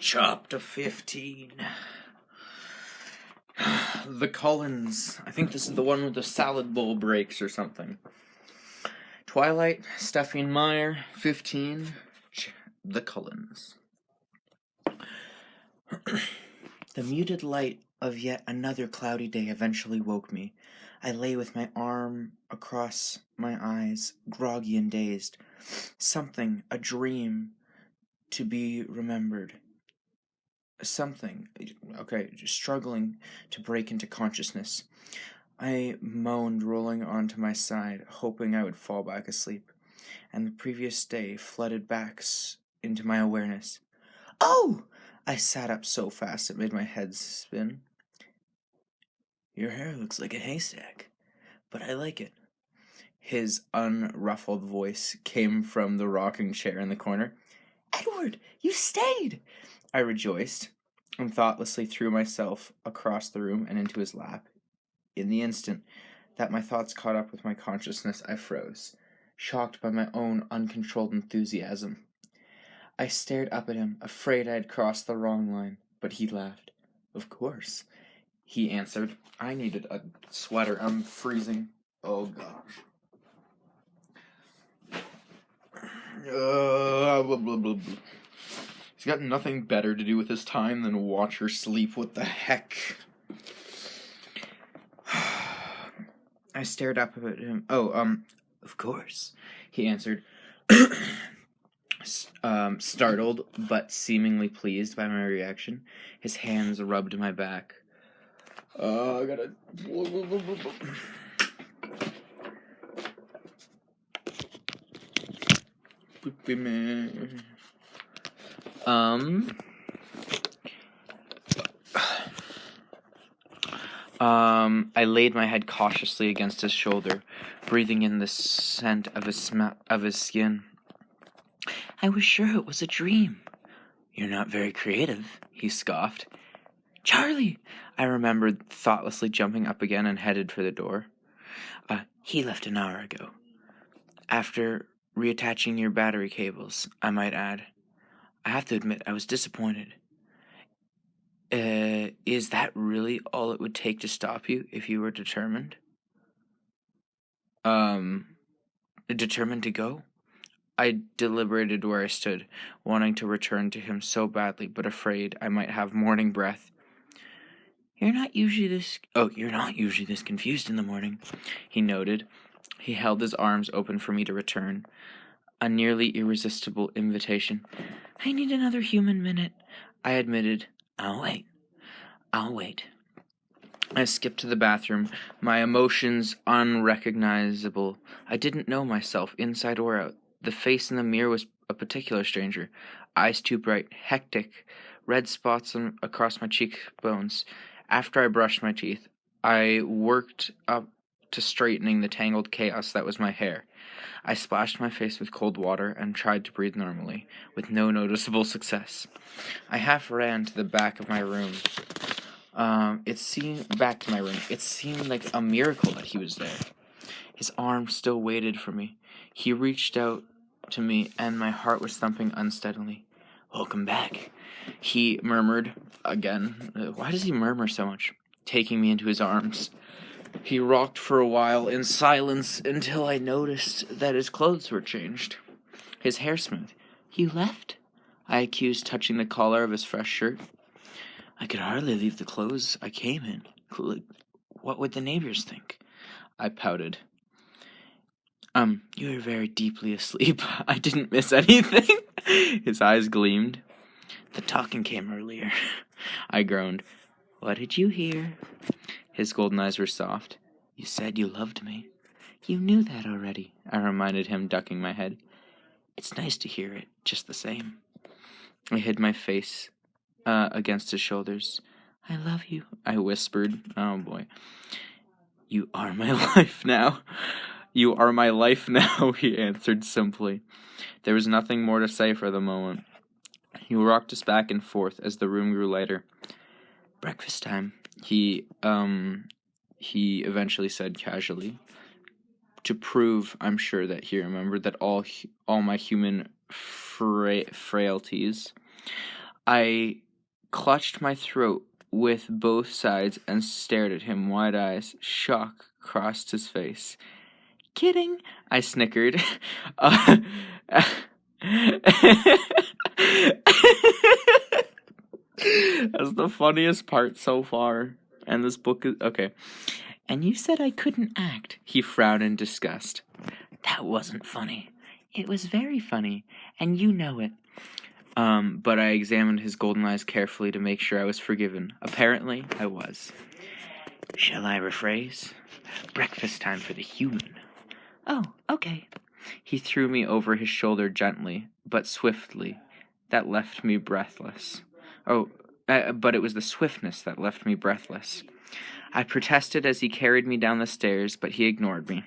Chapter 15. The Cullens. I think this is the one with the salad bowl breaks or something. Twilight, Stephenie Meyer, 15. The Cullens. The muted light of yet another cloudy day eventually woke me. I lay with my arm across my eyes, groggy and dazed. Something, a dream, to be remembered. Something, struggling to break into consciousness. I moaned, rolling onto my side, hoping I would fall back asleep, and the previous day flooded back into my awareness. Oh! I sat up so fast it made my head spin. Your hair looks like a haystack, but I like it. His unruffled voice came from the rocking chair in the corner. Edward, you stayed! I rejoiced, and thoughtlessly threw myself across the room and into his lap. In the instant that my thoughts caught up with my consciousness, I froze, shocked by my own uncontrolled enthusiasm. I stared up at him, afraid I had crossed the wrong line, but he laughed. Of course, he answered. I needed a sweater. I'm freezing. Oh, gosh. He's got nothing better to do with his time than watch her sleep. What the heck? I stared up at him. Of course, he answered, startled but seemingly pleased by my reaction. His hands rubbed my back. I gotta... I laid my head cautiously against his shoulder, breathing in the scent of his skin. I was sure it was a dream. You're not very creative, he scoffed. Charlie! I remembered, thoughtlessly jumping up again and headed for the door. He left an hour ago. After reattaching your battery cables, I might add. I have to admit, I was disappointed. Is that really all it would take to stop you if you were determined? Determined to go? I deliberated where I stood, wanting to return to him so badly, but afraid I might have morning breath. You're not usually this confused in the morning, he noted. He held his arms open for me to return. A nearly irresistible invitation. I need another human minute, I admitted. I'll wait. I skipped to the bathroom, my emotions unrecognizable. I didn't know myself, inside or out. The face in the mirror was a particular stranger. Eyes too bright, hectic, red spots across my cheekbones. After I brushed my teeth, I worked up to straightening the tangled chaos that was my hair. I splashed my face with cold water and tried to breathe normally, with no noticeable success. I half ran to the back of my room. It seemed like a miracle that he was there. His arm still waited for me. He reached out to me, and my heart was thumping unsteadily. Welcome back, he murmured again. Why does he murmur so much? Taking me into his arms. He rocked for a while in silence until I noticed that his clothes were changed. His hair smooth. You left? I accused, touching the collar of his fresh shirt. I could hardly leave the clothes I came in. What would the neighbors think? I pouted. You were very deeply asleep. I didn't miss anything. His eyes gleamed. The talking came earlier. I groaned. What did you hear? His golden eyes were soft. You said you loved me. You knew that already, I reminded him, ducking my head. It's nice to hear it, just the same. I hid my face against his shoulders. I love you, I whispered. Oh, boy. You are my life now. You are my life now, he answered simply. There was nothing more to say for the moment. He rocked us back and forth as the room grew lighter. Breakfast time, he eventually said casually, to prove, I'm sure, that he remembered that all my human frailties. I clutched my throat with both sides and stared at him, wide eyes. Shock crossed his face. Kidding, I snickered. Uh, That's the funniest part so far. And this book is... Okay. And you said I couldn't act. He frowned in disgust. That wasn't funny. It was very funny, and you know it. But I examined his golden eyes carefully to make sure I was forgiven. Apparently, I was. Shall I rephrase? Breakfast time for the human. Oh, okay. He threw me over his shoulder gently, but swiftly. That left me breathless. But it was the swiftness that left me breathless. I protested as he carried me down the stairs, but he ignored me.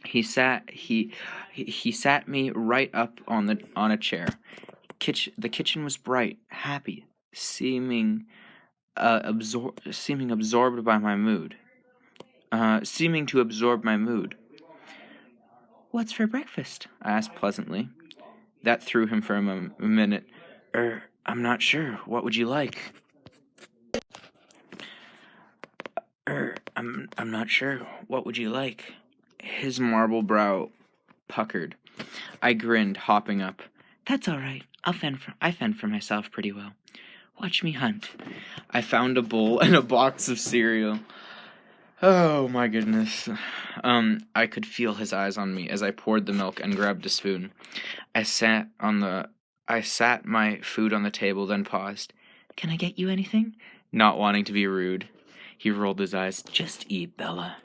He sat me right up on a chair. The kitchen was bright, happy, seeming absorbed by my mood. Seeming to absorb my mood. What's for breakfast? I asked pleasantly. That threw him for a minute. I'm not sure. What would you like? I'm not sure. What would you like? His marble brow puckered. I grinned, hopping up. That's all right. I fend for myself pretty well. Watch me hunt. I found a bowl and a box of cereal. Oh my goodness. I could feel his eyes on me as I poured the milk and grabbed a spoon. I sat my food on the table, then paused. Can I get you anything? Not wanting to be rude. He rolled his eyes. Just eat, Bella.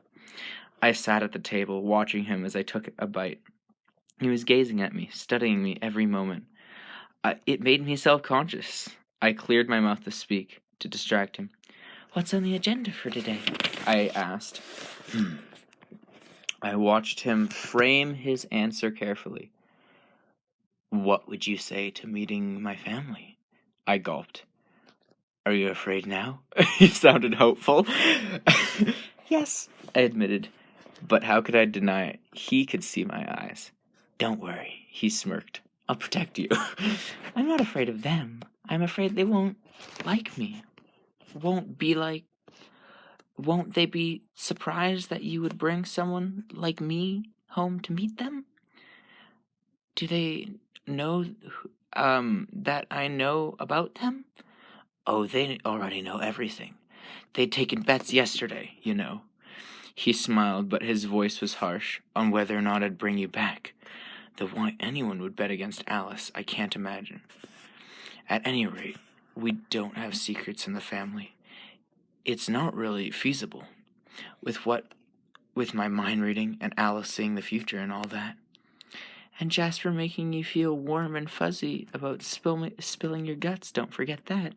I sat at the table, watching him as I took a bite. He was gazing at me, studying me every moment. It made me self-conscious. I cleared my mouth to speak, to distract him. What's on the agenda for today? I asked. I watched him frame his answer carefully. What would you say to meeting my family? I gulped. Are you afraid now? He sounded hopeful. Yes, I admitted. But how could I deny it? He could see my eyes. Don't worry, he smirked. I'll protect you. I'm not afraid of them. I'm afraid they won't like me. Won't they be surprised that you would bring someone like me home to meet them? Do they know that I know about them? Oh, they already know everything. They'd taken bets yesterday, you know. He smiled, but his voice was harsh, on whether or not I'd bring you back. Though why anyone would bet against Alice, I can't imagine. At any rate, we don't have secrets in the family. It's not really feasible. With my mind reading and Alice seeing the future and all that. And Jasper making you feel warm and fuzzy about spilling your guts, don't forget that.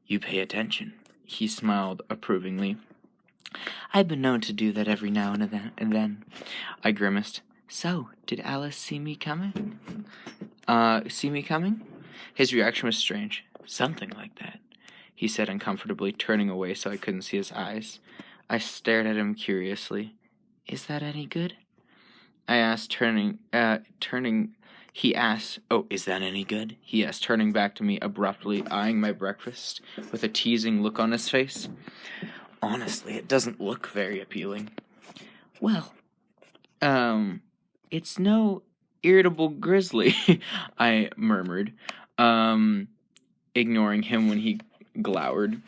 You pay attention. He smiled approvingly. I've been known to do that every now and then. I grimaced. So, did Alice see me coming? His reaction was strange. Something like that, he said uncomfortably, turning away so I couldn't see his eyes. I stared at him curiously. Is that any good? I asked, He asked, oh, is that any good? He asked, turning back to me abruptly, eyeing my breakfast with a teasing look on his face. Honestly, it doesn't look very appealing. Well, it's no irritable grizzly, I murmured, ignoring him when he glowered.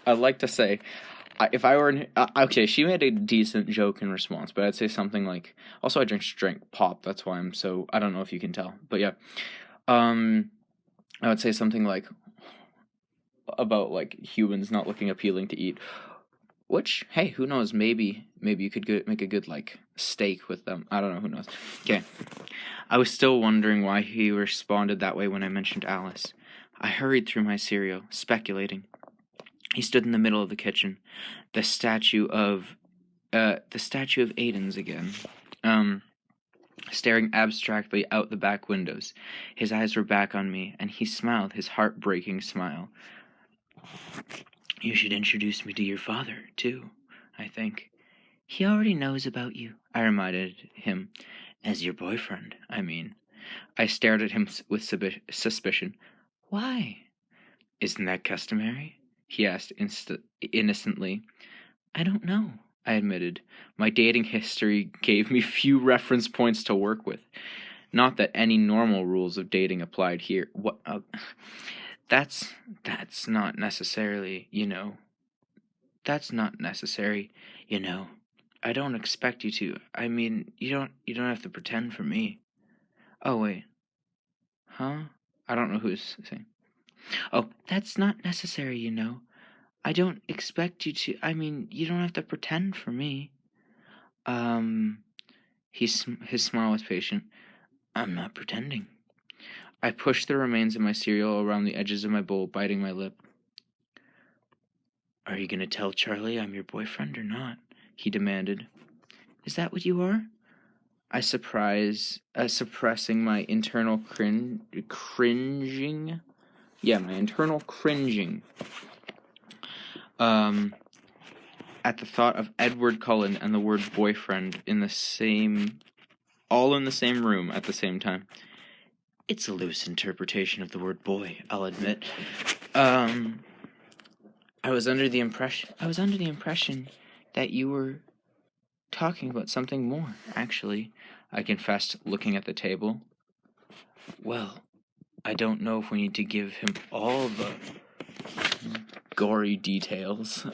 I'd like to say, if I were in... okay, she made a decent joke in response, but I'd say something like... Also, I drink straight pop, that's why I'm so... I don't know if you can tell, but yeah. I would say something like... about, like, humans not looking appealing to eat. Which, hey, who knows, maybe you could make a good, like, steak with them. I don't know, who knows. Okay. I was still wondering why he responded that way when I mentioned Alice. I hurried through my cereal, speculating. He stood in the middle of the kitchen, the statue of Aiden's again, staring abstractly out the back windows. His eyes were back on me, and he smiled his heartbreaking smile. You should introduce me to your father, too, I think. He already knows about you, I reminded him. As your boyfriend, I mean. I stared at him with suspicion. Why? Isn't that customary? He asked innocently. I don't know, I admitted. My dating history gave me few reference points to work with. Not that any normal rules of dating applied here. What? That's not necessarily, That's not necessary, you know. I don't expect you to. I mean, you don't have to pretend for me. Oh wait. Huh? I don't know who's saying. Oh, that's not necessary, I don't expect you to. I mean, you don't have to pretend for me. Um, his smile was patient. I'm not pretending. I pushed the remains of my cereal around the edges of my bowl, biting my lip. Are you going to tell Charlie I'm your boyfriend or not? He demanded. Is that what you are? I suppressing my internal cringing. Yeah, my internal cringing. At the thought of Edward Cullen and the word boyfriend all in the same room at the same time. It's a loose interpretation of the word boy, I'll admit. I was under the impression that you were talking about something more, actually, I confessed, looking at the table. Well, I don't know if we need to give him all the gory details.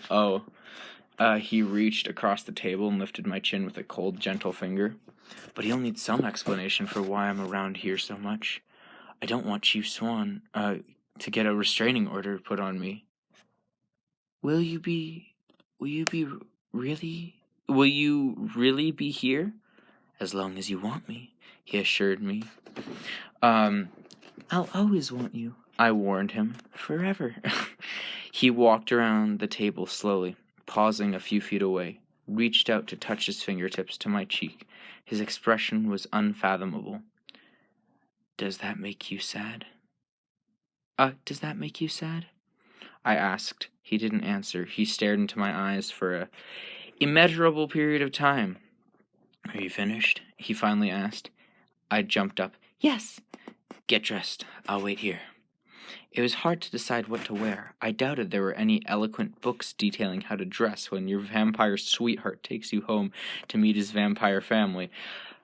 He reached across the table and lifted my chin with a cold, gentle finger. But he'll need some explanation for why I'm around here so much. I don't want Chief Swan, to get a restraining order put on me. Will you really be here? As long as you want me, he assured me. I'll always want you, I warned him. Forever. He walked around the table slowly, pausing a few feet away, reached out to touch his fingertips to my cheek. His expression was unfathomable. Does that make you sad? I asked. He didn't answer. He stared into my eyes for a immeasurable period of time. Are you finished? He finally asked. I jumped up. Yes. Get dressed. I'll wait here. It was hard to decide what to wear. I doubted there were any eloquent books detailing how to dress when your vampire sweetheart takes you home to meet his vampire family.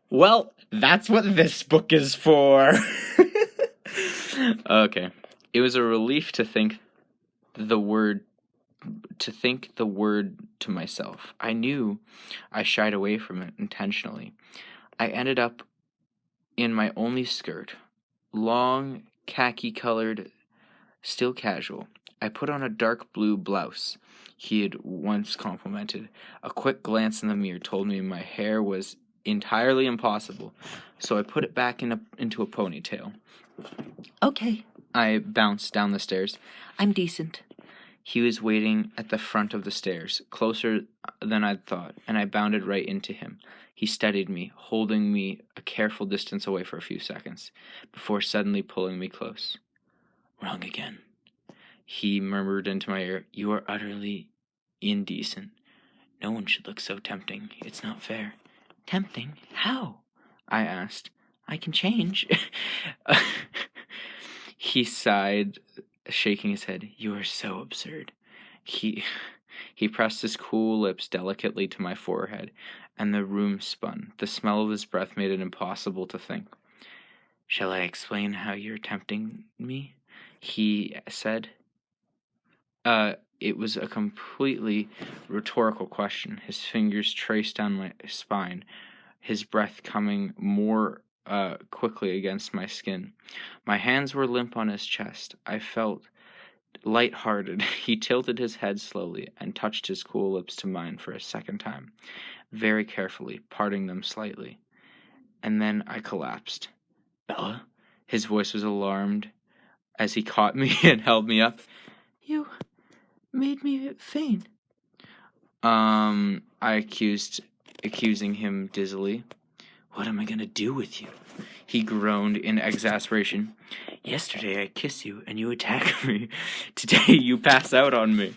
Well, that's what this book is for. Okay. It was a relief to think the word to myself. I knew I shied away from it intentionally. I ended up in my only skirt, long, khaki-colored, still casual. I put on a dark blue blouse he had once complimented. A quick glance in the mirror told me my hair was entirely impossible, so I put it back into a ponytail. Okay. I bounced down the stairs. I'm decent. He was waiting at the front of the stairs, closer than I'd thought, and I bounded right into him. He steadied me, holding me a careful distance away for a few seconds, before suddenly pulling me close. Wrong again. He murmured into my ear, You are utterly indecent. No one should look so tempting. It's not fair. Tempting? How? I asked. I can change. He sighed, shaking his head. You are so absurd. He pressed his cool lips delicately to my forehead, and the room spun. The smell of his breath made it impossible to think. Shall I explain how you're tempting me? He said. It was a completely rhetorical question. His fingers traced down my spine, his breath coming more quickly against my skin. My hands were limp on his chest. I felt light-hearted. He tilted his head slowly and touched his cool lips to mine for a second time, very carefully, parting them slightly. And then I collapsed. Bella? His voice was alarmed as he caught me and held me up. You made me faint. I accusing him dizzily. What am I gonna do with you? He groaned in exasperation. Yesterday I kissed you and you attacked me. Today you pass out on me.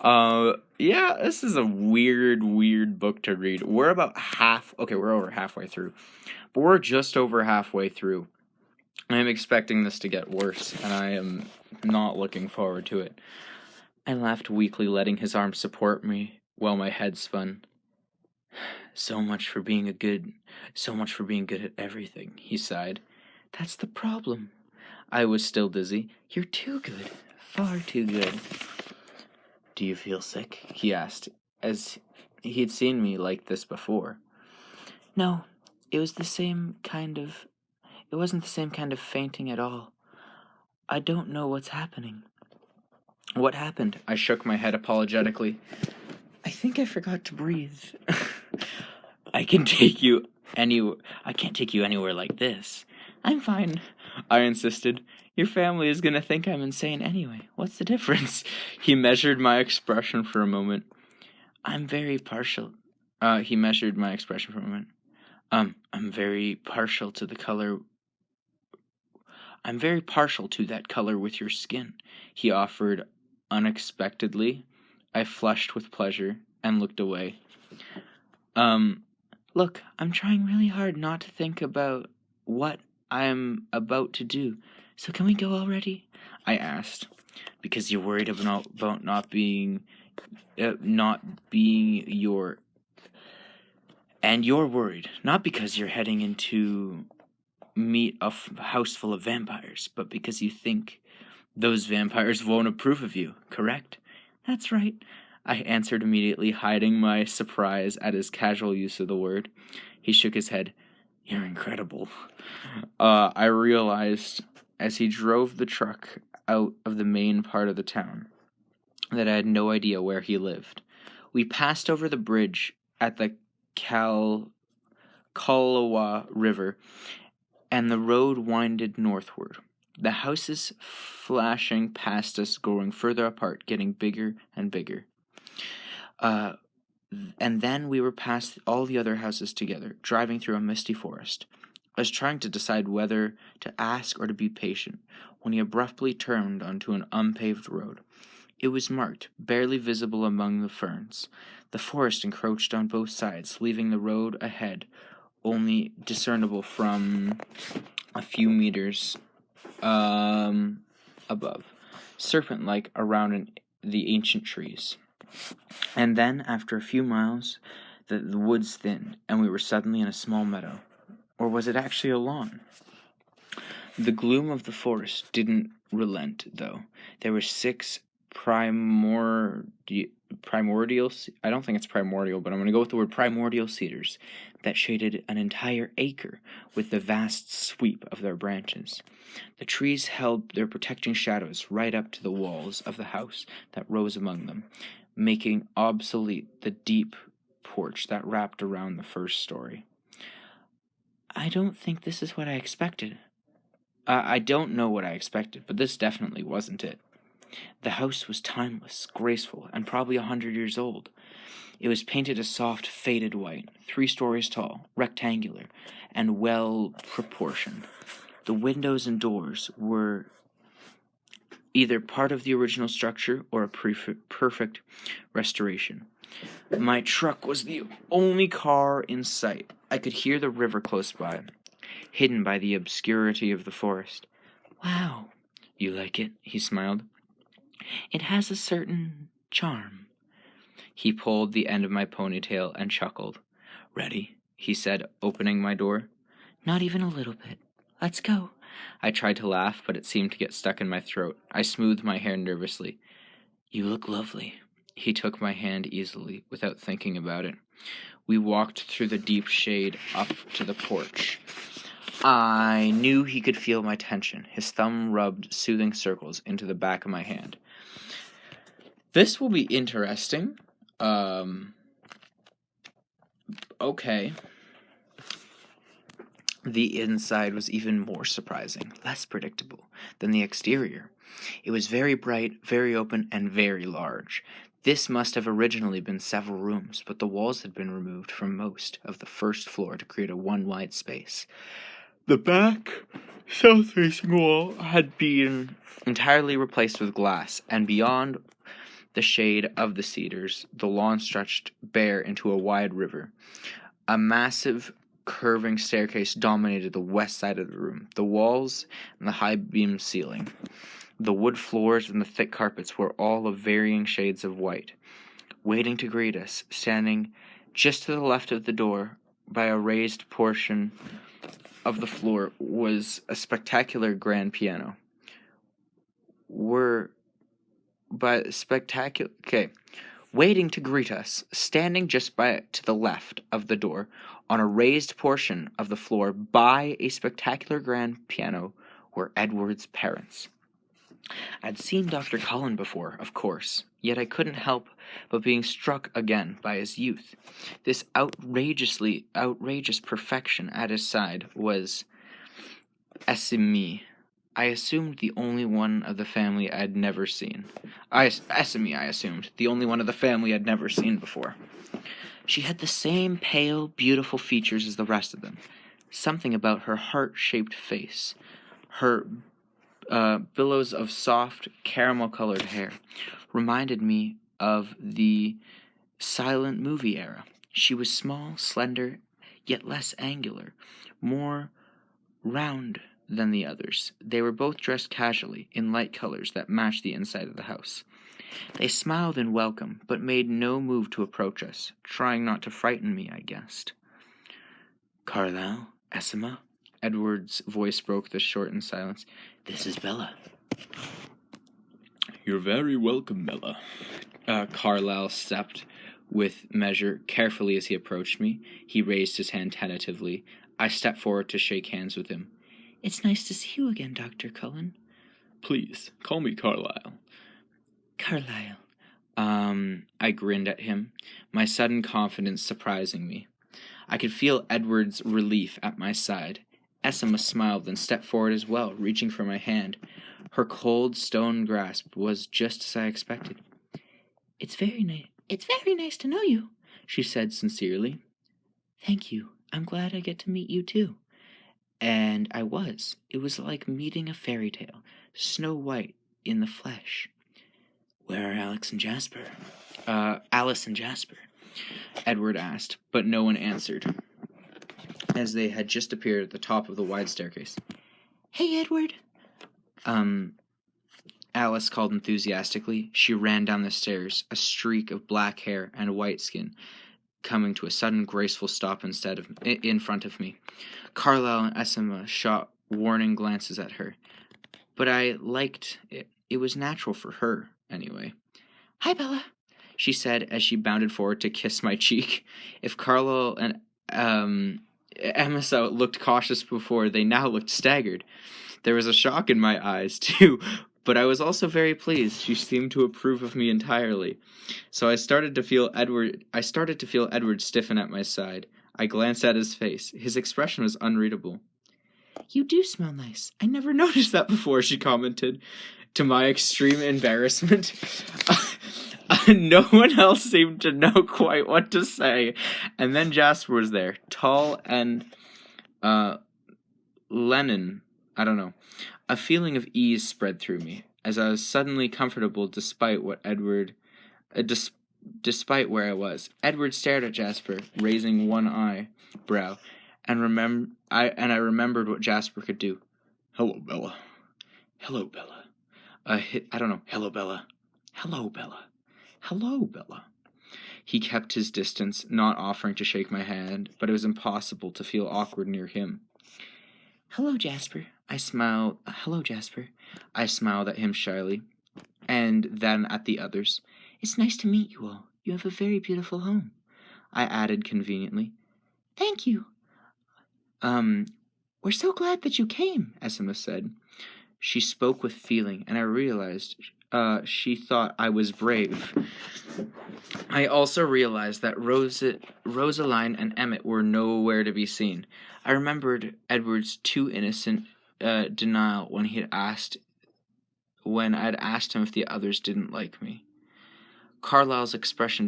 Yeah, this is a weird book to read. We're over halfway through. But we're just over halfway through. I'm expecting this to get worse, and I am not looking forward to it. I laughed weakly, letting his arm support me while my head spun. So much for being good at everything, he sighed. That's the problem. I was still dizzy. You're too good. Far too good. Do you feel sick? He asked, as he had seen me like this before. No, it wasn't the same kind of fainting at all. I don't know what's happening. What happened? I shook my head apologetically. I think I forgot to breathe. I can't take you anywhere like this. I'm fine, I insisted. Your family is gonna think I'm insane anyway. What's the difference? He measured my expression for a moment. I'm very partial to that color with your skin, he offered unexpectedly. I flushed with pleasure and looked away. Look, I'm trying really hard not to think about what I'm about to do. So can we go already? I asked. Because you're worried about not being your... And you're worried, not because you're heading into meet a house full of vampires, but because you think those vampires won't approve of you, correct? That's right, I answered immediately, hiding my surprise at his casual use of the word. He shook his head. You're incredible. I realized as he drove the truck out of the main part of the town that I had no idea where he lived. We passed over the bridge at the Kalawa River, and the road winded northward. The houses flashing past us, growing further apart, getting bigger and bigger. And then we were past all the other houses together, driving through a misty forest. I was trying to decide whether to ask or to be patient, when he abruptly turned onto an unpaved road. It was marked, barely visible among the ferns. The forest encroached on both sides, leaving the road ahead only discernible from a few meters above, serpent-like around the ancient trees. And then, after a few miles, the woods thinned, and we were suddenly in a small meadow. Or was it actually a lawn? The gloom of the forest didn't relent, though. There were 6 primordial... I don't think it's primordial, but I'm going to go with the word primordial cedars that shaded an entire acre with the vast sweep of their branches. The trees held their protecting shadows right up to the walls of the house that rose among them, making obsolete the deep porch that wrapped around the first story. I don't think this is what I expected. I don't know what I expected, but this definitely wasn't it. The house was timeless, graceful, and probably 100 years old. It was painted a soft, faded white, 3 stories tall, rectangular, and well-proportioned. The windows and doors were either part of the original structure or a perfect restoration. My truck was the only car in sight. I could hear the river close by, hidden by the obscurity of the forest. Wow, you like it? He smiled. It has a certain charm. He pulled the end of my ponytail and chuckled. Ready? He said, opening my door. Not even a little bit. Let's go. I tried to laugh, but it seemed to get stuck in my throat. I smoothed my hair nervously. You look lovely. He took my hand easily, without thinking about it. We walked through the deep shade up to the porch. I knew he could feel my tension. His thumb rubbed soothing circles into the back of my hand. This will be interesting. Okay. The inside was even more surprising, less predictable than the exterior. It was very bright, very open, and very large. This must have originally been several rooms, but the walls had been removed from most of the first floor to create a one-wide space. The back, south-facing wall had been entirely replaced with glass, and beyond the shade of the cedars, the lawn stretched bare into a wide river. A massive, curving staircase dominated the west side of the room, the walls and the high-beam ceiling. The wood floors and the thick carpets were all of varying shades of white. Waiting to greet us, standing just to the left of the door by a raised portion of the floor, was a spectacular grand piano. Waiting to greet us, standing just to the left of the door, on a raised portion of the floor by a spectacular grand piano, were Edward's parents. I'd seen Dr. Cullen before, of course, yet I couldn't help but being struck again by his youth. This outrageous perfection at his side was Stephenie. I assumed the only one of the family I'd never seen. I assumed the only one of the family I'd never seen before. She had the same pale, beautiful features as the rest of them. Something about her heart-shaped face, her billows of soft, caramel-colored hair, reminded me of the silent movie era. She was small, slender, yet less angular, more round than the others. They were both dressed casually, in light colors that matched the inside of the house. They smiled in welcome, but made no move to approach us, trying not to frighten me, I guessed. "Carlyle, Esma?" Edward's voice broke the shortened silence. "This is Bella." "You're very welcome, Bella." Carlyle stepped with measure carefully as he approached me. He raised his hand tentatively. I stepped forward to shake hands with him. "It's nice to see you again, Dr. Cullen." "Please, call me Carlyle." "Carlyle." I grinned at him, my sudden confidence surprising me. I could feel Edward's relief at my side. Esma smiled and stepped forward as well, reaching for my hand. Her cold stone grasp was just as I expected. It's very nice to know you," she said sincerely. "Thank you. I'm glad I get to meet you too." And I was. It was like meeting a fairy tale, Snow White in the flesh. "Where are Alice and Jasper?" Edward asked, but no one answered, as they had just appeared at the top of the wide staircase. "Hey, Edward." Alice called enthusiastically. She ran down the stairs, a streak of black hair and white skin, coming to a sudden graceful stop in front of me. Carlyle and Esma shot warning glances at her, but I liked it. It was natural for her, anyway. "Hi, Bella," she said as she bounded forward to kiss my cheek. If Carlyle and Emma looked cautious before, they now looked staggered. There was a shock in my eyes, too, but I was also very pleased. She seemed to approve of me entirely. So I started to feel Edward stiffen at my side. I glanced at his face. His expression was unreadable. "You do smell nice. I never noticed that before," she commented, to my extreme embarrassment. No one else seemed to know quite what to say. And then Jasper was there, tall and Lennon. I don't know. A feeling of ease spread through me, as I was suddenly comfortable despite where I was. Edward stared at Jasper, raising one eyebrow, and I remembered what Jasper could do. "Hello, Bella." "Hello, Bella." Hello, Bella. Hello, Bella. Hello, Bella. He kept his distance, not offering to shake my hand, but it was impossible to feel awkward near him. "Hello, Jasper." Hello, Jasper. I smiled at him shyly, and then at the others. "It's nice to meet you all. You have a very beautiful home," I added conveniently. "Thank you." We're so glad that you came," Esma said. She spoke with feeling, and I realized she thought I was brave. I also realized that Rosaline and Emmett were nowhere to be seen. I remembered Edward's too innocent denial when I'd asked him if the others didn't like me. Carlyle's expression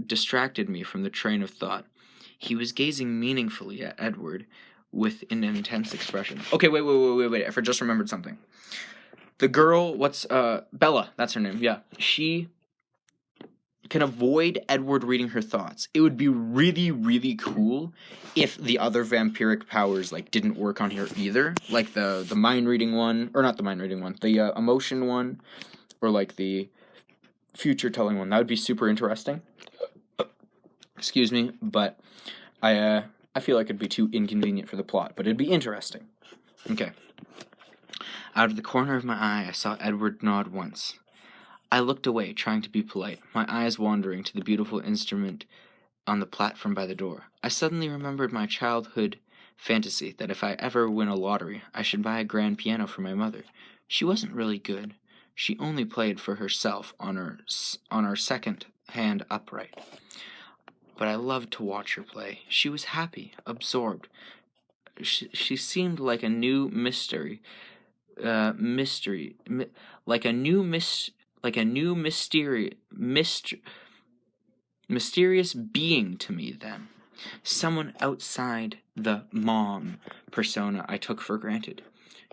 distracted me from the train of thought. He was gazing meaningfully at Edward with an intense expression. Okay, wait, I just remembered something. The girl, Bella, that's her name, yeah. She can avoid Edward reading her thoughts. It would be really, really cool if the other vampiric powers like didn't work on her either, like the mind reading one, or not the mind reading one, the emotion one, or like the future telling one. That would be super interesting. Excuse me, but I feel like it'd be too inconvenient for the plot, but it'd be interesting. Okay. Out of the corner of my eye, I saw Edward nod once. I looked away, trying to be polite, my eyes wandering to the beautiful instrument on the platform by the door. I suddenly remembered my childhood fantasy that if I ever win a lottery, I should buy a grand piano for my mother. She wasn't really good. She only played for herself on her second-hand upright. But I loved to watch her play. She was happy, absorbed. She seemed like a new mysterious being to me then. Someone outside the mom persona I took for granted.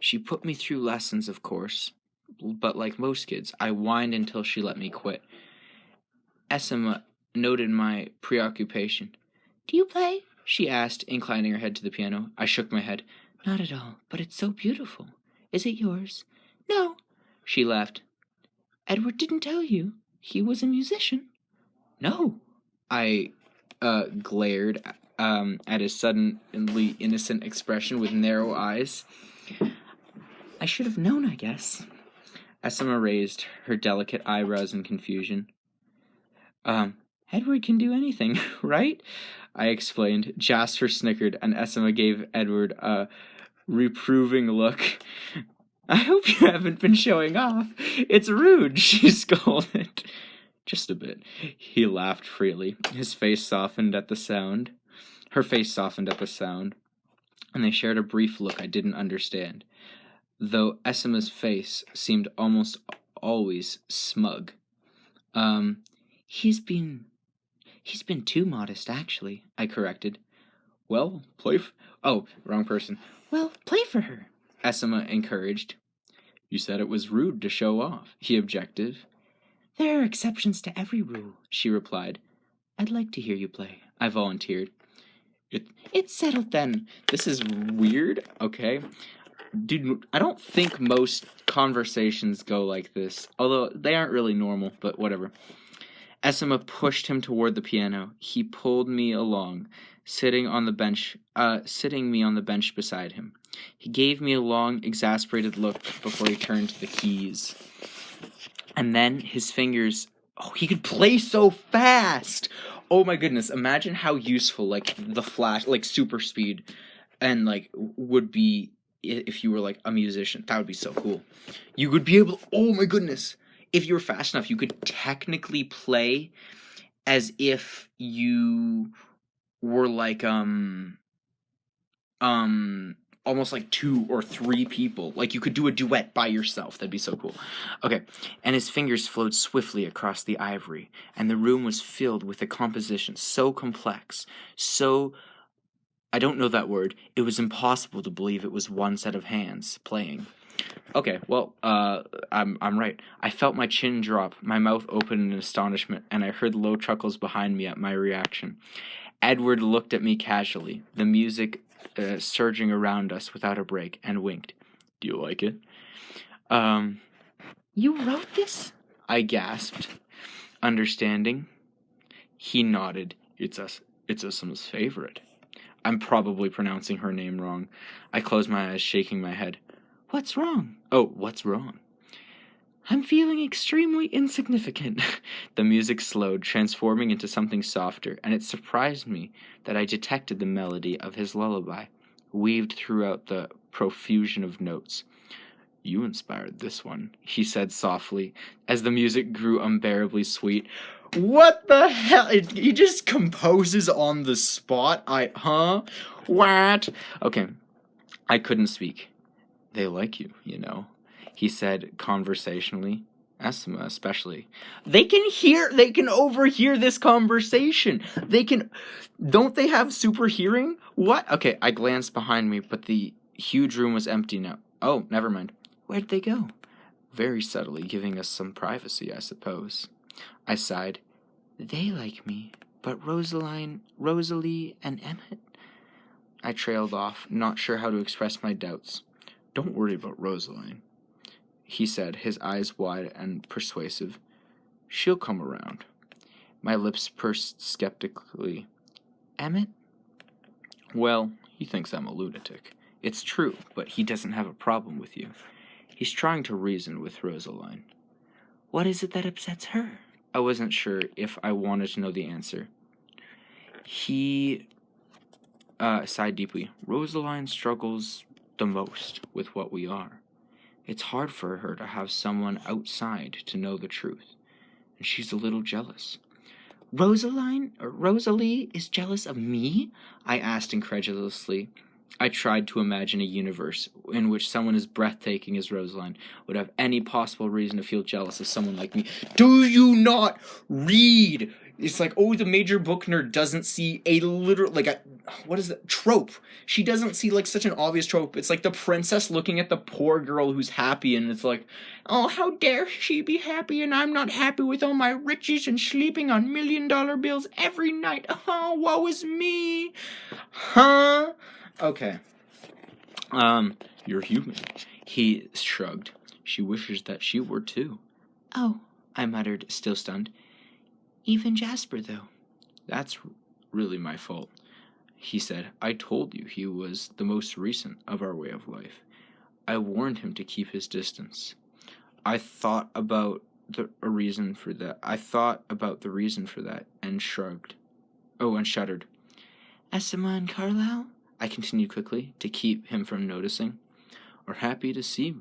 She put me through lessons, of course, but like most kids, I whined until she let me quit. Esma noted my preoccupation. "Do you play?" she asked, inclining her head to the piano. I shook my head. "Not at all, but it's so beautiful. Is it yours?" "No." She laughed. "Edward didn't tell you he was a musician?" "No." I glared at his suddenly innocent expression with narrow eyes. "I should have known, I guess." Esma raised her delicate eyebrows in confusion. "Edward can do anything, right?" I explained. Jasper snickered, and Esma gave Edward a reproving look. "I hope you haven't been showing off. It's rude," she scolded. "Just a bit." He laughed freely. His face softened at the sound. Her face softened at the sound, and they shared a brief look I didn't understand, though Esma's face seemed almost always smug. He's been too modest, actually," I corrected. "Well, wrong person. Well, play for her," Esma encouraged. "You said it was rude to show off," he objected. "There are exceptions to every rule," she replied. "I'd like to hear you play," I volunteered. It's settled then. This is weird, okay? Dude, I don't think most conversations go like this, although they aren't really normal, but whatever. Esma pushed him toward the piano. He pulled me along, sitting me on the bench beside him. He gave me a long, exasperated look before he turned to the keys. And then his fingers... Oh, he could play so fast! Oh my goodness, imagine how useful, like, the flash, like, super speed, and, like, would be if you were, like, a musician. That would be so cool. You would be able... Oh my goodness! If you were fast enough, you could technically play as if you were, like, almost like 2 or 3 people. Like, you could do a duet by yourself. That'd be so cool. Okay, and his fingers flowed swiftly across the ivory, and the room was filled with a composition so complex, so... I don't know that word. It was impossible to believe it was one set of hands playing. Okay, well, I'm right. I felt my chin drop, my mouth open in astonishment, and I heard low chuckles behind me at my reaction. Edward looked at me casually, the music surging around us without a break, and winked. "Do you like it?" You wrote this?" I gasped, understanding. He nodded. It's Esma's favorite." I'm probably pronouncing her name wrong. I closed my eyes, shaking my head. What's wrong? Oh, what's wrong? I'm feeling extremely insignificant. The music slowed, transforming into something softer, and it surprised me that I detected the melody of his lullaby, weaved throughout the profusion of notes. You inspired this one, he said softly, as the music grew unbearably sweet. What the hell? He just composes on the spot? What? Okay, I couldn't speak. They like you, you know, he said conversationally. Esma especially. They can overhear this conversation. Don't they have super hearing? What? Okay, I glanced behind me, but the huge room was empty now. Oh, never mind. Where'd they go? Very subtly, giving us some privacy, I suppose. I sighed. They like me, but Rosalie, and Emmett? I trailed off, not sure how to express my doubts. Don't worry about Rosaline, he said, his eyes wide and persuasive. She'll come around. My lips pursed skeptically. Emmett? Well, he thinks I'm a lunatic. It's true, but he doesn't have a problem with you. He's trying to reason with Rosaline. What is it that upsets her? I wasn't sure if I wanted to know the answer. He sighed deeply. Rosaline struggles the most with what we are. It's hard for her to have someone outside to know the truth, and she's a little jealous. Rosalie is jealous of me? I asked incredulously. I tried to imagine a universe in which someone as breathtaking as Rosaline would have any possible reason to feel jealous of someone like me. Do you not read? It's like, oh, the major book nerd doesn't see a literal, what is that? Trope. She doesn't see, such an obvious trope. It's like the princess looking at the poor girl who's happy, and it's like, oh, how dare she be happy, and I'm not happy with all my riches and sleeping on $1 million bills every night. Oh, woe is me. Huh? Okay. You're human. He shrugged. She wishes that she were too. Oh, I muttered, still stunned. Even Jasper, though. That's really my fault, he said. I told you he was the most recent of our way of life. I warned him to keep his distance. I thought about the reason for that and shrugged. Oh, and shuddered. Esma and Carlisle? I continued quickly, to keep him from noticing. Are happy to see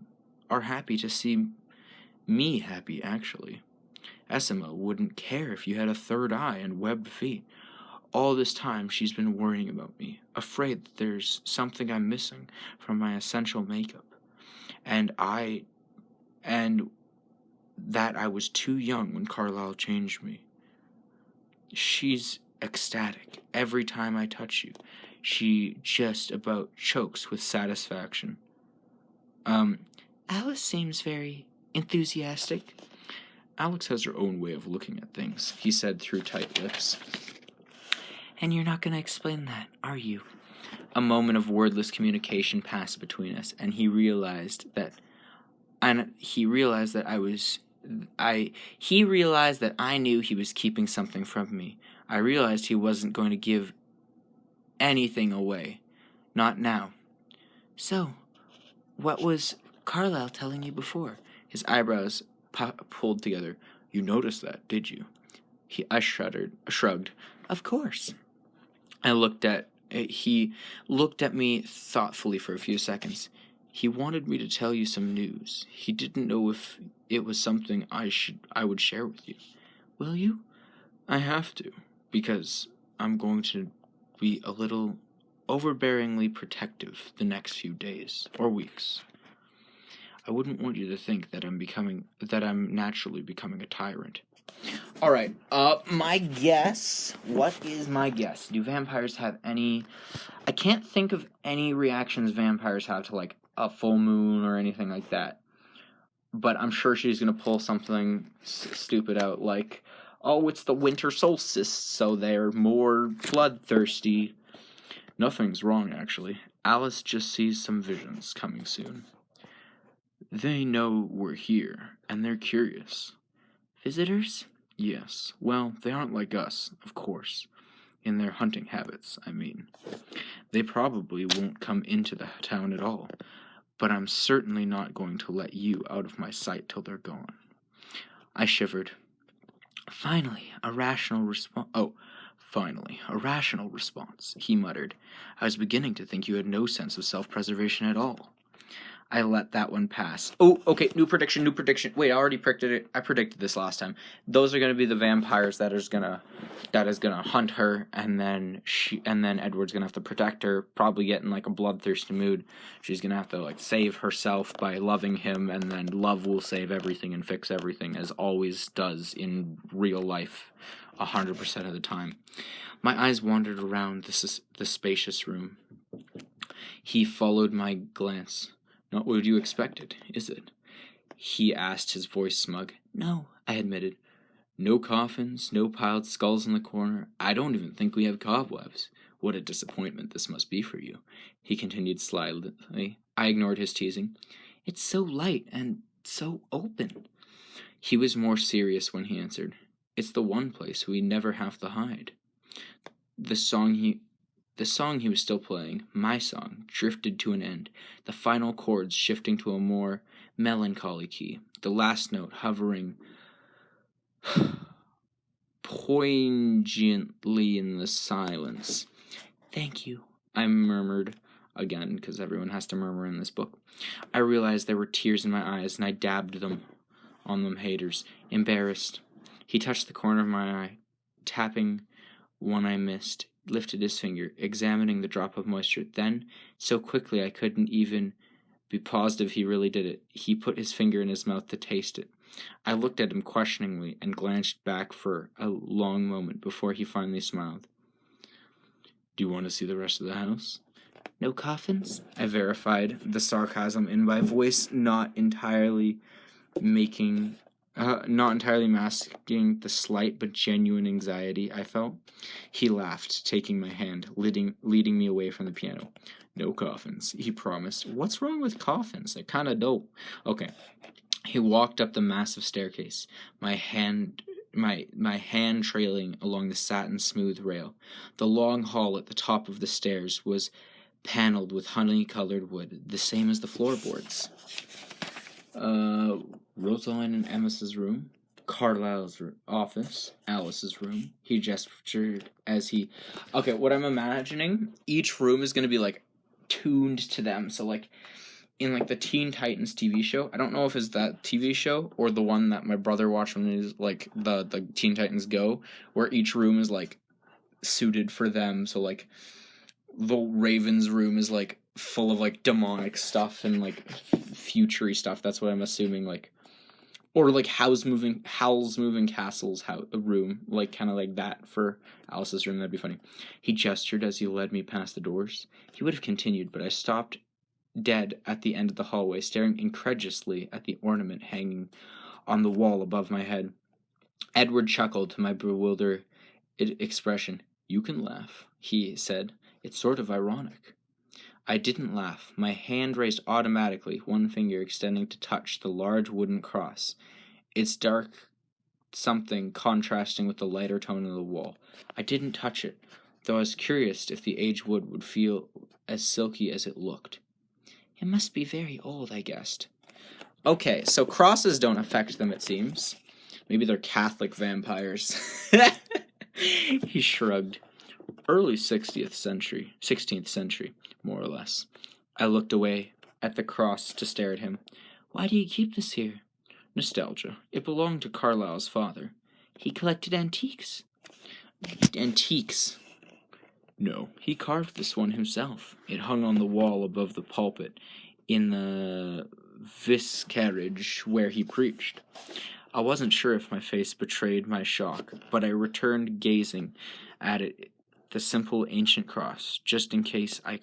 me happy, actually. Esma wouldn't care if you had a third eye and webbed feet. All this time she's been worrying about me, afraid that there's something I'm missing from my essential makeup, and that I was too young when Carlisle changed me. She's ecstatic every time I touch you. She just about chokes with satisfaction. Alice seems very enthusiastic. Alex has her own way of looking at things, he said through tight lips. And you're not going to explain that, are you? A moment of wordless communication passed between us, and he realized that I knew he was keeping something from me. I realized he wasn't going to give anything away. Not now. So, what was Carlisle telling you before? His eyebrows pulled together. You noticed that, did you? I shrugged. Of course. He looked at me thoughtfully for a few seconds. He wanted me to tell you some news. He didn't know if it was something I would share with you. Will you? I have to, because I'm going to be a little overbearingly protective the next few days or weeks. I wouldn't want you to think that I'm naturally becoming a tyrant. All right. My guess. What is my guess? Do vampires have any? I can't think of any reactions vampires have to a full moon or anything like that. But I'm sure she's gonna pull something stupid out like, oh, it's the winter solstice, so they're more bloodthirsty. Nothing's wrong, actually. Alice just sees some visions coming soon. They know we're here, and they're curious. Visitors? Yes. Well, they aren't like us, of course. In their hunting habits, I mean. They probably won't come into the town at all, but I'm certainly not going to let you out of my sight till they're gone. I shivered. Finally, a rational response, he muttered. I was beginning to think you had no sense of self-preservation at all. I let that one pass. Oh, okay, new prediction. Wait, I already predicted it. I predicted this last time. Those are going to be the vampires that is gonna hunt her, and then Edward's going to have to protect her, probably get in a bloodthirsty mood. She's going to have to save herself by loving him, and then love will save everything and fix everything, as always does in real life 100% of the time. My eyes wandered around the spacious room. He followed my glance. Not what you expected, is it? He asked, his voice smug. No, I admitted. No coffins, no piled skulls in the corner. I don't even think we have cobwebs. What a disappointment this must be for you, he continued slyly. I ignored his teasing. It's so light and so open. He was more serious when he answered. It's the one place we never have to hide. The song he was still playing, my song, drifted to an end, the final chords shifting to a more melancholy key, the last note hovering poignantly in the silence. Thank you, I murmured again, because everyone has to murmur in this book. I realized there were tears in my eyes, and I dabbed them on them haters, embarrassed. He touched the corner of my eye, tapping one I missed, lifted his finger, examining the drop of moisture. Then, so quickly I couldn't even be positive he really did it, he put his finger in his mouth to taste it. I looked at him questioningly and glanced back for a long moment before he finally smiled. Do you want to see the rest of the house? No coffins? I verified, the sarcasm in my voice not entirely masking the slight but genuine anxiety I felt. He laughed, taking my hand, leading me away from the piano. No coffins, he promised. What's wrong with coffins? They're kind of dope. Okay. He walked up the massive staircase, my hand trailing along the satin-smooth rail. The long hall at the top of the stairs was paneled with honey-colored wood, the same as the floorboards. Rosaline and Emma's room, Carlisle's office, Alice's room. He gestured as he... Okay, what I'm imagining, each room is going to be, like, tuned to them. So, like, in, like, the Teen Titans TV show, I don't know if it's that TV show or the one that my brother watched when he was, like, the Teen Titans Go, where each room is, like, suited for them. So, like, the Raven's room is, like, full of, like, demonic stuff and, like, future-y stuff. That's what I'm assuming, like, or, like, Howl's Moving Castle's room, like, kind of like that for Alice's room. That'd be funny. He gestured as he led me past the doors. He would have continued, but I stopped dead at the end of the hallway, staring incredulously at the ornament hanging on the wall above my head. Edward chuckled to my bewildered expression. You can laugh, he said. It's sort of ironic. I didn't laugh. My hand raised automatically, one finger extending to touch the large wooden cross, its dark something contrasting with the lighter tone of the wall. I didn't touch it, though I was curious if the aged wood would feel as silky as it looked. It must be very old, I guessed. Okay, so crosses don't affect them, it seems. Maybe they're Catholic vampires. He shrugged. Early 16th century, more or less. I looked away at the cross to stare at him. Why do you keep this here? Nostalgia. It belonged to Carlisle's father. He collected antiques. Antiques? No, he carved this one himself. It hung on the wall above the pulpit in the vicarage where he preached. I wasn't sure if my face betrayed my shock, but I returned gazing at it, the simple ancient cross, just in case. I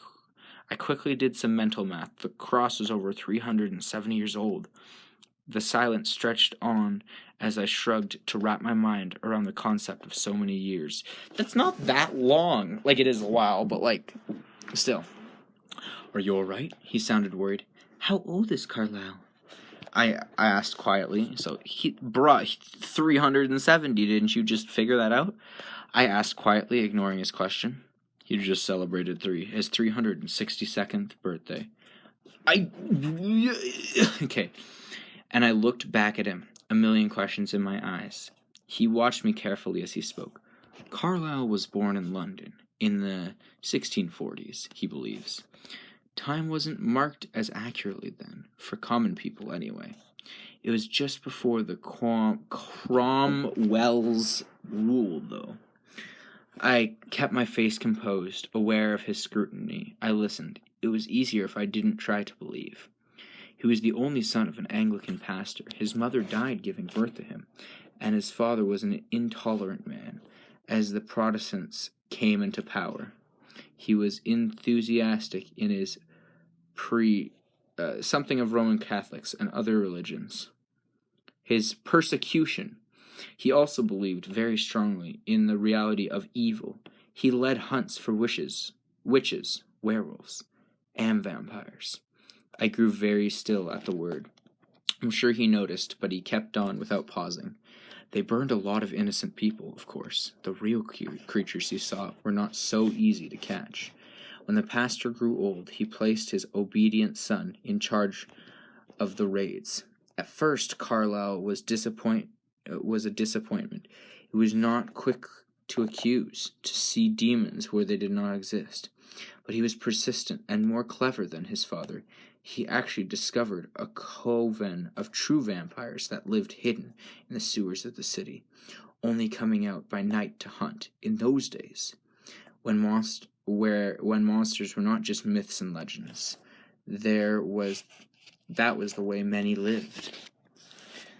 quickly did some mental math. The cross was over 370 years old. The silence stretched on as I shrugged to wrap my mind around the concept of so many years. That's not that long. Like, it is a while, but, like, still. Are you all right? He sounded worried. How old is Carlisle? I asked quietly. So, he brought 370. Didn't you just figure that out? I asked quietly, ignoring his question. He just celebrated his 362nd birthday. Okay. And I looked back at him, a million questions in my eyes. He watched me carefully as he spoke. Carlisle was born in London in the 1640s, he believes. Time wasn't marked as accurately then, for common people anyway. It was just before the Cromwell's rule, though. I kept my face composed, aware of his scrutiny. I listened. It was easier if I didn't try to believe. He was the only son of an Anglican pastor. His mother died giving birth to him, and his father was an intolerant man. As the Protestants came into power, he was enthusiastic in his something of Roman Catholics and other religions. His persecution He also believed very strongly in the reality of evil. He led hunts for witches, werewolves, and vampires. I grew very still at the word. I'm sure he noticed, but he kept on without pausing. They burned a lot of innocent people, of course. The real creatures he saw were not so easy to catch. When the pastor grew old, he placed his obedient son in charge of the raids. At first, Carlyle was a disappointment. He was not quick to accuse, to see demons where they did not exist. But he was persistent and more clever than his father. He actually discovered a coven of true vampires that lived hidden in the sewers of the city, only coming out by night to hunt. In those days, when monsters were not just myths and legends, that was the way many lived.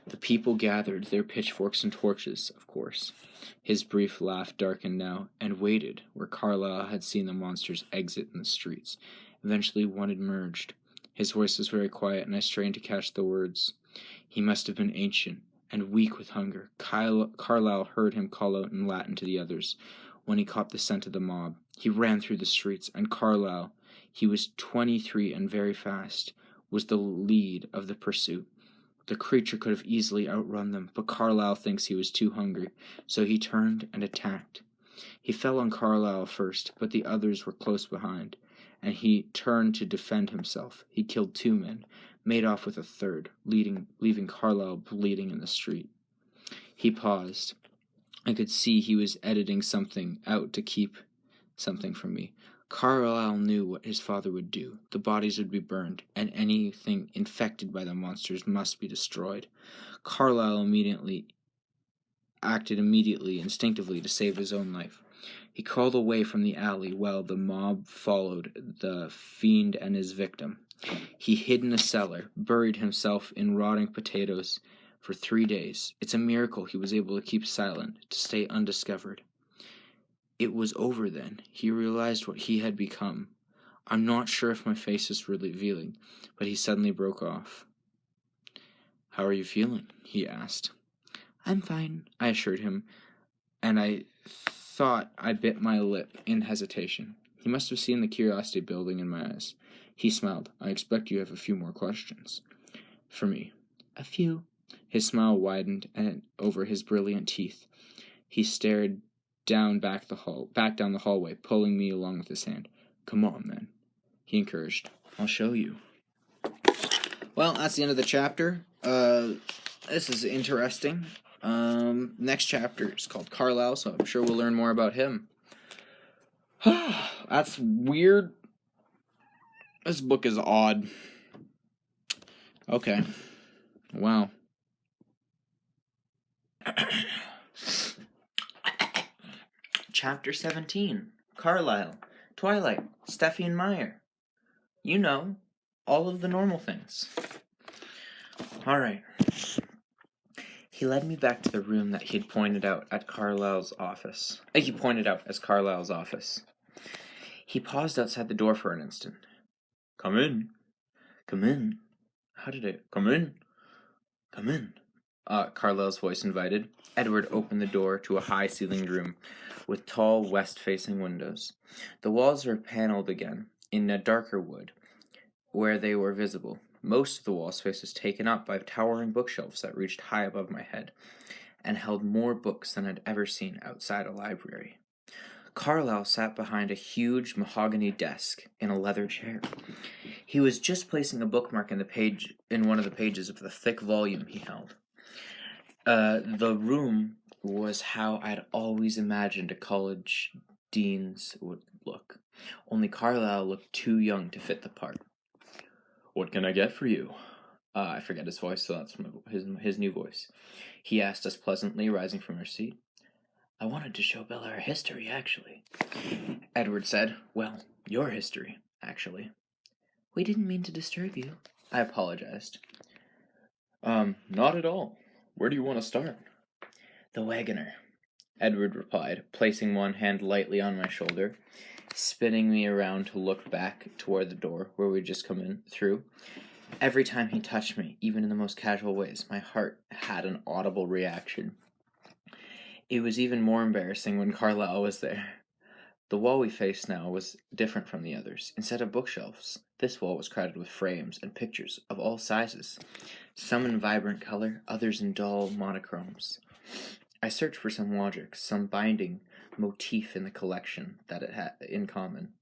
The people gathered their pitchforks and torches, of course. His brief laugh darkened now, and waited where Carlyle had seen the monsters exit in the streets. Eventually one emerged. His voice was very quiet, and I strained to catch the words. He must have been ancient, and weak with hunger. Carlyle heard him call out in Latin to the others. When he caught the scent of the mob, he ran through the streets, and Carlyle, he was 23 and very fast, was the lead of the pursuit. The creature could have easily outrun them, but Carlyle thinks he was too hungry, so he turned and attacked. He fell on Carlyle first, but the others were close behind, and he turned to defend himself. He killed 2 men, made off with a third, leaving Carlyle bleeding in the street. He paused. I could see he was editing something out to keep something from me. Carlyle knew what his father would do. The bodies would be burned, and anything infected by the monsters must be destroyed. Carlyle acted instinctively to save his own life. He crawled away from the alley while the mob followed the fiend and his victim. He hid in a cellar, buried himself in rotting potatoes for 3 days. It's a miracle he was able to keep silent, to stay undiscovered. It was over then. He realized what he had become. I'm not sure if my face is revealing, but he suddenly broke off. How are you feeling? He asked. I'm fine, I assured him, and I thought I bit my lip in hesitation. He must have seen the curiosity building in my eyes. He smiled. I expect you have a few more questions. For me. A few. His smile widened over his brilliant teeth. He stared back down the hallway, pulling me along with his hand. Come on, then, he encouraged. I'll show you. Well, that's the end of the chapter. This is interesting. Next chapter is called Carlyle, so I'm sure we'll learn more about him. That's weird. This book is odd. Okay. Wow. Chapter 17. Carlyle. Twilight. Stephenie Meyer. You know, all of the normal things. Alright. He led me back to the room that he had pointed out as Carlyle's office. He paused outside the door for an instant. Come in. Come in. How did it? Come in. Come in. Carlyle's voice invited. Edward opened the door to a high-ceilinged room with tall west-facing windows. The walls were paneled again, in a darker wood, where they were visible. Most of the wall space was taken up by towering bookshelves that reached high above my head, and held more books than I'd ever seen outside a library. Carlyle sat behind a huge mahogany desk in a leather chair. He was just placing a bookmark in one of the pages of the thick volume he held. The room was how I'd always imagined a college dean's would look. Only Carlyle looked too young to fit the part. What can I get for you? I forget his voice, so that's his new voice. He asked us pleasantly, rising from our seat. I wanted to show Bella our history, actually. Edward said, Well, your history, actually. We didn't mean to disturb you. I apologized. Not at all. Where do you want to start? The wagoner, Edward replied, placing one hand lightly on my shoulder, spinning me around to look back toward the door where we'd just come in through. Every time he touched me, even in the most casual ways, my heart had an audible reaction. It was even more embarrassing when Carlyle was there. The wall we faced now was different from the others. Instead of bookshelves, this wall was crowded with frames and pictures of all sizes, some in vibrant color, others in dull monochromes. I searched for some logic, some binding motif in the collection that it had in common.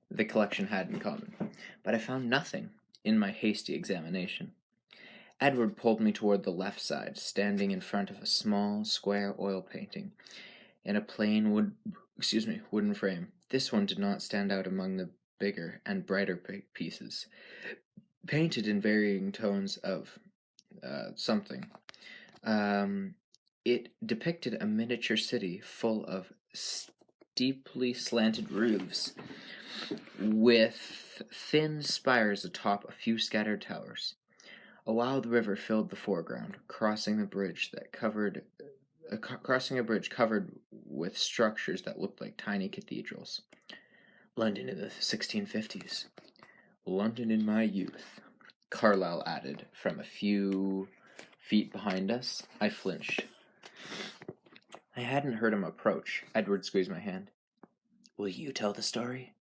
The collection had in common, but I found nothing in my hasty examination. Edward pulled me toward the left side, standing in front of a small, square oil painting in a plain wooden frame. This one did not stand out among the bigger and brighter pieces, painted in varying tones of something. It depicted a miniature city full of steeply slanted roofs, with thin spires atop a few scattered towers. A wild river filled the foreground, crossing a bridge covered with structures that looked like tiny cathedrals. London in the 1650s. London in my youth, Carlyle added from a few feet behind us. I flinched. I hadn't heard him approach. Edward squeezed my hand. Will you tell the story?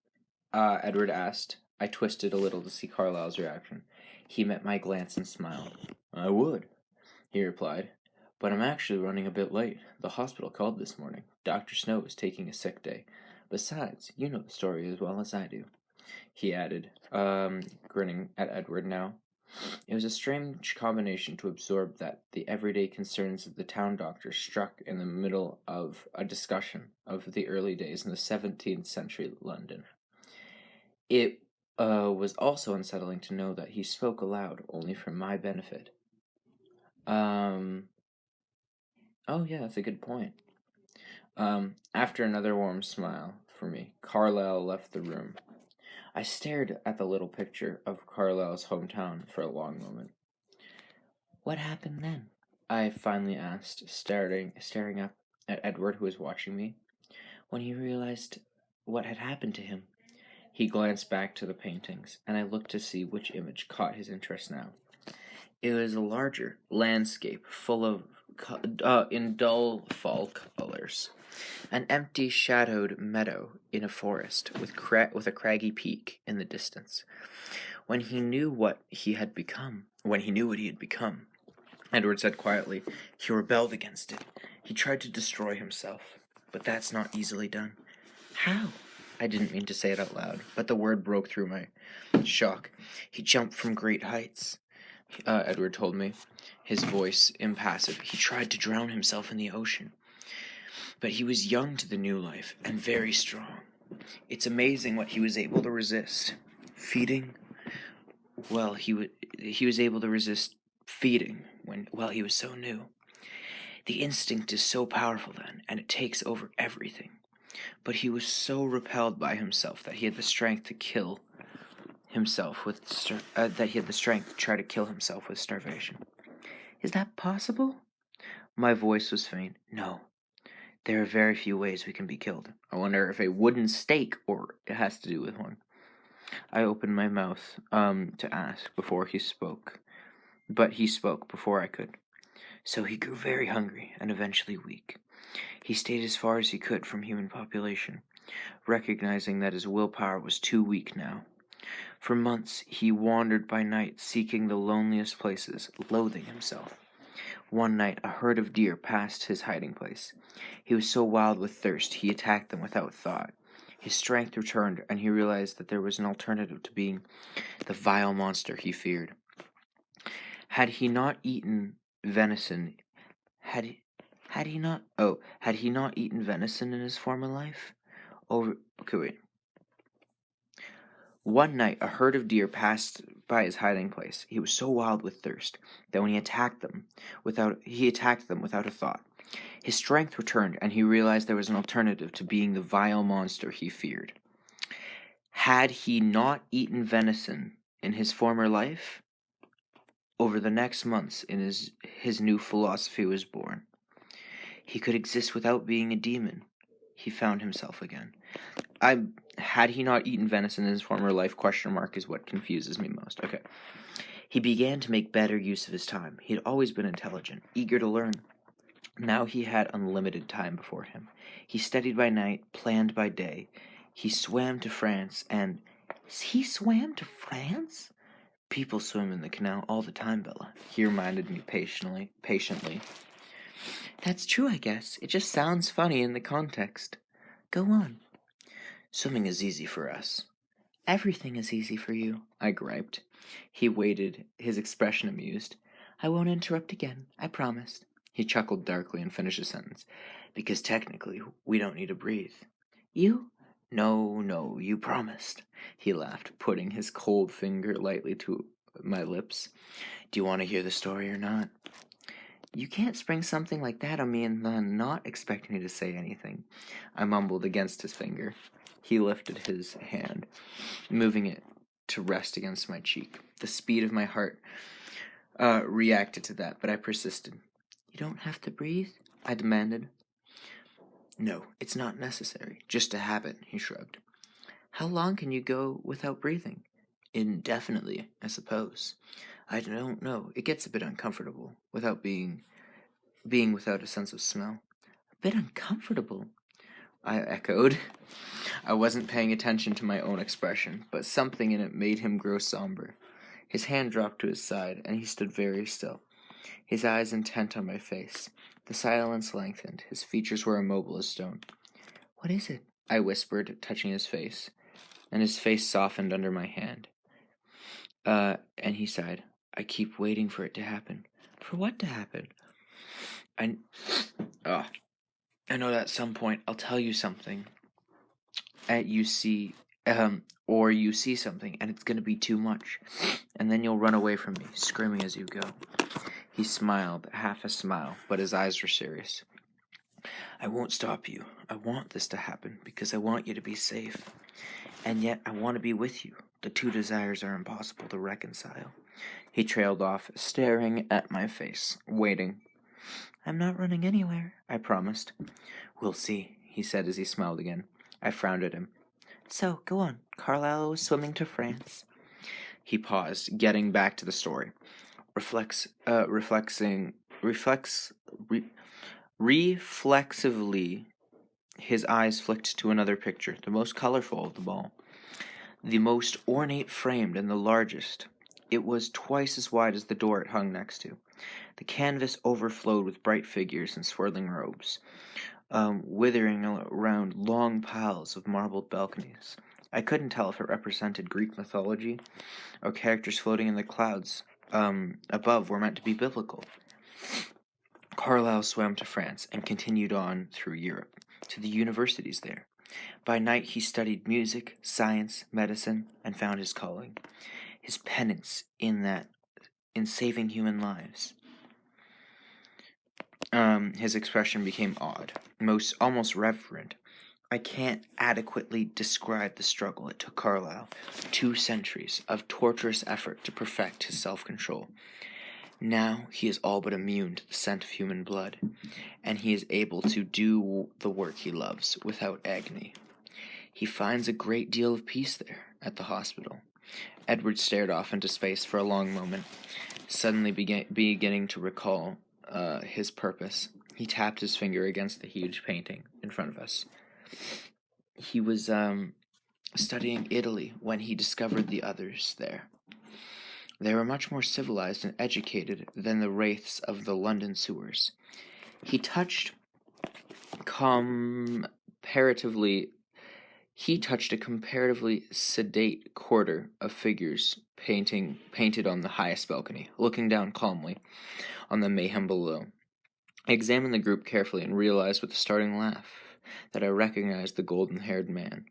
Edward asked. I twisted a little to see Carlyle's reaction. He met my glance and smiled. I would, he replied. But I'm actually running a bit late. The hospital called this morning. Dr. Snow is taking a sick day. Besides, you know the story as well as I do, he added, grinning at Edward now. It was a strange combination to absorb that the everyday concerns of the town doctor struck in the middle of a discussion of the early days in the 17th century London. It was also unsettling to know that he spoke aloud only for my benefit. Oh yeah, that's a good point. After another warm smile for me, Carlyle left the room. I stared at the little picture of Carlyle's hometown for a long moment. What happened then? I finally asked, staring up at Edward, who was watching me. When he realized what had happened to him, he glanced back to the paintings, and I looked to see which image caught his interest now. It was a larger landscape full of in dull fall colors. An empty, shadowed meadow in a forest with a craggy peak in the distance. When he knew what he had become, Edward said quietly, he rebelled against it. He tried to destroy himself, but that's not easily done. How? I didn't mean to say it out loud, but the word broke through my shock. He jumped from great heights, Edward told me, his voice impassive. He tried to drown himself in the ocean. But he was young to the new life and very strong. It's amazing what he was able to resist. Feeding? Well, he was able to resist feeding while he was so new. The instinct is so powerful then, and it takes over everything. But he was so repelled by himself that he had the strength to kill himself with try to kill himself with starvation. Is that possible? My voice was faint. No. There are very few ways we can be killed. I wonder if a wooden stake or it has to do with one. I opened my mouth to ask before he spoke, but he spoke before I could. So he grew very hungry and eventually weak. He stayed as far as he could from human population, recognizing that his willpower was too weak now. For months he wandered by night, seeking the loneliest places, loathing himself. One night, a herd of deer passed his hiding place. He was so wild with thirst, he attacked them without thought. His strength returned, and he realized that there was an alternative to being the vile monster he feared. Had he not eaten venison in his former life? One night, a herd of deer passed by his hiding place. He was so wild with thirst that when he attacked them without a thought. His strength returned, and he realized there was an alternative to being the vile monster he feared. Had he not eaten venison in his former life? Over the next months, his new philosophy was born. He could exist without being a demon. He found himself again. Had he not eaten venison in his former life, ? Is what confuses me most. Okay. He began to make better use of his time. He had always been intelligent, eager to learn. Now he had unlimited time before him. He studied by night, planned by day. He swam to France, and... He swam to France? People swim in the canal all the time, Bella. He reminded me patiently. That's true, I guess. It just sounds funny in the context. Go on. Swimming is easy for us. Everything is easy for you, I griped. He waited, his expression amused. I won't interrupt again, I promised. He chuckled darkly and finished his sentence. Because technically, we don't need to breathe. You? No, you promised. He laughed, putting his cold finger lightly to my lips. Do you want to hear the story or not? You can't spring something like that on me and then not expect me to say anything. I mumbled against his finger. He lifted his hand, moving it to rest against my cheek. The speed of my heart reacted to that, but I persisted. You don't have to breathe? I demanded. No, it's not necessary. Just a habit, he shrugged. How long can you go without breathing? Indefinitely, I suppose. I don't know. It gets a bit uncomfortable without being without a sense of smell. A bit uncomfortable, I echoed. I wasn't paying attention to my own expression, but something in it made him grow somber. His hand dropped to his side, and he stood very still, his eyes intent on my face. The silence lengthened. His features were immobile as stone. What is it? I whispered, touching his face, and his face softened under my hand. And he sighed. I keep waiting for it to happen. For what to happen? I know that at some point I'll tell you something. You see something, and it's going to be too much. And then you'll run away from me, screaming as you go. He smiled, half a smile, but his eyes were serious. I won't stop you. I want this to happen, because I want you to be safe. And yet I want to be with you. The two desires are impossible to reconcile. He trailed off, staring at my face, waiting. I'm not running anywhere, I promised. We'll see, he said as he smiled again. I frowned at him. So, go on. Carlyle was swimming to France. He paused, getting back to the story. Reflexively, his eyes flicked to another picture, the most colorful of the ball. The most ornate framed and the largest. It was twice as wide as the door it hung next to. The canvas overflowed with bright figures in swirling robes, withering around long piles of marbled balconies. I couldn't tell if it represented Greek mythology or characters floating in the clouds above were meant to be biblical. Carlyle swam to France and continued on through Europe, to the universities there. By night he studied music, science, medicine, and found his calling, his penance in saving human lives. His expression became odd, almost reverent. I can't adequately describe the struggle it took Carlyle, 2 centuries of torturous effort to perfect his self-control. Now he is all but immune to the scent of human blood, and he is able to do the work he loves without agony. He finds a great deal of peace there, at the hospital. Edward stared off into space for a long moment, suddenly beginning to recall his purpose. He tapped his finger against the huge painting in front of us. He was studying Italy when he discovered the others there. They were much more civilized and educated than the wraiths of the London sewers. He touched a comparatively sedate quarter of figures painted on the highest balcony, looking down calmly on the mayhem below. I examined the group carefully and realized with a starting laugh that I recognized the golden-haired man.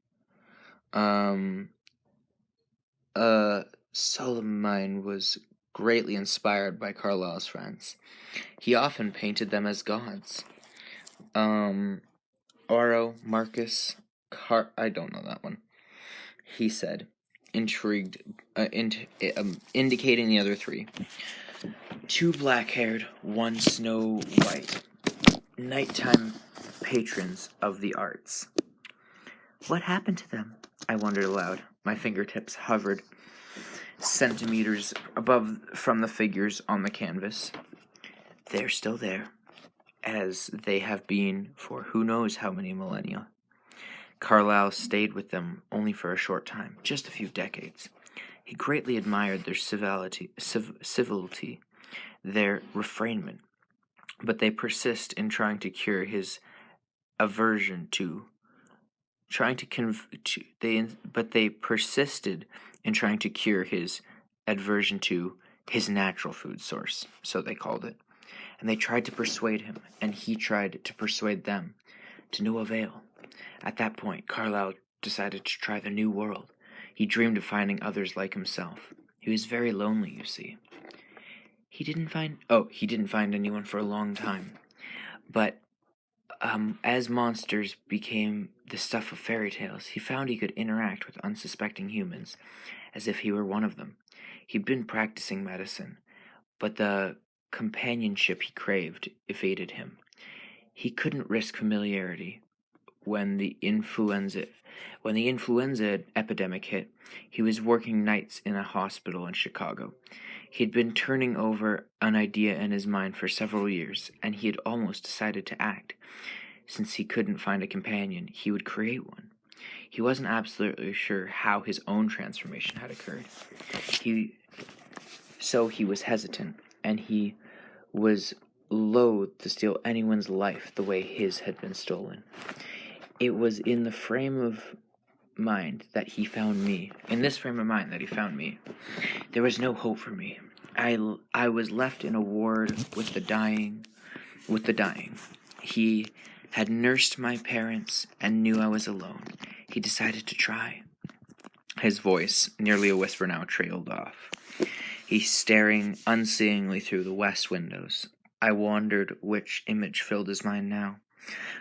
Solomon was greatly inspired by Carlyle's friends. He often painted them as gods. Oro, Marcus, I don't know that one, he said, intrigued, indicating the other 3. 2 black-haired, 1 snow-white, nighttime patrons of the arts. What happened to them? I wondered aloud. My fingertips hovered centimeters above from the figures on the canvas. They're still there. as they have been for who knows how many millennia. Carlyle stayed with them only for a short time, just a few decades. He greatly admired their civility, their refinement, but they persist in trying to cure his aversion to but they persisted in trying to cure his aversion to his natural food source, so they called it. And they tried to persuade him, and he tried to persuade them, to no avail. At that point, Carlyle decided to try the new world. He dreamed of finding others like himself. He was very lonely, you see. He didn't find anyone for a long time. But as monsters became the stuff of fairy tales, he found he could interact with unsuspecting humans as if he were one of them. He'd been practicing medicine, but the companionship he craved evaded him. He couldn't risk familiarity. When the influenza epidemic hit, he was working nights in a hospital in Chicago. He'd been turning over an idea in his mind for several years, and he had almost decided to act. Since he couldn't find a companion, he would create one. He wasn't absolutely sure how his own transformation had occurred. So he was hesitant, and he was loath to steal anyone's life the way his had been stolen. It was in this frame of mind that he found me. There was no hope for me. I was left in a ward with the dying. He had nursed my parents and knew I was alone. He decided to try. His voice, nearly a whisper now, trailed off. He's staring unseeingly through the west windows. I wondered which image filled his mind now,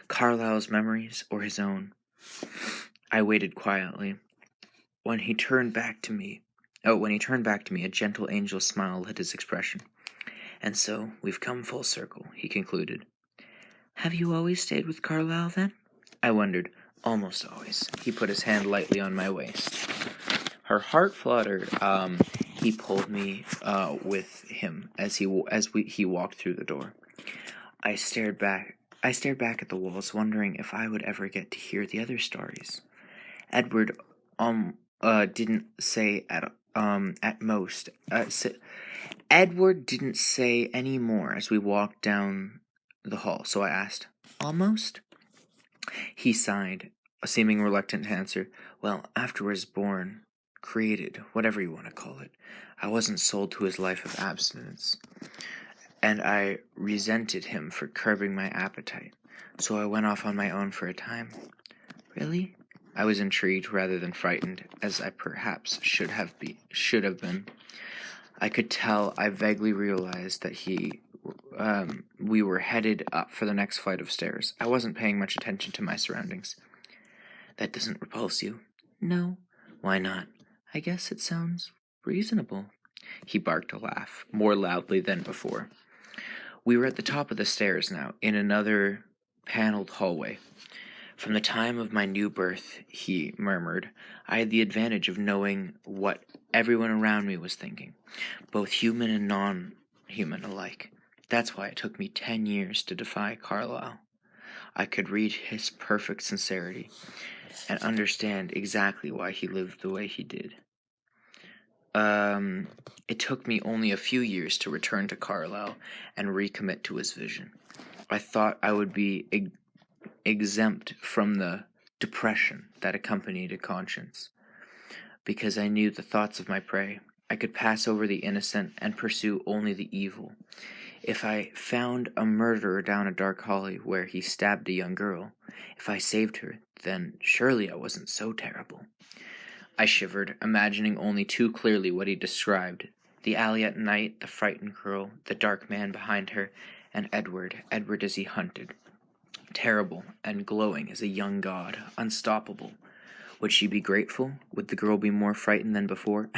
Carlyle's memories or his own. I waited quietly. When he turned back to me, a gentle angel smile lit his expression. And so, we've come full circle, he concluded. Have you always stayed with Carlyle, then? I wondered. Almost always. He put his hand lightly on my waist. Her heart fluttered. He pulled me with him as he walked through the door. I stared back at the walls, wondering if I would ever get to hear the other stories. Edward didn't say Edward didn't say any more as we walked down the hall, so I asked, Almost? He sighed, a seeming reluctant to answer. Well, afterwards born, created, whatever you want to call it, I wasn't sold to his life of abstinence, and I resented him for curbing my appetite, so I went off on my own for a time. Really? I was intrigued rather than frightened, as I perhaps should have been. I could tell I vaguely realized that we were headed up for the next flight of stairs. I wasn't paying much attention to my surroundings. That doesn't repulse you? No. Why not? I guess it sounds reasonable. He barked a laugh, more loudly than before. We were at the top of the stairs now, in another paneled hallway. From the time of my new birth, he murmured, I had the advantage of knowing what everyone around me was thinking, both human and non-human alike. That's why it took me 10 years to defy Carlyle. I could read his perfect sincerity and understand exactly why he lived the way he did. It took me only a few years to return to Carlyle and recommit to his vision. I thought I would be exempt from the depression that accompanied a conscience, because I knew the thoughts of my prey. I could pass over the innocent and pursue only the evil. If I found a murderer down a dark hallway where he stabbed a young girl, if I saved her, then surely I wasn't so terrible. I shivered, imagining only too clearly what he described. The alley at night, the frightened girl, the dark man behind her, and Edward as he hunted. Terrible and glowing as a young god, unstoppable. Would she be grateful? Would the girl be more frightened than before?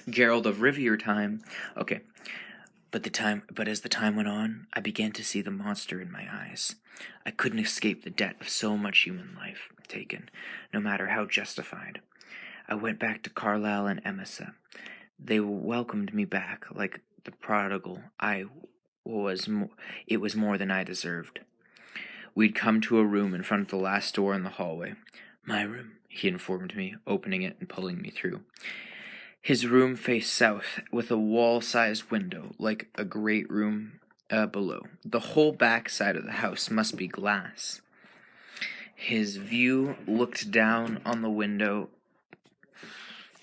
Geralt of Rivia time. Okay. But as the time went on, I began to see the monster in my eyes. I couldn't escape the debt of so much human life taken, no matter how justified. I went back to Carlyle and Emissa. They welcomed me back like the prodigal I it was more than I deserved. We'd come to a room in front of the last door in the hallway. My room, he informed me, opening it and pulling me through. His room faced south, with a wall-sized window, like a great room below. The whole back side of the house must be glass. His view looked down on the window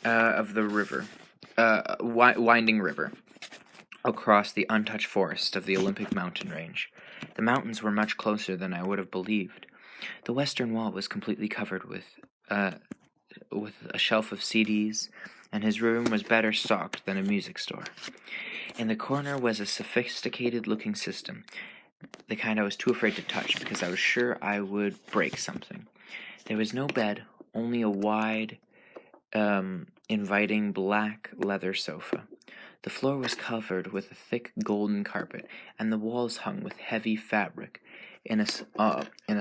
of the river, winding river, across the untouched forest of the Olympic mountain range. The mountains were much closer than I would have believed. The western wall was completely covered with a shelf of CDs, and his room was better stocked than a music store. In the corner was a sophisticated-looking system, the kind I was too afraid to touch because I was sure I would break something. There was no bed, only a wide, inviting black leather sofa. The floor was covered with a thick golden carpet, and the walls hung with heavy fabric in a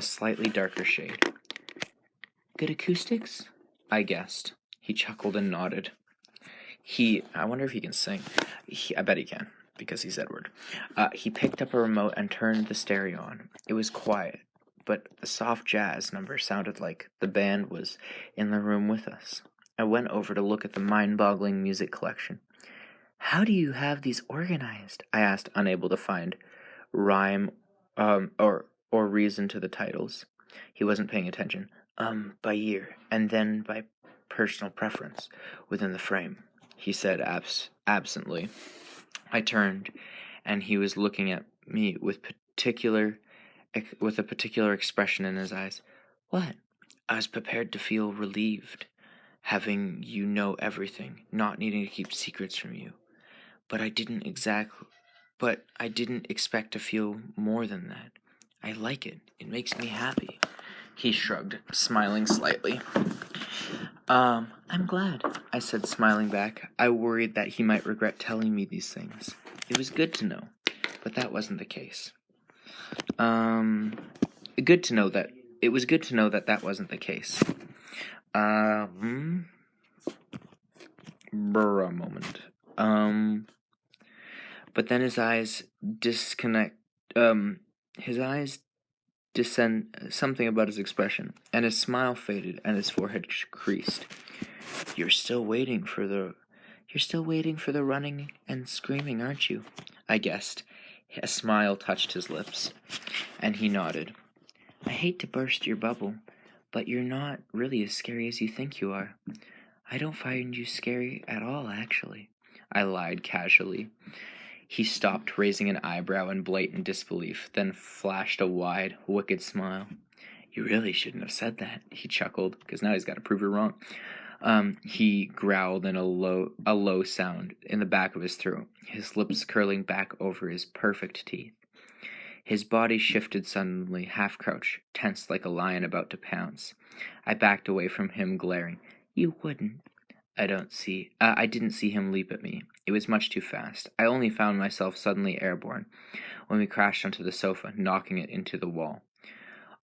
slightly darker shade. Good acoustics? I guessed. He chuckled and nodded. I wonder if he can sing. I bet he can, because he's Edward. He picked up a remote and turned the stereo on. It was quiet, but a soft jazz number sounded like the band was in the room with us. I went over to look at the mind-boggling music collection. How do you have these organized? I asked, unable to find rhyme or reason to the titles. He wasn't paying attention. By year, and then by personal preference within the frame, he said absently. I turned, and he was looking at me with a particular expression in his eyes. What? I was prepared to feel relieved, having you know everything, not needing to keep secrets from you. But I didn't expect to feel more than that. I like it. It makes me happy. He shrugged, smiling slightly. I'm glad, I said, smiling back. I worried that he might regret telling me these things. It was good to know, but that wasn't the case. It was good to know that wasn't the case. A moment. But then his eyes descend something about his expression, and his smile faded, and his forehead creased. You're still waiting for the running and screaming, aren't you? I guessed. A smile touched his lips, and he nodded. I hate to burst your bubble, but you're not really as scary as you think you are. I don't find you scary at all, actually. I lied casually. He stopped, raising an eyebrow in blatant disbelief, then flashed a wide, wicked smile. You really shouldn't have said that, he chuckled, because now he's got to prove it wrong. He growled in a low sound in the back of his throat, his lips curling back over his perfect teeth. His body shifted suddenly, half-crouched, tense like a lion about to pounce. I backed away from him, glaring. You wouldn't. I didn't see him leap at me. It was much too fast. I only found myself suddenly airborne when we crashed onto the sofa, knocking it into the wall.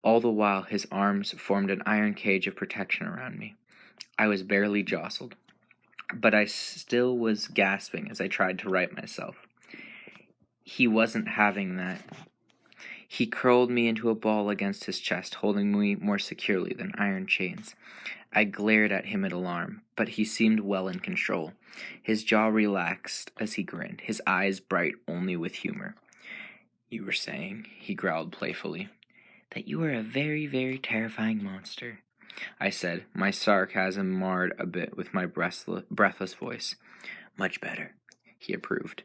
All the while, his arms formed an iron cage of protection around me. I was barely jostled, but I still was gasping as I tried to right myself. He wasn't having that. He curled me into a ball against his chest, holding me more securely than iron chains. I glared at him in alarm, but he seemed well in control. His jaw relaxed as he grinned, his eyes bright only with humor. You were saying, he growled playfully, that you were a very, very terrifying monster, I said, my sarcasm marred a bit with my breathless voice. Much better, he approved.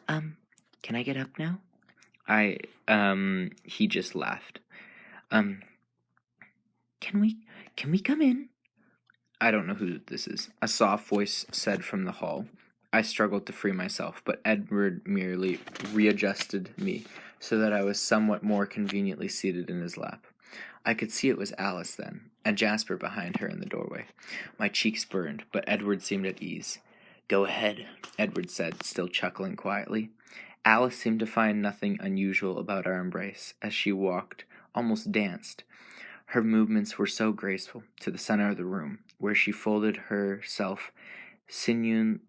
Can I get up now? He just laughed. Can we come in? I don't know who this is, a soft voice said from the hall. I struggled to free myself, but Edward merely readjusted me so that I was somewhat more conveniently seated in his lap. I could see it was Alice then, and Jasper behind her in the doorway. My cheeks burned, but Edward seemed at ease. Go ahead, Edward said, still chuckling quietly. Alice seemed to find nothing unusual about our embrace, as she walked, almost danced. Her movements were so graceful, to the center of the room, where she folded herself, something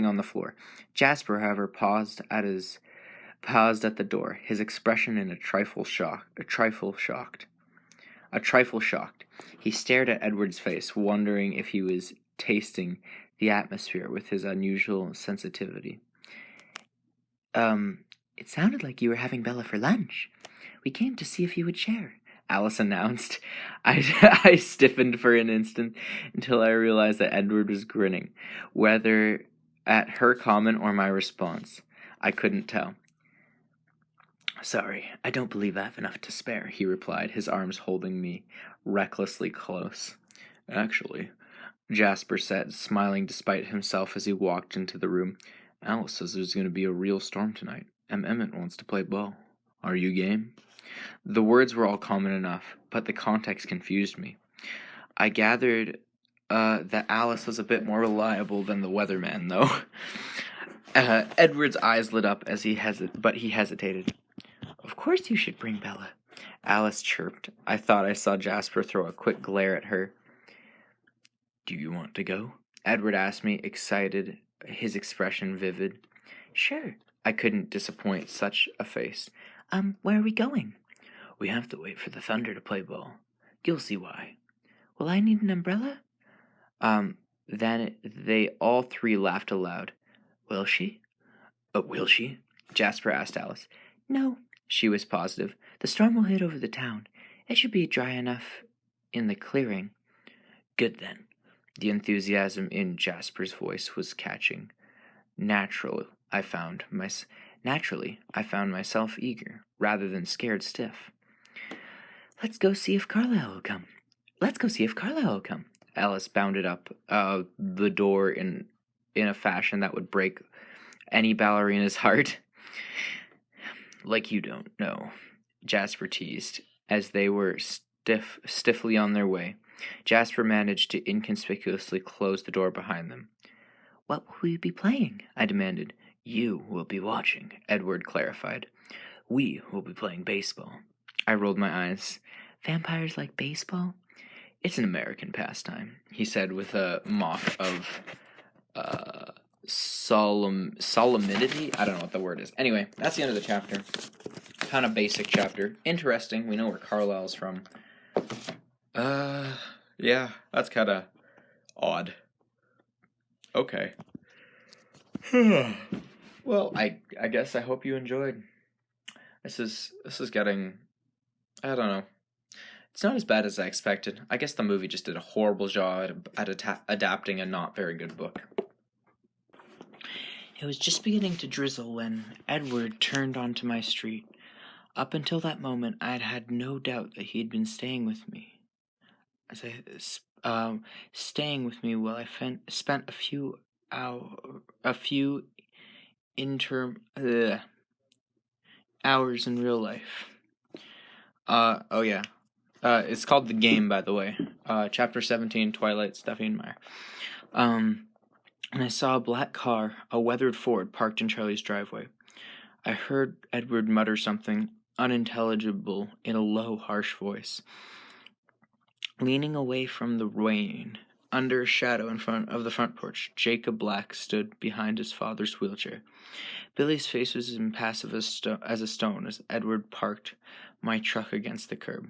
on the floor. Jasper, however, paused at his paused at the door, his expression a trifle shocked. He stared at Edward's face, wondering if he was tasting the atmosphere with his unusual sensitivity. It sounded like you were having Bella for lunch. We came to see if you would share, Alice announced. I stiffened for an instant until I realized that Edward was grinning, whether at her comment or my response. I couldn't tell. Sorry, I don't believe I have enough to spare, he replied, his arms holding me recklessly close. Actually, Jasper said, smiling despite himself as he walked into the room, Alice says there's going to be a real storm tonight, and Emmett wants to play ball. Are you game? The words were all common enough, but the context confused me. I gathered that Alice was a bit more reliable than the weatherman, though. Edward's eyes lit up as he hesitated. Of course you should bring Bella, Alice chirped. I thought I saw Jasper throw a quick glare at her. Do you want to go? Edward asked me, excited, his expression vivid. Sure. I couldn't disappoint such a face. Where are we going? We have to wait for the Thunder to play ball. You'll see why. Will I need an umbrella? Then they all three laughed aloud. Will she? Will she? Jasper asked Alice. No, she was positive. The storm will hit over the town. It should be dry enough in the clearing. Good then. The enthusiasm in Jasper's voice was catching. Naturally, I found myself eager, rather than scared stiff. Let's go see if Carlisle will come. Alice bounded up the door in a fashion that would break any ballerina's heart. Like you don't know, Jasper teased, as they were stiffly on their way. Jasper managed to inconspicuously close the door behind them. What will we be playing? I demanded. You will be watching, Edward clarified. We will be playing baseball. I rolled my eyes. Vampires like baseball? It's an American pastime, he said with a mock of solemnity. I don't know what the word is. Anyway, that's the end of the chapter. Kind of basic chapter. Interesting. We know where Carlisle's from. Yeah, that's kind of odd. Okay. Well, I guess I hope you enjoyed. This is getting, I don't know. It's not as bad as I expected. I guess the movie just did a horrible job at adapting a not very good book. It was just beginning to drizzle when Edward turned onto my street. Up until that moment, I had had no doubt that he had been staying with me. Staying with me while I spent a few hours in real life. It's called The Game, by the way. Chapter 17, Twilight, Stephenie Meyer. And I saw a black car, a weathered Ford, parked in Charlie's driveway. I heard Edward mutter something unintelligible in a low, harsh voice. Leaning away from the rain, under a shadow in front of the front porch, Jacob Black stood behind his father's wheelchair. Billy's face was impassive as a stone as Edward parked my truck against the curb.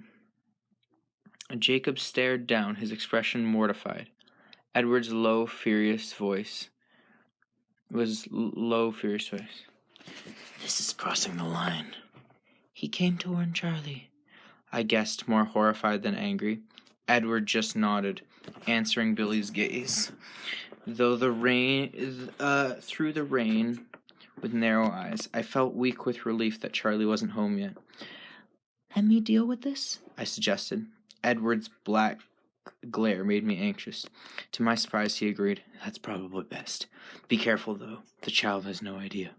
Jacob stared down, his expression mortified. Edward's low, furious voice. This is crossing the line. He came to warn Charlie, I guessed, more horrified than angry. Edward just nodded, answering Billy's gaze. Through the rain, with narrow eyes, I felt weak with relief that Charlie wasn't home yet. Let me deal with this, I suggested. Edward's black glare made me anxious. To my surprise, he agreed. That's probably best. Be careful, though. The child has no idea.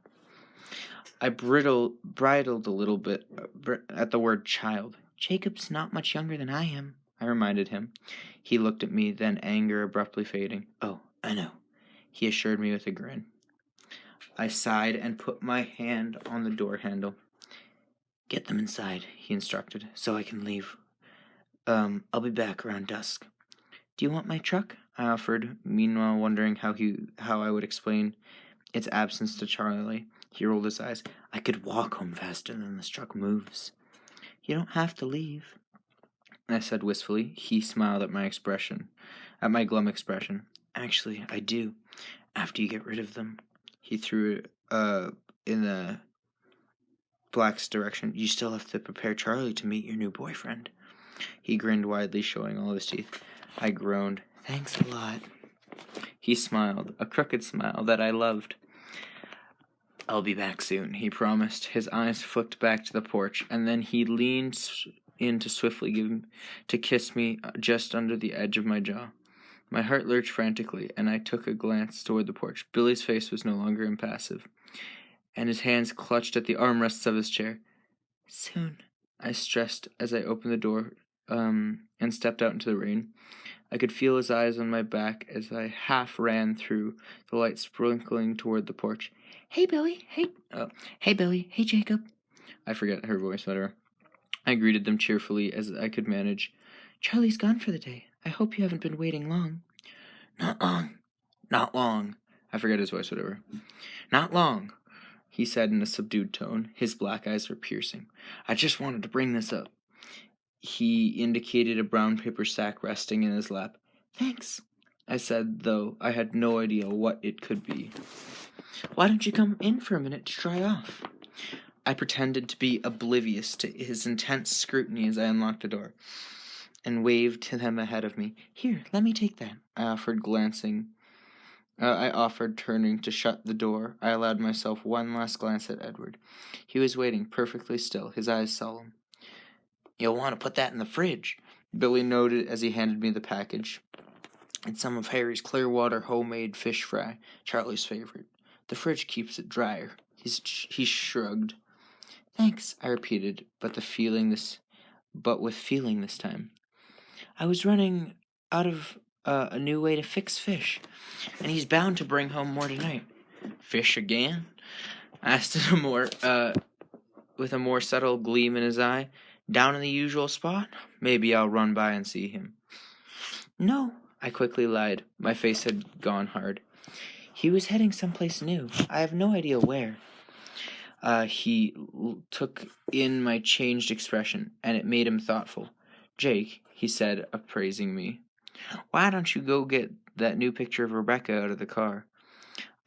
I bridled a little bit at the word child. Jacob's not much younger than I am, I reminded him. He looked at me, then anger abruptly fading. Oh, I know, he assured me with a grin. I sighed and put my hand on the door handle. Get them inside, he instructed, so I can leave. I'll be back around dusk. Do you want my truck? I offered, meanwhile wondering how I would explain its absence to Charlie. He rolled his eyes. I could walk home faster than this truck moves. You don't have to leave, I said wistfully. He smiled at my glum expression. Actually, I do, after you get rid of them. He threw it in the Black's direction. You still have to prepare Charlie to meet your new boyfriend. He grinned widely, showing all his teeth. I groaned. Thanks a lot. He smiled, a crooked smile that I loved. I'll be back soon, he promised. His eyes flicked back to the porch, and then he leaned in to swiftly kiss me just under the edge of my jaw. My heart lurched frantically, and I took a glance toward the porch. Billy's face was no longer impassive, and his hands clutched at the armrests of his chair. Soon, I stressed as I opened the door and stepped out into the rain. I could feel his eyes on my back as I half ran through the light sprinkling toward the porch. Hey, Billy. Hey, Billy. Hey, Jacob. I forget her voice, whatever. I greeted them cheerfully as I could manage. Charlie's gone for the day. I hope you haven't been waiting long. Not long. Not long. I forget his voice, whatever. Not long, he said in a subdued tone. His black eyes were piercing. I just wanted to bring this up. He indicated a brown paper sack resting in his lap. Thanks, I said, though I had no idea what it could be. Why don't you come in for a minute to dry off? I pretended to be oblivious to his intense scrutiny as I unlocked the door and waved to them ahead of me. Here, let me take that, I offered, turning to shut the door. I allowed myself one last glance at Edward. He was waiting, perfectly still, his eyes solemn. You'll want to put that in the fridge, Billy noted as he handed me the package. It's some of Harry's Clearwater homemade fish fry, Charlie's favorite. The fridge keeps it drier. He shrugged. Thanks, I repeated, but with feeling this time. I was running out of a new way to fix fish, and he's bound to bring home more tonight. Fish again? Asked with a more subtle gleam in his eye. Down in the usual spot? Maybe I'll run by and see him. No, I quickly lied. My face had gone hard. He was heading someplace new. I have no idea where. He took in my changed expression, and it made him thoughtful. Jake, he said, appraising me. Why don't you go get that new picture of Rebecca out of the car?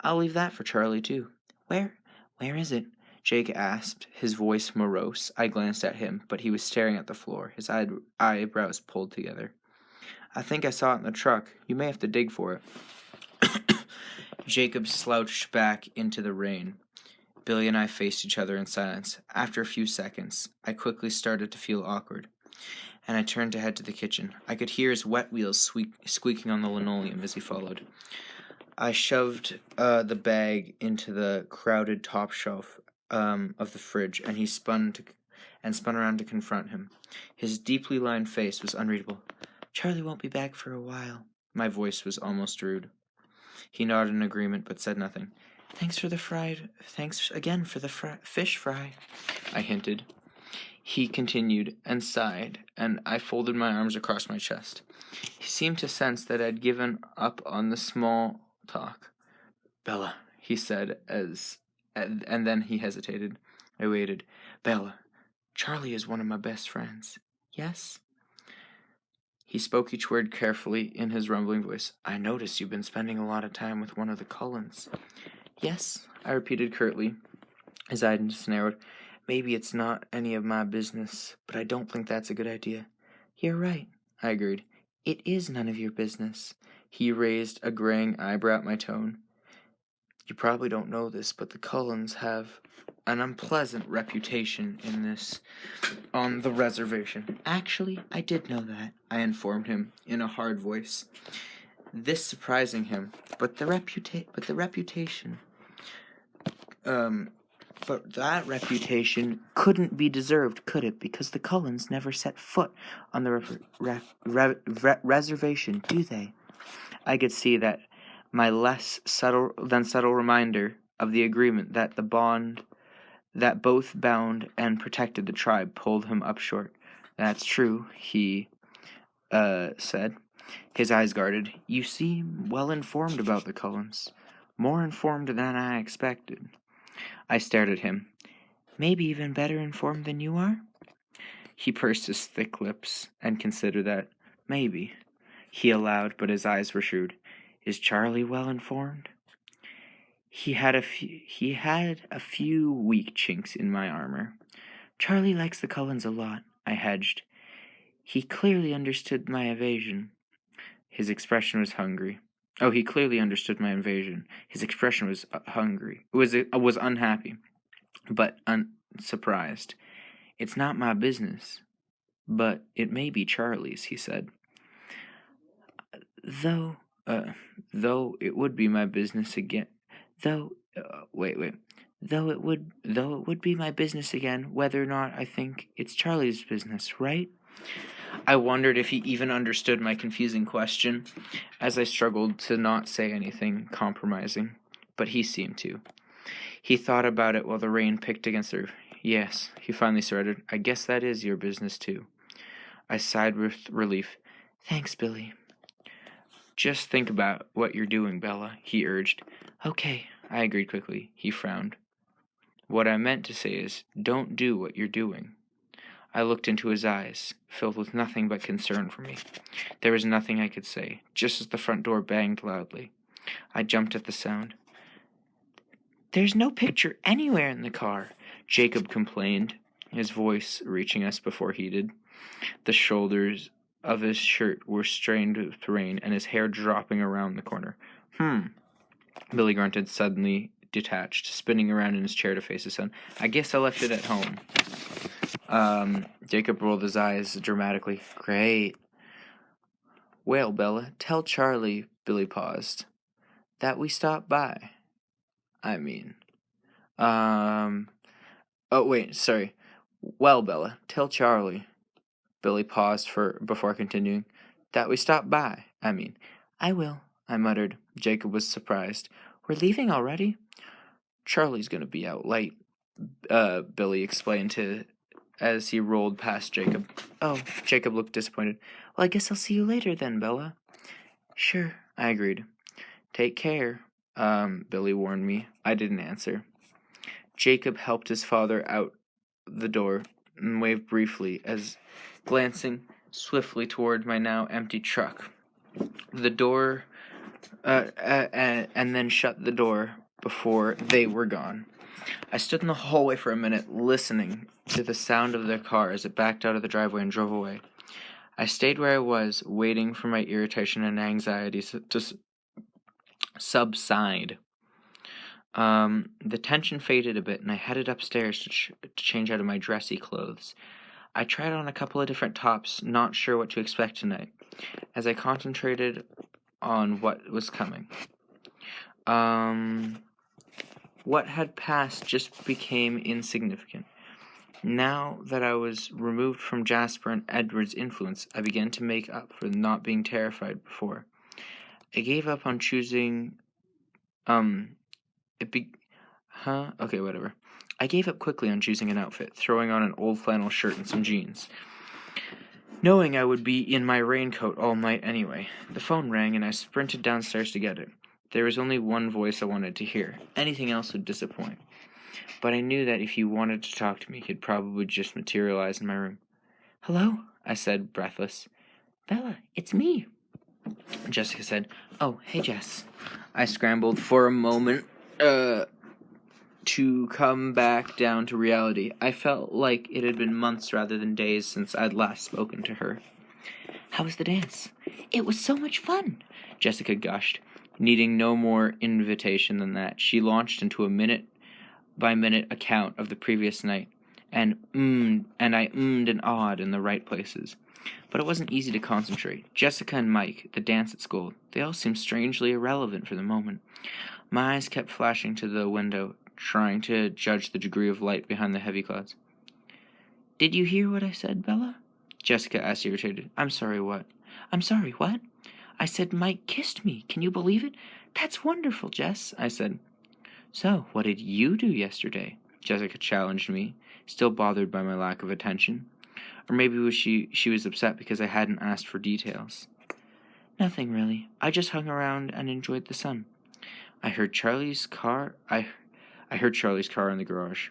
I'll leave that for Charlie, too. Where is it? Jake asked, his voice morose. I glanced at him, but he was staring at the floor, his eyebrows pulled together. I think I saw it in the truck. You may have to dig for it. Jacob slouched back into the rain. Billy and I faced each other in silence. After a few seconds, I quickly started to feel awkward, and I turned to head to the kitchen. I could hear his wet wheels squeaking on the linoleum as he followed. I shoved the bag into the crowded top shelf of the fridge, and he spun around to confront him. His deeply lined face was unreadable. Charlie won't be back for a while. My voice was almost rude. He nodded in agreement, but said nothing. Thanks again for the fish fry, I hinted. He continued and sighed, and I folded my arms across my chest. He seemed to sense that I'd given up on the small talk. Bella, he said, and then he hesitated. I waited. Bella, Charlie is one of my best friends. Yes? He spoke each word carefully in his rumbling voice. I notice you've been spending a lot of time with one of the Cullens. Yes, I repeated curtly. His eyes narrowed. Maybe it's not any of my business, but I don't think that's a good idea. You're right, I agreed. It is none of your business. He raised a graying eyebrow at my tone. You probably don't know this, but the Cullens have an unpleasant reputation on the reservation. Actually, I did know that, I informed him in a hard voice. This surprising him, but that reputation couldn't be deserved, could it? Because the Cullens never set foot on the reservation, do they? I could see that my less subtle reminder of the agreement that the bond that both bound and protected the tribe pulled him up short. That's true, he said, his eyes guarded. You seem well informed about the Cullens. More informed than I expected. I stared at him. Maybe even better informed than you are? He pursed his thick lips and considered that. Maybe. He allowed, but his eyes were shrewd. Is Charlie well informed? He had a few weak chinks in my armor. Charlie likes the Cullens a lot, I hedged. He clearly understood my evasion. His expression was hungry. Oh, he clearly understood my invasion. His expression was hungry. Was unhappy, but unsurprised. It's not my business, but it may be Charlie's, he said. Though it would be my business again. Though it would be my business again, whether or not I think it's Charlie's business, right? I wondered if he even understood my confusing question, as I struggled to not say anything compromising, but he seemed to. He thought about it while the rain picked against the roof. Yes, he finally started. I guess that is your business, too. I sighed with relief. Thanks, Billy. Just think about what you're doing, Bella, he urged. Okay, I agreed quickly. He frowned. What I meant to say is, don't do what you're doing. I looked into his eyes, filled with nothing but concern for me. There was nothing I could say, just as the front door banged loudly. I jumped at the sound. There's no picture anywhere in the car, Jacob complained, his voice reaching us before he did. The shoulders of his shirt were strained with rain, and his hair dropping around the corner. Billy grunted, suddenly detached, spinning around in his chair to face his son. I guess I left it at home. Jacob rolled his eyes dramatically. Great. Well, Bella, tell Charlie, Billy paused, that we stopped by. Well, Bella, tell Charlie. Billy paused before continuing. That we stopped by, I will, I muttered. Jacob was surprised. We're leaving already? Charlie's going to be out late, Billy explained as he rolled past Jacob. Oh, Jacob looked disappointed. Well, I guess I'll see you later then, Bella. Sure, I agreed. Take care, Billy warned me. I didn't answer. Jacob helped his father out the door and waved briefly as glancing swiftly toward my now empty truck. The door, and then shut the door before they were gone. I stood in the hallway for a minute, listening to the sound of their car as it backed out of the driveway and drove away. I stayed where I was, waiting for my irritation and anxiety to subside. The tension faded a bit, and I headed upstairs to change out of my dressy clothes. I tried on a couple of different tops, not sure what to expect tonight, as I concentrated on what was coming. What had passed just became insignificant. Now that I was removed from Jasper and Edward's influence, I began to make up for not being terrified before. I gave up on choosing, I gave up quickly on choosing an outfit, throwing on an old flannel shirt and some jeans, knowing I would be in my raincoat all night anyway. The phone rang, and I sprinted downstairs to get it. There was only one voice I wanted to hear. Anything else would disappoint. But I knew that if he wanted to talk to me, he'd probably just materialize in my room. Hello? I said, breathless. Bella, it's me. Jessica said, Oh, hey, Jess. I scrambled for a moment, to come back down to reality. I felt like it had been months rather than days since I'd last spoken to her. How was the dance? It was so much fun, Jessica gushed. Needing no more invitation than that, she launched into a minute-by-minute account of the previous night, and I ummed and awed in the right places. But it wasn't easy to concentrate. Jessica and Mike, the dance at school, they all seemed strangely irrelevant for the moment. My eyes kept flashing to the window, trying to judge the degree of light behind the heavy clouds. Did you hear what I said, Bella? Jessica asked, irritated. I'm sorry, what? I said Mike kissed me. Can you believe it? That's wonderful, Jess, I said. So, what did you do yesterday? Jessica challenged me, still bothered by my lack of attention. Or maybe she was upset because I hadn't asked for details. Nothing, really. I just hung around and enjoyed the sun. I heard Charlie's car I heard Charlie's car in the garage.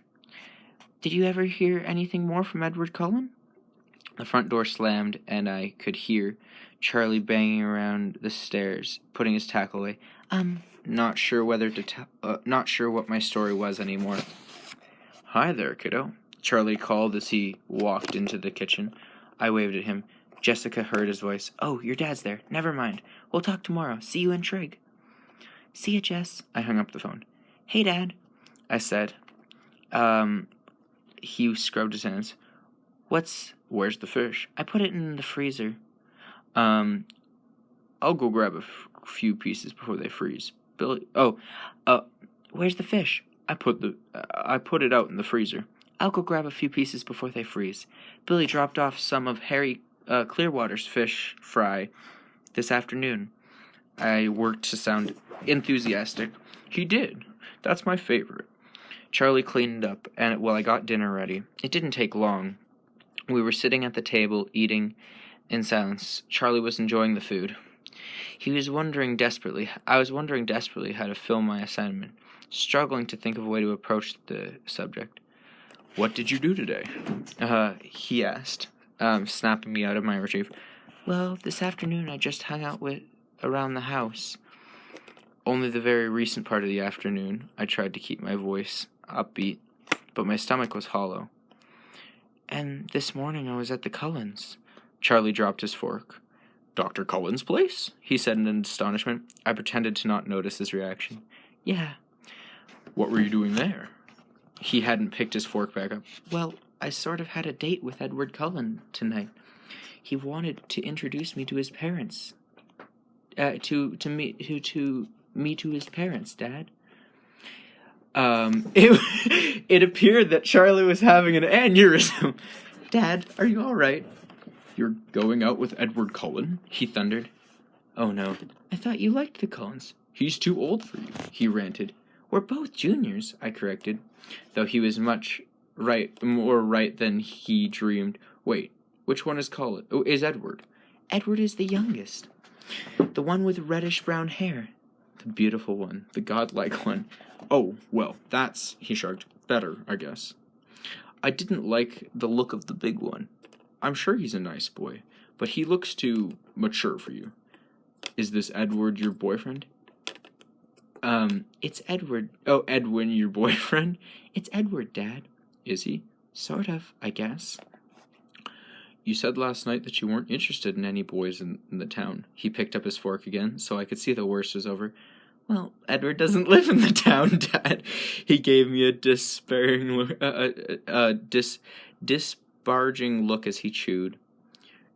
Did you ever hear anything more from Edward Cullen? The front door slammed, and I could hear Charlie banging around the stairs, putting his tackle away. Not sure not sure what my story was anymore. Hi there, kiddo, Charlie called as he walked into the kitchen. I waved at him. Jessica heard his voice. Oh, your dad's there. Never mind. We'll talk tomorrow. See you in Trig. See ya, Jess. I hung up the phone. Hey, Dad, I said. He scrubbed his hands. Where's the fish? I put it in the freezer. I'll go grab a few pieces before they freeze. Billy, where's the fish? I put it out in the freezer. I'll go grab a few pieces before they freeze. Billy dropped off some of Harry Clearwater's fish fry this afternoon. I worked to sound enthusiastic. He did. That's my favorite. Charlie cleaned up, and while I got dinner ready, it didn't take long. We were sitting at the table, eating in silence. Charlie was enjoying the food. I was wondering desperately how to fill my assignment, struggling to think of a way to approach the subject. What did you do today? He asked, snapping me out of my retrieve. Well, this afternoon I just hung out around the house. Only the very recent part of the afternoon. I tried to keep my voice upbeat, but my stomach was hollow. And this morning I was at the Cullens. Charlie dropped his fork. Dr. Cullen's place? He said in astonishment. I pretended to not notice his reaction. Yeah. What were you doing there? He hadn't picked his fork back up. Well, I sort of had a date with Edward Cullen tonight. He wanted to introduce me to his parents. To me to his parents, Dad. It appeared that Charlie was having an aneurysm. Dad, are you all right? You're going out with Edward Cullen? He thundered. Oh no, I thought you liked the Cullens. He's too old for you, he ranted. We're both juniors, I corrected, though he was more right than he dreamed. Wait, which one is Cullen? Oh, is Edward? Edward is the youngest. The one with reddish-brown hair. The beautiful one, the godlike one. Oh, well, that's, he shrugged, better, I guess. I didn't like the look of the big one. I'm sure he's a nice boy, but he looks too mature for you. Is this Edward your boyfriend? It's Edward. Oh, Edwin, your boyfriend? It's Edward, Dad. Is he? Sort of, I guess. You said last night that you weren't interested in any boys in the town. He picked up his fork again, so I could see the worst was over. Well, Edward doesn't live in the town, Dad. He gave me a despairing look, disparaging look as he chewed.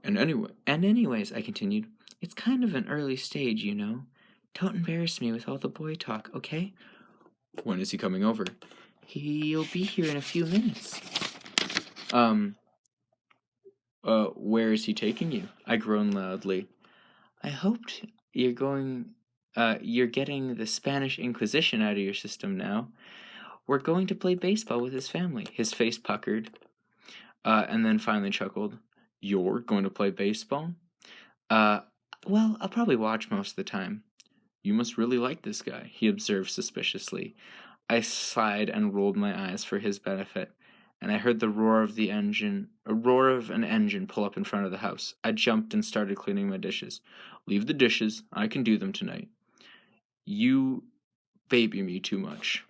And anyways, I continued, it's kind of an early stage, you know. Don't embarrass me with all the boy talk, okay? When is he coming over? He'll be here in a few minutes. Where is he taking you? I groaned loudly. I hoped you're getting the Spanish Inquisition out of your system now. We're going to play baseball with his family. His face puckered, and then finally chuckled. You're going to play baseball? Well, I'll probably watch most of the time. You must really like this guy, he observed suspiciously. I sighed and rolled my eyes for his benefit, and I heard the roar of an engine pull up in front of the house. I jumped and started cleaning my dishes. Leave the dishes. I can do them tonight. You baby me too much.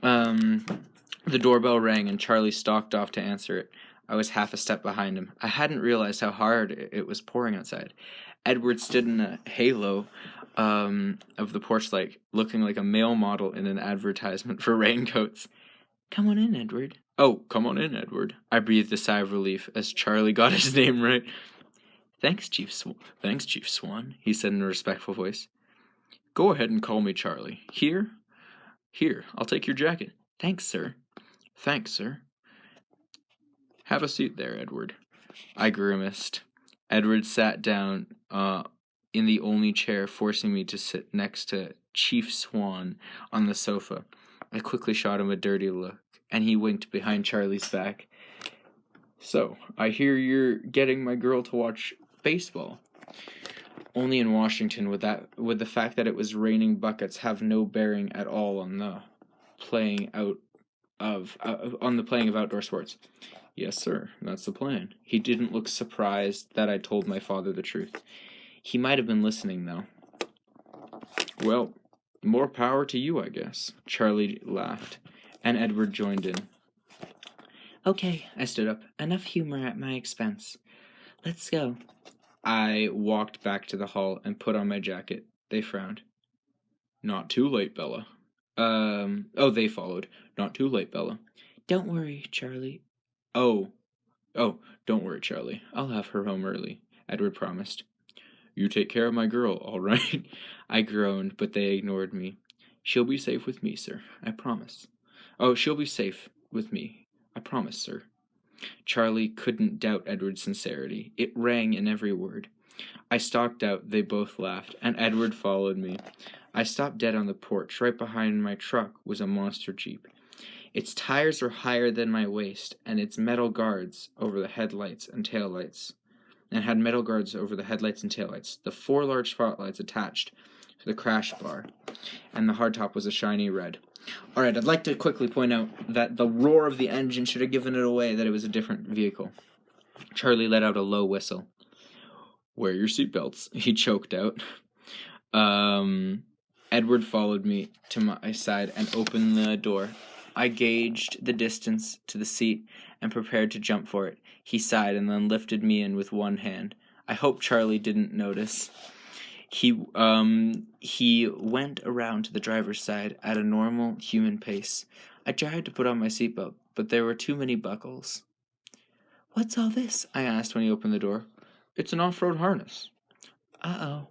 The doorbell rang, and Charlie stalked off to answer it. I was half a step behind him. I hadn't realized how hard it was pouring outside. Edward stood in a halo of the porch light, looking like a male model in an advertisement for raincoats. Come on in, Edward. Oh, come on in, Edward. I breathed a sigh of relief as Charlie got his name right. Thanks, Chief Swan, he said in a respectful voice. Go ahead and call me Charlie. Here, I'll take your jacket. Thanks, sir. Thanks, sir. Have a seat there, Edward. I grimaced. Edward sat down in the only chair, forcing me to sit next to Chief Swan on the sofa. I quickly shot him a dirty look, and he winked behind Charlie's back. So, I hear you're getting my girl to watch baseball. Only in Washington would the fact that it was raining buckets have no bearing at all on the on the playing of outdoor sports. Yes, sir, that's the plan. He didn't look surprised that I told my father the truth. He might have been listening, though. Well, more power to you, I guess. Charlie laughed, and Edward joined in. Okay, I stood up. Enough humor at my expense. Let's go. I walked back to the hall and put on my jacket. They frowned. Not too late, Bella. They followed. Not too late, Bella. Don't worry, Charlie. Oh, don't worry, Charlie. I'll have her home early, Edward promised. You take care of my girl, all right? I groaned, but they ignored me. She'll be safe with me, sir. I promise. Oh, she'll be safe with me. I promise, sir. Charlie couldn't doubt Edward's sincerity. It rang in every word. I stalked out, they both laughed, and Edward followed me. I stopped dead on the porch. Right behind my truck was a monster Jeep. Its tires were higher than my waist, and its metal guards over the headlights and taillights. The 4 large spotlights attached to the crash bar, and the hardtop was a shiny red. Alright, I'd like to quickly point out that the roar of the engine should have given it away that it was a different vehicle. Charlie let out a low whistle. Wear your seatbelts, he choked out. Edward followed me to my side and opened the door. I gauged the distance to the seat and prepared to jump for it. He sighed and then lifted me in with one hand. I hope Charlie didn't notice. He went around to the driver's side at a normal human pace. I tried to put on my seatbelt, but there were too many buckles. What's all this? I asked when he opened the door. It's an off-road harness. Uh-oh.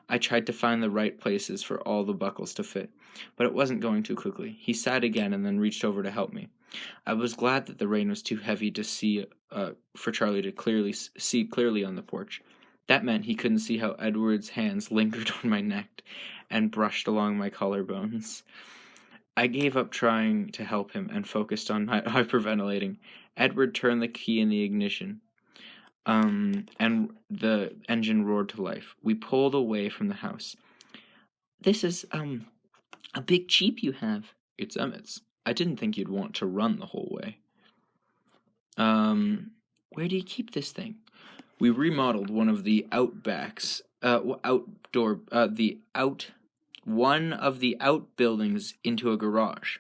I tried to find the right places for all the buckles to fit, but it wasn't going too quickly. He sighed again and then reached over to help me. I was glad that the rain was too heavy to see, for Charlie to see clearly on the porch. That meant he couldn't see how Edward's hands lingered on my neck and brushed along my collarbones. I gave up trying to help him and focused on hyperventilating. Edward turned the key in the ignition, and the engine roared to life. We pulled away from the house. This is, a big Jeep you have. It's Emmett's. I didn't think you'd want to run the whole way. Where do you keep this thing? We remodeled one of the one of the outbuildings into a garage.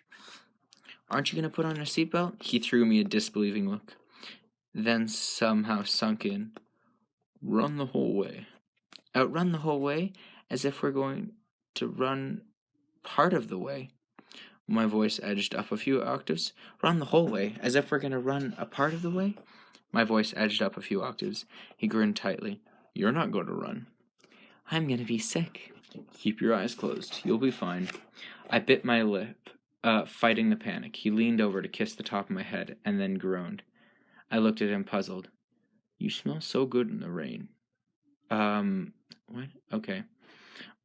Aren't you going to put on your seatbelt? He threw me a disbelieving look, then somehow sunk in. Run the whole way. Outrun the whole way? As if we're going to run part of the way. My voice edged up a few octaves. Run the whole way, as if we're going to run a part of the way? My voice edged up a few octaves. He grinned tightly. You're not going to run. I'm going to be sick. Keep your eyes closed. You'll be fine. I bit my lip, fighting the panic. He leaned over to kiss the top of my head and then groaned. I looked at him puzzled. You smell so good in the rain. What? Okay.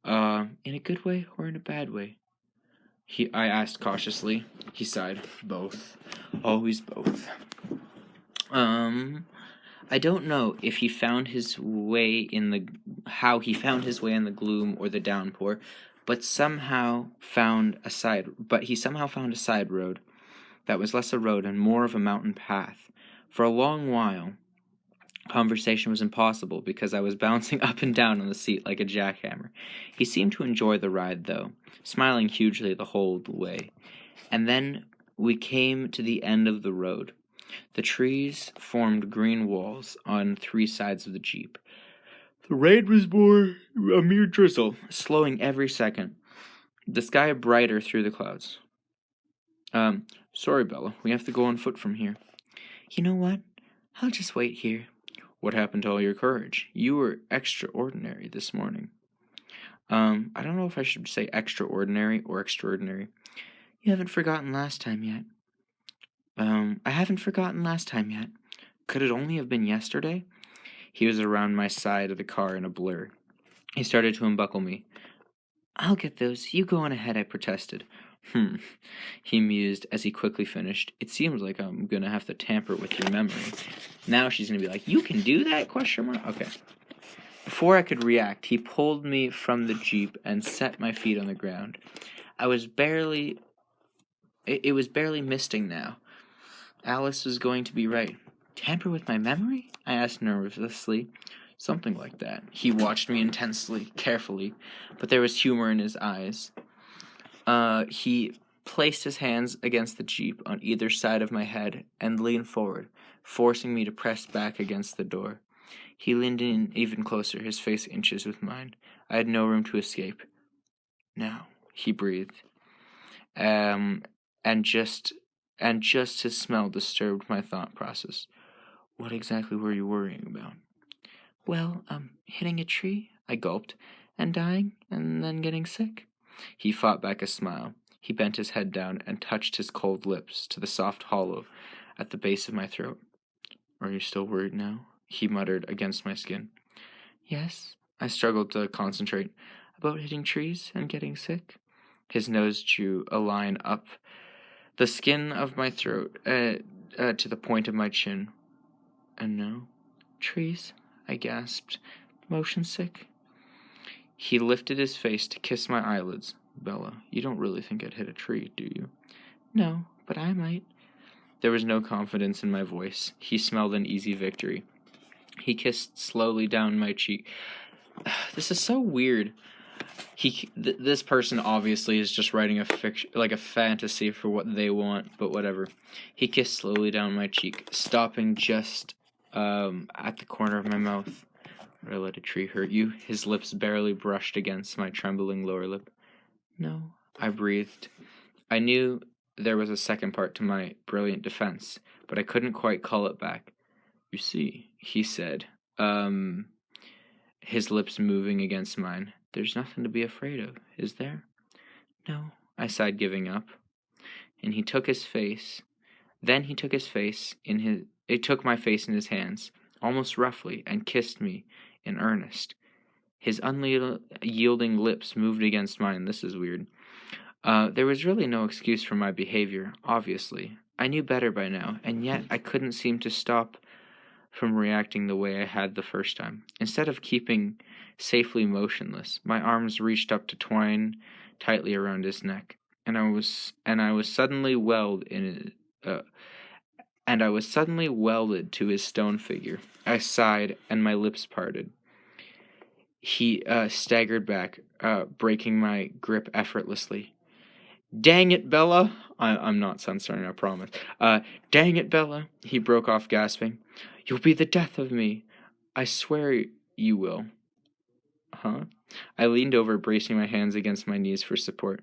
In a good way or in a bad way? I asked cautiously. He sighed. Both. Always both. I don't know if he found his way in the gloom or the downpour, but he somehow found a side road that was less a road and more of a mountain path. For a long while, conversation was impossible because I was bouncing up and down on the seat like a jackhammer. He seemed to enjoy the ride, though, smiling hugely the whole way. And then we came to the end of the road. The trees formed green walls on 3 sides of the Jeep. The rain was a mere drizzle, slowing every second. The sky brighter through the clouds. Sorry, Bella, we have to go on foot from here. You know what? I'll just wait here. What happened to all your courage? You were extraordinary this morning. I don't know if I should say extraordinary or extraordinary. You haven't forgotten last time yet. I haven't forgotten last time yet. Could it only have been yesterday? He was around my side of the car in a blur. He started to unbuckle me. I'll get those. You go on ahead, I protested. He mused as he quickly finished. It seems like I'm going to have to tamper with your memory. Now she's going to be like, you can do that? ? Okay. Before I could react, he pulled me from the Jeep and set my feet on the ground. I was barely It was barely misting now. Alice was going to be right. Tamper with my memory? I asked nervously. Something like that. He watched me intensely, carefully, but there was humor in his eyes. He placed his hands against the Jeep on either side of my head and leaned forward, forcing me to press back against the door. He leaned in even closer, his face inches with mine. I had no room to escape. Now, he breathed. And just his smell disturbed my thought process. What exactly were you worrying about? Well, hitting a tree, I gulped, and dying, and then getting sick. He fought back a smile. He bent his head down and touched his cold lips to the soft hollow at the base of my throat. Are you still worried now? He muttered against my skin. Yes. I struggled to concentrate. About hitting trees and getting sick? His nose drew a line up the skin of my throat to the point of my chin. And no? Trees? I gasped. Motion sick? He lifted his face to kiss my eyelids. Bella, you don't really think I'd hit a tree, do you? No, but I might. There was no confidence in my voice. He smelled an easy victory. He kissed slowly down my cheek. This is so weird. This person obviously is just writing a fiction, like a fantasy for what they want, but whatever. He kissed slowly down my cheek, stopping just at the corner of my mouth. Would I let a tree hurt you? His lips barely brushed against my trembling lower lip. No, I breathed. I knew there was a second part to my brilliant defense, but I couldn't quite call it back. You see, he said, his lips moving against mine. There's nothing to be afraid of, is there? No, I sighed, giving up. And he took his face. Then he took took my face in his hands, almost roughly, and kissed me in earnest. His unyielding lips moved against mine. This is weird. There was really no excuse for my behavior, obviously. I knew better by now, and yet I couldn't seem to stop from reacting the way I had the first time. Instead of keeping safely motionless, my arms reached up to twine tightly around his neck, and I was suddenly welded to his stone figure. I sighed, and my lips parted. He staggered back, breaking my grip effortlessly. Dang it, Bella! I'm not censoring, I promise. Dang it, Bella! He broke off, gasping. You'll be the death of me. I swear you will. Huh? I leaned over, bracing my hands against my knees for support.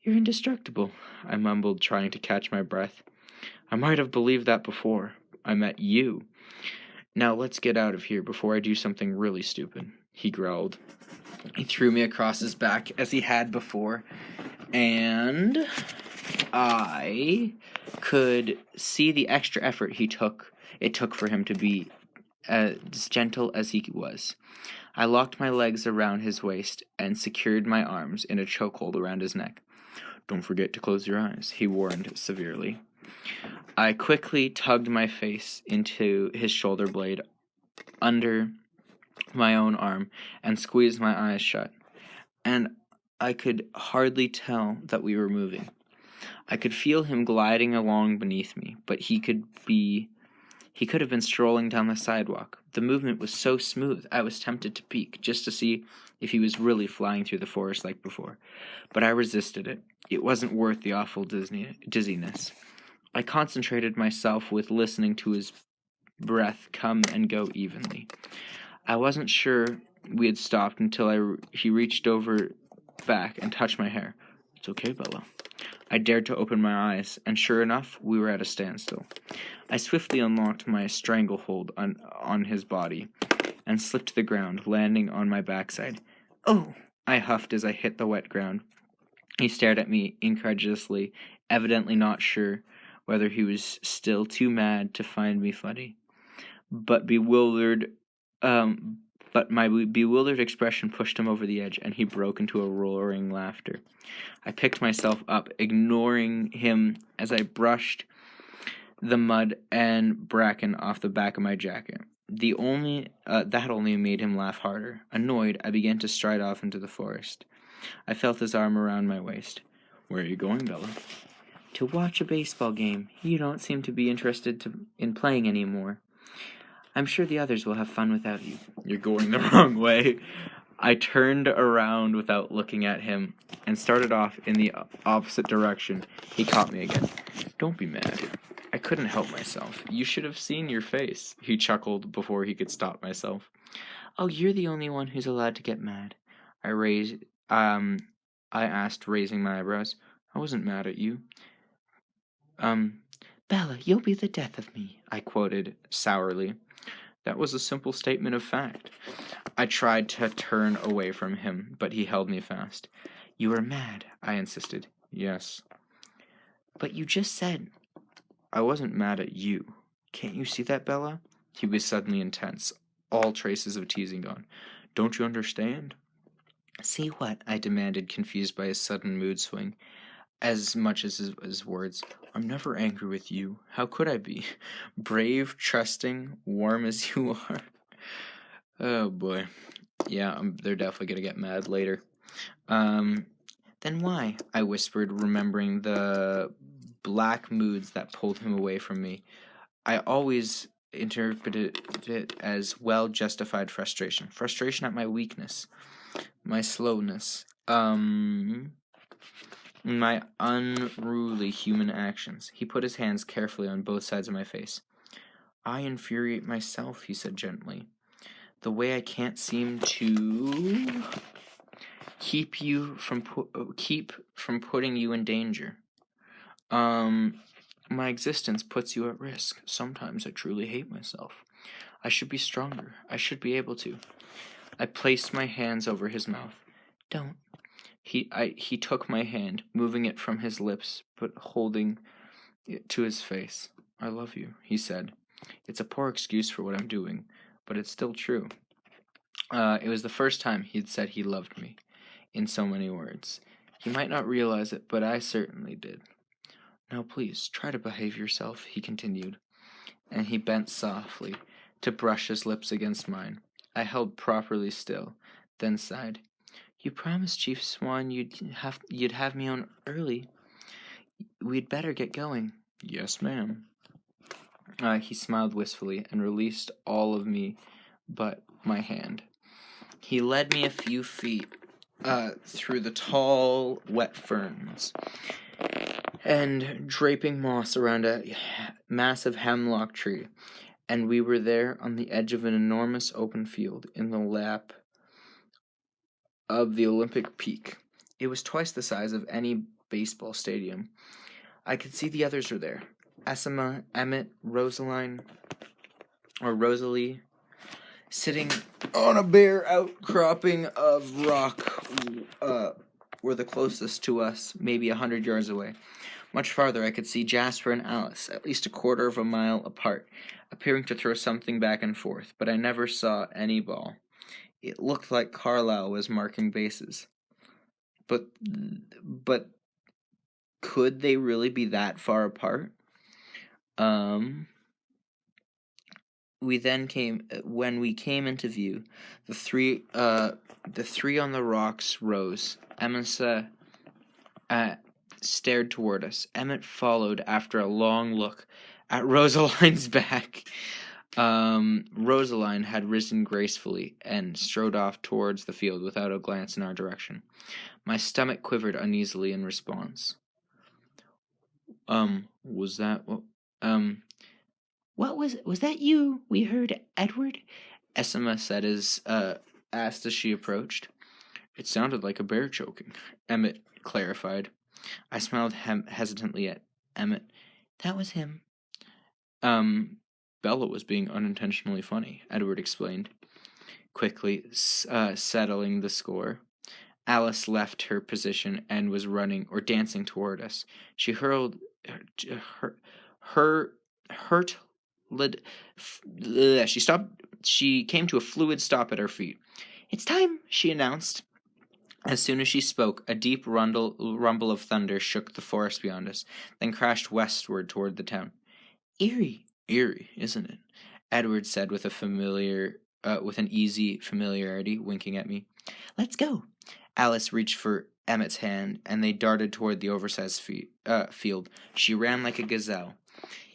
You're indestructible, I mumbled, trying to catch my breath. I might have believed that before I met you. Now let's get out of here before I do something really stupid, he growled. He threw me across his back as he had before, and I could see the extra effort it took for him to be as gentle as he was. I locked my legs around his waist and secured my arms in a chokehold around his neck. Don't forget to close your eyes, he warned severely. I quickly tugged my face into his shoulder blade under my own arm and squeezed my eyes shut, and I could hardly tell that we were moving. I could feel him gliding along beneath me, but he could have been strolling down the sidewalk. The movement was so smooth, I was tempted to peek, just to see if he was really flying through the forest like before. But I resisted it. It wasn't worth the awful dizziness. I concentrated myself with listening to his breath come and go evenly. I wasn't sure we had stopped until he reached over back and touched my hair. It's okay, Bella. I dared to open my eyes, and sure enough, we were at a standstill. I swiftly unlocked my stranglehold on his body and slipped to the ground, landing on my backside. Oh! I huffed as I hit the wet ground. He stared at me incredulously, evidently not sure whether he was still too mad to find me funny. But my bewildered expression pushed him over the edge, and he broke into a roaring laughter. I picked myself up, ignoring him as I brushed the mud and bracken off the back of my jacket. That only made him laugh harder. Annoyed, I began to stride off into the forest. I felt his arm around my waist. Where are you going, Bella? To watch a baseball game. You don't seem to be interested in playing anymore. I'm sure the others will have fun without you. You're going the wrong way. I turned around without looking at him and started off in the opposite direction. He caught me again. Don't be mad. I couldn't help myself. You should have seen your face. He chuckled before he could stop myself. Oh, you're the only one who's allowed to get mad. I asked, raising my eyebrows. I wasn't mad at you. Bella, you'll be the death of me, I quoted sourly. That was a simple statement of fact. I tried to turn away from him, but he held me fast. You are mad, I insisted. Yes. But you just said... I wasn't mad at you. Can't you see that, Bella? He was suddenly intense, all traces of teasing gone. Don't you understand? See what? I demanded, confused by his sudden mood swing, as much as his words. I'm never angry with you. How could I be? Brave, trusting, warm as you are. Oh, boy. Yeah, they're definitely going to get mad later. Then why? I whispered, remembering the black moods that pulled him away from me. I always interpreted it as well-justified frustration. Frustration at my weakness, my slowness, my unruly human actions. He put his hands carefully on both sides of my face. I infuriate myself, he said gently. The way I can't seem to keep from putting you in danger. My existence puts you at risk. Sometimes I truly hate myself. I should be stronger. I should be able to. I placed my hands over his mouth. Don't. He took my hand, moving it from his lips, but holding it to his face. I love you, he said. It's a poor excuse for what I'm doing, but it's still true. It was the first time he'd said he loved me, in so many words. He might not realize it, but I certainly did. Now please, try to behave yourself, he continued, and he bent softly to brush his lips against mine. I held properly still, then sighed. You promised Chief Swan you'd have me on early. We'd better get going. Yes, ma'am. He smiled wistfully and released all of me but my hand. He led me a few feet through the tall, wet ferns and draping moss around a massive hemlock tree, and we were there on the edge of an enormous open field in the lap of the Olympic Peak. It was twice the size of any baseball stadium. I could see the others were there. Esma, Emmett, Rosalie, sitting on a bare outcropping of rock, were the closest to us, maybe 100 yards away. Much farther, I could see Jasper and Alice, at least a quarter of a mile apart, appearing to throw something back and forth, but I never saw any ball. It looked like Carlyle was marking bases. But could they really be that far apart? When we came into view, the three on the rocks rose. Emma stared toward us. Emmett followed after a long look at Rosaline's back. Rosaline had risen gracefully and strode off towards the field without a glance in our direction. My stomach quivered uneasily in response. Was that what was that you? We heard Edward? Esma said asked as she approached. It sounded like a bear choking, Emmett clarified. I smiled hesitantly at Emmett. That was him. Bella was being unintentionally funny, Edward explained, quickly settling the score. Alice left her position and was running or dancing toward us. She hurled she stopped. She came to a fluid stop at our feet. It's time, she announced. As soon as she spoke, a deep rumble of thunder shook the forest beyond us, then crashed westward toward the town. Eerie, isn't it? Edward said with an easy familiarity, winking at me. Let's go. Alice reached for Emmett's hand, and they darted toward the oversized field. She ran like a gazelle.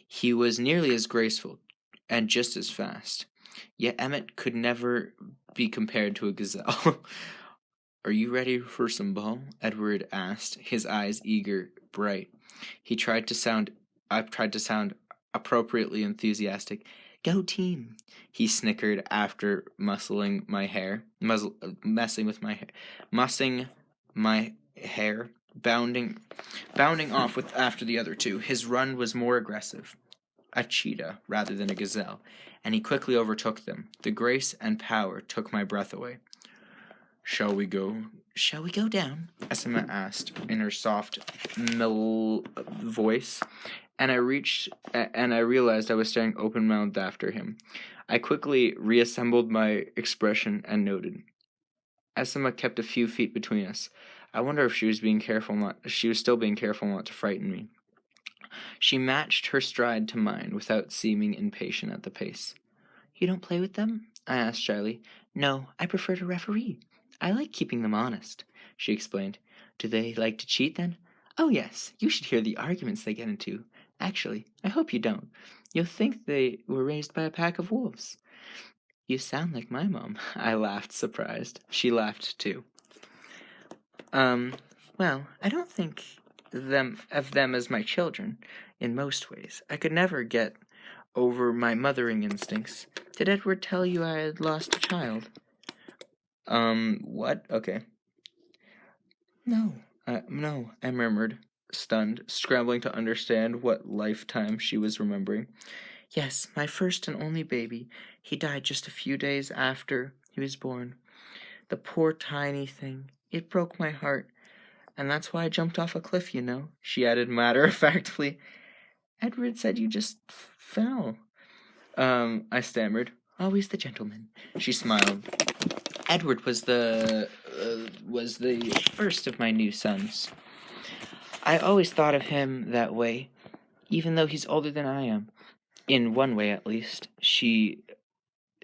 He was nearly as graceful, and just as fast. Yet Emmett could never be compared to a gazelle. Are you ready for some ball? Edward asked, his eyes eager, bright. I tried to sound appropriately enthusiastic. Go team, he snickered after messing with my hair, mussing my hair, bounding off after the other two. His run was more aggressive, a cheetah rather than a gazelle, and he quickly overtook them. The grace and power took my breath away. Shall we go down? Esma asked in her soft, voice, and I realized I was staring open-mouthed after him. I quickly reassembled my expression and noted. Esma kept a few feet between us. I wonder if she was still being careful not to frighten me. She matched her stride to mine without seeming impatient at the pace. You don't play with them? I asked shyly. No, I prefer to referee. I like keeping them honest, she explained. Do they like to cheat, then? Oh, yes. You should hear the arguments they get into. Actually, I hope you don't. You'll think they were raised by a pack of wolves. You sound like my mom. I laughed, surprised. She laughed, too. Well, I don't think of them as my children, in most ways. I could never get over my mothering instincts. Did Edward tell you I had lost a child? What? Okay. No, I murmured, stunned, scrambling to understand what lifetime she was remembering. Yes, my first and only baby. He died just a few days after he was born. The poor tiny thing. It broke my heart. And that's why I jumped off a cliff, you know, she added matter-of-factly. Edward said you just fell. I stammered. Always the gentleman. She smiled. Edward was the first of my new sons. I always thought of him that way, even though he's older than I am. In one way, at least. She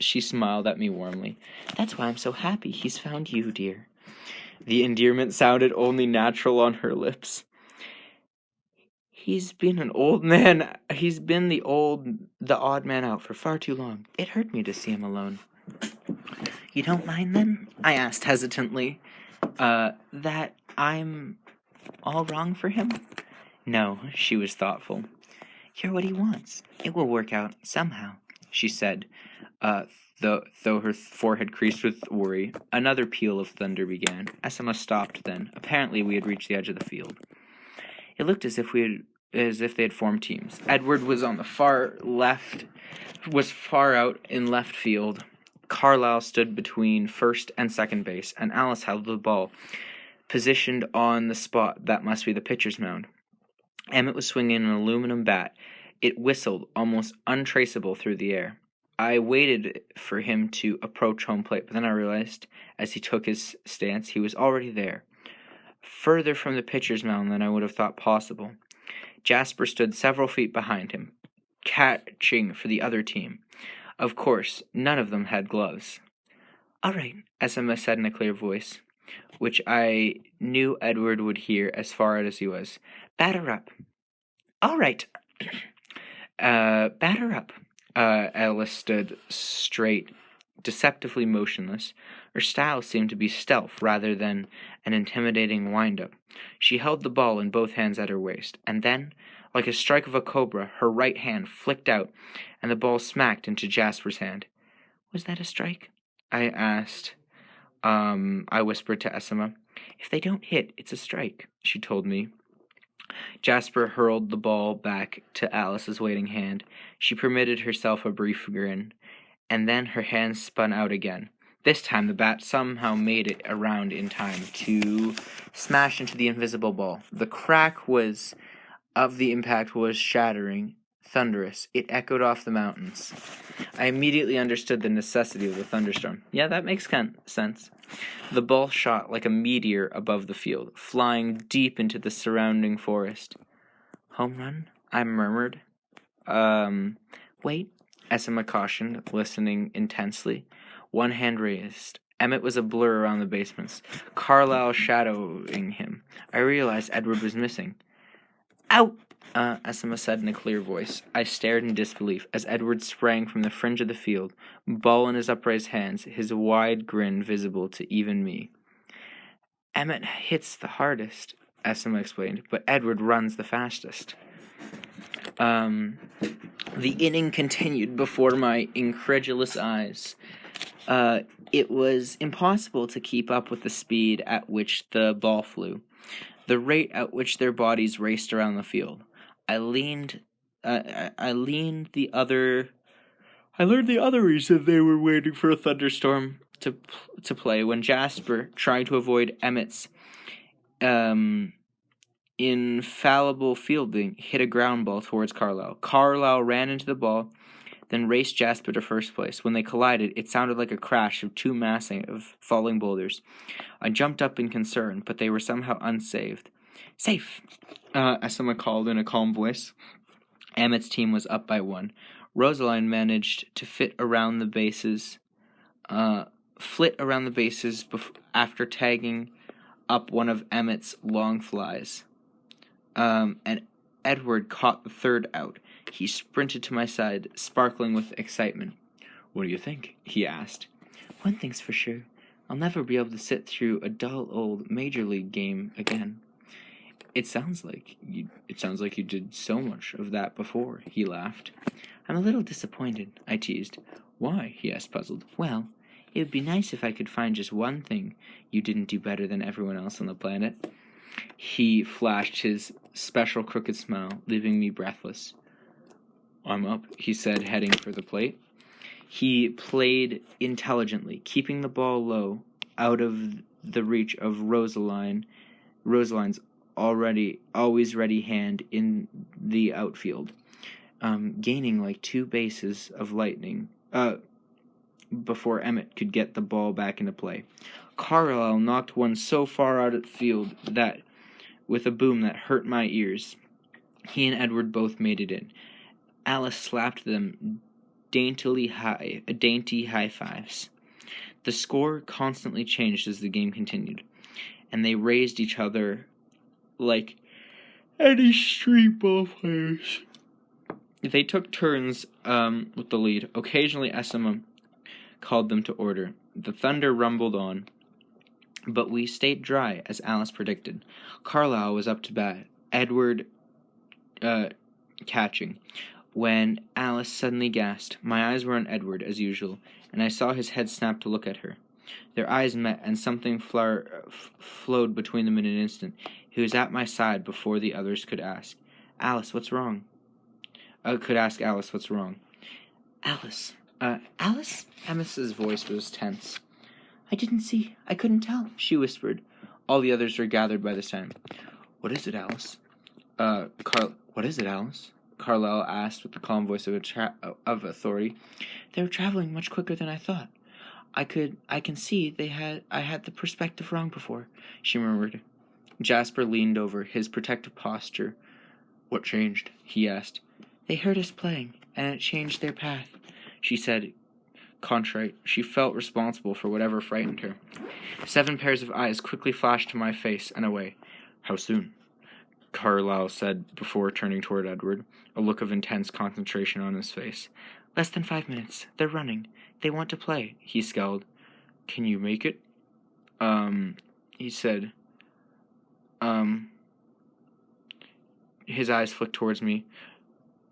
smiled at me warmly. That's why I'm so happy he's found you, dear. The endearment sounded only natural on her lips. He's been the odd man out for far too long. It hurt me to see him alone. You don't mind, then? I asked hesitantly. That I'm all wrong for him? No, she was thoughtful. You're what he wants. It will work out somehow, she said, though her forehead creased with worry. Another peal of thunder began. Esma stopped then. Apparently we had reached the edge of the field. It looked as if they had formed teams. Edward was on the far out in left field. Carlyle stood between first and second base, and Alice held the ball, positioned on the spot that must be the pitcher's mound. Emmett was swinging an aluminum bat. It whistled, almost untraceable through the air. I waited for him to approach home plate, but then I realized, as he took his stance, he was already there, further from the pitcher's mound than I would have thought possible. Jasper stood several feet behind him, catching for the other team. Of course, none of them had gloves. All right, Esma said in a clear voice, which I knew Edward would hear as far out as he was. Batter up. All right. Batter up. Alice stood straight, deceptively motionless. Her style seemed to be stealth rather than an intimidating wind-up. She held the ball in both hands at her waist, and then, like a strike of a cobra, her right hand flicked out, and the ball smacked into Jasper's hand. Was that a strike? I asked. I whispered to Esma. If they don't hit, it's a strike, she told me. Jasper hurled the ball back to Alice's waiting hand. She permitted herself a brief grin, and then her hand spun out again. This time the bat somehow made it around in time to smash into the invisible ball. The crack of the impact was shattering, thunderous. It echoed off the mountains. I immediately understood the necessity of the thunderstorm. Yeah, that makes sense. The ball shot like a meteor above the field, flying deep into the surrounding forest. Home run? I murmured. Wait, Esma cautioned, listening intensely. One hand raised. Emmett was a blur around the basements, Carlisle shadowing him. I realized Edward was missing. Out! Esma said in a clear voice. I stared in disbelief as Edward sprang from the fringe of the field, ball in his upraised hands, his wide grin visible to even me. Emmett hits the hardest, Esma explained, but Edward runs the fastest. The inning continued before my incredulous eyes. It was impossible to keep up with the speed at which the ball flew, the rate at which their bodies raced around the field. I learned the other reason they were waiting for a thunderstorm to play when Jasper, trying to avoid Emmett's infallible fielding, hit a ground ball towards Carlisle. Carlisle ran into the ball, then raced Jasper to first place. When they collided, it sounded like a crash of two massing of falling boulders. I jumped up in concern, but they were somehow unsaved. Safe, as someone called in a calm voice. Emmett's team was up by 1. Rosaline managed to flit around the bases after tagging up one of Emmett's long flies. And Edward caught the third out. He sprinted to my side, sparkling with excitement. What do you think? He asked. One thing's for sure. I'll never be able to sit through a dull old Major League game again. It sounds like you did so much of that before, he laughed. I'm a little disappointed, I teased. Why? He asked, puzzled. Well, it would be nice if I could find just one thing you didn't do better than everyone else on the planet. He flashed his special crooked smile, leaving me breathless. I'm up, he said, heading for the plate. He played intelligently, keeping the ball low, out of the reach of Rosaline's always ready hand in the outfield, gaining like 2 bases of lightning before Emmett could get the ball back into play. Carlisle knocked one so far out of the field that, with a boom that hurt my ears, he and Edward both made it in. Alice slapped them dainty high fives. The score constantly changed as the game continued, and they raised each other like any street ball players. They took turns with the lead. Occasionally, Esma called them to order. The thunder rumbled on, but we stayed dry, as Alice predicted. Carlisle was up to bat, Edward catching, when Alice suddenly gasped. My eyes were on Edward, as usual, and I saw his head snap to look at her. Their eyes met, and something flowed between them in an instant. He was at my side before the others could ask. Alice, what's wrong? Alice, what's wrong? Alice? Alice? Emma's voice was tense. I couldn't tell, she whispered. All the others were gathered by this time. What is it, Alice? What is it, Alice? Carlisle asked with the calm voice of authority. They were traveling much quicker than I thought. I can see I had the perspective wrong before, she murmured. Jasper leaned over, his protective posture. What changed? He asked. They heard us playing, and it changed their path, she said, contrite. She felt responsible for whatever frightened her. 7 pairs of eyes quickly flashed to my face and away. How soon? Carlisle said before turning toward Edward, a look of intense concentration on his face. Less than 5 minutes. They're running. They want to play, he scowled. Can you make it? He said. His eyes flicked towards me.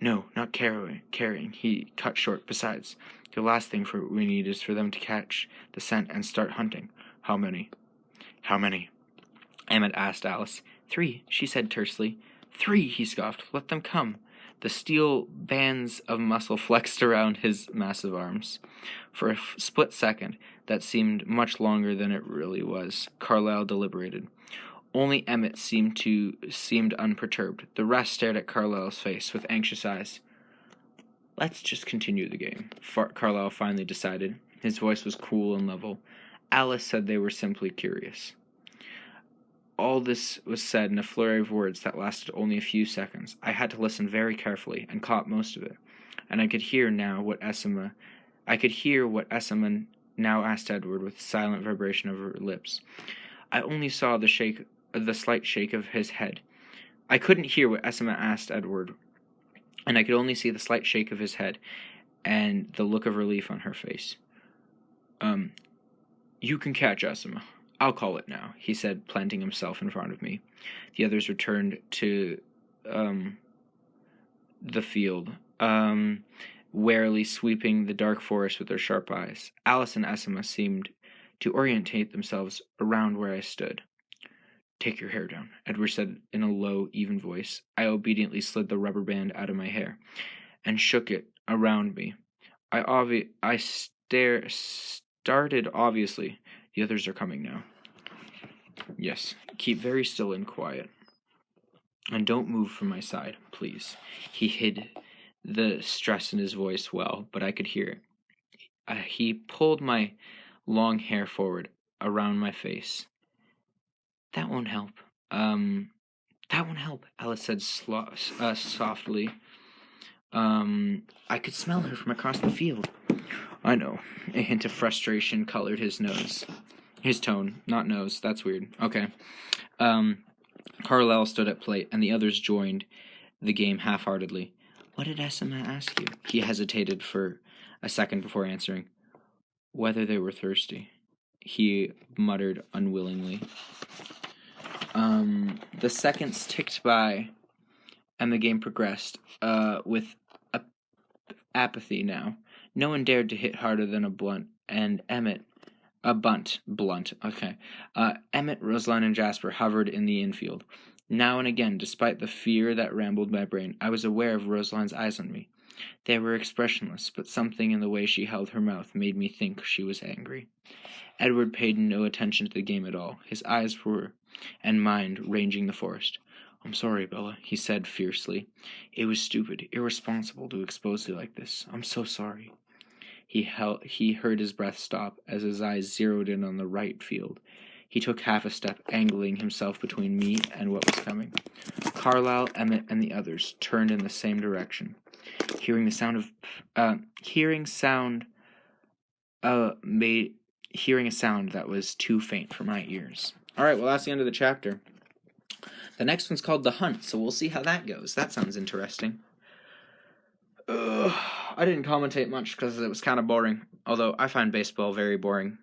No, not carrying, he cut short. Besides, the last thing we need is for them to catch the scent and start hunting. How many? Emmett asked Alice. 3, she said tersely. 3, he scoffed. Let them come. The steel bands of muscle flexed around his massive arms. For a split second, that seemed much longer than it really was, Carlisle deliberated. Only Emmett seemed unperturbed. The rest stared at Carlisle's face with anxious eyes. Let's just continue the game, Carlisle finally decided. His voice was cool and level. Alice said they were simply curious. All this was said in a flurry of words that lasted only a few seconds. I had to listen very carefully and caught most of it, and I could hear what Esma now asked Edward with a silent vibration of her lips. I only saw the slight shake of his head. I couldn't hear what Esma asked Edward, and I could only see the slight shake of his head and the look of relief on her face. You can catch Esma. I'll call it now, he said, planting himself in front of me. The others returned to the field, warily sweeping the dark forest with their sharp eyes. Alice and Esma seemed to orientate themselves around where I stood. Take your hair down, Edward said in a low, even voice. I obediently slid the rubber band out of my hair and shook it around me. I started obviously. The others are coming now. Yes, keep very still and quiet. And don't move from my side, please. He hid the stress in his voice well, but I could hear it. He pulled my long hair forward around my face. That won't help. That won't help, Alice said softly. I could smell her from across the field. I know. A hint of frustration colored his nose. His tone, not nose. That's weird. Okay. Carlyle stood at plate, and the others joined the game half-heartedly. What did Esma ask you? He hesitated for a second before answering. Whether they were thirsty, he muttered unwillingly. The seconds ticked by, and the game progressed, with apathy now. No one dared to hit harder than a bunt, okay. Emmett, Rosalind, and Jasper hovered in the infield. Now and again, despite the fear that rambled my brain, I was aware of Rosalind's eyes on me. They were expressionless, but something in the way she held her mouth made me think she was angry. Edward paid no attention to the game at all. His eyes and mind ranging the forest. I'm sorry, Bella, he said fiercely. It was stupid, irresponsible to expose you like this. I'm so sorry. He heard his breath stop as his eyes zeroed in on the right field. He took half a step, angling himself between me and what was coming. Carlyle, Emmett, and the others turned in the same direction. Hearing a sound that was too faint for my ears. All right, well, that's the end of the chapter. The next one's called The Hunt, so we'll see how that goes. That sounds interesting. I didn't commentate much because it was kind of boring, although I find baseball very boring.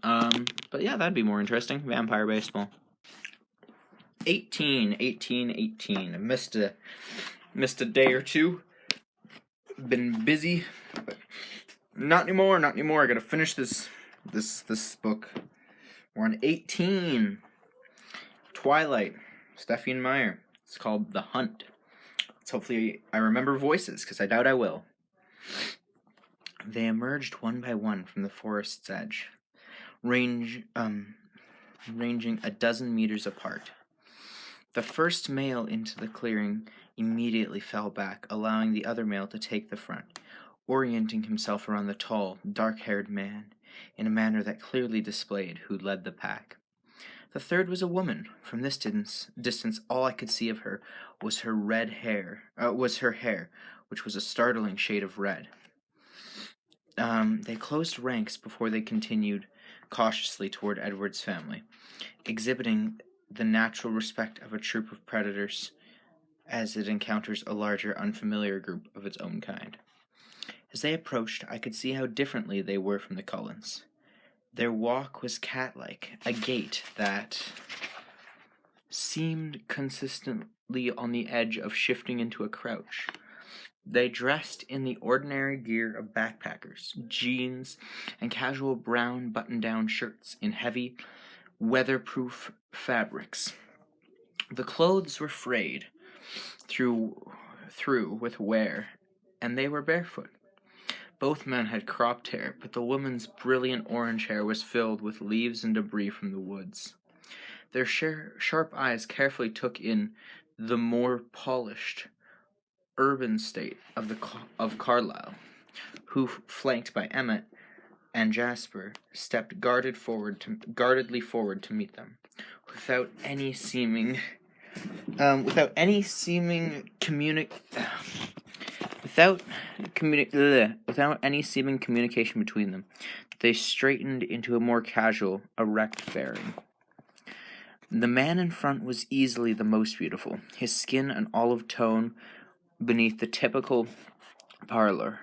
But yeah, that'd be more interesting. Vampire baseball. 18. Missed a day or two. Been busy. But not anymore. I gotta finish this book. We're on 18. Twilight. Stephenie Meyer. It's called The Hunt. Hopefully I remember voices, because I doubt I will. They emerged one by one from the forest's edge, ranging a dozen meters apart. The first male into the clearing immediately fell back, allowing the other male to take the front, orienting himself around the tall, dark-haired man in a manner that clearly displayed who led the pack. The third was a woman. From this distance, all I could see of her was her hair, which was a startling shade of red. They closed ranks before they continued cautiously toward Edward's family, exhibiting the natural respect of a troop of predators as it encounters a larger, unfamiliar group of its own kind. As they approached, I could see how differently they were from the Cullens. Their walk was cat-like, a gait that seemed consistently on the edge of shifting into a crouch. They dressed in the ordinary gear of backpackers, jeans, and casual brown button-down shirts in heavy, weatherproof fabrics. The clothes were frayed through with wear, and they were barefoot. Both men had cropped hair, but the woman's brilliant orange hair was filled with leaves and debris from the woods. Their sharp eyes carefully took in the more polished, urban state of Carlyle, who, flanked by Emmett and Jasper, stepped guardedly forward to meet them, without any seeming Without any seeming communication between them, they straightened into a more casual, erect bearing. The man in front was easily the most beautiful, his skin an olive tone beneath the typical parlor.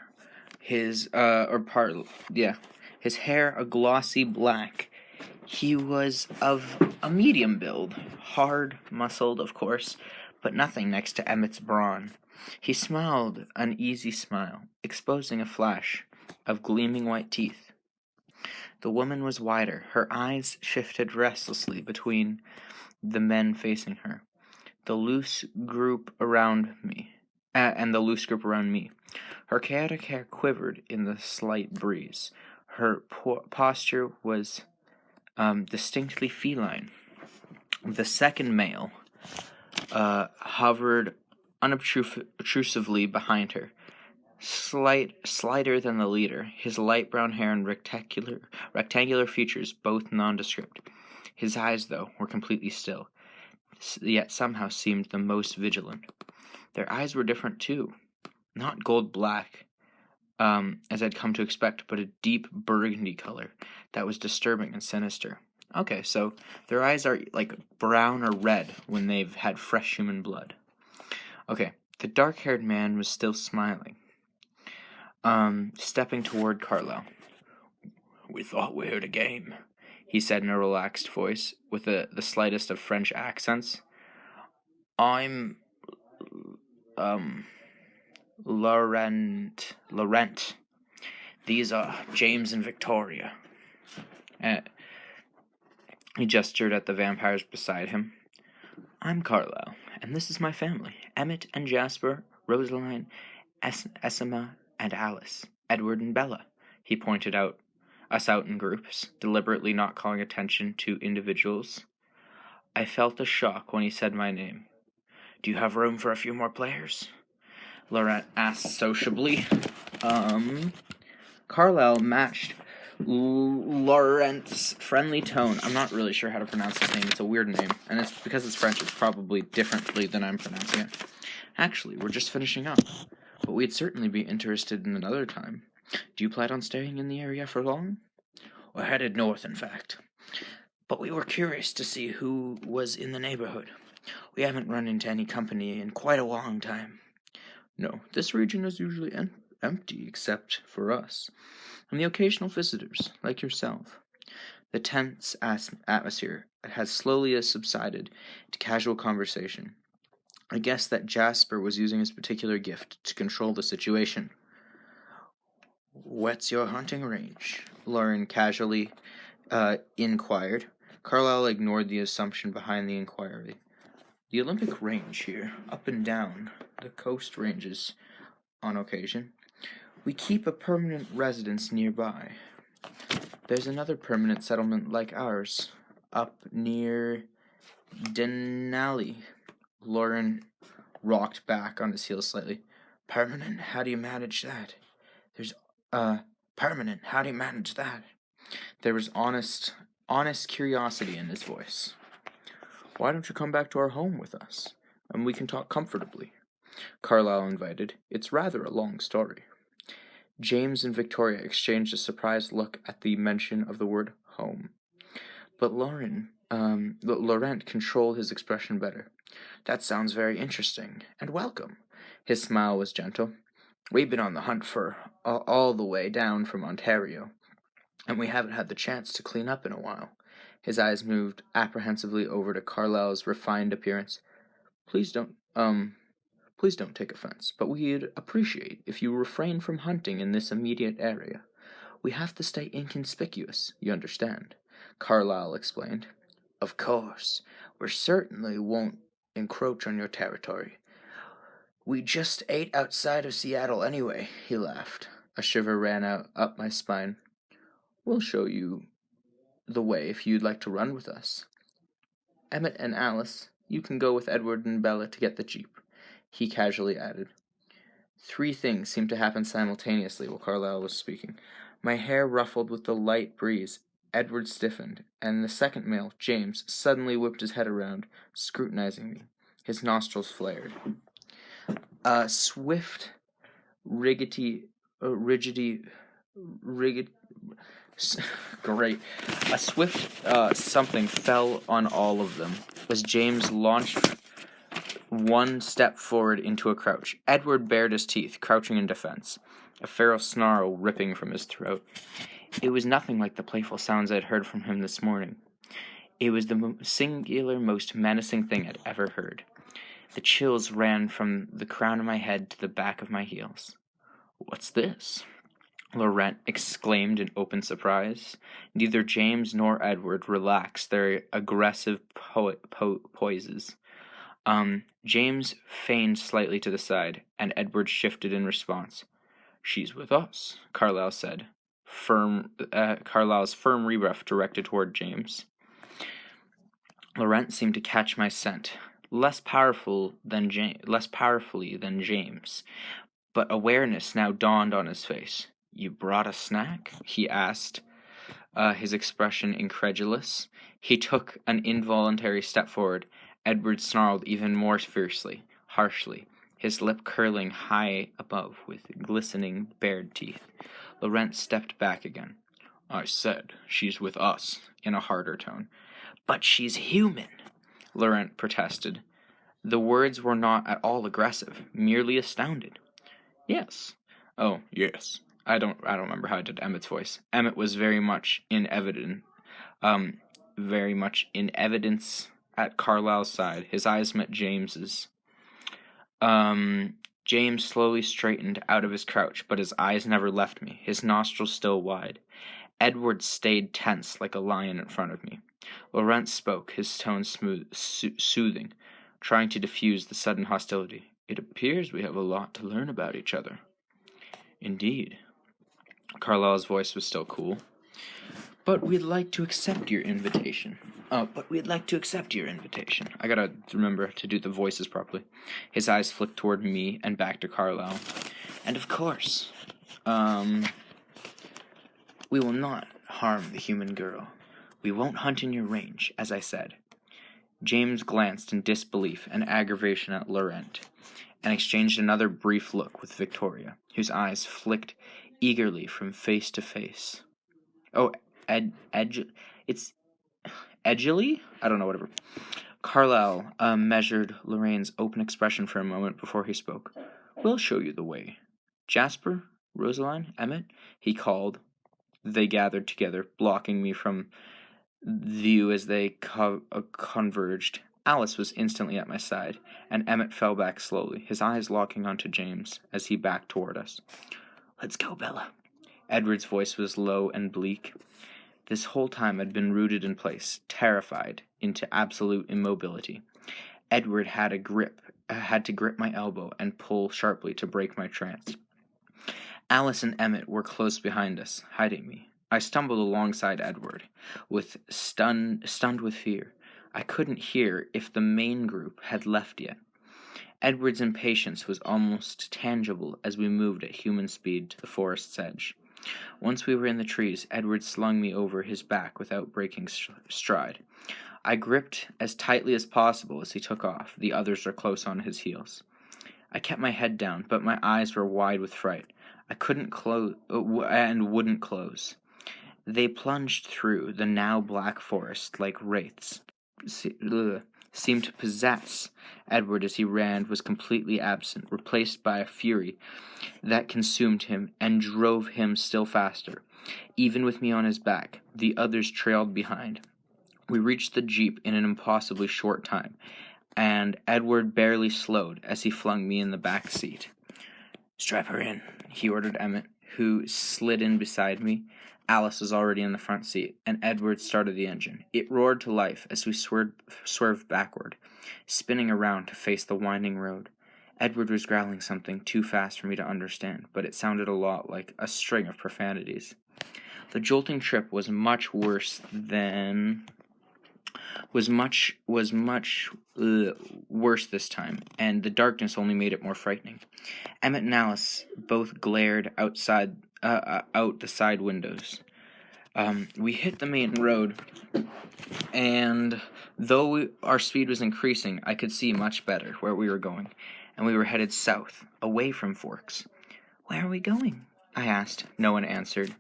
His hair a glossy black. He was of a medium build, hard, muscled, of course, but nothing next to Emmett's brawn. He smiled an easy smile, exposing a flash of gleaming white teeth. The woman was wider. Her eyes shifted restlessly between the men facing her. The loose group around me. Her chaotic hair quivered in the slight breeze. Her posture was distinctly feline. The second male hovered unobtrusively behind her, slighter than the leader, his light brown hair and rectangular features both nondescript. His eyes, though, were completely still, yet somehow seemed the most vigilant. Their eyes were different, too. Not gold-black, as I'd come to expect, but a deep burgundy color that was disturbing and sinister. Okay, so their eyes are like brown or red when they've had fresh human blood. Okay, the dark-haired man was still smiling, stepping toward Carlyle. "We thought we heard a game," he said in a relaxed voice, with the slightest of French accents. "I'm, Laurent. These are James and Victoria." He gestured at the vampires beside him. "I'm Carlyle, and this is my family. Emmett and Jasper, Rosaline, Essima and Alice, Edward and Bella." He pointed us out in groups, deliberately not calling attention to individuals. I felt a shock when he said my name. "Do you have room for a few more players?" Laurent asked sociably. Carlyle matched Laurent's friendly tone. I'm not really sure how to pronounce his name. It's a weird name, and it's because it's French. It's probably differently than I'm pronouncing it. "Actually, we're just finishing up, but we'd certainly be interested in another time. Do you plan on staying in the area for long?" "We're headed north, in fact. But we were curious to see who was in the neighborhood. We haven't run into any company in quite a long time." "No, this region is usually empty except for us and the occasional visitors, like yourself." The tense atmosphere has slowly subsided to casual conversation. I guessed that Jasper was using his particular gift to control the situation. "What's your hunting range?" Lauren casually inquired. Carlyle ignored the assumption behind the inquiry. "The Olympic range here, up and down the coast ranges on occasion. We keep a permanent residence nearby. There's another permanent settlement like ours, up near Denali." Lauren rocked back on his heels slightly. "Permanent? How do you manage that?" Permanent, how do you manage that?" There was honest curiosity in his voice. "Why don't you come back to our home with us, and we can talk comfortably?" Carlyle invited. "It's rather a long story." James and Victoria exchanged a surprised look at the mention of the word home. But Laurent controlled his expression better. "That sounds very interesting, and welcome." His smile was gentle. "We've been on the hunt for all the way down from Ontario, and we haven't had the chance to clean up in a while." His eyes moved apprehensively over to Carlyle's refined appearance. Please don't take offense, but we'd appreciate if you refrain from hunting in this immediate area. We have to stay inconspicuous, you understand," Carlyle explained. "Of course. We certainly won't encroach on your territory. We just ate outside of Seattle anyway," he laughed. A shiver ran up my spine. "We'll show you the way if you'd like to run with us. Emmett and Alice, you can go with Edward and Bella to get the jeep," he casually added. 3 things seemed to happen simultaneously while Carlyle was speaking. My hair ruffled with the light breeze. Edward stiffened, and the second male, James, suddenly whipped his head around, scrutinizing me. His nostrils flared. Swift rigidity, rigid. Great. A swift something fell on all of them as James launched one step forward into a crouch. Edward bared his teeth, crouching in defense, a feral snarl ripping from his throat. It was nothing like the playful sounds I had heard from him this morning. It was the singular, most menacing thing I'd ever heard. The chills ran from the crown of my head to the back of my heels. "What's this?" Laurent exclaimed in open surprise. Neither James nor Edward relaxed their aggressive poises. James feigned slightly to the side, and Edward shifted in response. "She's with us," Carlyle said. Carlyle's firm rebuff directed toward James. Laurent seemed to catch my scent, less powerfully than James, but awareness now dawned on his face. "You brought a snack?" he asked, his expression incredulous. He took an involuntary step forward. Edward snarled even more fiercely, harshly, his lip curling high above with glistening bared teeth. Laurent stepped back again. "I said she's with us," in a harder tone. "But she's human," Laurent protested. The words were not at all aggressive, merely astounded. "Yes. Oh, yes. I don't remember how I did Emmett's voice. Emmett was very much in evidence at Carlyle's side. His eyes met James's. James slowly straightened out of his crouch, but his eyes never left me, his nostrils still wide. Edward stayed tense like a lion in front of me. Laurent spoke, his tone soothing, trying to diffuse the sudden hostility. "It appears we have a lot to learn about each other." "Indeed." Carlyle's voice was still cool. But we'd like to accept your invitation. I gotta remember to do the voices properly. His eyes flicked toward me and back to Carlyle. "And of course, we will not harm the human girl. We won't hunt in your range, as I said." James glanced in disbelief and aggravation at Laurent, and exchanged another brief look with Victoria, whose eyes flicked eagerly from face to face. "Oh, it's Edgely? I don't know, whatever." Carlyle measured Lorraine's open expression for a moment before he spoke. "We'll show you the way. Jasper, Rosaline, Emmett," he called. They gathered together, blocking me from view as they converged. Alice was instantly at my side, and Emmett fell back slowly, his eyes locking onto James as he backed toward us. "Let's go, Bella." Edward's voice was low and bleak. This whole time I'd been rooted in place, terrified into absolute immobility. Edward had to grip my elbow and pull sharply to break my trance. Alice and Emmett were close behind us, hiding me. I stumbled alongside Edward, stunned with fear. I couldn't hear if the main group had left yet. Edward's impatience was almost tangible as we moved at human speed to the forest's edge. Once we were in the trees, Edward slung me over his back without breaking stride. I gripped as tightly as possible as he took off. The others were close on his heels. I kept my head down, but my eyes were wide with fright. I couldn't close and wouldn't close. They plunged through the now black forest like wraiths. Seemed to possess Edward as he ran was completely absent, replaced by a fury that consumed him and drove him still faster. Even with me on his back, the others trailed behind. We reached the jeep in an impossibly short time, and Edward barely slowed as he flung me in the back seat. "Strap her in," he ordered Emmett, who slid in beside me. Alice was already in the front seat, and Edward started the engine. It roared to life as we swerved backward, spinning around to face the winding road. Edward was growling something too fast for me to understand, but it sounded a lot like a string of profanities. The jolting trip was much worse this time, and the darkness only made it more frightening. Emmett and Alice both glared out the side windows. We hit the main road, and though our speed was increasing, I could see much better where we were going, and we were headed south, away from Forks. Where are we going? I asked. No one answered.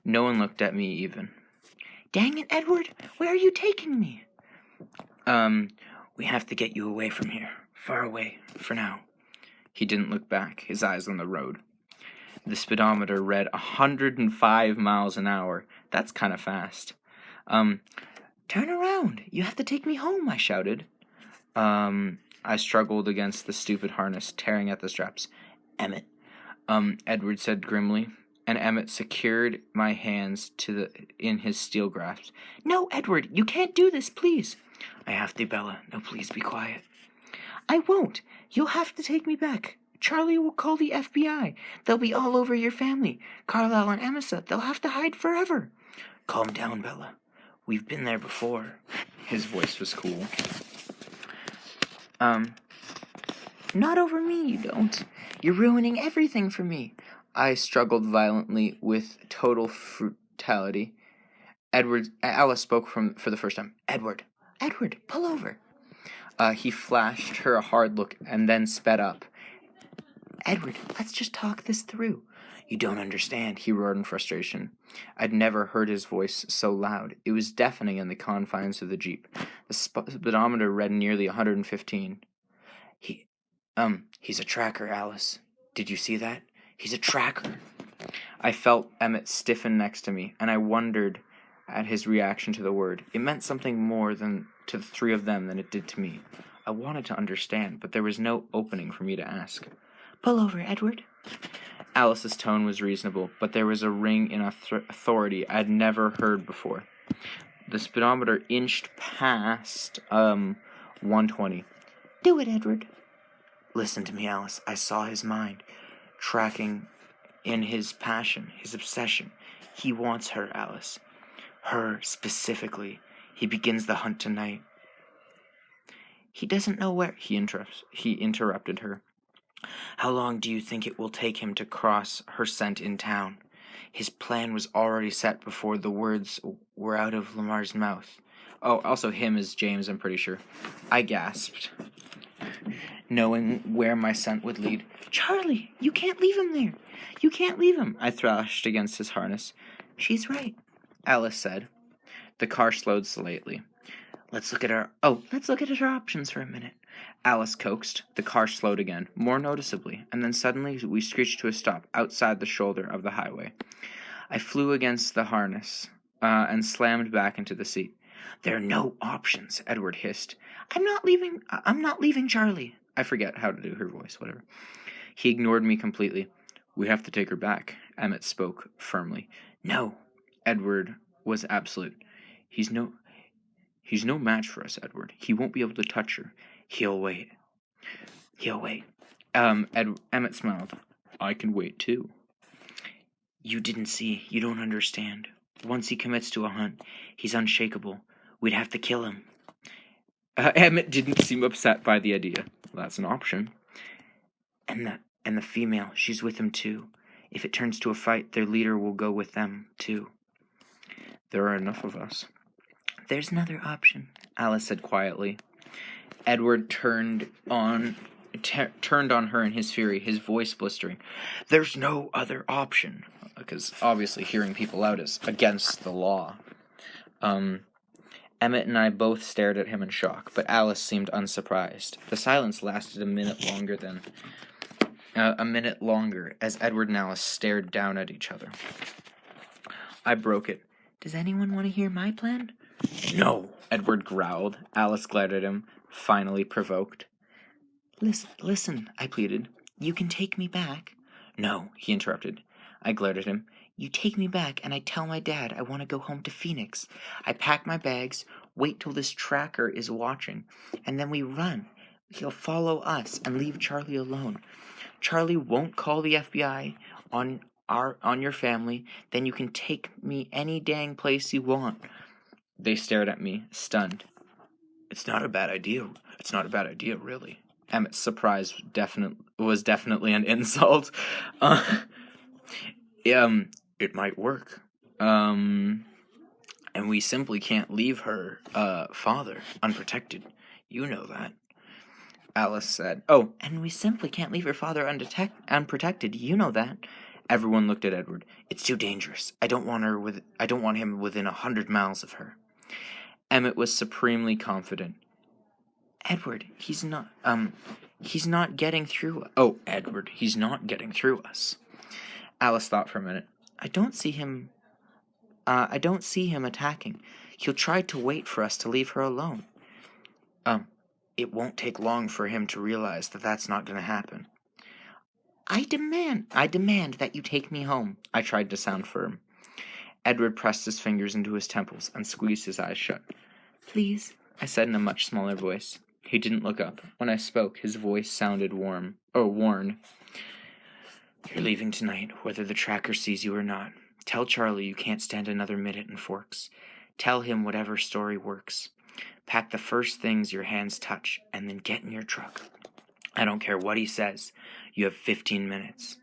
No one looked at me even. Dang it, Edward! Where are you taking me? We have to get you away from here. Far away, for now. He didn't look back, his eyes on the road. The speedometer read 105 miles an hour. That's kind of fast. Turn around. You have to take me home, I shouted. I struggled against the stupid harness, tearing at the straps. Emmett, Edward said grimly, and Emmett secured my hands in his steel grasp. No, Edward, you can't do this, please. I have to, Bella. No, please be quiet. I won't. You'll have to take me back. Charlie will call the FBI. They'll be all over your family. Carlisle and Amasa, they'll have to hide forever. Calm down, Bella. We've been there before. His voice was cool. Not over me, you don't. You're ruining everything for me. I struggled violently with total brutality. Alice spoke for the first time. Edward, pull over. He flashed her a hard look and then sped up. Edward, let's just talk this through. You don't understand, he roared in frustration. I'd never heard his voice so loud. It was deafening in the confines of the Jeep. The speedometer read nearly 115. He's a tracker, Alice. Did you see that? He's a tracker. I felt Emmett stiffen next to me, and I wondered at his reaction to the word. It meant something more to the three of them than it did to me. I wanted to understand, but there was no opening for me to ask. Pull over, Edward. Alice's tone was reasonable, but there was a ring in authority I'd never heard before. The speedometer inched past 120. Do it, Edward. Listen to me, Alice. I saw his mind, tracking in his passion, his obsession. He wants her, Alice. Her specifically. He begins the hunt tonight. He doesn't know where. He interrupted her. How long do you think it will take him to cross her scent in town? His plan was already set before the words were out of Lamar's mouth. Oh, also him is James, I'm pretty sure. I gasped, knowing where my scent would lead. Charlie, you can't leave him there. You can't leave him. I thrashed against his harness. She's right, Alice said. The car slowed slightly. Let's look at our options for a minute. Alice coaxed. The car slowed again, more noticeably, and then suddenly we screeched to a stop outside the shoulder of the highway. I flew against the harness and slammed back into the seat. There are no options, Edward hissed. I'm not leaving Charlie. I forget how to do her voice, whatever. He ignored me completely. We have to take her back, Emmett spoke firmly. No, Edward was absolute. He's no match for us, Edward. He won't be able to touch her. He'll wait. Emmett smiled. I can wait, too. You didn't see. You don't understand. Once he commits to a hunt, he's unshakable. We'd have to kill him. Emmett didn't seem upset by the idea. Well, that's an option. And the female, she's with him, too. If it turns to a fight, their leader will go with them, too. There are enough of us. There's another option, Alice said quietly. Edward turned on her in his fury, his voice blistering. There's no other option. Because obviously hearing people out is against the law. Emmett and I both stared at him in shock, but Alice seemed unsurprised. The silence lasted a minute longer as Edward and Alice stared down at each other. I broke it. Does anyone want to hear my plan? No, Edward growled. Alice glared at him, finally provoked. Listen, I pleaded. You can take me back. No, he interrupted. I glared at him. You take me back, and I tell my dad I want to go home to Phoenix. I pack my bags, wait till this tracker is watching, and then we run. He'll follow us and leave Charlie alone. Charlie won't call the FBI on your family. Then you can take me any dang place you want. They stared at me, stunned. It's not a bad idea. It's not a bad idea, really. Emmett's surprise was definitely an insult. It might work. And we simply can't leave her father unprotected. You know that. Alice said. "Oh, and we simply can't leave your father unprotected. You know that." Everyone looked at Edward. "It's too dangerous. I don't want him within 100 miles of her." Emmett was supremely confident. "Edward, he's not getting through." "Oh, Edward, he's not getting through us." Alice thought for a minute. I don't see him attacking. He'll try to wait for us to leave her alone." It won't take long for him to realize that that's not going to happen." I demand that you take me home." I tried to sound firm. Edward pressed his fingers into his temples and squeezed his eyes shut. "Please," I said in a much smaller voice. He didn't look up. When I spoke, his voice sounded worn. "You're leaving tonight, whether the tracker sees you or not. Tell Charlie you can't stand another minute in Forks. Tell him whatever story works. Pack the first things your hands touch, and then get in your truck. I don't care what he says. You have 15 minutes.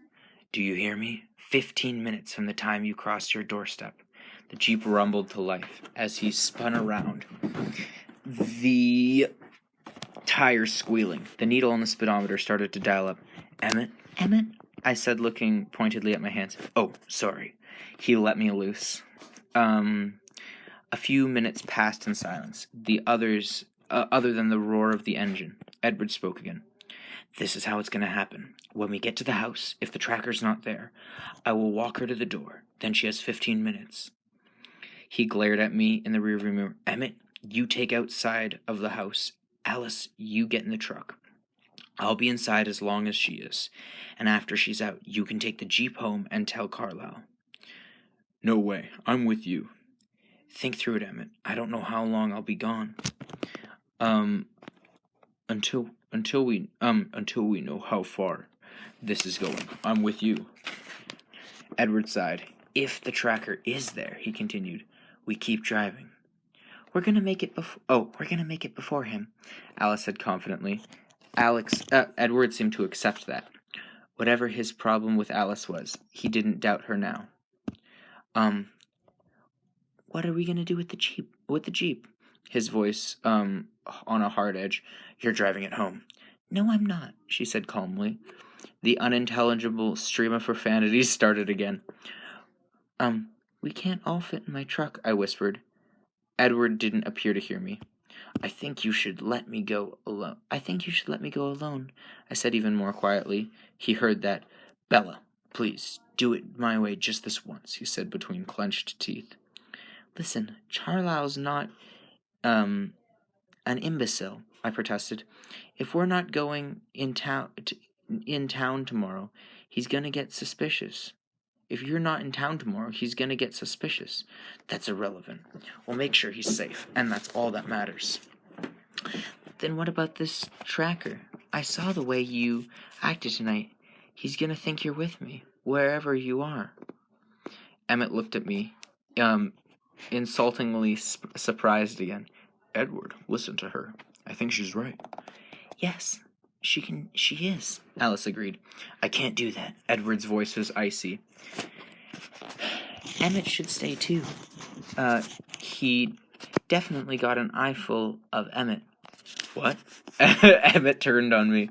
Do you hear me? 15 minutes from the time you cross your doorstep." The Jeep rumbled to life as he spun around, the tires squealing. The needle on the speedometer started to dial up. Emmett, I said, looking pointedly at my hands. "Oh, sorry." He let me loose. A few minutes passed in silence, other than the roar of the engine. Edward spoke again. "This is how it's going to happen. When we get to the house, if the tracker's not there, I will walk her to the door. Then she has 15 minutes. He glared at me in the rearview mirror. "Emmett, you take outside of the house. Alice, you get in the truck. I'll be inside as long as she is. And after she's out, you can take the Jeep home and tell Carlisle." "No way. I'm with you." "Think through it, Emmett. I don't know how long I'll be gone." Until we know how far this is going. I'm with you." Edward sighed. "If the tracker is there," he continued, "we keep driving." We're gonna make it before him," Alice said confidently. Edward seemed to accept that. Whatever his problem with Alice was, he didn't doubt her now. What are we gonna do with the Jeep? His voice, on a hard edge. "You're driving it home." "No, I'm not," she said calmly. The unintelligible stream of profanities started again. We can't all fit in my truck," I whispered. Edward didn't appear to hear me. I think you should let me go alone," I said even more quietly. He heard that. "Bella, please, do it my way just this once," he said between clenched teeth. "Listen, Carlisle's not, an imbecile," I protested. "If we're not going in town tomorrow, he's gonna get suspicious. If you're not in town tomorrow, he's gonna get suspicious. That's irrelevant. We'll make sure he's safe, and that's all that matters." "Then what about this tracker? I saw the way you acted tonight. He's gonna think you're with me, wherever you are." Emmett looked at me, insultingly surprised again. "Edward, listen to her. I think she's right." "Yes, she is," Alice agreed. "I can't do that." Edward's voice was icy. "Emmett should stay too. He definitely got an eyeful of Emmett." "What?" Emmett turned on me.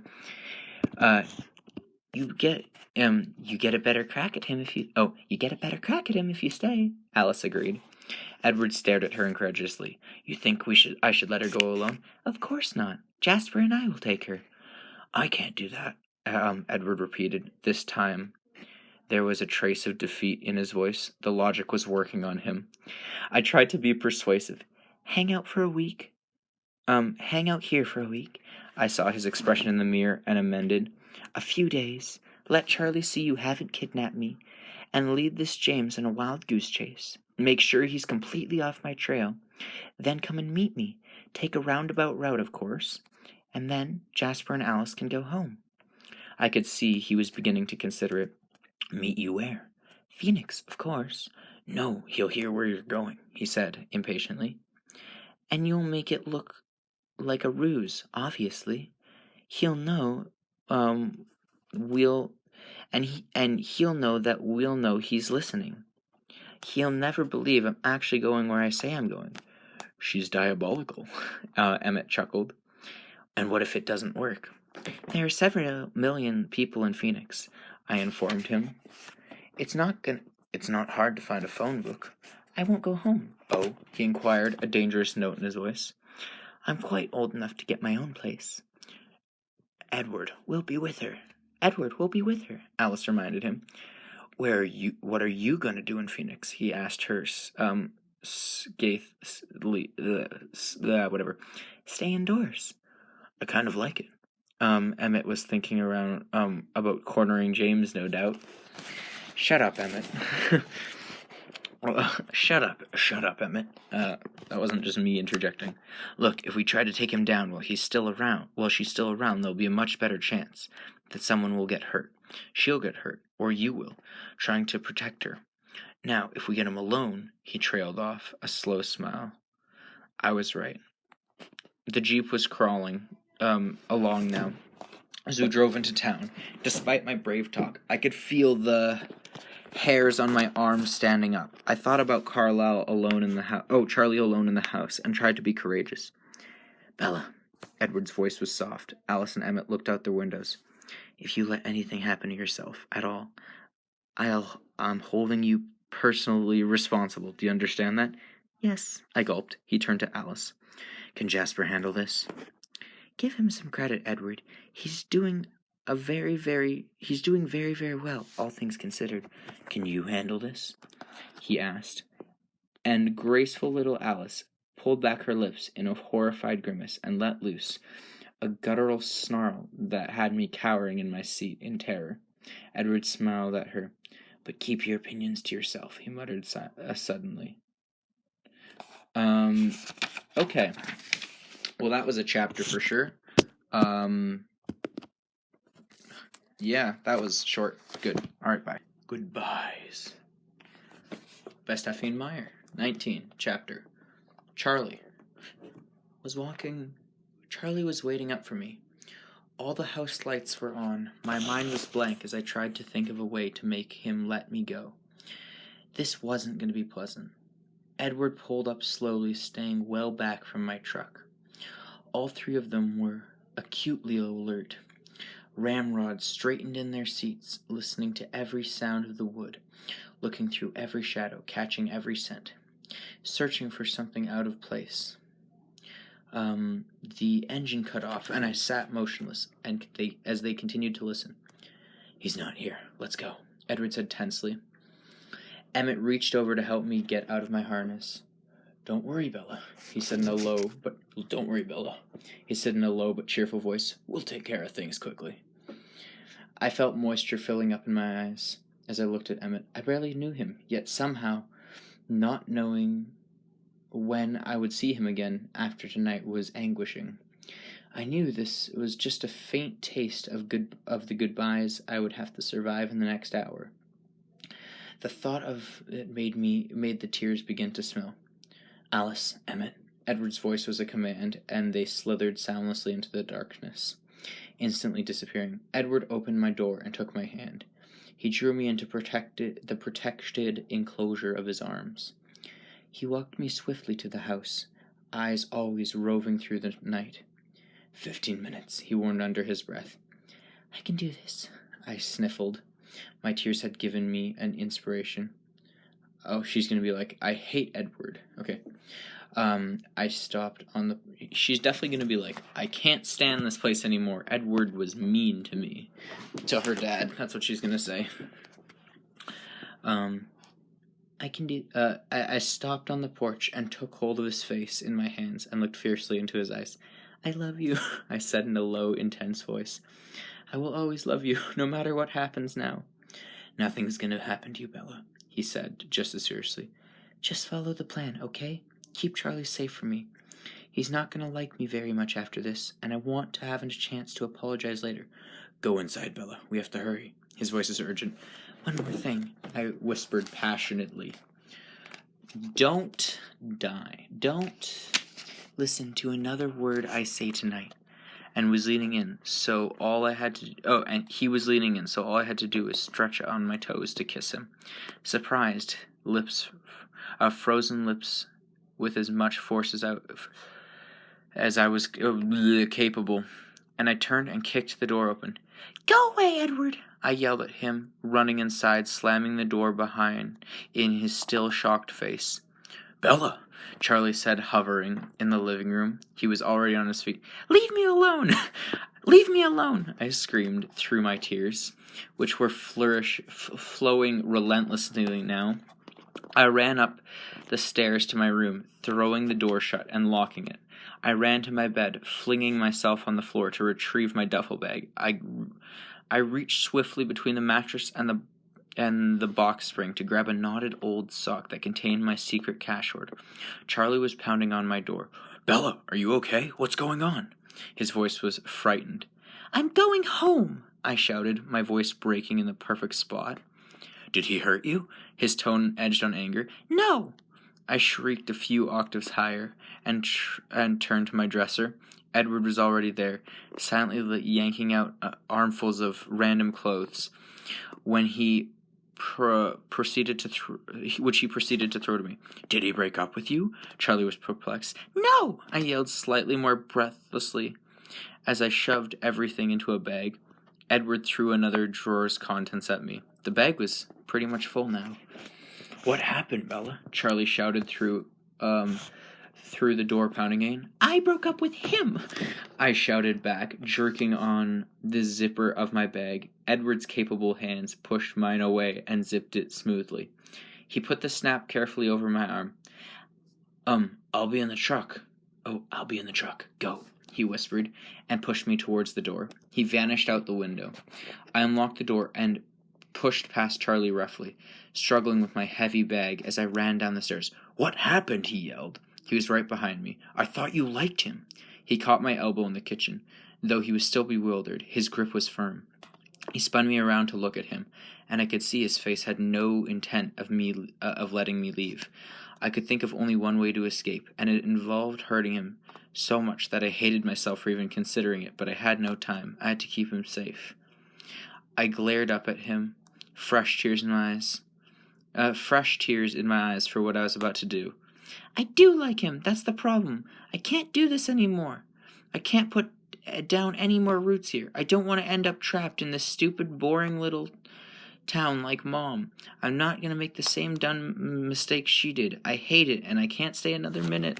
You get a better crack at him if you stay," Alice agreed. Edward stared at her incredulously. "You think I should let her go alone?" "Of course not. Jasper and I will take her." "I can't do that," Edward repeated. This time there was a trace of defeat in his voice. The logic was working on him. I tried to be persuasive. Hang out here for a week." I saw his expression in the mirror and amended. "A few days. Let Charlie see you haven't kidnapped me, and lead this James in a wild goose chase. Make sure he's completely off my trail. Then come and meet me. Take a roundabout route, of course. And then Jasper and Alice can go home." I could see he was beginning to consider it. "Meet you where?" "Phoenix, of course." "No, he'll hear where you're going," he said impatiently. "And you'll make it look like a ruse, obviously. He'll know, he'll know that we'll know he's listening. He'll never believe I'm actually going where I say I'm going." "She's diabolical," Emmett chuckled. And what if it doesn't work? There are several million people in Phoenix, I informed him. It's not hard to find a phone book. I won't go home. Oh, he inquired, a dangerous note in his voice. I'm quite old enough to get my own place. Edward will be with her. Edward will be with her, Alice reminded him. What are you going to do in Phoenix? He asked her, whatever. Stay indoors. I kind of like it. Emmett was thinking around, about cornering James, no doubt. Shut up, Emmett. Shut up, Emmett. That wasn't just me interjecting. Look, if we try to take him down while she's still around, there'll be a much better chance that someone will get hurt. She'll get hurt, or you will, trying to protect her. Now, if we get him alone, he trailed off, a slow smile. I was right. The Jeep was crawling along now as we drove into town. Despite my brave talk, I could feel the hairs on my arms standing up. I thought about Charlie alone in the house, and tried to be courageous. Bella. Edward's voice was soft. Alice and Emmett looked out their windows. If you let anything happen to yourself at all, I'm holding you personally responsible. Do you understand that? Yes, I gulped. He turned to Alice. Can Jasper handle this? Give him some credit, Edward. He's doing very, very well, all things considered. Can you handle this? He asked. And graceful little Alice pulled back her lips in a horrified grimace and let loose a guttural snarl that had me cowering in my seat in terror. Edward smiled at her. But keep your opinions to yourself, he muttered suddenly. Okay. Well, that was a chapter for sure. Yeah, that was short. Good. Alright, bye. Goodbyes. By Stephenie Meyer. 19. Chapter. Charlie was waiting up for me. All the house lights were on. My mind was blank as I tried to think of a way to make him let me go. This wasn't going to be pleasant. Edward pulled up slowly, staying well back from my truck. All three of them were acutely alert. Ramrods straightened in their seats, listening to every sound of the wood, looking through every shadow, catching every scent, searching for something out of place. The engine cut off, and I sat motionless, as they continued to listen. He's not here. Let's go, Edward said tensely. Emmett reached over to help me get out of my harness. Don't worry, Bella, he said in a low but cheerful voice. We'll take care of things quickly. I felt moisture filling up in my eyes as I looked at Emmett. I barely knew him, yet somehow, not knowing when I would see him again after tonight was anguishing. I knew this was just a faint taste of the goodbyes I would have to survive in the next hour. The thought of it made the tears begin to smell. Alice, Emmett. Edward's voice was a command, and they slithered soundlessly into the darkness, instantly disappearing. Edward opened my door and took my hand. He drew me into the protected enclosure of his arms. He walked me swiftly to the house, eyes always roving through the night. 15 minutes, he warned under his breath. I can do this, I sniffled. My tears had given me an inspiration. Oh, she's going to be like, I hate Edward. Okay. I stopped on the... She's definitely going to be like, I can't stand this place anymore. Edward was mean to me. To her dad. That's what she's going to say. I stopped on the porch and took hold of his face in my hands and looked fiercely into his eyes. I love you, I said in a low, intense voice. I will always love you, no matter what happens now. Nothing's going to happen to you, Bella, he said, just as seriously. Just follow the plan, okay? Keep Charlie safe from me. He's not going to like me very much after this, and I want to have a chance to apologize later. Go inside, Bella. We have to hurry. His voice is urgent. One more thing, I whispered passionately. Don't die. Don't listen to another word I say tonight. And was leaning in, so all I had to... Oh, and he was leaning in, so all I had to do was stretch on my toes to kiss him. Surprised, frozen lips with as much force as as I was capable, and I turned and kicked the door open. "Go away, Edward!" I yelled at him, running inside, slamming the door behind in his still shocked face. "Bella," Charlie said, hovering in the living room. He was already on his feet. "Leave me alone! Leave me alone!" I screamed through my tears, which were flowing relentlessly now. I ran up the stairs to my room, throwing the door shut and locking it. I ran to my bed, flinging myself on the floor to retrieve my duffel bag. I reached swiftly between the mattress and the box spring to grab a knotted old sock that contained my secret cash hoard. Charlie was pounding on my door. "Bella, are you okay? What's going on?" His voice was frightened. "I'm going home," I shouted, my voice breaking in the perfect spot. "Did he hurt you?" His tone edged on anger. "No!" I shrieked a few octaves higher and turned to my dresser. Edward was already there, silently yanking out armfuls of random clothes, when he proceeded to throw to me. "Did he break up with you?" Charlie was perplexed. "No!" I yelled slightly more breathlessly as I shoved everything into a bag. Edward threw another drawer's contents at me. The bag was pretty much full now. "What happened, Bella?" Charlie shouted through the door, pounding again. "I broke up with him!" I shouted back, jerking on the zipper of my bag. Edward's capable hands pushed mine away and zipped it smoothly. He put the snap carefully over my arm. I'll be in the truck." "Oh, I'll be in the truck. Go," he whispered, and pushed me towards the door. He vanished out the window. I unlocked the door and pushed past Charlie roughly, struggling with my heavy bag as I ran down the stairs. "What happened?" he yelled. He was right behind me. "I thought you liked him." He caught my elbow in the kitchen. Though he was still bewildered, his grip was firm. He spun me around to look at him, and I could see his face had no intent of letting me leave. I could think of only one way to escape, and it involved hurting him so much that I hated myself for even considering it, but I had no time. I had to keep him safe. I glared up at him, fresh tears in my eyes for what I was about to do. "I do like him, that's the problem. I can't do this anymore. I can't put down any more roots here. I don't want to end up trapped in this stupid, boring little town like Mom. I'm not going to make the same dumb mistake she did. I hate it, and I can't stay another minute."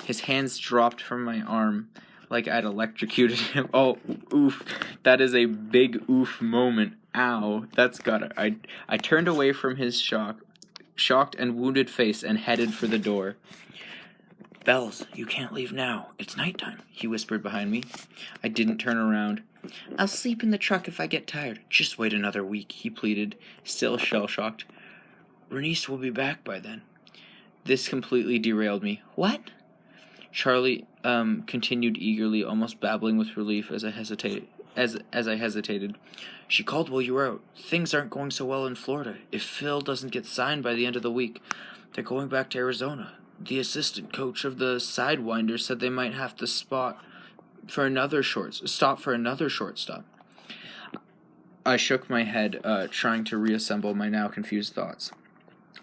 His hands dropped from my arm like I'd electrocuted him. Oh, oof. That is a big oof moment. Ow. That's gotta... I turned away from his shocked and wounded face and headed for the door. "Bells, you can't leave now. It's nighttime," he whispered behind me. I didn't turn around. "I'll sleep in the truck if I get tired." "Just wait another week," he pleaded, still shell-shocked. "Bernice will be back by then." This completely derailed me. "What?" Charlie continued eagerly, almost babbling with relief as I hesitated. "She called while you were out. Things aren't going so well in Florida. If Phil doesn't get signed by the end of the week, they're going back to Arizona. The assistant coach of the Sidewinders said they might have to stop for another shortstop." I shook my head, trying to reassemble my now confused thoughts.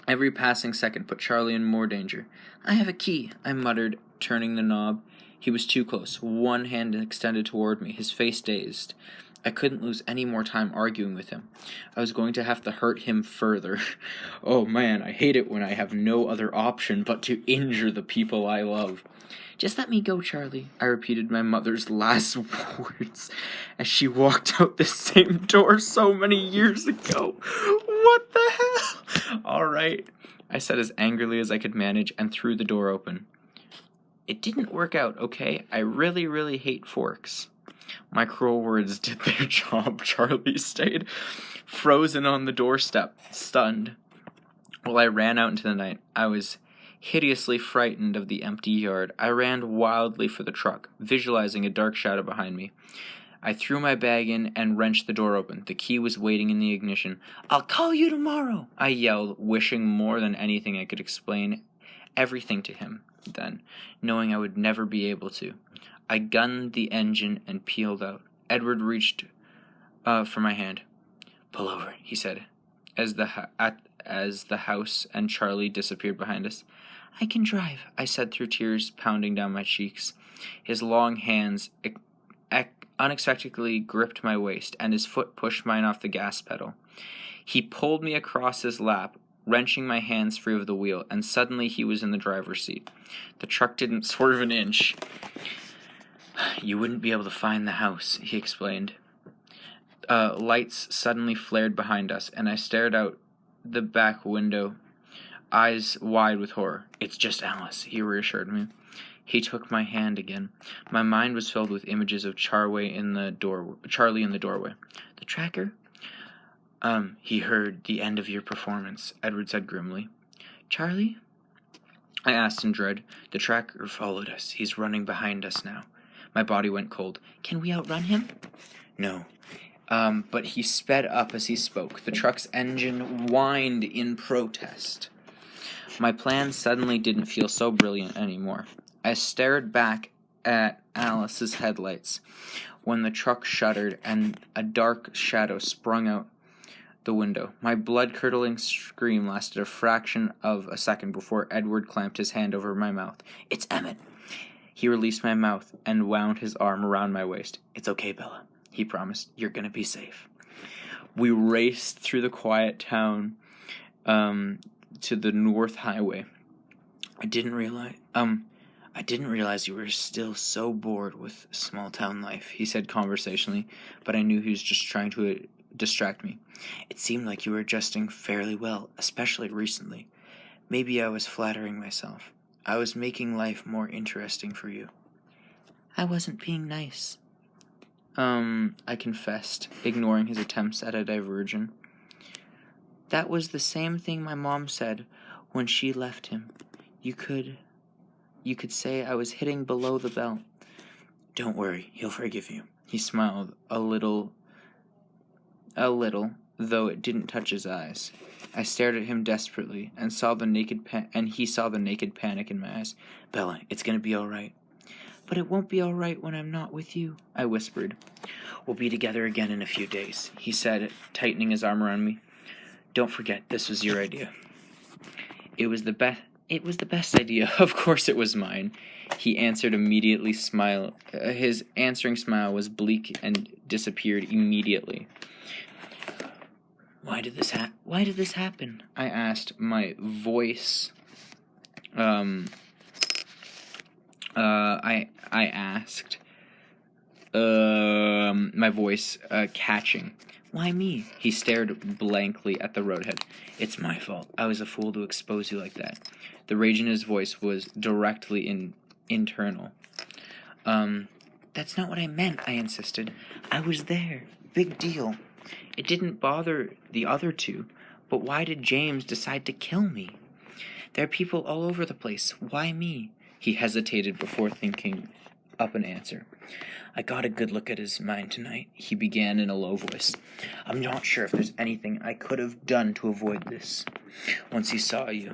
Every passing second put Charlie in more danger. "I have a key," I muttered, turning the knob. He was too close, one hand extended toward me, his face dazed. I couldn't lose any more time arguing with him. I was going to have to hurt him further. Oh man, I hate it when I have no other option but to injure the people I love. "Just let me go, Charlie," I repeated my mother's last words as she walked out the same door so many years ago. What the hell? "All right," I said as angrily as I could manage and threw the door open. "It didn't work out, okay? I really, really hate forks." My cruel words did their job. Charlie stayed frozen on the doorstep, stunned. While I ran out into the night, I was hideously frightened of the empty yard. I ran wildly for the truck, visualizing a dark shadow behind me. I threw my bag in and wrenched the door open. The key was waiting in the ignition. "I'll call you tomorrow," I yelled, wishing more than anything I could explain everything to him then, knowing I would never be able to. I gunned the engine and peeled out. Edward reached for my hand. "Pull over," he said. as the house and Charlie disappeared behind us. "I can drive," I said through tears pounding down my cheeks. His long hands unexpectedly gripped my waist, and his foot pushed mine off the gas pedal. He pulled me across his lap, wrenching my hands free of the wheel, and suddenly he was in the driver's seat. The truck didn't swerve an inch. "You wouldn't be able to find the house," he explained. Lights suddenly flared behind us, and I stared out the back window, eyes wide with horror. "It's just Alice," he reassured me. He took my hand again. My mind was filled with images of Charlie in the doorway. "The tracker?" He heard the end of your performance," Edward said grimly. "Charlie?" I asked in dread. "The tracker followed us. He's running behind us now." My body went cold. "Can we outrun him?" "No." But he sped up as he spoke. The truck's engine whined in protest. My plan suddenly didn't feel so brilliant anymore. I stared back at Alice's headlights when the truck shuddered and a dark shadow sprung out the window. My blood-curdling scream lasted a fraction of a second before Edward clamped his hand over my mouth. "It's Emmett." He released my mouth and wound his arm around my waist. "It's okay, Bella," he promised. "You're gonna be safe." We raced through the quiet town to the North Highway. I didn't realize you were still so bored with small-town life," he said conversationally, but I knew he was just trying to distract me. "It seemed like you were adjusting fairly well, especially recently. Maybe I was flattering myself. I was making life more interesting for you." "I wasn't being nice," I confessed, ignoring his attempts at a diversion. "That was the same thing my mom said when she left him. You could say I was hitting below the belt." "Don't worry, he'll forgive you." He smiled a little, though it didn't touch his eyes. I stared at him desperately and saw the naked he saw the naked panic in my eyes. "Bella, it's gonna be all right." "But it won't be all right when I'm not with you," I whispered. "We'll be together again in a few days," he said, tightening his arm around me. "Don't forget, this was your idea." It was the best idea. Of course it was mine. He answered immediately. His answering smile was bleak and disappeared immediately. Why did this happen?" I asked, my voice catching. "Why me?" He stared blankly at the roadhead. "It's my fault. I was a fool to expose you like that." The rage in his voice was directly internal. That's not what I meant," I insisted. "I was there. Big deal. It didn't bother the other two, but why did James decide to kill me? There are people all over the place. Why me?" He hesitated before thinking up an answer. "I got a good look at his mind tonight," he began in a low voice. "I'm not sure if there's anything I could have done to avoid this. Once he saw you,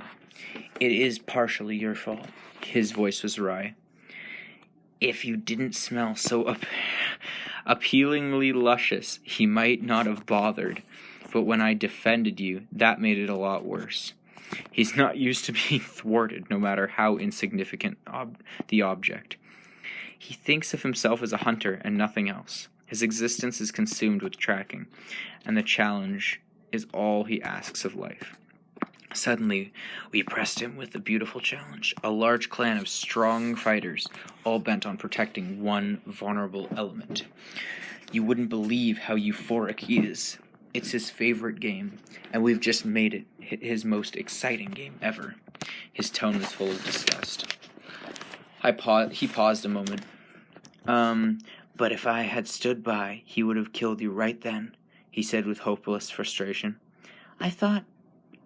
it is partially your fault." His voice was wry. "If you didn't smell so appealingly luscious, he might not have bothered. But when I defended you, that made it a lot worse. He's not used to being thwarted, no matter how insignificant the object. He thinks of himself as a hunter and nothing else. His existence is consumed with tracking, and the challenge is all he asks of life." Suddenly, we pressed him with a beautiful challenge, a large clan of strong fighters, all bent on protecting one vulnerable element. You wouldn't believe how euphoric he is. It's his favorite game, and we've just made it his most exciting game ever. His tone was full of disgust. He paused a moment. But if I had stood by, he would have killed you right then," he said with hopeless frustration. I thought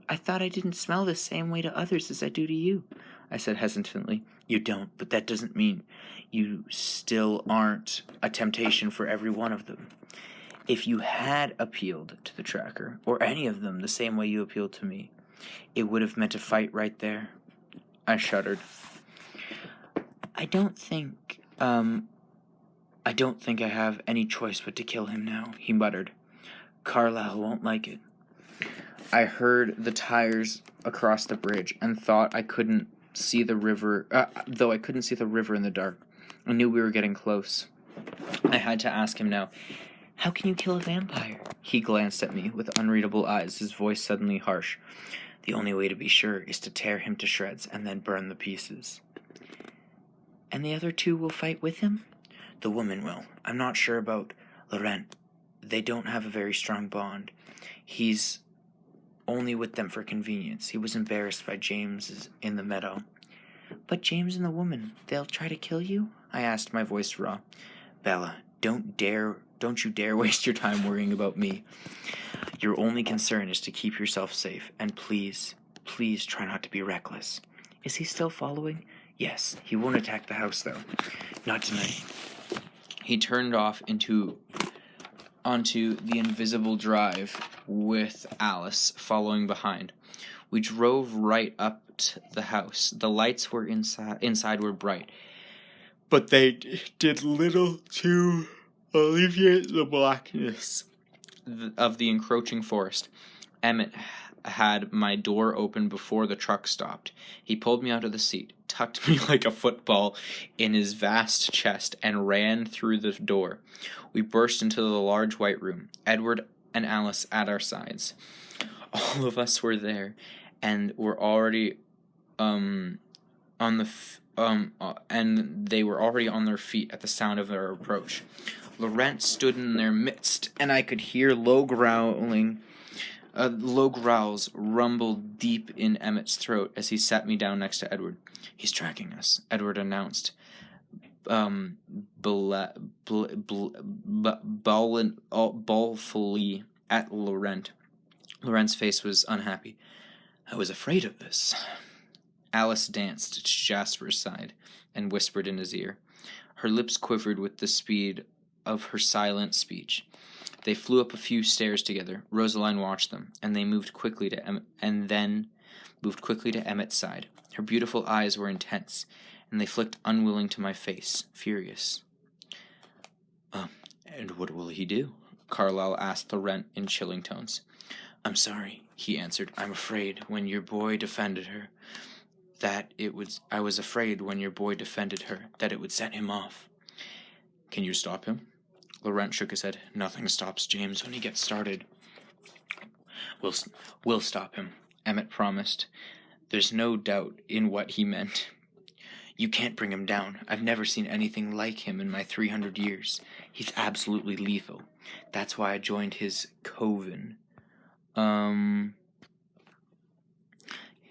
I didn't smell the same way to others as I do to you," I said hesitantly. "You don't, but that doesn't mean you still aren't a temptation for every one of them. If you had appealed to the tracker, or any of them the same way you appealed to me, it would have meant a fight right there." I shuddered. I don't think I have any choice but to kill him now," he muttered. "Carlisle won't like it." I heard the tires across the bridge and thought I couldn't see the river, though I couldn't see the river in the dark. I knew we were getting close. I had to ask him now, how can you kill a vampire? He glanced at me with unreadable eyes, his voice suddenly harsh. The only way to be sure is to tear him to shreds and then burn the pieces. And the other two will fight with him? The woman will. I'm not sure about Laurent. They don't have a very strong bond. He's only with them for convenience. He was embarrassed by James in the meadow. But James and the woman, they'll try to kill you? I asked, my voice raw. Bella, don't you dare waste your time worrying about me. Your only concern is to keep yourself safe, and please try not to be reckless. Is he still following? Yes, he won't attack the house, though. Not tonight. He turned off onto the invisible drive with Alice following behind. We drove right up to the house. The lights were inside were bright, but they did little to alleviate the blackness of the encroaching forest. Emmett had my door open before the truck stopped. He pulled me out of the seat, tucked me like a football in his vast chest, and ran through the door. We burst into the large white room, Edward and Alice at our sides. All of us were there, and were already and they were already on their feet at the sound of our approach. Laurent stood in their midst, and I could hear low growls rumble deep in Emmett's throat as he sat me down next to Edward. He's tracking us, Edward announced, balefully at Laurent. Laurent's face was unhappy. I was afraid of this. Alice danced to Jasper's side and whispered in his ear. Her lips quivered with the speed of her silent speech. They flew up a few stairs together. Rosaline watched them, and they moved quickly to Emmett's side. Her beautiful eyes were intense, and they flicked unwilling to my face, furious. And what will he do? Carlyle asked Laurent in chilling tones. I'm sorry, he answered. I'm afraid when your boy defended her, I was afraid when your boy defended her that it would set him off. Can you stop him? Laurent shook his head. Nothing stops James when he gets started. We'll stop him, Emmett promised. There's no doubt in what he meant. You can't bring him down. I've never seen anything like him in my 300 years. He's absolutely lethal. That's why I joined his coven.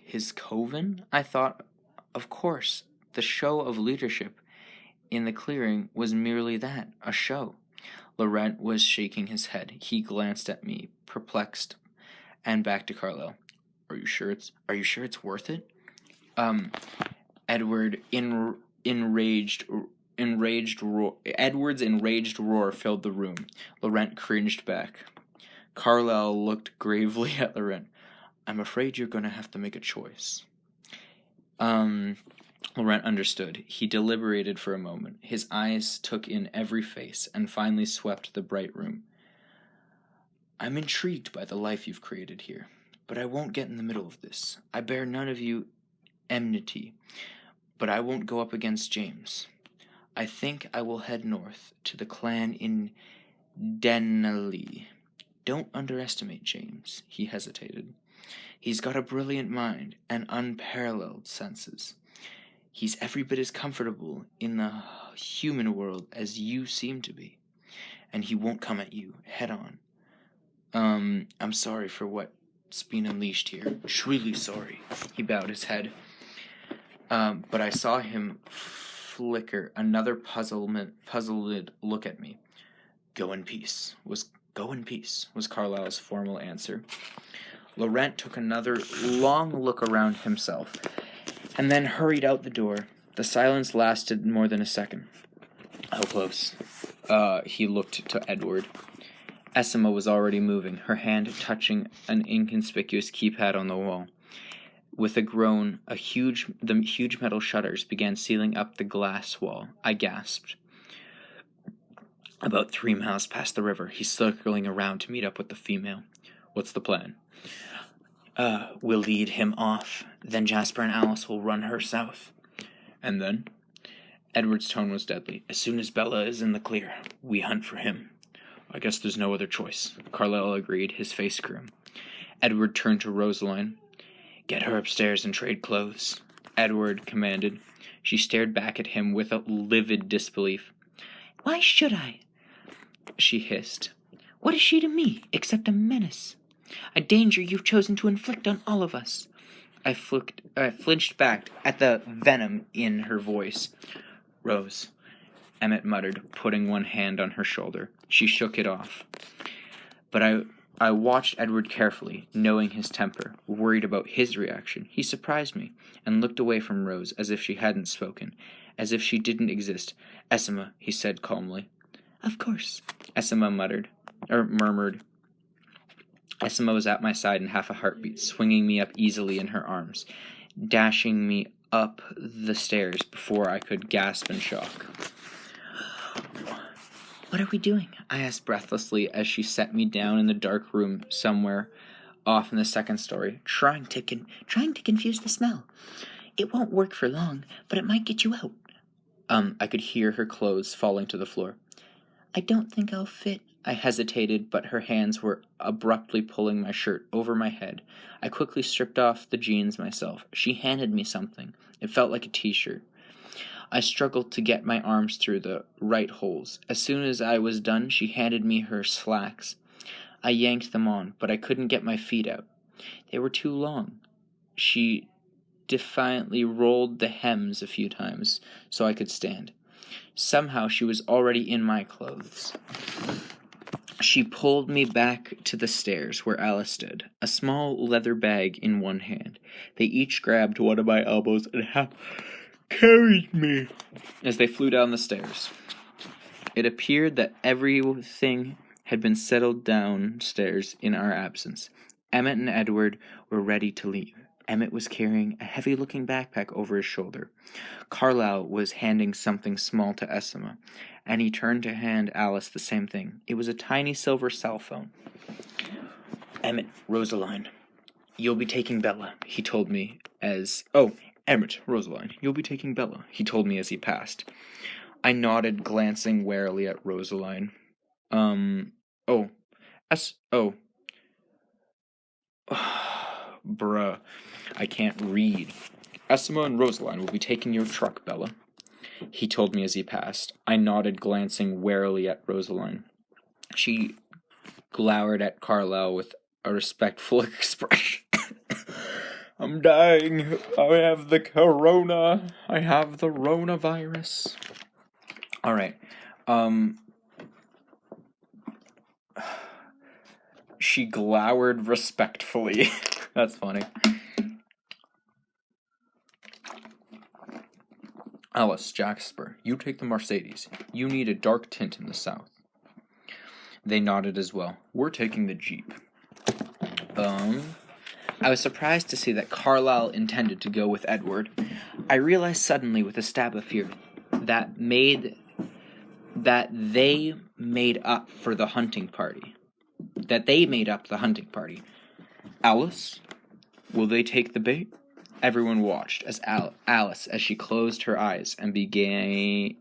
His coven? I thought, of course, the show of leadership in the clearing was merely that, a show. Laurent was shaking his head. He glanced at me, perplexed, and back to Carlyle. Are you sure it's worth it? Edward's enraged roar filled the room. Laurent cringed back. Carlyle looked gravely at Laurent. I'm afraid you're going to have to make a choice. Laurent understood. He deliberated for a moment. His eyes took in every face and finally swept the bright room. I'm intrigued by the life you've created here, but I won't get in the middle of this. I bear none of you enmity, but I won't go up against James. I think I will head north to the clan in Denali. Don't underestimate James. He hesitated. He's got a brilliant mind and unparalleled senses. He's every bit as comfortable in the human world as you seem to be, and he won't come at you head on. I'm sorry for what's been unleashed here. Truly sorry. He bowed his head. But I saw him flicker another puzzled look at me. Go in peace, was Carlyle's formal answer. Laurent took another long look around himself, and then hurried out the door. The silence lasted more than a second. How close? He looked to Edward. Essima was already moving, her hand touching an inconspicuous keypad on the wall. With a groan, the huge metal shutters began sealing up the glass wall. I gasped. About 3 miles past the river, he's circling around to meet up with the female. What's the plan? We'll lead him off. Then Jasper and Alice will run her south. And then? Edward's tone was deadly. As soon as Bella is in the clear, we hunt for him. I guess there's no other choice. Carlyle agreed, his face grim. Edward turned to Rosaline. Get her upstairs and trade clothes, Edward commanded. She stared back at him with a livid disbelief. Why should I? She hissed. What is she to me, except a menace? A danger you've chosen to inflict on all of us. I flinched back at the venom in her voice. Rose, Emmett muttered, putting one hand on her shoulder. She shook it off. But I watched Edward carefully, knowing his temper, worried about his reaction. He surprised me, and looked away from Rose as if she hadn't spoken, as if she didn't exist. Essima, he said calmly. Of course, Essima murmured. Essima was at my side in half a heartbeat, swinging me up easily in her arms, dashing me up the stairs before I could gasp in shock. What are we doing? I asked breathlessly as she set me down in the dark room somewhere off in the second story, trying to confuse the smell. It won't work for long, but it might get you out. I could hear her clothes falling to the floor. I don't think I'll fit. I hesitated, but her hands were abruptly pulling my shirt over my head. I quickly stripped off the jeans myself. She handed me something. It felt like a t-shirt. I struggled to get my arms through the right holes. As soon as I was done, she handed me her slacks. I yanked them on, but I couldn't get my feet out. They were too long. She defiantly rolled the hems a few times so I could stand. Somehow she was already in my clothes. She pulled me back to the stairs where Alice stood, a small leather bag in one hand. They each grabbed one of my elbows and carried me as they flew down the stairs. It appeared that everything had been settled downstairs in our absence. Emmett and Edward were ready to leave. Emmett was carrying a heavy-looking backpack over his shoulder. Carlyle was handing something small to Essima, and he turned to hand Alice the same thing. It was a tiny silver cell phone. Emmett, Rosaline, you'll be taking Bella, he told me as... Emmett, Rosaline, you'll be taking Bella, he told me as he passed. I nodded, glancing warily at Rosaline. Bruh, I can't read. Essima and Rosaline will be taking your truck, Bella, he told me as he passed. I nodded, glancing warily at Rosaline. She glowered at Carlyle with a respectful expression. I'm dying. I have the corona. I have the Ronavirus. All right. She glowered respectfully. That's funny. Alice, Jasper, you take the Mercedes. You need a dark tint in the south. They nodded as well. We're taking the Jeep. I was surprised to see that Carlyle intended to go with Edward. I realized suddenly with a stab of fear that they made up the hunting party. Alice, will they take the bait? Everyone watched as Alice, as she closed her eyes and became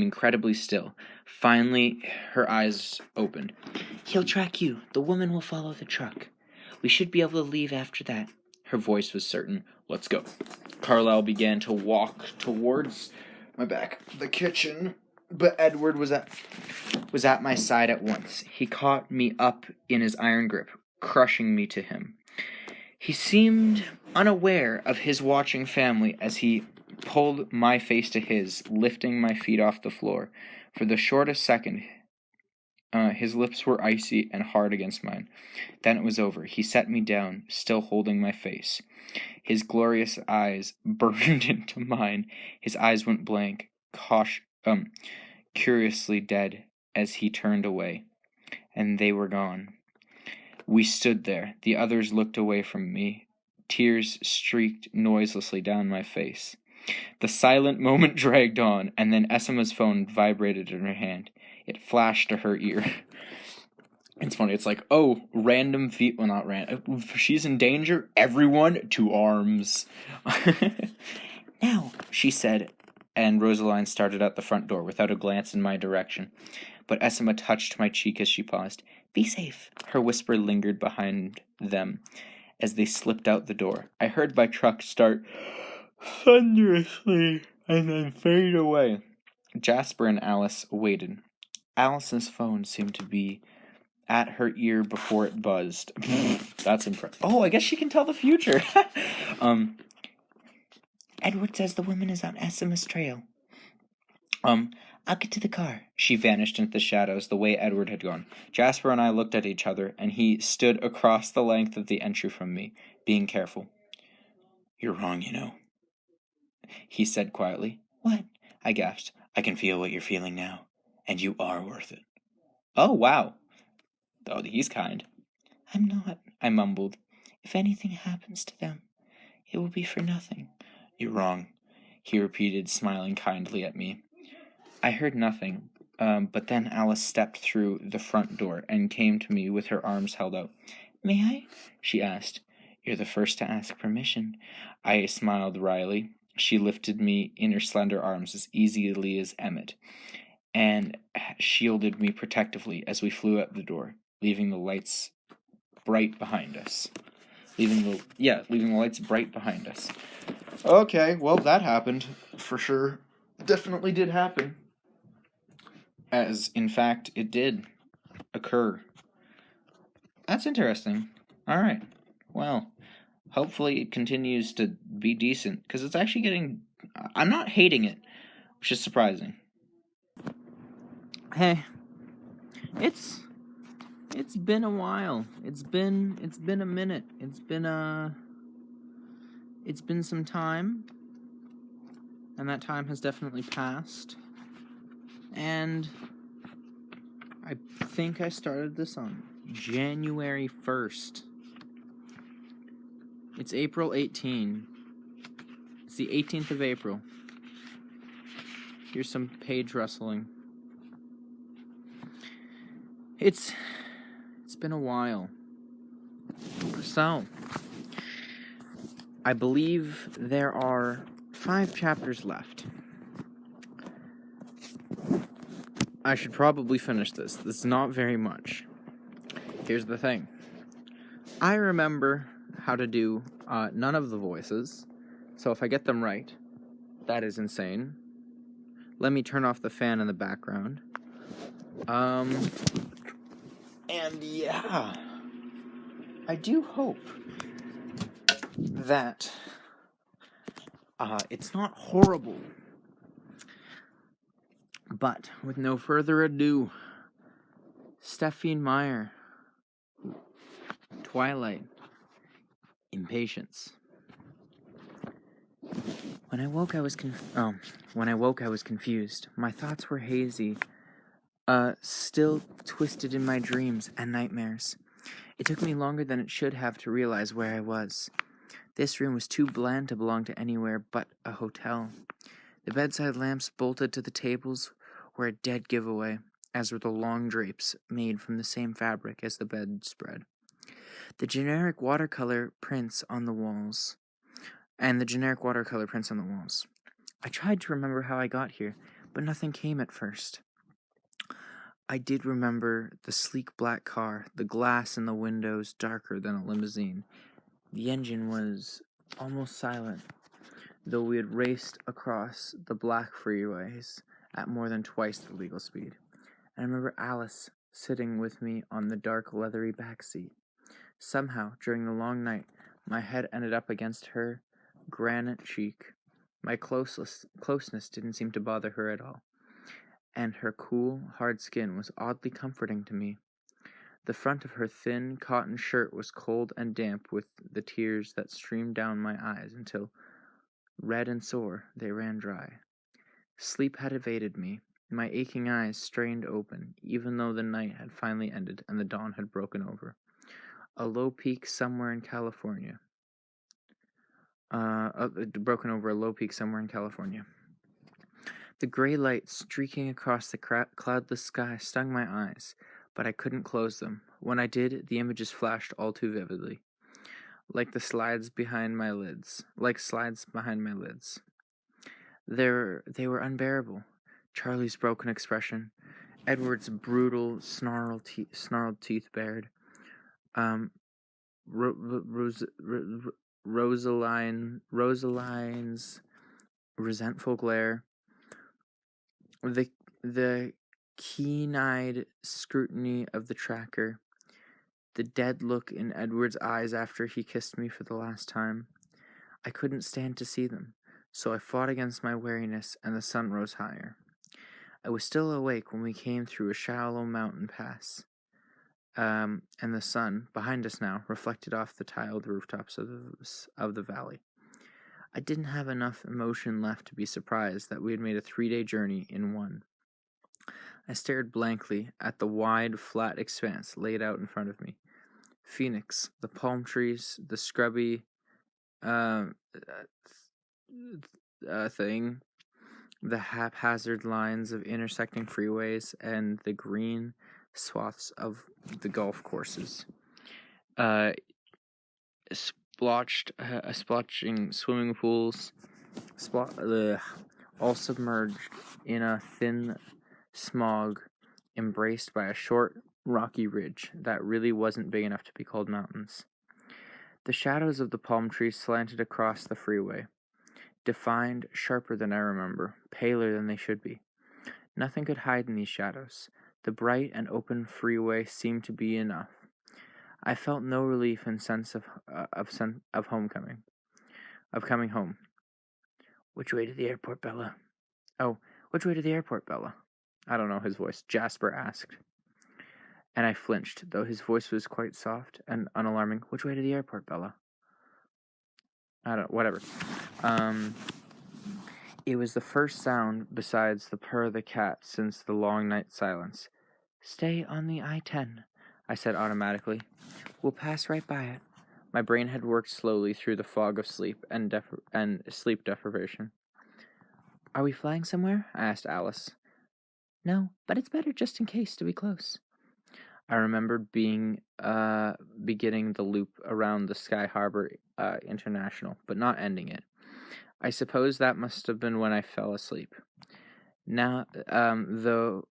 incredibly still. Finally, her eyes opened. He'll track you. The woman will follow the truck. We should be able to leave after that. Her voice was certain. Let's go. Carlyle began to walk towards my back, the kitchen, but Edward was at my side at once. He caught me up in his iron grip, crushing me to him. He seemed unaware of his watching family as he pulled my face to his, lifting my feet off the floor. For the shortest second, his lips were icy and hard against mine. Then it was over. He set me down, still holding my face. His glorious eyes burned into mine. His eyes went blank, curiously dead as he turned away. And they were gone. We stood there. The others looked away from me. Tears streaked noiselessly down my face. The silent moment dragged on, and then Essima's phone vibrated in her hand. It flashed to her ear. It's funny. It's like, oh, random feet. Well, not random. She's in danger. Everyone to arms. Now, she said, and Rosaline started out the front door without a glance in my direction. But Essima touched my cheek as she paused. Be safe. Her whisper lingered behind them as they slipped out the door. I heard my truck start thunderously and then fade away. Jasper and Alice waited. Alice's phone seemed to be at her ear before it buzzed. That's impressive. Oh, I guess she can tell the future. Edward says the woman is on Essima's trail. I'll get to the car. She vanished into the shadows the way Edward had gone. Jasper and I looked at each other, and he stood across the length of the entry from me, being careful. You're wrong, you know, he said quietly. What? I gasped. I can feel what you're feeling now, and you are worth it. Oh, wow. Oh, he's kind. I'm not, I mumbled. If anything happens to them, it will be for nothing. You're wrong, he repeated, smiling kindly at me. I heard nothing, but then Alice stepped through the front door and came to me with her arms held out. May I? She asked. You're the first to ask permission. I smiled wryly. She lifted me in her slender arms as easily as Emmett, and shielded me protectively as we flew out the door, leaving the lights bright behind us. Leaving the lights bright behind us. Okay, well, that happened, for sure. Definitely did happen. As, in fact, it did occur. That's interesting. Alright, well, hopefully it continues to be decent, because it's actually getting... I'm not hating it, which is surprising. Hey, it's been a while. It's been a minute. It's been some time, and that time has definitely passed. And I think I started this on January 1st. It's April 18. It's the 18th of April. Here's some page rustling. It's been a while. So, I believe there are 5 chapters left. I should probably finish this. This is not very much. Here's the thing. I remember how to do none of the voices, so if I get them right, that is insane. Let me turn off the fan in the background. And yeah, I do hope that it's not horrible. But with no further ado, Stephenie Meyer, Twilight, Impatience. When I woke, I was confused. My thoughts were hazy, still twisted in my dreams and nightmares. It took me longer than it should have to realize where I was. This room was too bland to belong to anywhere but a hotel. The bedside lamps bolted to the tables were a dead giveaway, as were the long drapes made from the same fabric as the bedspread. The generic watercolor prints on the walls. I tried to remember how I got here, but nothing came at first. I did remember the sleek black car, the glass in the windows darker than a limousine. The engine was almost silent, though we had raced across the black freeways at more than twice the legal speed. And I remember Alice sitting with me on the dark leathery back seat. Somehow, during the long night, my head ended up against her granite cheek. My closeness didn't seem to bother her at all, and her cool, hard skin was oddly comforting to me. The front of her thin cotton shirt was cold and damp with the tears that streamed down my eyes until, red and sore, they ran dry. Sleep had evaded me. My aching eyes strained open, even though the night had finally ended and the dawn had broken over. A low peak somewhere in California. The gray light streaking across the cloudless sky stung my eyes, but I couldn't close them. When I did, the images flashed all too vividly, like slides behind my lids. They were unbearable. Charlie's broken expression, Edward's brutal, snarled teeth bared, um, Rosaline's resentful glare, the keen-eyed scrutiny of the tracker, the dead look in Edward's eyes after he kissed me for the last time. I couldn't stand to see them, so I fought against my weariness, and the sun rose higher. I was still awake when we came through a shallow mountain pass, and the sun, behind us now, reflected off the tiled rooftops of the valley. I didn't have enough emotion left to be surprised that we had made a 3-day journey in one. I stared blankly at the wide, flat expanse laid out in front of me. Phoenix, the palm trees, the scrubby thing, the haphazard lines of intersecting freeways, and the green swaths of the golf courses. Splotching swimming pools, all submerged in a thin smog, embraced by a short, rocky ridge that really wasn't big enough to be called mountains. The shadows of the palm trees slanted across the freeway, defined, sharper than I remember, paler than they should be. Nothing could hide in these shadows. The bright and open freeway seemed to be enough. I felt no relief and sense of homecoming, of coming home. Which way to the airport, Bella? Oh, which way to the airport, Bella? I don't know his voice, Jasper asked. And I flinched, though his voice was quite soft and unalarming. Which way to the airport, Bella? Whatever. It was the first sound besides the purr of the cat since the long night silence. Stay on the I-10, I said automatically. We'll pass right by it. My brain had worked slowly through the fog of sleep and sleep deprivation. Are we flying somewhere? I asked Alice. No, but it's better just in case to be close. I remembered beginning the loop around the Sky Harbor International, but not ending it. I suppose that must have been when I fell asleep. Now, though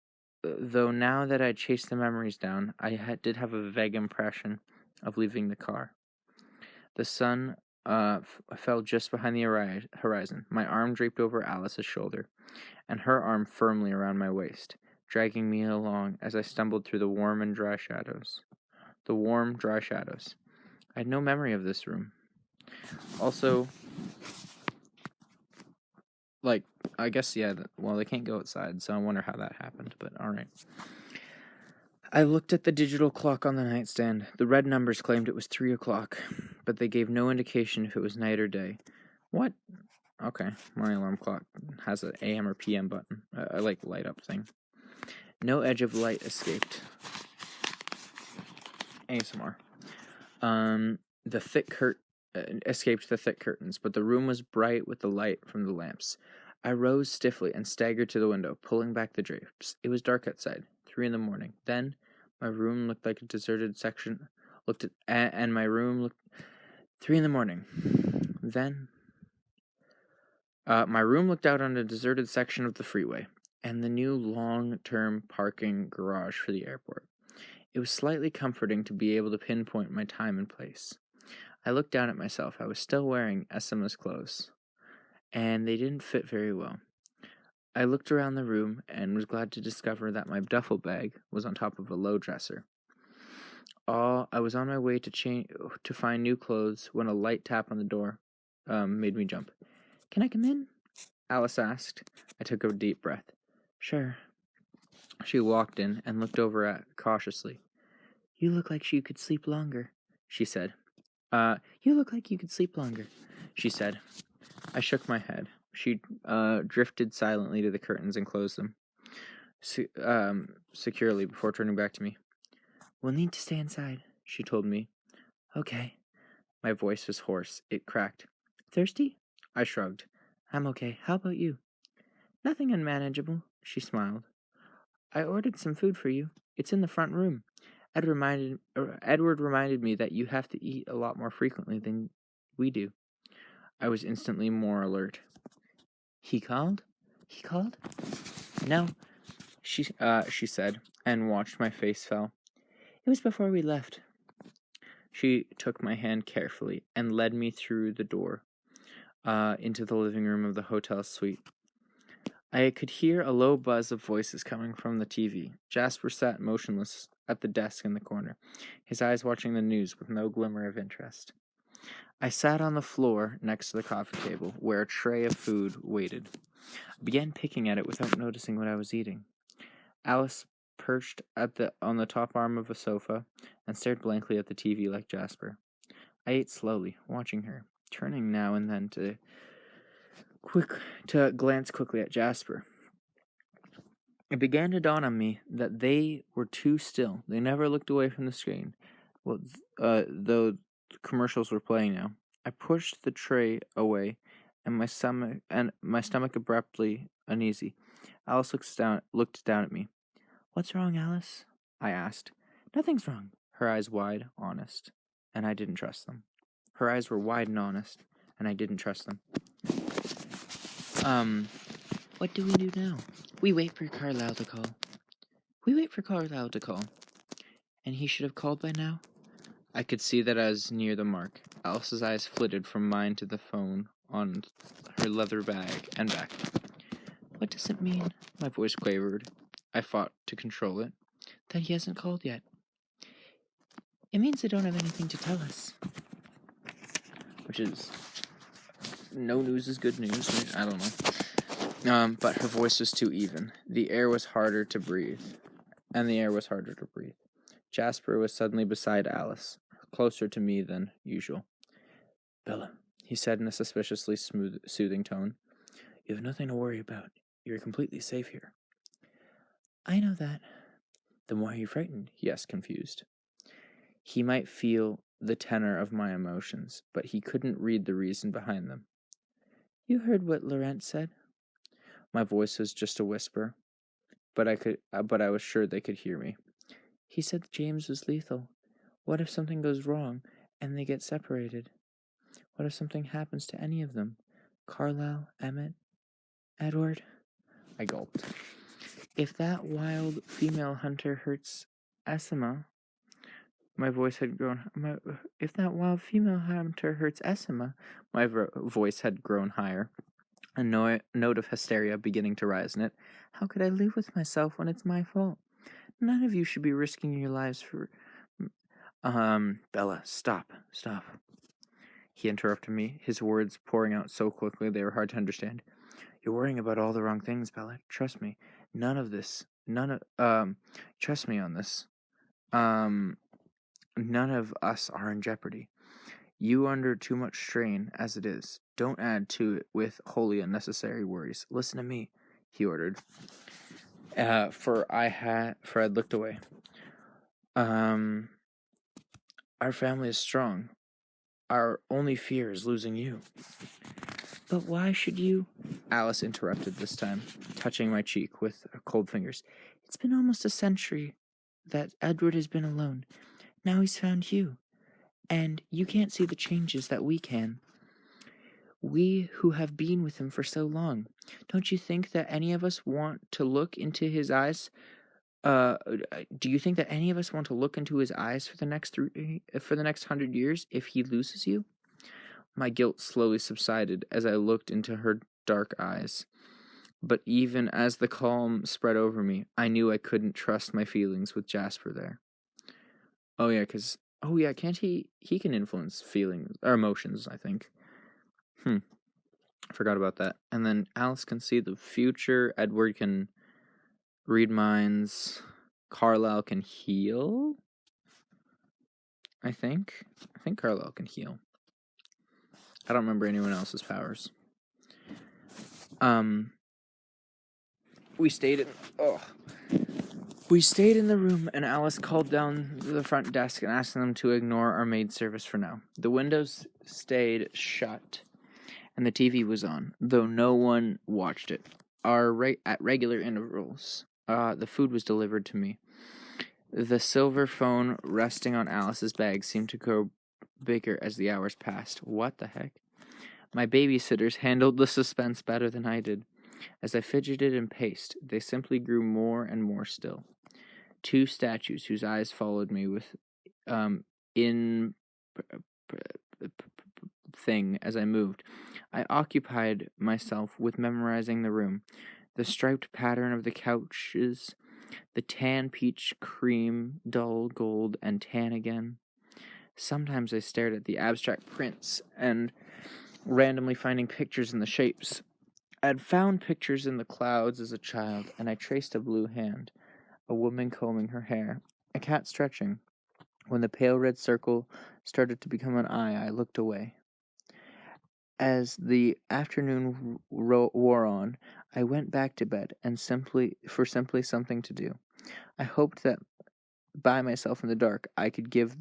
now that I chased the memories down, I did have a vague impression of leaving the car. The sun fell just behind the horizon. My arm draped over Alice's shoulder, and her arm firmly around my waist, dragging me along as I stumbled through the warm, dry shadows. I had no memory of this room. Also, I guess, they can't go outside, so I wonder how that happened, but alright. I looked at the digital clock on the nightstand. The red numbers claimed it was 3 o'clock, but they gave no indication if it was night or day. What? Okay, my alarm clock has an AM or PM button, a light up thing. No edge of light escaped. ASMR. Escaped the thick curtains, but the room was bright with the light from the lamps. I rose stiffly and staggered to the window, pulling back the drapes. It was dark outside, 3 a.m. Then, my room looked like a deserted section. 3 a.m. Then, my room looked out on a deserted section of the freeway and the new long-term parking garage for the airport. It was slightly comforting to be able to pinpoint my time and place. I looked down at myself. I was still wearing Essima's clothes, and they didn't fit very well. I looked around the room and was glad to discover that my duffel bag was on top of a low dresser. I was on my way to find new clothes when a light tap on the door made me jump. Can I come in? Alice asked. I took a deep breath. Sure. She walked in and looked over cautiously. You look like you could sleep longer, she said. You look like you could sleep longer, she said. I shook my head. She drifted silently to the curtains and closed them securely before turning back to me. We'll need to stay inside, she told me. Okay. My voice was hoarse. It cracked. Thirsty? I shrugged. I'm okay. How about you? Nothing unmanageable, she smiled. I ordered some food for you. It's in the front room. Edward reminded me that you have to eat a lot more frequently than we do. I was instantly more alert. He called? He called? No, she said, and watched my face fall. It was before we left. She took my hand carefully and led me through the door into the living room of the hotel suite. I could hear a low buzz of voices coming from the TV. Jasper sat motionless at the desk in the corner, his eyes watching the news with no glimmer of interest. I sat on the floor next to the coffee table, where a tray of food waited. I began picking at it without noticing what I was eating. Alice perched on the top arm of a sofa and stared blankly at the TV like Jasper. I ate slowly, watching her, turning now and then to glance quickly at Jasper. It began to dawn on me that they were too still. They never looked away from the screen, though commercials were playing now. I pushed the tray away, and my stomach abruptly uneasy. Alice looked down at me. "What's wrong, Alice?" I asked. "Nothing's wrong." Her eyes wide, honest, and I didn't trust them. Her eyes were wide and honest, and I didn't trust them. What do we do now? We wait for Carlisle to call. We wait for Carlisle to call. And he should have called by now? I could see that I was near the mark. Alice's eyes flitted from mine to the phone on her leather bag and back. What does it mean? My voice quavered. I fought to control it. That he hasn't called yet. It means they don't have anything to tell us. Which is... no news is good news. I don't know. But her voice was too even. The air was harder to breathe. Jasper was suddenly beside Alice, closer to me than usual. Bella, he said in a suspiciously soothing tone, you have nothing to worry about. You're completely safe here. I know that. Then why are you frightened? He asked, confused. He might feel the tenor of my emotions, but he couldn't read the reason behind them. You heard what Laurent said? My voice was just a whisper, but I was sure they could hear me. He said James was lethal. What if something goes wrong and they get separated? What if something happens to any of them? Carlisle, Emmett, Edward? I gulped. If that wild female hunter hurts Essima, my voice had grown. If that wild female hunter hurts Essima, my voice had grown higher, a note of hysteria beginning to rise in it. How could I live with myself when it's my fault? None of you should be risking your lives for... Bella, stop. He interrupted me, his words pouring out so quickly they were hard to understand. You're worrying about all the wrong things, Bella. Trust me. Trust me on this. None of us are in jeopardy. You are under too much strain as it is. Don't add to it with wholly unnecessary worries. Listen to me, he ordered. For I'd looked away. Our family is strong. Our only fear is losing you. But why should you? Alice interrupted this time, touching my cheek with her cold fingers. It's been almost a century that Edward has been alone. Now he's found you. And you can't see the changes that we can. We who have been with him for so long. Don't you think that any of us want to look into his eyes? Do you think that any of us want to look into his eyes for the next 100 years if he loses you? My guilt slowly subsided as I looked into her dark eyes. But even as the calm spread over me, I knew I couldn't trust my feelings with Jasper there. Can't he? He can influence feelings or emotions, I think. Forgot about that. And then Alice can see the future. Edward can read minds. Carlisle can heal. I think Carlisle can heal. I don't remember anyone else's powers. We stayed in the room, and Alice called down the front desk and asked them to ignore our maid service for now. The windows stayed shut, and the TV was on, though no one watched it. At regular intervals, The food was delivered to me. The silver phone resting on Alice's bag seemed to grow bigger as the hours passed. What the heck? My babysitters handled the suspense better than I did. As I fidgeted and paced, they simply grew more and more still. Two statues whose eyes followed me with in thing as I moved. I occupied myself with memorizing the room, the striped pattern of the couches, the tan peach cream, dull gold, and tan again. Sometimes I stared at the abstract prints and randomly finding pictures in the shapes. I had found pictures in the clouds as a child, and I traced a blue hand, a woman combing her hair, a cat stretching. When the pale red circle started to become an eye, I looked away. As the afternoon wore on, I went back to bed and simply something to do. I hoped that by myself in the dark I could give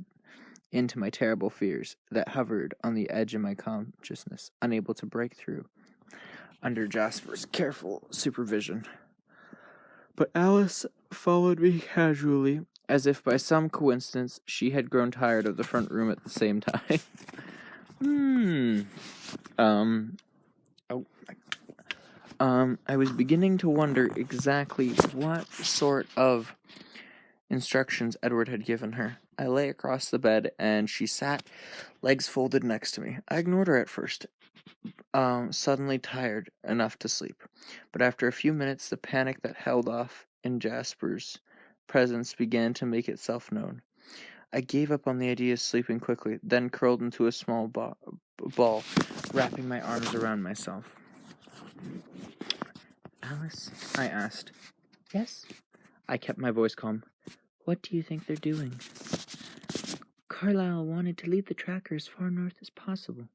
in to my terrible fears that hovered on the edge of my consciousness, unable to break through under Jasper's careful supervision. But Alice followed me casually, as if by some coincidence she had grown tired of the front room at the same time. I was beginning to wonder exactly what sort of instructions Edward had given her. I lay across the bed, and she sat, legs folded next to me. I ignored her at first, suddenly tired enough to sleep. But after a few minutes, the panic that held off in Jasper's presence began to make itself known. I gave up on the idea of sleeping quickly, then curled into a small ball, wrapping my arms around myself. Alice, I asked. Yes? I kept my voice calm. What do you think they're doing? Carlyle wanted to lead the tracker as far north as possible.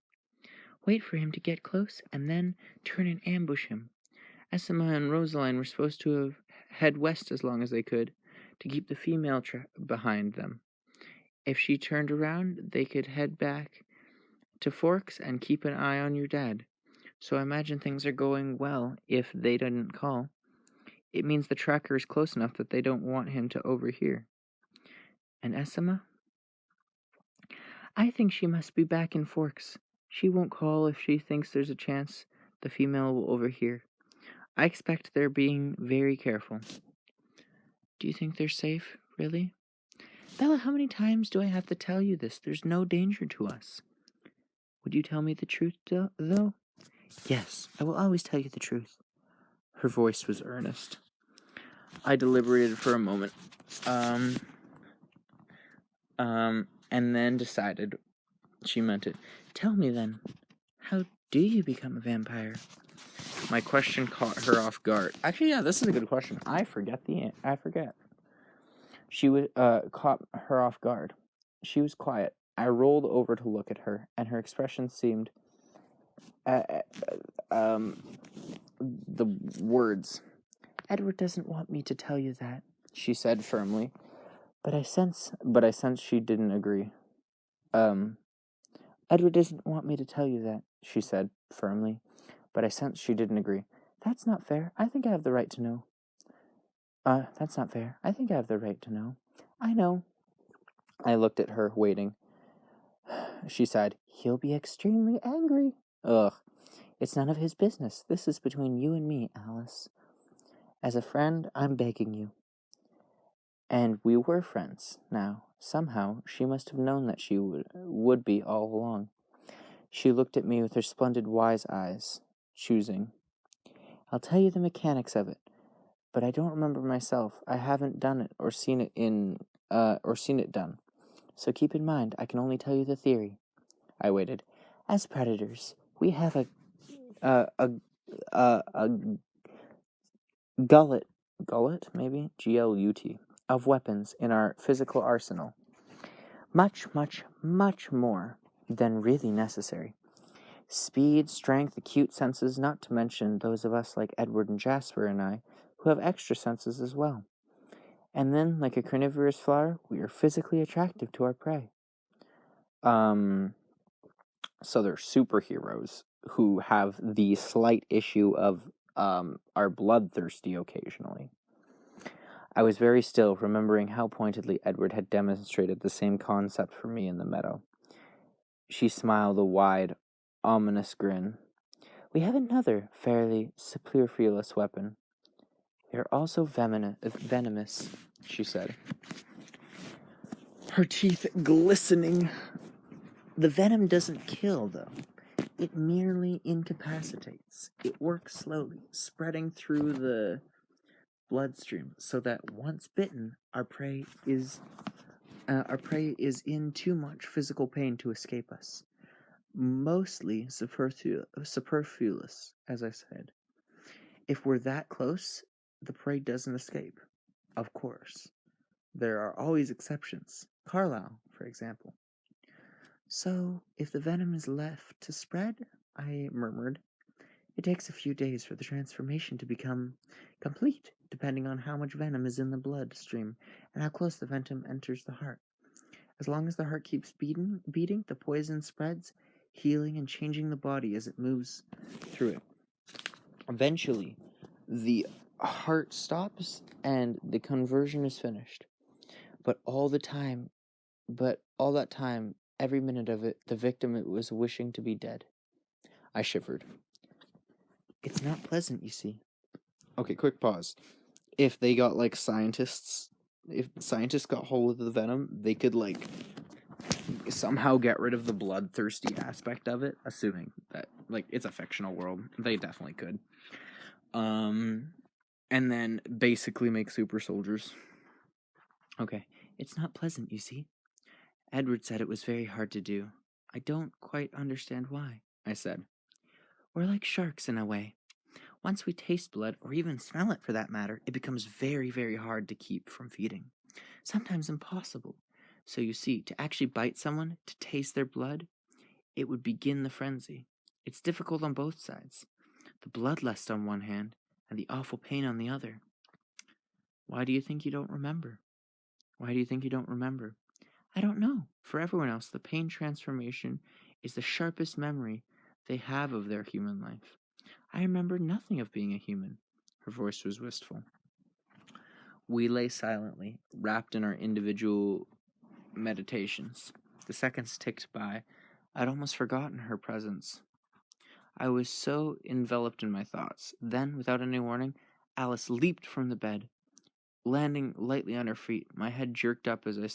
Wait for him to get close, and then turn and ambush him. Esma and Rosaline were supposed to head west as long as they could, to keep the female behind them. If she turned around, they could head back to Forks and keep an eye on your dad. So I imagine things are going well if they didn't call. It means the tracker is close enough that they don't want him to overhear. And Esma? I think she must be back in Forks. She won't call if she thinks there's a chance the female will overhear. I expect they're being very careful. Do you think they're safe, really? Bella, how many times do I have to tell you this? There's no danger to us. Would you tell me the truth, though? Yes, I will always tell you the truth. Her voice was earnest. I deliberated for a moment, and then decided she meant it. Tell me then, how do you become a vampire? My question caught her off guard. Actually, yeah, this is a good question. I forget. She was caught her off guard. She was quiet. I rolled over to look at her, and her expression seemed the words. Edward doesn't want me to tell you that, she said firmly. But I sense she didn't agree. Edward doesn't want me to tell you that, she said firmly. But I sense she didn't agree. That's not fair. I think I have the right to know. That's not fair. I think I have the right to know. I know. I looked at her, waiting. She said, He'll be extremely angry. Ugh. It's none of his business. This is between you and me, Alice. As a friend, I'm begging you. And we were friends. Now, somehow, she must have known that she would be all along. She looked at me with her splendid wise eyes, choosing. I'll tell you the mechanics of it, but I don't remember myself. I haven't done it or seen it done. So keep in mind, I can only tell you the theory. I waited. As predators, we have a gullet, maybe? G-L-U-T, of weapons in our physical arsenal. Much, much, much more than really necessary. Speed, strength, acute senses, not to mention those of us like Edward and Jasper and I, who have extra senses as well. And then, like a carnivorous flower, we are physically attractive to our prey. So they're superheroes who have the slight issue of are bloodthirsty occasionally. I was very still, remembering how pointedly Edward had demonstrated the same concept for me in the meadow. She smiled a wide, ominous grin. We have another fairly superfluous weapon. They're also venomous, she said, her teeth glistening. The venom doesn't kill, though. It merely incapacitates. It works slowly, spreading through the bloodstream, so that once bitten, our prey is in too much physical pain to escape us. Mostly superfluous, as I said. If we're that close, the prey doesn't escape. Of course. There are always exceptions. Carlyle, for example. So, if the venom is left to spread, I murmured, it takes a few days for the transformation to become complete, depending on how much venom is in the bloodstream and how close the venom enters the heart. As long as the heart keeps beating, the poison spreads, healing and changing the body as it moves through it. Eventually, the heart stops and the conversion is finished. But all that time, every minute of it, the victim was wishing to be dead. I shivered. It's not pleasant, you see. Okay, quick pause. If they got, scientists, if scientists got hold of the venom, they could, somehow get rid of the bloodthirsty aspect of it, assuming that, it's a fictional world. They definitely could. And then basically make super soldiers. Okay, it's not pleasant, you see. Edward said it was very hard to do. I don't quite understand why, I said. We're like sharks in a way. Once we taste blood, or even smell it for that matter, it becomes very, very hard to keep from feeding. Sometimes impossible. So you see, to actually bite someone, to taste their blood, it would begin the frenzy. It's difficult on both sides. The bloodlust on one hand, and the awful pain on the other. Why do you think you don't remember? Why do you think you don't remember? I don't know. For everyone else, the pain transformation is the sharpest memory they have of their human life. I remember nothing of being a human. Her voice was wistful. We lay silently, wrapped in our individual meditations. The seconds ticked by. I'd almost forgotten her presence. I was so enveloped in my thoughts. Then, without any warning, Alice leaped from the bed, landing lightly on her feet. My head jerked up as I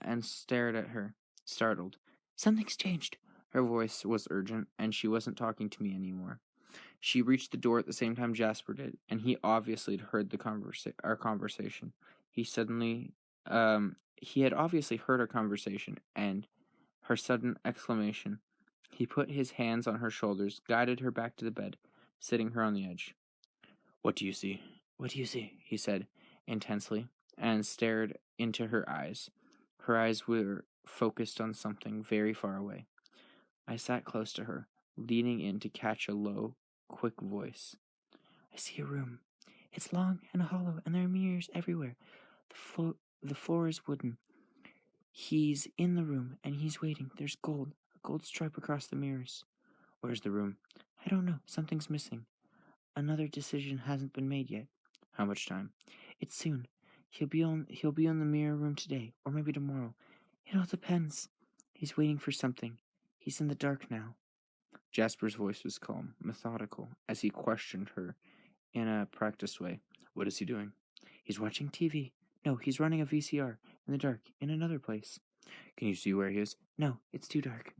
and stared at her, startled. Something's changed. Her voice was urgent, and she wasn't talking to me anymore. She reached the door at the same time Jasper did, and he obviously had heard our conversation. He had obviously heard our conversation, and her sudden exclamation. He put his hands on her shoulders, guided her back to the bed, sitting her on the edge. What do you see? What do you see? He said, intensely, and stared into her eyes. Her eyes were focused on something very far away. I sat close to her, leaning in to catch a low, quick voice. I see a room. It's long and hollow, and there are mirrors everywhere. The floor is wooden. He's in the room, and he's waiting. There's a gold stripe across the mirrors. Where's the room? I don't know. Something's missing. Another decision hasn't been made yet. How much time? It's soon. He'll be in the mirror room today, or maybe tomorrow. It all depends. He's waiting for something. He's in the dark now. Jasper's voice was calm, methodical, as he questioned her in a practiced way. What is he doing? He's watching TV. No, he's running a VCR in the dark, in another place. Can you see where he is? No, it's too dark.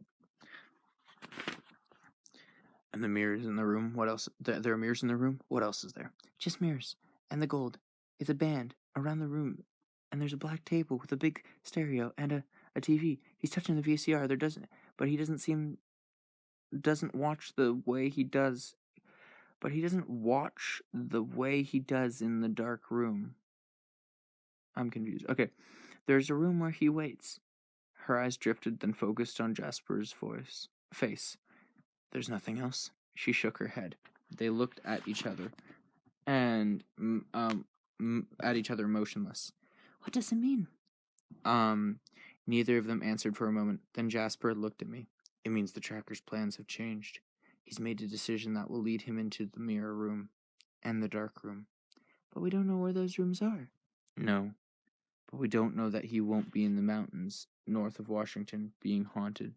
And the mirrors in the room? What else? There are mirrors in the room? What else is there? Just mirrors. And the gold. It's a band around the room. And there's a black table with a big stereo and a TV. He's touching the VCR. But he doesn't watch the way he does. But he doesn't watch the way he does in the dark room. I'm confused. Okay. There's a room where he waits. Her eyes drifted, then focused on Jasper's face. There's nothing else? She shook her head. They looked at each other, and at each other motionless. What does it mean? Neither of them answered for a moment. Then Jasper looked at me. It means the tracker's plans have changed. He's made a decision that will lead him into the mirror room and the dark room. But we don't know where those rooms are. No, but we don't know that he won't be in the mountains north of Washington being haunted.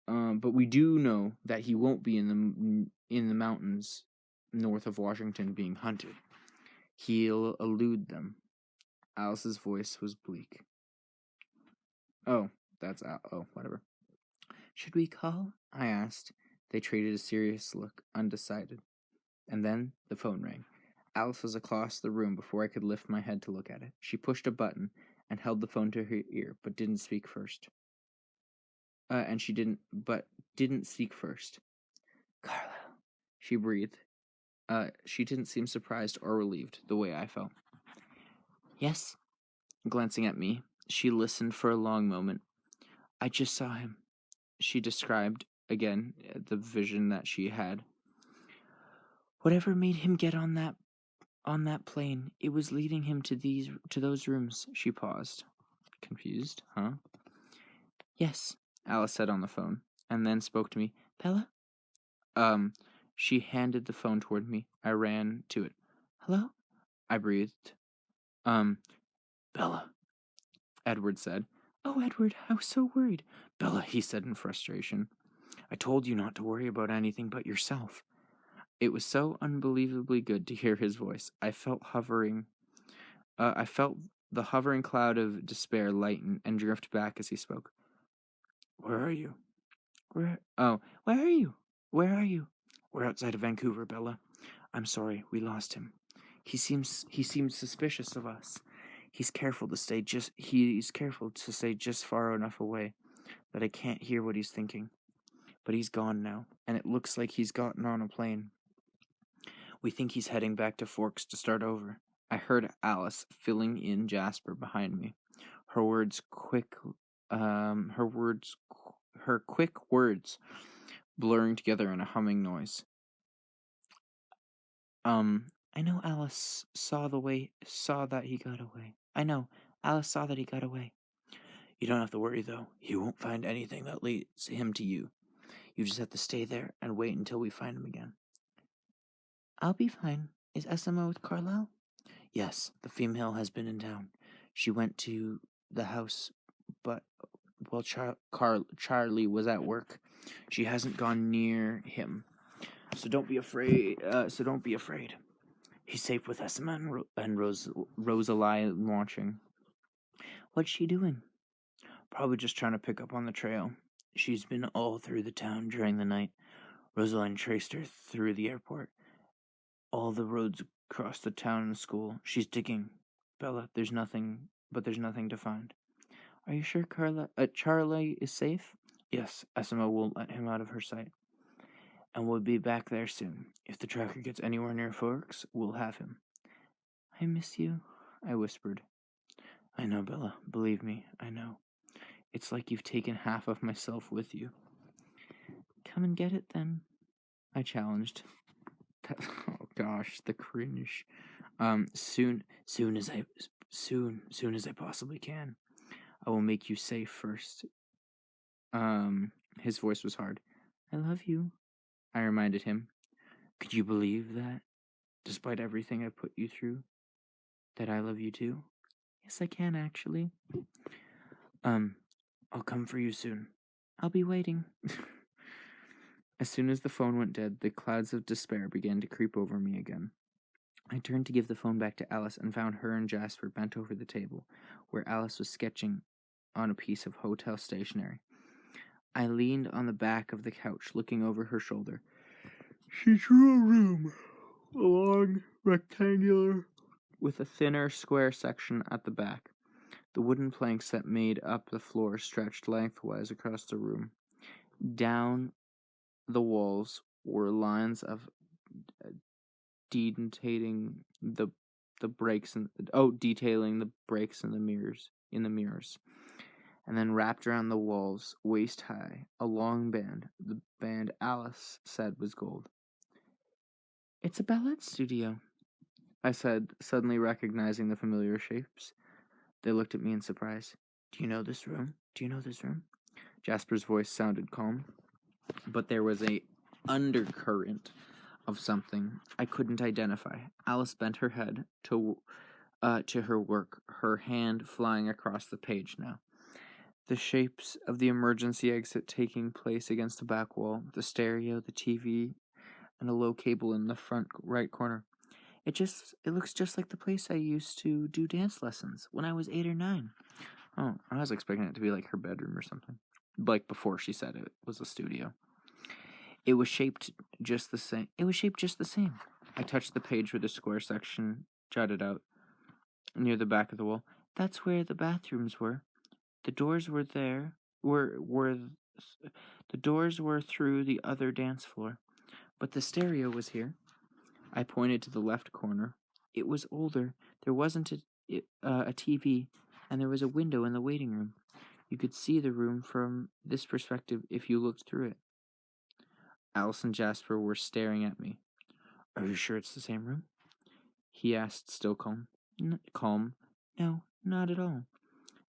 But we do know that he won't be in the mountains north of Washington being hunted. He'll elude them. Alice's voice was bleak. Oh, whatever. Should we call? I asked. They traded a serious look, undecided. And then the phone rang. Alice was across the room before I could lift my head to look at it. She pushed a button and held the phone to her ear, but didn't speak first. Didn't speak first. Carlisle, she breathed. She didn't seem surprised or relieved the way I felt. Yes? Glancing at me, she listened for a long moment. I just saw him. She described again the vision that she had. Whatever made him get on that plane, it was leading him to those rooms. She paused. Confused, huh? Yes, Alice said on the phone, and then spoke to me. Bella? She handed the phone toward me. I ran to it. Hello? I breathed. Bella, Edward said. Oh, Edward, I was so worried. Bella, he said in frustration. I told you not to worry about anything but yourself. It was so unbelievably good to hear his voice. I felt the hovering cloud of despair lighten and drift back as he spoke. Where are you? Where are you? Where are you? We're outside of Vancouver, Bella. I'm sorry, we lost him. He seems suspicious of us. He's careful to stay just far enough away that I can't hear what he's thinking. But he's gone now, and it looks like he's gotten on a plane. We think he's heading back to Forks to start over. I heard Alice filling in Jasper behind me. Her quick words blurring together in a humming noise. I know Alice saw that he got away. I know. Alice saw that he got away. You don't have to worry, though. He won't find anything that leads him to you. You just have to stay there and wait until we find him again. I'll be fine. Is SMO with Carlisle? Yes, the female has been in town. She went to the house, but while Charlie was at work, she hasn't gone near him. So don't be afraid. He's safe with Esma and Rosalie watching. What's she doing? Probably just trying to pick up on the trail. She's been all through the town during the night. Rosaline traced her through the airport. All the roads across the town and school. She's digging. Bella, there's nothing to find. Are you sure Charlie is safe? Yes, Esma won't let him out of her sight. And we'll be back there soon. If the tracker gets anywhere near Forks, we'll have him. I miss you, I whispered. I know, Bella. Believe me, I know. It's like you've taken half of myself with you. Come and get it, then, I challenged. Oh gosh, the cringe. Soon as I possibly can. I will make you safe first. His voice was hard. I love you, I reminded him. Could you believe that? Despite everything I put you through, that I love you too? Yes, I can, actually. I'll come for you soon. I'll be waiting. As soon as the phone went dead, the clouds of despair began to creep over me again. I turned to give the phone back to Alice and found her and Jasper bent over the table, where Alice was sketching on a piece of hotel stationery. I leaned on the back of the couch, looking over her shoulder. She drew a room, a long, rectangular, with a thinner, square section at the back. The wooden planks that made up the floor stretched lengthwise across the room. Down the walls were lines of detailing the breaks in the mirrors. And then wrapped around the walls, waist high, a long band. The band Alice said was gold. It's a ballet studio, I said, suddenly recognizing the familiar shapes. They looked at me in surprise. Do you know this room? Jasper's voice sounded calm, but there was a undercurrent of something I couldn't identify. Alice bent her head to her work, her hand flying across the page now. The shapes of the emergency exit taking place against the back wall, the stereo, the TV, and a low cable in the front right corner. It looks just like the place I used to do dance lessons when I was 8 or 9. Oh, I was expecting it to be like her bedroom or something. Like before she said it was a studio. It was shaped just the same. I touched the page where the square section jutted out near the back of the wall. That's where the bathrooms were. The doors were there. The doors were through the other dance floor, but the stereo was here. I pointed to the left corner. It was older. There wasn't a TV, and there was a window in the waiting room. You could see the room from this perspective if you looked through it. Alice and Jasper were staring at me. Are you sure it's the same room? He asked, still calm. Calm? No, not at all.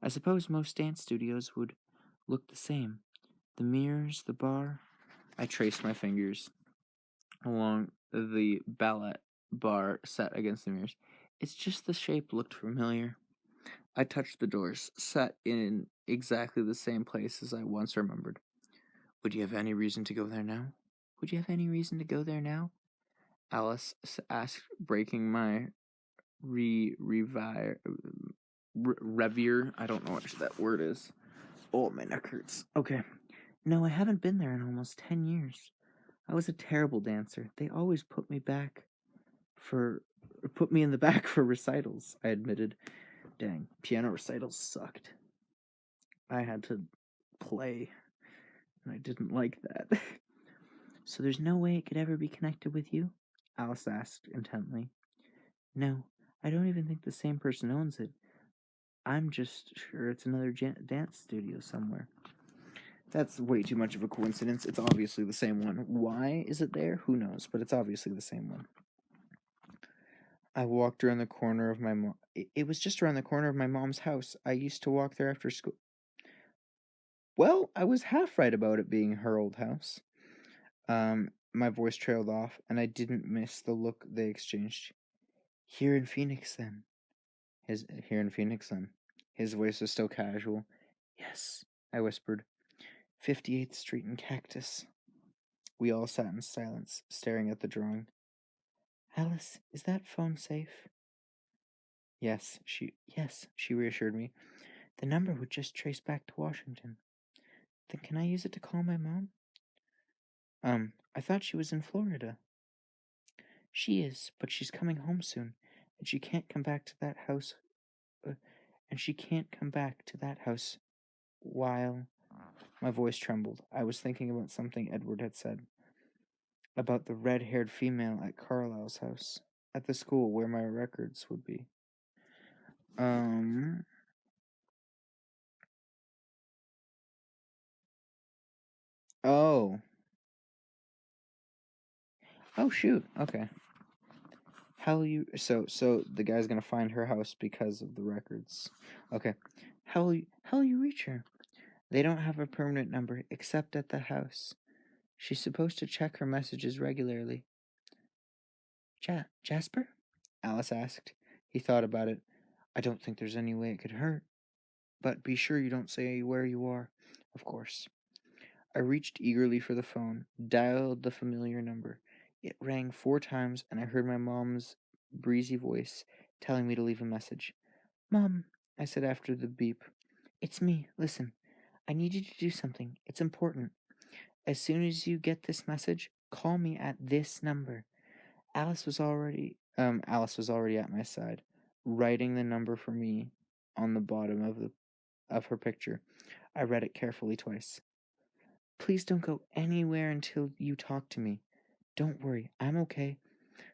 I suppose most dance studios would look the same. The mirrors, the bar. I traced my fingers along the ballet bar set against the mirrors. It's just the shape looked familiar. I touched the doors, set in exactly the same place as I once remembered. Would you have any reason to go there now? Alice asked, breaking my revier. I don't know what that word is. Oh, my neck hurts. Okay. No, I haven't been there in almost 10 years. I was a terrible dancer. They always put me in the back for recitals, I admitted. Dang, piano recitals sucked. I had to play, and I didn't like that. So there's no way it could ever be connected with you? Alice asked intently. No, I don't even think the same person owns it. I'm just sure it's another dance studio somewhere. That's way too much of a coincidence. It's obviously the same one. Why is it there? Who knows, but it's obviously the same one. I walked around the corner of my mom. It was just around the corner of my mom's house. I used to walk there after school. Well, I was half right about it being her old house. My voice trailed off, and I didn't miss the look they exchanged. Here in Phoenix, then. His voice was still casual. Yes, I whispered. 58th Street and Cactus. We all sat in silence, staring at the drawing. Alice, is that phone safe? Yes, she reassured me. The number would just trace back to Washington. Then can I use it to call my mom? I thought she was in Florida. She is, but she's coming home soon, and she can't come back to that house. While my voice trembled. I was thinking about something Edward had said about the red-haired female at Carlisle's house, at the school where my records would be. Oh, shoot. Okay. How will you? So the guy's gonna find her house because of the records. Okay. How will you reach her? They don't have a permanent number except at the house. She's supposed to check her messages regularly. Jasper? Alice asked. He thought about it. I don't think there's any way it could hurt. But be sure you don't say where you are. Of course. I reached eagerly for the phone, dialed the familiar number. It rang 4 times, and I heard my mom's breezy voice telling me to leave a message. Mom, I said after the beep. It's me. Listen, I need you to do something. It's important. As soon as you get this message, call me at this number. Alice was already at my side, writing the number for me on the bottom of her picture. I read it carefully twice. Please don't go anywhere until you talk to me. Don't worry, I'm okay.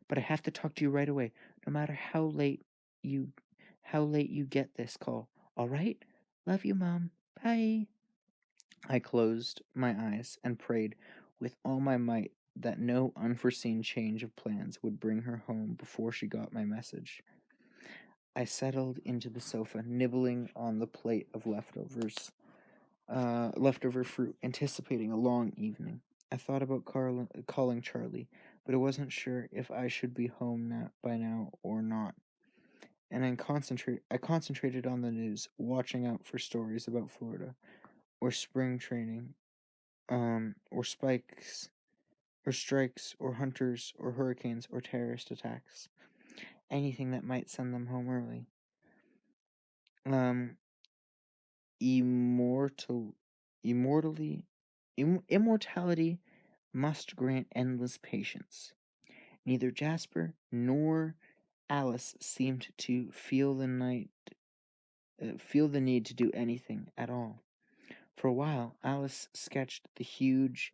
But I have to talk to you right away, no matter how late you get this call. All right? Love you, Mom. Bye. I closed my eyes and prayed with all my might that no unforeseen change of plans would bring her home before she got my message. I settled into the sofa, nibbling on the plate of leftover fruit, anticipating a long evening. I thought about calling Charlie, but I wasn't sure if I should be home by now or not. And I concentrated on the news, watching out for stories about Florida, or spring training, or strikes, or hunters, or hurricanes, or terrorist attacks. Anything that might send them home early. Immortal, immortality must grant endless patience. Neither Jasper nor Alice seemed to feel the need to do anything at all. For a while, Alice sketched the huge,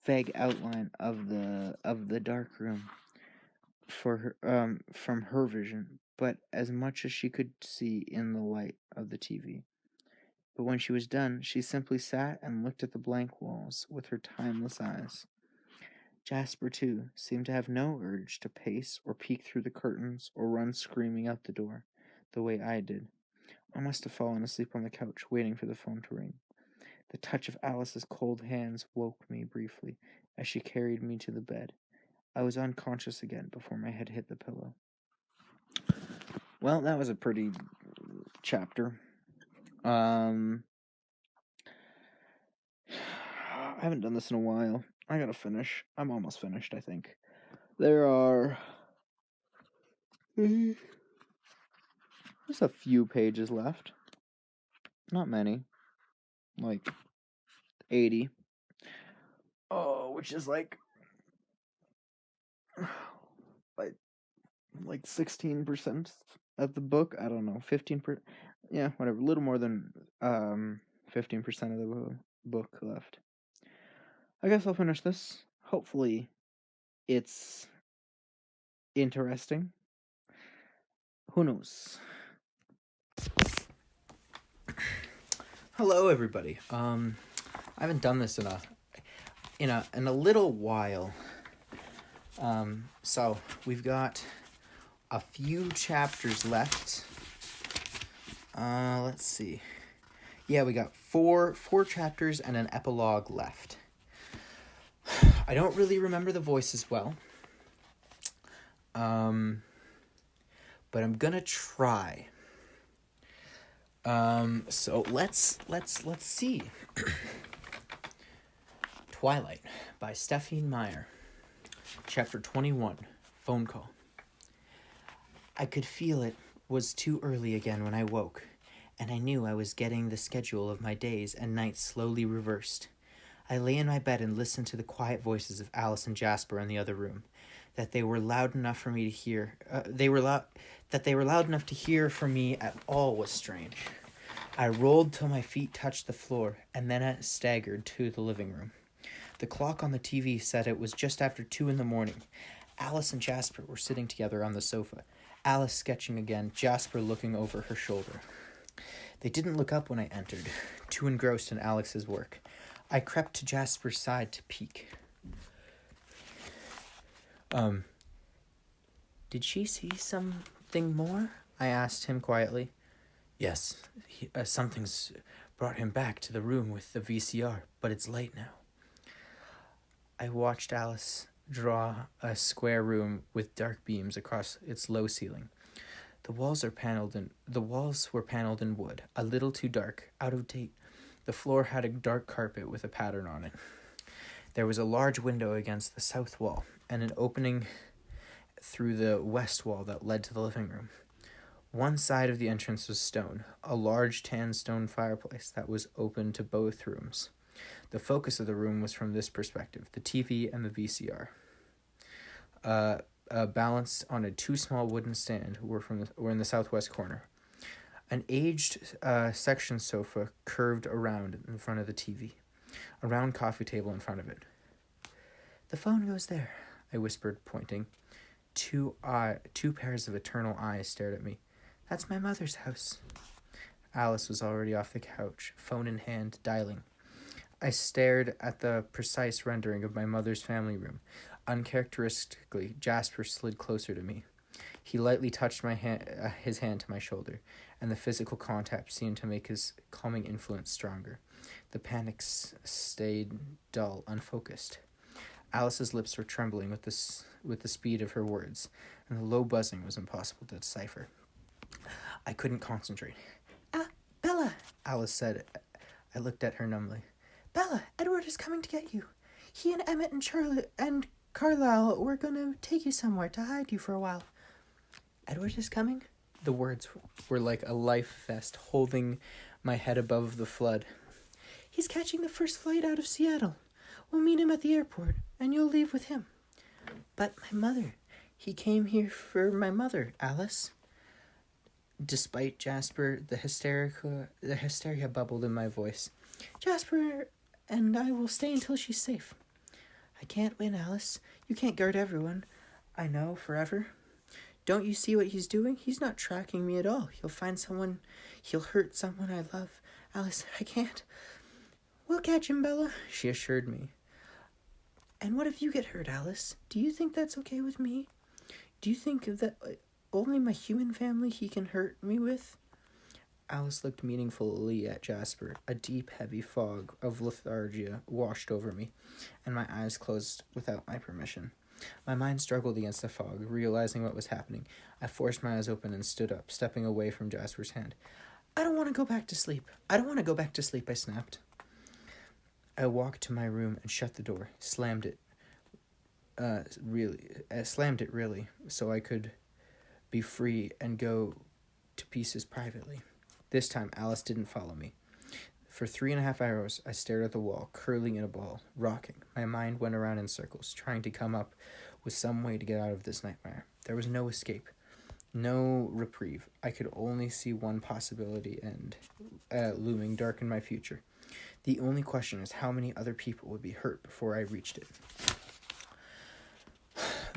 vague outline of the dark room for her, from her vision, but as much as she could see in the light of the TV. But when she was done, she simply sat and looked at the blank walls with her timeless eyes. Jasper, too, seemed to have no urge to pace or peek through the curtains or run screaming out the door, the way I did. I must have fallen asleep on the couch, waiting for the phone to ring. The touch of Alice's cold hands woke me briefly as she carried me to the bed. I was unconscious again before my head hit the pillow. Well, that was a pretty chapter. I haven't done this in a while. I gotta finish. I'm almost finished, I think. There are just a few pages left. Not many. Like 80. Oh, which is like 16% of the book. I don't know, 15%. Yeah, whatever. A little more than 15% of the book left. I guess I'll finish this. Hopefully, it's interesting. Who knows? Hello, everybody. I haven't done this in a little while. So we've got a few chapters left. Let's see. Yeah, we got four chapters and an epilogue left. I don't really remember the voices well. But I'm gonna try. So let's see. Twilight by Stephenie Meyer. Chapter 21, Phone Call. I could feel it was too early again when I woke, and I knew I was getting the schedule of my days and nights slowly reversed. I lay in my bed and listened to the quiet voices of Alice and Jasper in the other room. That they were loud enough for me to hear. That they were loud enough to hear from me at all was strange. I rolled till my feet touched the floor, and then I staggered to the living room. The clock on the TV said it was just after 2 a.m. Alice and Jasper were sitting together on the sofa. Alice sketching again, Jasper looking over her shoulder. They didn't look up when I entered, too engrossed in Alex's work. I crept to Jasper's side to peek. Did she see something more? I asked him quietly. Yes, something's brought him back to the room with the VCR, but it's late now. I watched Alice draw a square room with dark beams across its low ceiling. The walls were paneled in wood, a little too dark, out of date. The floor had a dark carpet with a pattern on it. There was a large window against the south wall, and an opening through the west wall that led to the living room. One side of the entrance was stone, a large tan stone fireplace that was open to both rooms. The focus of the room was from this perspective, the TV and the VCR. Balanced on 2 small wooden stand were in the southwest corner. An aged section sofa curved around in front of the TV. A round coffee table in front of it. The phone goes there, I whispered, pointing. Two pairs of eternal eyes stared at me. That's my mother's house. Alice was already off the couch, phone in hand, dialing. I stared at the precise rendering of my mother's family room. Uncharacteristically, Jasper slid closer to me. He lightly touched his hand to my shoulder, and the physical contact seemed to make his calming influence stronger. The panic stayed dull, unfocused. Alice's lips were trembling with the speed of her words, and the low buzzing was impossible to decipher. I couldn't concentrate. Bella, Alice said. I looked at her numbly. Bella, Edward is coming to get you. He and Emmett and Charlie and Carlisle were going to take you somewhere to hide you for a while. Edward is coming? The words were like a life vest holding my head above the flood. He's catching the first flight out of Seattle. We'll meet him at the airport, and you'll leave with him. But my mother. He came here for my mother, Alice. Despite Jasper, the hysteria bubbled in my voice. Jasper and I will stay until she's safe. I can't win, Alice. You can't guard everyone. I know, forever. Don't you see what he's doing? He's not tracking me at all. He'll hurt someone I love. Alice, I can't. We'll catch him, Bella, she assured me. And what if you get hurt, Alice? Do you think that's okay with me? Do you think that only my human family he can hurt me with? Alice looked meaningfully at Jasper. A deep, heavy fog of lethargia washed over me, and my eyes closed without my permission. My mind struggled against the fog, realizing what was happening. I forced my eyes open and stood up, stepping away from Jasper's hand. I don't want to go back to sleep. I snapped. I walked to my room and shut the door, slammed it really, so I could be free and go to pieces privately. This time, Alice didn't follow me. For 3.5 hours, I stared at the wall, curling in a ball, rocking. My mind went around in circles, trying to come up with some way to get out of this nightmare. There was no escape, no reprieve. I could only see one possibility end, looming dark in my future. The only question is how many other people would be hurt before I reached it.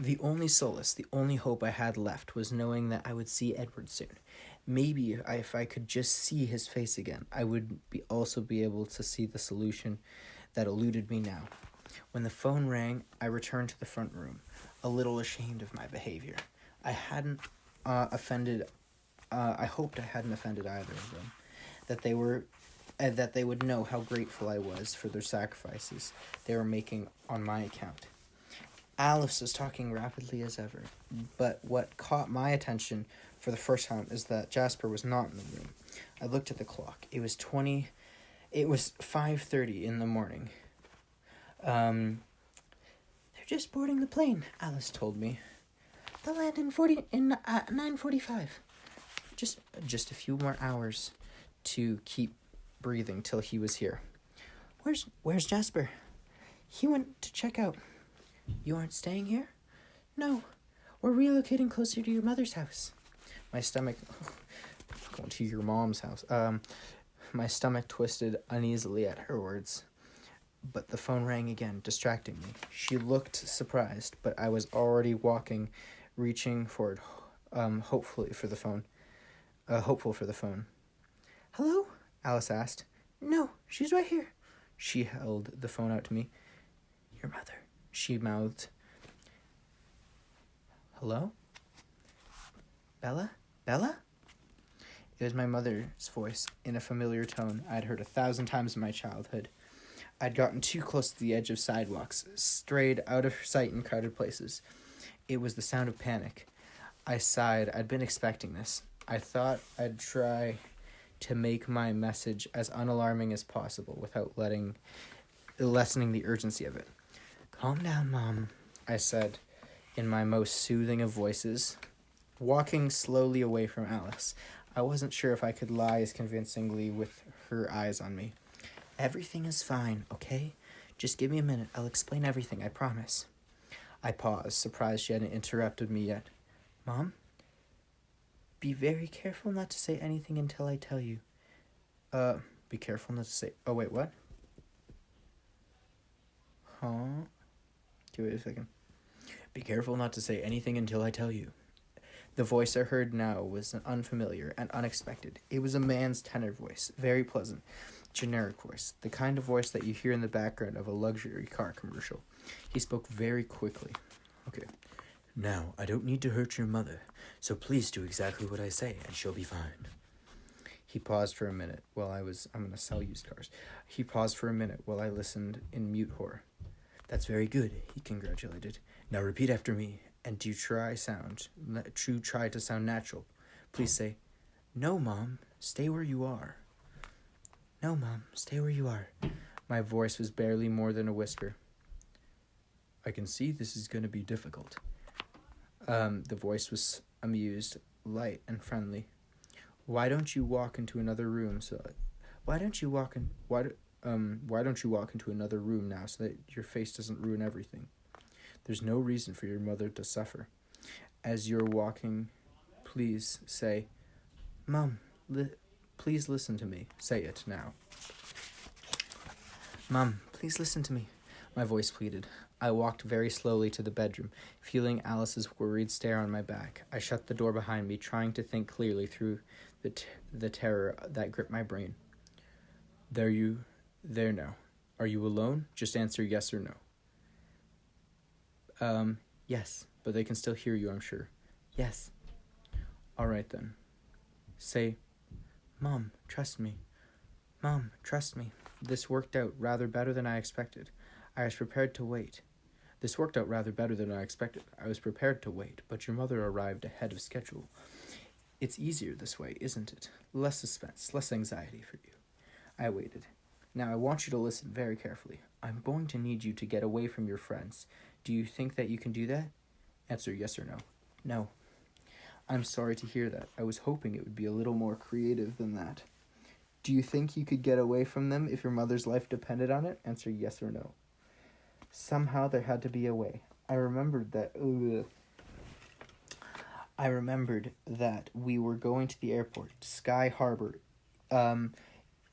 The only solace, the only hope I had left was knowing that I would see Edward soon. Maybe if I could just see his face again, I would also be able to see the solution that eluded me now. When the phone rang, I returned to the front room, a little ashamed of my behavior. I hoped I hadn't offended either of them, that they would know how grateful I was for their sacrifices they were making on my account. Alice was talking rapidly as ever, but what caught my attention for the first time is that Jasper was not in the room. I looked at the clock. It was 5:30 in the morning. They're just boarding the plane, Alice told me. They'll land in 9:45. Just a few more hours to keep breathing till he was here. Where's Jasper? He went to check out. You aren't staying here? No, we're relocating closer to your mother's house. My stomach... Going to your mom's house. My stomach twisted uneasily at her words. But the phone rang again, distracting me. She looked surprised, but I was already walking, reaching for it, hopeful for the phone. Hello? Alice asked. No, she's right here. She held the phone out to me. Your mother, she mouthed. Hello? Bella? It was my mother's voice, in a familiar tone I'd heard 1,000 times in my childhood. I'd gotten too close to the edge of sidewalks, strayed out of sight in crowded places. It was the sound of panic. I sighed. I'd been expecting this. I thought I'd try to make my message as unalarming as possible without lessening the urgency of it. Calm down, Mom, I said in my most soothing of voices, walking slowly away from Alice. I wasn't sure if I could lie as convincingly with her eyes on me. Everything is fine, okay? Just give me a minute. I'll explain everything, I promise. I paused, surprised she hadn't interrupted me yet. Mom? Be very careful not to say anything until I tell you. Be careful not to say... Oh, wait, what? Huh? Okay, wait a second. Be careful not to say anything until I tell you. The voice I heard now was unfamiliar and unexpected. It was a man's tenor voice, very pleasant, generic voice, the kind of voice that you hear in the background of a luxury car commercial. He spoke very quickly. Okay. Now, I don't need to hurt your mother, so please do exactly what I say, and she'll be fine. He paused for a minute while I'm going to sell used cars. He paused for a minute while I listened in mute horror. That's very good, he congratulated. Now repeat after me, and try to sound natural. Please say, "No, Mom, stay where you are." "No, Mom, stay where you are." My voice was barely more than a whisper. "I can see this is going to be difficult." The voice was amused, light, and friendly. Why don't you walk into another room why don't you walk into another room now so that your face doesn't ruin everything? There's no reason for your mother to suffer. As you're walking, please say, "Mom, please listen to me." Say it now. "Mom, please listen to me," my voice pleaded. I walked very slowly to the bedroom, feeling Alice's worried stare on my back. I shut the door behind me, trying to think clearly through the terror that gripped my brain. There now. Are you alone? Just answer yes or no." Yes, but they can still hear you, I'm sure." "Yes." "All right then. Say, Mom, trust me. Mom, trust me. This worked out rather better than I expected. I was prepared to wait. I was prepared to wait, but your mother arrived ahead of schedule. It's easier this way, isn't it? Less suspense, less anxiety for you." I waited. "Now I want you to listen very carefully. I'm going to need you to get away from your friends. Do you think that you can do that? Answer yes or no." "No." "I'm sorry to hear that. I was hoping it would be a little more creative than that." "Do you think you could get away from them if your mother's life depended on it? Answer yes or no." Somehow there had to be a way. I remembered that we were going to the airport, Sky Harbor,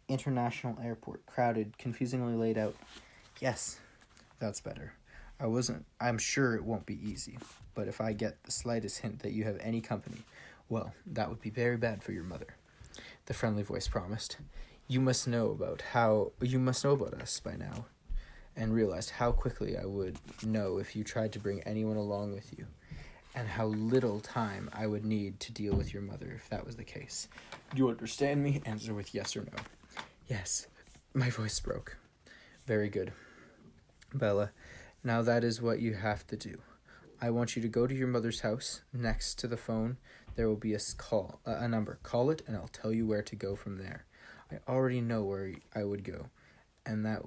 International Airport, crowded, confusingly laid out. Yes, that's better. I'm sure it won't be easy, but if I get the slightest hint that you have any company, well, that would be very bad for your mother," the friendly voice promised. You must know about us by now, and realized how quickly I would know if you tried to bring anyone along with you, and how little time I would need to deal with your mother if that was the case. Do you understand me? Answer with yes or no." "Yes." My voice broke. "Very good. Bella, now that is what you have to do. I want you to go to your mother's house. Next to the phone, there will be a number. Call it, and I'll tell you where to go from there. I already know where I would go, and that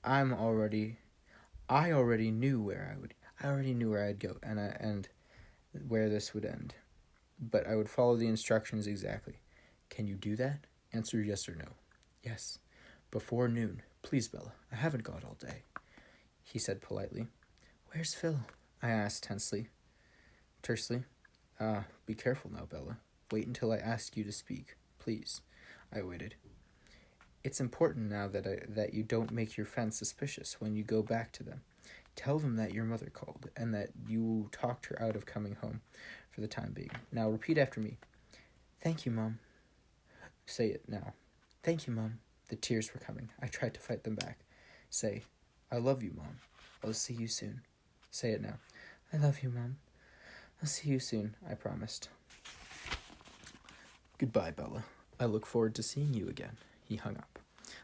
I already knew where I'd go, and where this would end. But I would follow the instructions exactly. Can you do that? Answer yes or no." "Yes. Before noon. Please, Bella. I haven't got all day," he said politely. "Where's Phil?" I asked tersely. Be careful now, Bella. Wait until I ask you to speak, please." I waited. "It's important now that you don't make your friends suspicious when you go back to them. Tell them that your mother called, and that you talked her out of coming home for the time being. Now repeat after me. Thank you, Mom." Say it now. "Thank you, Mom." The tears were coming. I tried to fight them back. Say, "I love you, Mom. I'll see you soon." Say it now. "I love you, Mom. I'll see you soon," I promised. "Goodbye, Bella. I look forward to seeing you again." He hung up.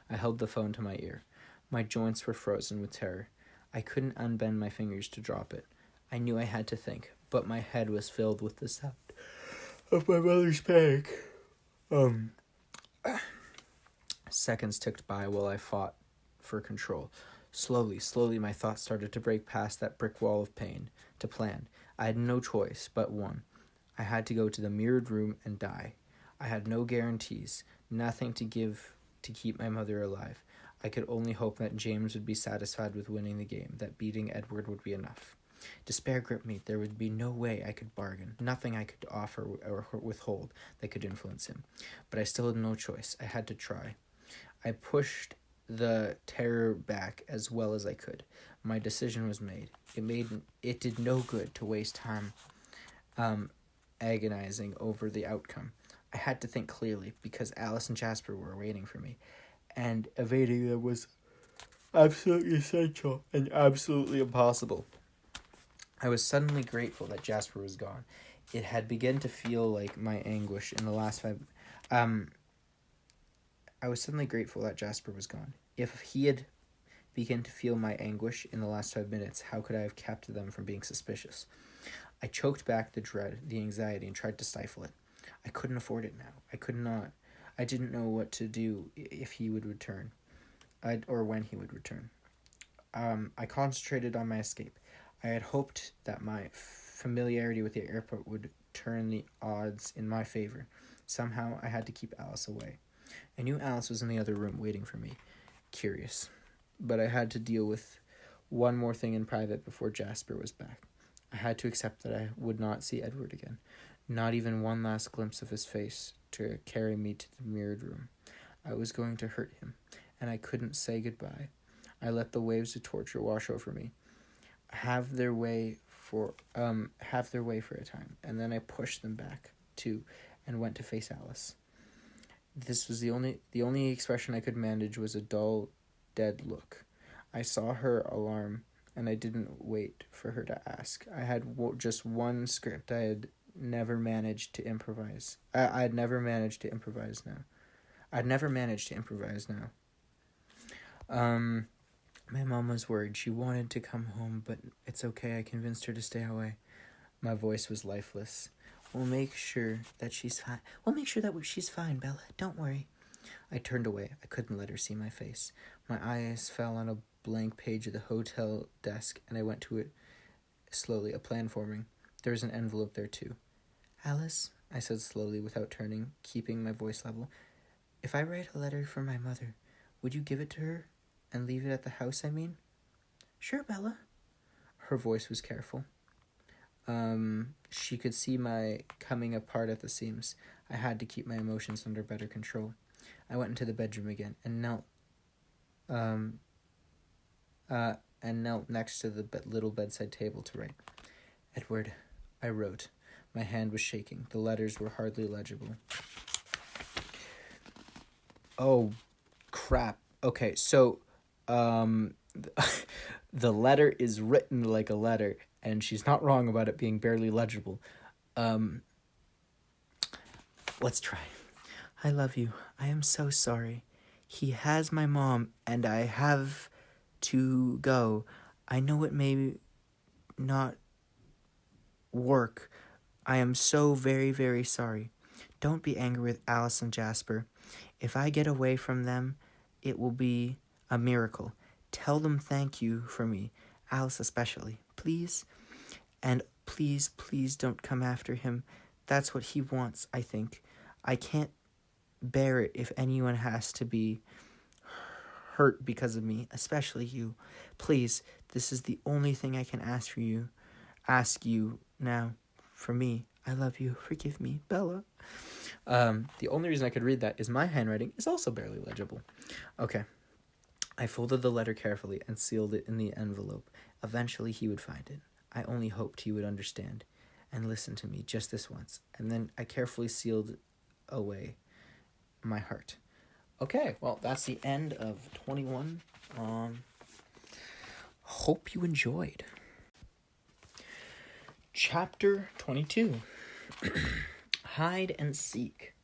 I held the phone to my ear. My joints were frozen with terror. I couldn't unbend my fingers to drop it. I knew I had to think, but my head was filled with the sound of my mother's panic. Seconds ticked by while I fought for control. Slowly, my thoughts started to break past that brick wall of pain. To plan. I had no choice but one. I had to go to the mirrored room and die. I had no guarantees, nothing to give to keep my mother alive. I could only hope that James would be satisfied with winning the game, that beating Edward would be enough. Despair gripped me. There would be no way I could bargain, nothing I could offer or withhold that could influence him. But I still had no choice. I had to try. I pushed the terror back as well as I could. My decision was made. It did no good to waste time agonizing over the outcome. I had to think clearly, because Alice and Jasper were waiting for me, and evading them was absolutely essential and absolutely impossible. I was suddenly grateful that Jasper was gone. It had begun to feel like my anguish in the last 5... I was suddenly grateful that Jasper was gone. If he had begin to feel my anguish in the last 5 minutes, how could I have kept them from being suspicious? I choked back the dread, the anxiety, and tried to stifle it. I couldn't afford it now. I could not. I didn't know what to do if he would return, or when he would return. I concentrated on my escape. I had hoped that my familiarity with the airport would turn the odds in my favor. Somehow, I had to keep Alice away. I knew Alice was in the other room waiting for me, curious. But I had to deal with one more thing in private before Jasper was back. I had to accept that I would not see Edward again. Not even one last glimpse of his face to carry me to the mirrored room. I was going to hurt him, and I couldn't say goodbye. I let the waves of torture wash over me, have their way for a time, and then I pushed them back too, and went to face Alice. This was the only expression I could manage was a dull, dead look. I saw her alarm, and I didn't wait for her to ask. I had just one script. I had never managed to improvise. I'd never managed to improvise now. My mom was worried. She wanted to come home, but it's okay. I convinced her to stay away. My voice was lifeless. We'll make sure that she's fine, Bella. Don't worry. I turned away. I couldn't let her see my face. My eyes fell on a blank page of the hotel desk, and I went to it slowly, a plan forming. There was an envelope there, too. Alice, I said slowly without turning, keeping my voice level, if I write a letter for my mother, would you give it to her and leave it at the house, I mean? Sure, Bella. Her voice was careful. She could see my coming apart at the seams. I had to keep my emotions under better control. I went into the bedroom again and knelt next to the little bedside table to write. Edward, I wrote. My hand was shaking. The letters were hardly legible. Oh, crap. Okay, so, the letter is written like a letter, and she's not wrong about it being barely legible. Let's try. I love you. I am so sorry. He has my mom, and I have to go. I know it may not work. I am so very, very sorry. Don't be angry with Alice and Jasper. If I get away from them, it will be a miracle. Tell them thank you for me, Alice especially, please. And please, please don't come after him. That's what he wants, I think. I can't bear it if anyone has to be hurt because of me, especially you. Please, this is the only thing I can ask you now. For me, I love you. Forgive me, Bella. The only reason I could read that is my handwriting is also barely legible. Okay. I folded the letter carefully and sealed it in the envelope. Eventually he would find it. I only hoped he would understand and listen to me just this once. And then I carefully sealed away my heart. Okay, well, that's the end of 21. Hope you enjoyed. Chapter 22. Hide and Seek.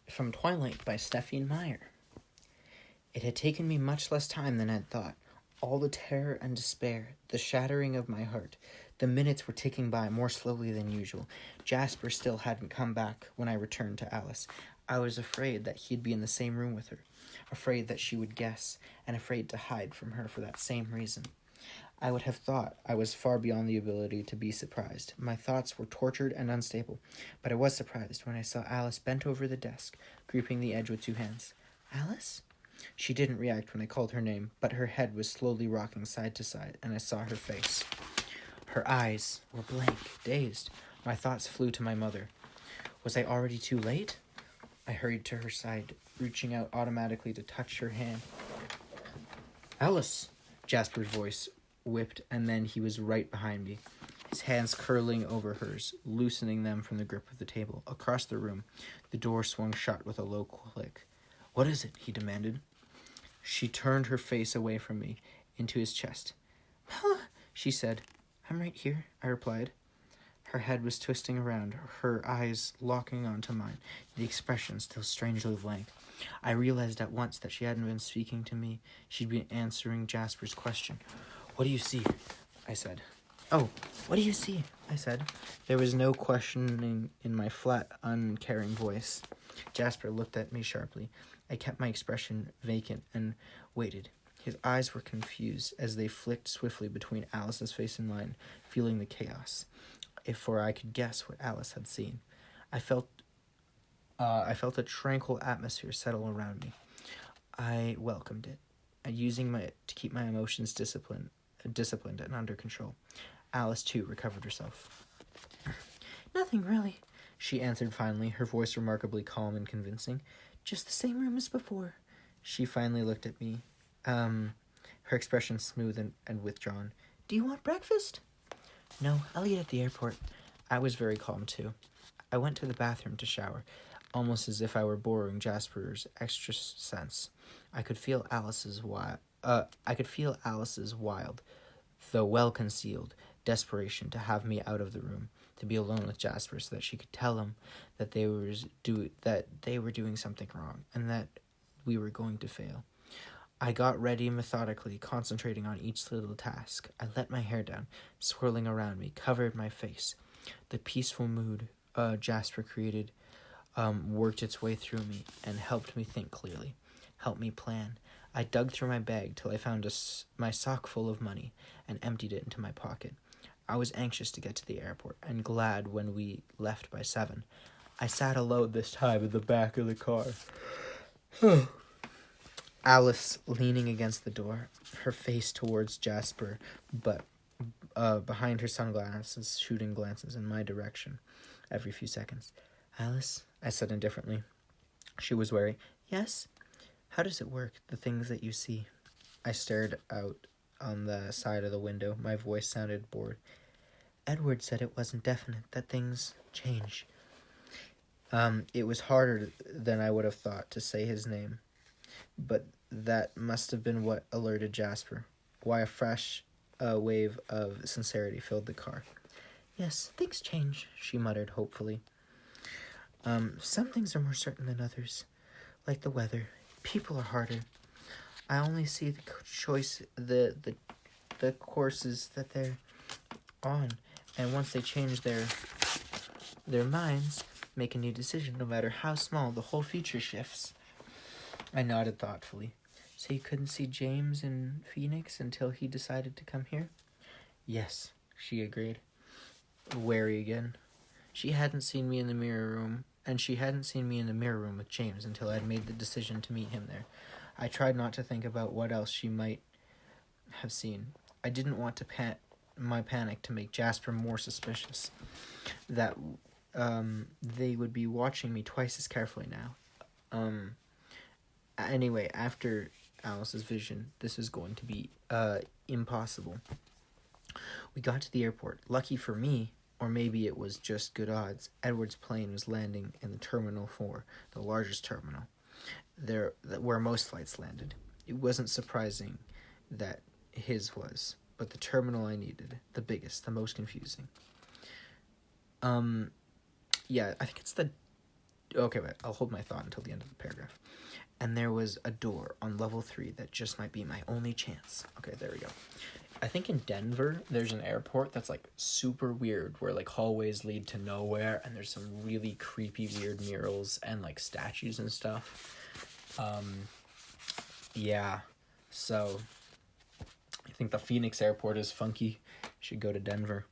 From Twilight by Stephenie Meyer. It had taken me much less time than I'd thought. All the terror and despair, the shattering of my heart. The minutes were ticking by more slowly than usual. Jasper still hadn't come back when I returned to Alice. I was afraid that he'd be in the same room with her, afraid that she would guess, and afraid to hide from her for that same reason. I would have thought I was far beyond the ability to be surprised. My thoughts were tortured and unstable, but I was surprised when I saw Alice bent over the desk, gripping the edge with 2 hands. Alice? She didn't react when I called her name, but her head was slowly rocking side to side, and I saw her face. Her eyes were blank, dazed. My thoughts flew to my mother. Was I already too late? I hurried to her side, reaching out automatically to touch her hand. Alice! Jasper's voice whipped, and then he was right behind me, his hands curling over hers, loosening them from the grip of the table. Across the room, the door swung shut with a low click. What is it? He demanded. She turned her face away from me, into his chest. Bella, she said. I'm right here, I replied. Her head was twisting around, her eyes locking onto mine, the expression still strangely blank. I realized at once that she hadn't been speaking to me. She'd been answering Jasper's question. "What do you see?" I said. "Oh, what do you see?" I said. There was no questioning in my flat, uncaring voice. Jasper looked at me sharply. I kept my expression vacant and waited. His eyes were confused as they flicked swiftly between Alice's face and mine, feeling the chaos. For I could guess what Alice had seen. I felt a tranquil atmosphere settle around me. I welcomed it, using to keep my emotions disciplined and under control. Alice, too, recovered herself. "Nothing, really," she answered finally, her voice remarkably calm and convincing. "Just the same room as before." She finally looked at me, her expression smooth and withdrawn. "Do you want breakfast?" "No, I'll eat at the airport." I was very calm, too. I went to the bathroom to shower, almost as if I were borrowing Jasper's extra sense. I could feel Alice's wild, though well-concealed, desperation to have me out of the room, to be alone with Jasper so that she could tell him that they were doing something wrong, and that we were going to fail. I got ready methodically, concentrating on each little task. I let my hair down, swirling around me, covered my face. The peaceful mood Jasper created worked its way through me and helped me think clearly, helped me plan. I dug through my bag till I found my sock full of money and emptied it into my pocket. I was anxious to get to the airport and glad when we left by 7. I sat alone this time in the back of the car. Alice leaning against the door, her face towards Jasper, but behind her sunglasses, shooting glances in my direction every few seconds. "Alice," I said indifferently. She was wary. "Yes? How does it work, the things that you see?" I stared out on the side of the window. My voice sounded bored. "Edward said it wasn't definite, that things change." It was harder than I would have thought to say his name, but that must have been what alerted Jasper. Why a fresh wave of sincerity filled the car. "Yes, things change," she muttered hopefully. Some things are more certain than others, like the weather. People are harder. I only see the courses that they're on, and once they change their minds, make a new decision, no matter how small, the whole future shifts." I nodded thoughtfully. "So you couldn't see James in Phoenix until he decided to come here?" "Yes," she agreed, wary again. She hadn't seen me in the mirror room, and she hadn't seen me in the mirror room with James until I had made the decision to meet him there. I tried not to think about what else she might have seen. I didn't want to my panic to make Jasper more suspicious, that they would be watching me twice as carefully now. Anyway, after Alice's vision, this was going to be impossible. We got to the airport. Lucky for me, or maybe it was just good odds, Edward's plane was landing in the Terminal 4, the largest terminal, where most flights landed. It wasn't surprising that his was, but the terminal I needed, the biggest, the most confusing. Yeah, I think it's okay, but I'll hold my thought until the end of the paragraph. And there was a door on level 3 that just might be my only chance. Okay, there we go. I think in Denver, there's an airport that's, like, super weird, where, like, hallways lead to nowhere, and there's some really creepy, weird murals and, like, statues and stuff. Yeah, so I think the Phoenix airport is funky. Should go to Denver.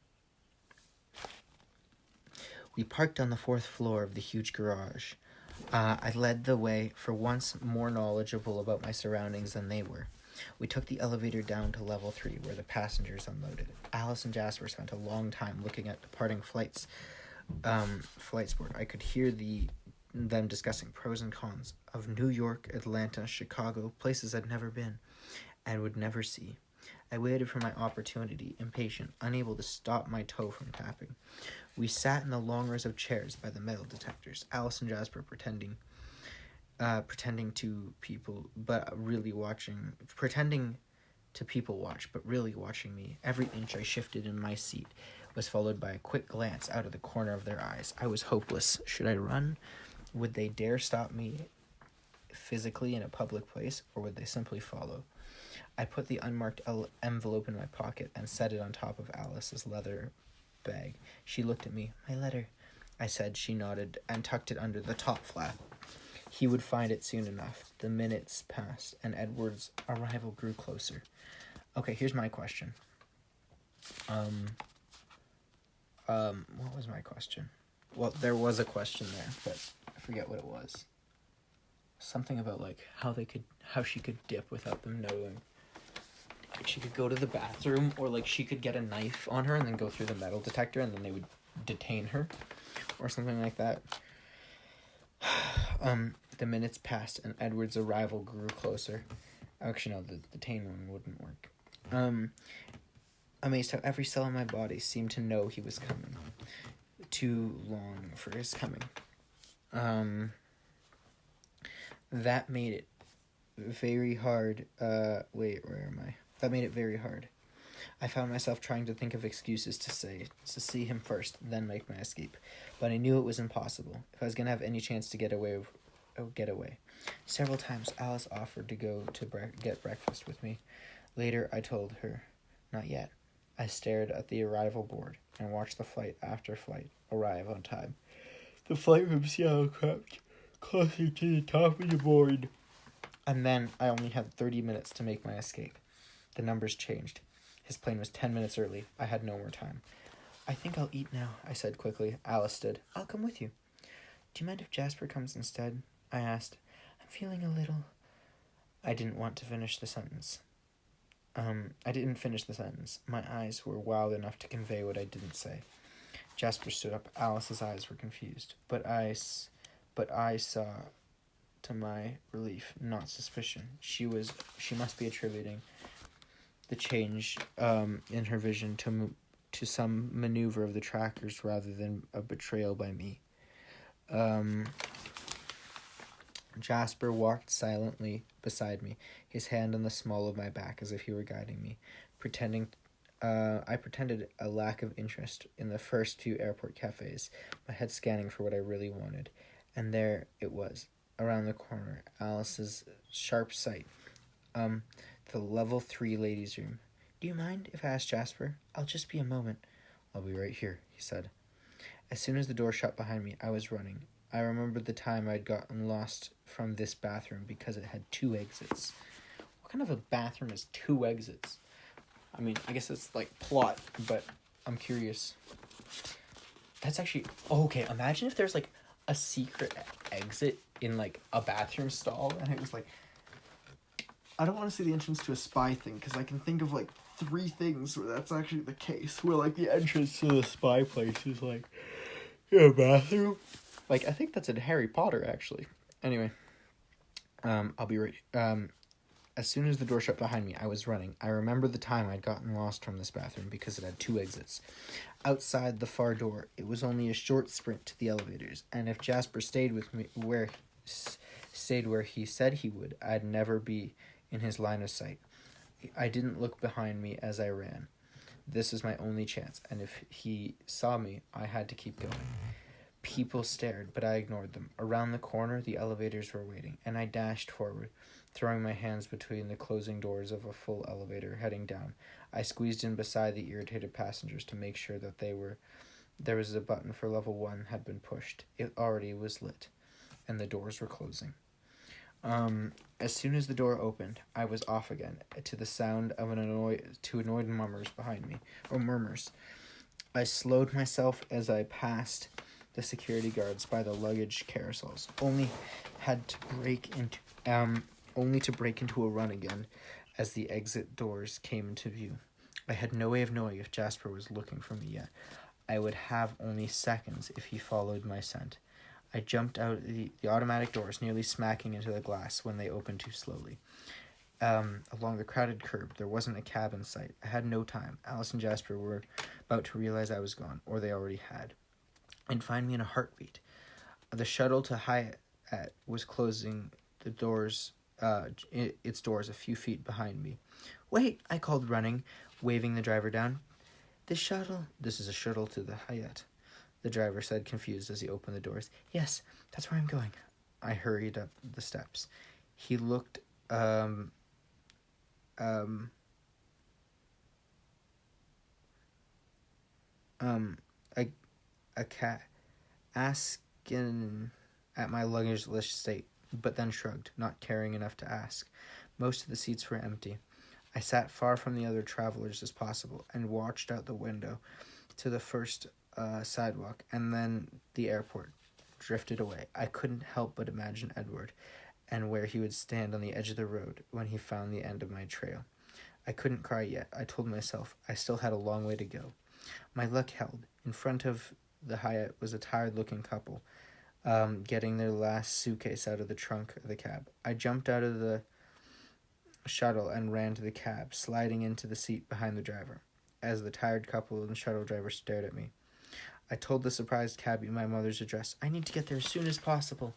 We parked on the 4th floor of the huge garage. I led the way, for once more knowledgeable about my surroundings than they were. We took the elevator down to level 3, where the passengers unloaded. Alice and Jasper spent a long time looking at departing flight sport. I could hear them discussing pros and cons of New York, Atlanta, Chicago, places I'd never been and would never see. I waited for my opportunity, impatient, unable to stop my toe from tapping. We sat in the long rows of chairs by the metal detectors, Alice and Jasper pretending to people watch, but really watching me. Every inch I shifted in my seat was followed by a quick glance out of the corner of their eyes. I was hopeless. Should I run? Would they dare stop me physically in a public place, or would they simply follow? I put the unmarked envelope in my pocket and set it on top of Alice's leather bag. She looked at me. "My letter," I said. She nodded and tucked it under the top flap. He would find it soon enough. The minutes passed, and Edward's arrival grew closer. Okay, here's my question. What was my question? Well, there was a question there, but I forget what it was. Something about, like, how she could dip without them knowing. Like, she could go to the bathroom, or, like, she could get a knife on her and then go through the metal detector, and then they would detain her, or something like that. The minutes passed, and Edward's arrival grew closer. Actually, no, the detain one wouldn't work. Amazed how every cell in my body seemed to know he was coming. Too long for his coming. That made it very hard. Where am I? That made it very hard. I found myself trying to think of excuses to see him first, then make my escape. But I knew it was impossible. If I was going to have any chance to get away. Several times Alice offered to go to get breakfast with me. Later, I told her, not yet. I stared at the arrival board and watched the flight after flight arrive on time. The flight from Seattle crept closer to the top of the board. And then I only had 30 minutes to make my escape. The numbers changed. His plane was 10 minutes early. I had no more time. "I think I'll eat now," I said quickly. Alice stood. "I'll come with you." "Do you mind if Jasper comes instead?" I asked. "I'm feeling a little..." I didn't finish the sentence. My eyes were wild enough to convey what I didn't say. Jasper stood up. Alice's eyes were confused. But I saw, to my relief, not suspicion. She must be attributing the change in her vision to some maneuver of the trackers rather than a betrayal by me. Jasper walked silently beside me, his hand on the small of my back as if he were guiding me. I pretended a lack of interest in the first few airport cafes, my head scanning for what I really wanted. And there it was, around the corner, Alice's sharp sight. The level 3 ladies' room. "Do you mind if I ask Jasper? I'll just be a moment." "I'll be right here," he said. As soon as the door shut behind me, I was running. I remembered the time I'd gotten lost from this bathroom because it had 2 exits. What kind of a bathroom has 2 exits? I mean, I guess it's like plot, but I'm curious. That's actually... okay, imagine if there's like a secret exit in like a bathroom stall, and it was like... I don't want to see the entrance to a spy thing, because I can think of like 3 things where that's actually the case, where like the entrance to the spy place is like in a bathroom. Like, I think that's in Harry Potter, actually. Anyway, I'll be right... As soon as the door shut behind me, I was running. I remember the time I'd gotten lost from this bathroom because it had 2 exits. Outside the far door, it was only a short sprint to the elevators, and if Jasper stayed where he said he would, I'd never be in his line of sight. I didn't look behind me as I ran. This was my only chance, and if he saw me, I had to keep going. People stared, but I ignored them. Around the corner, the elevators were waiting, and I dashed forward, throwing my hands between the closing doors of a full elevator heading down. I squeezed in beside the irritated passengers to make sure that there was a button for level 1 had been pushed. It already was lit, and the doors were closing. As soon as the door opened, I was off again, to the sound of annoyed murmurs behind me, or murmurs. I slowed myself as I passed the security guards by the luggage carousels, only to break into a run again as the exit doors came into view. I had no way of knowing if Jasper was looking for me yet. I would have only seconds if he followed my scent. I jumped out the automatic doors, nearly smacking into the glass when they opened too slowly. Along the crowded curb, there wasn't a cab in sight. I had no time. Alice and Jasper were about to realize I was gone, or they already had, and find me in a heartbeat. The shuttle to Hyatt was closing the doors, its doors a few feet behind me. "Wait," I called, running, waving the driver down. "This shuttle?" "This is a shuttle to the Hyatt," the driver said, confused as he opened the doors. "Yes, that's where I'm going." I hurried up the steps. He looked, a cat asking at my luggage-less state, but then shrugged, not caring enough to ask. Most of the seats were empty. I sat far from the other travelers as possible and watched out the window to the first sidewalk, and then the airport drifted away. I couldn't help but imagine Edward and where he would stand on the edge of the road when he found the end of my trail. I couldn't cry yet. I told myself I still had a long way to go. My luck held. In front of the Hyatt was a tired-looking couple, getting their last suitcase out of the trunk of the cab. I jumped out of the shuttle and ran to the cab, sliding into the seat behind the driver. As the tired couple and the shuttle driver stared at me, I told the surprised cabbie my mother's address. "I need to get there as soon as possible."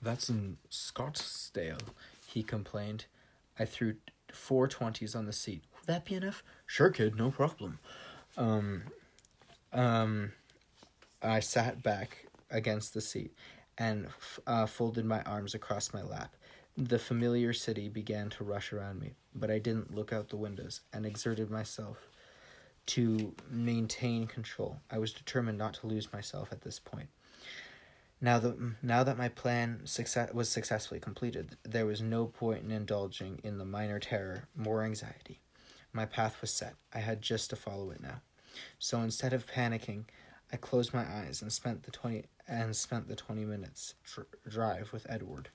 That's in Scottsdale, he complained. I threw 4 20s on the seat. "Will that be enough?" "Sure, kid, no problem." I sat back against the seat and folded my arms across my lap. The familiar city began to rush around me, but I didn't look out the windows and exerted myself to maintain control. I was determined not to lose myself at this point. Now that my plan was successfully completed, there was no point in indulging in the minor terror, more anxiety. My path was set. I had just to follow it now. So instead of panicking, I closed my eyes and spent the 20 minutes drive with Edward.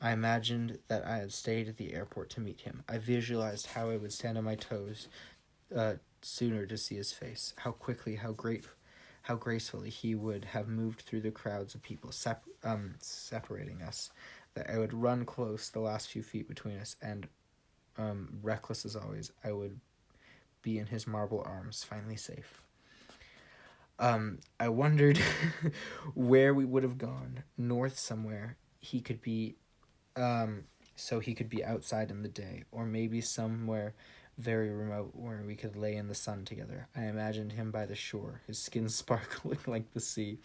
I imagined that I had stayed at the airport to meet him. I visualized how I would stand on my toes sooner to see his face, how quickly, how gracefully he would have moved through the crowds of people separating us, that I would run close the last few feet between us, and reckless as always, I would be in his marble arms, finally safe. I wondered where we would have gone. North somewhere. So he could be outside in the day, or maybe somewhere very remote where we could lay in the sun together. I imagined him by the shore, his skin sparkling like the sea.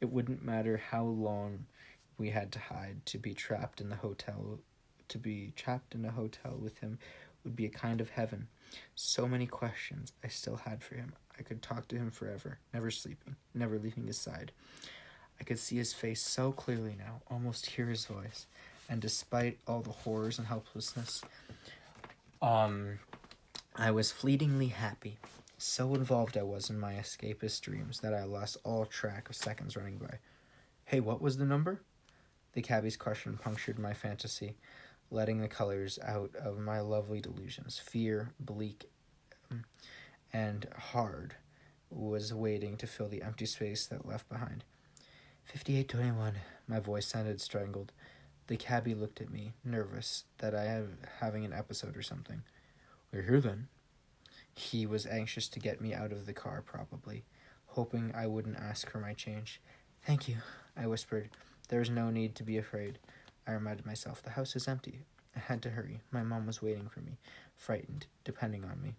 It wouldn't matter how long we had to hide. To be trapped in a hotel with him would be a kind of heaven. So many questions I still had for him. I could talk to him forever, never sleeping, never leaving his side. I could see his face so clearly now, almost hear his voice, and despite all the horrors and helplessness, I was fleetingly happy. So involved I was in my escapist dreams that I lost all track of seconds running by. "Hey, what was the number?" The cabbie's question punctured my fantasy, letting the colors out of my lovely delusions. Fear, bleak and hard, was waiting to fill the empty space that left behind. 5821. My voice sounded strangled. The cabbie looked at me, nervous that I was having an episode or something. "We're here then." He was anxious to get me out of the car, probably, hoping I wouldn't ask for my change. "Thank you," I whispered. There was no need to be afraid. I reminded myself, the house is empty. I had to hurry. My mom was waiting for me, frightened, depending on me.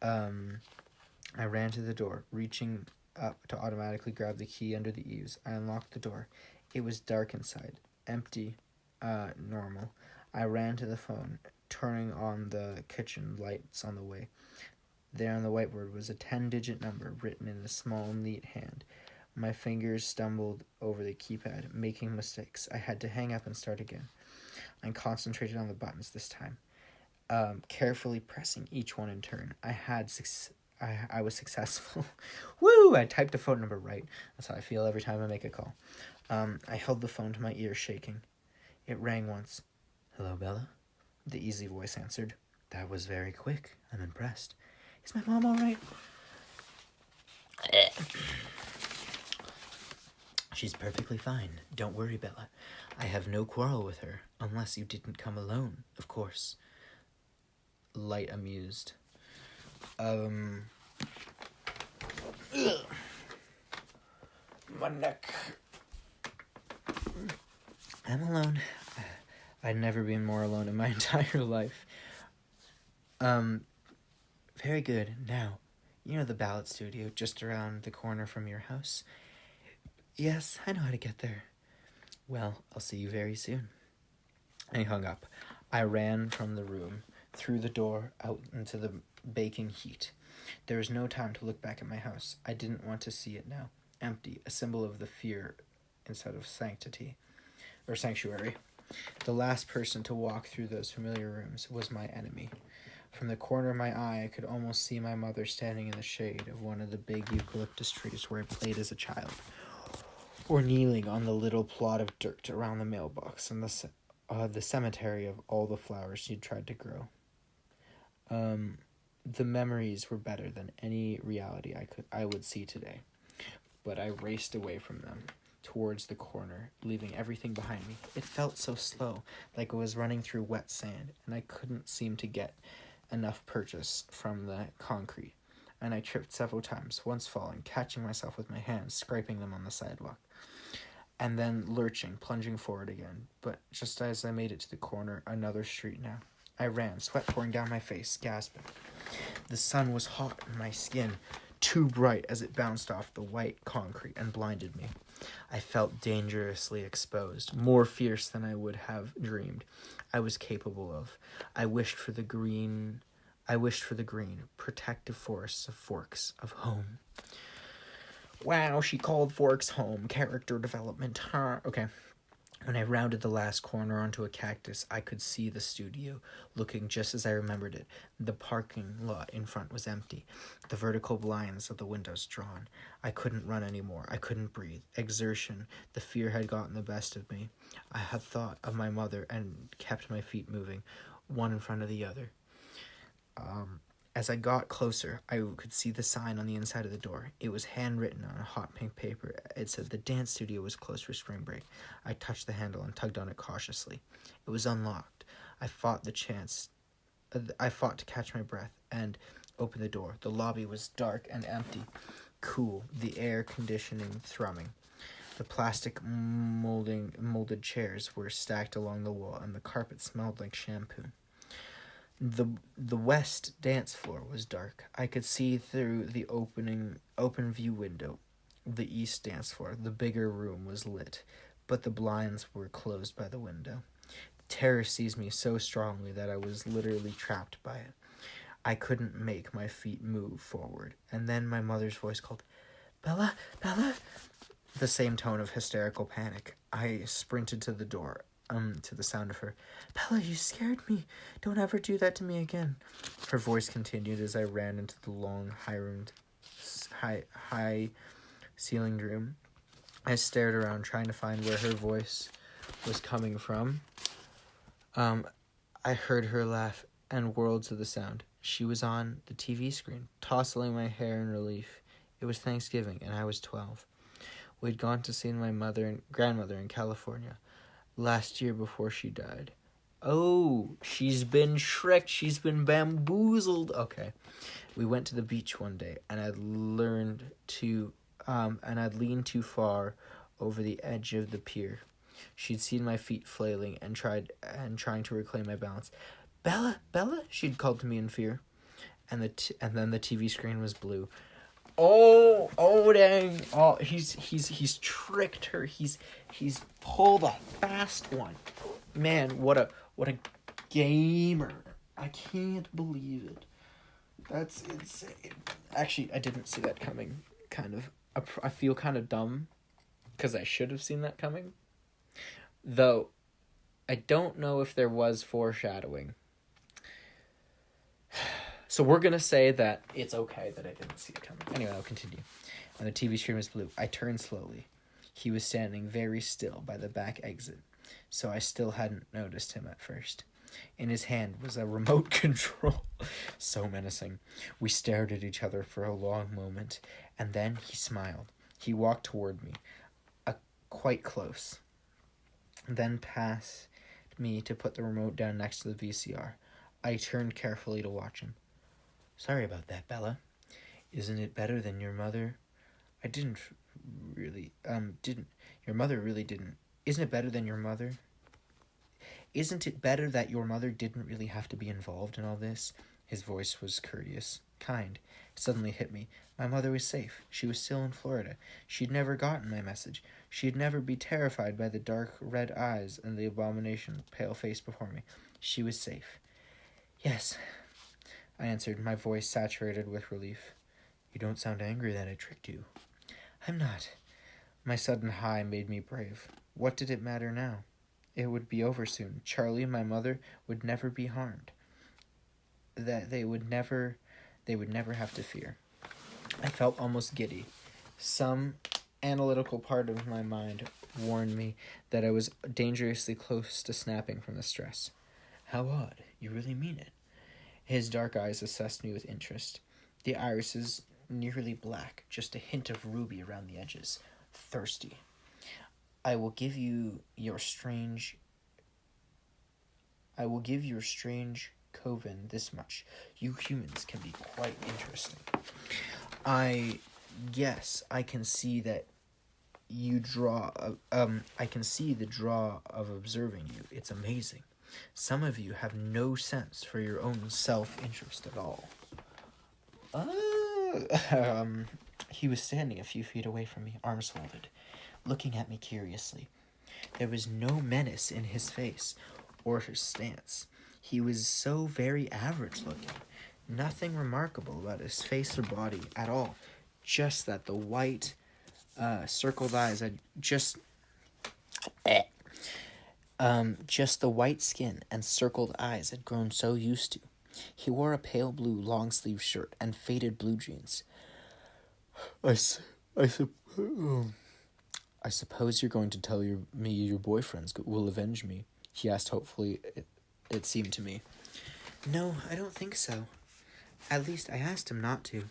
I ran to the door, reaching up to automatically grab the key under the eaves. I unlocked the door. It was dark inside, empty, normal. I ran to the phone, turning on the kitchen lights on the way. There on the whiteboard was a 10-digit number written in a small, neat hand. My fingers stumbled over the keypad, making mistakes. I had to hang up and start again. I concentrated on the buttons this time, carefully pressing each one in turn. I was successful. Woo! I typed the phone number right. That's how I feel every time I make a call. I held the phone to my ear, shaking. It rang once. "Hello, Bella?" The easy voice answered. "That was very quick. I'm impressed. Is my mom all right?" "She's perfectly fine. Don't worry, Bella. I have no quarrel with her, unless you didn't come alone, of course." Light amused. My neck. "I'm alone. I'd never been more alone in my entire life." Very good. Now, you know the ballad studio just around the corner from your house? Yes, I know how to get there. Well, I'll see you very soon. And he hung up. I ran from the room, through the door, out into the baking heat. There was no time to look back at my house. I didn't want to see it now. Empty, a symbol of the fear instead of sanctity, or sanctuary. The last person to walk through those familiar rooms was my enemy. From the corner of my eye, I could almost see my mother standing in the shade of one of the big eucalyptus trees where I played as a child, or kneeling on the little plot of dirt around the mailbox and the cemetery of all the flowers she'd tried to grow. The memories were better than any reality I would see today, but I raced away from them, towards the corner, leaving everything behind me. It felt so slow, like I was running through wet sand, and I couldn't seem to get enough purchase from the concrete, and I tripped several times, once falling, catching myself with my hands, scraping them on the sidewalk, and then lurching, plunging forward again. But just as I made it to the corner, another street now, I ran, sweat pouring down my face, gasping. The sun was hot in my skin, too bright as it bounced off the white concrete and blinded me. I felt dangerously exposed, more fierce than I would have dreamed I was capable of. I wished for the green, protective forests of Forks, of home. Wow, she called Forks home. Character development, huh? Okay. When I rounded the last corner onto a cactus, I could see the studio, looking just as I remembered it. The parking lot in front was empty, the vertical blinds of the windows drawn. I couldn't run anymore. I couldn't breathe. Exertion, the fear had gotten the best of me. I had thought of my mother and kept my feet moving, one in front of the other. As I got closer, I could see the sign on the inside of the door. It was handwritten on a hot pink paper. It said the dance studio was closed for spring break. I touched the handle and tugged on it cautiously. It was unlocked. I fought to catch my breath and open the door. The lobby was dark and empty, cool, the air conditioning thrumming. The plastic molded chairs were stacked along the wall, and the carpet smelled like shampoo. The west dance floor was dark. I could see through the open view window. The east dance floor, the bigger room, was lit, but the blinds were closed by the window. Terror seized me so strongly that I was literally trapped by it. I couldn't make my feet move forward, and then my mother's voice called, "Bella, Bella!" The same tone of hysterical panic. I sprinted to the door. To the sound of her, "Bella, you scared me. Don't ever do that to me again." Her voice continued as I ran into the long, high-ceilinged room. I stared around, trying to find where her voice was coming from. I heard her laugh and worlds of the sound. She was on the TV screen, tousling my hair in relief. It was Thanksgiving, and I was 12. We'd gone to see my grandmother in California last year before she died. Oh, she's been tricked. She's been bamboozled. Okay. We went to the beach one day, and I'd leaned too far over the edge of the pier. She'd seen my feet flailing and trying to reclaim my balance. "Bella, Bella," she'd called to me in fear. And then the TV screen was blue. Oh, dang. Oh, he's tricked her. He's pulled a fast one. Man, what a gamer. I can't believe it. That's insane. Actually, I didn't see that coming, kind of. I feel kind of dumb, because I should have seen that coming. Though, I don't know if there was foreshadowing. So we're going to say that it's okay that I didn't see it coming. Anyway, I'll continue. And the TV screen was blue. I turned slowly. He was standing very still by the back exit, so I still hadn't noticed him at first. In his hand was a remote control. So menacing. We stared at each other for a long moment, and then he smiled. He walked toward me, quite close, then past me to put the remote down next to the VCR. I turned carefully to watch him. "Sorry about that, Bella. Isn't it better than your mother? Isn't it better than your mother? Isn't it better that your mother didn't really have to be involved in all this? His voice was courteous, kind. It suddenly hit me. My mother was safe. She was still in Florida. She'd never gotten my message. She'd never be terrified by the dark red eyes and the abomination pale face before me. She was safe. Yes, I answered, my voice saturated with relief. You don't sound angry that I tricked you. I'm not. My sudden high made me brave. What did it matter now? It would be over soon. Charlie and my mother would never be harmed. That they would never have to fear. I felt almost giddy. Some analytical part of my mind warned me that I was dangerously close to snapping from the stress. How odd. You really mean it. His dark eyes assessed me with interest. The irises nearly black, just a hint of ruby around the edges. Thirsty. I will give you your strange coven this much. You humans can be quite interesting. I can see that you draw. I can see the draw of observing you. It's amazing. Some of you have no sense for your own self-interest at all. He was standing a few feet away from me, arms folded, looking at me curiously. There was no menace in his face or his stance. He was so very average looking. Nothing remarkable about his face or body at all. Just that the white, circled eyes had just the white skin and circled eyes had grown so used to. He wore a pale blue long-sleeve shirt and faded blue jeans. I suppose you're going to tell me your boyfriends will avenge me, he asked hopefully, it seemed to me. No, I don't think so. At least I asked him not to.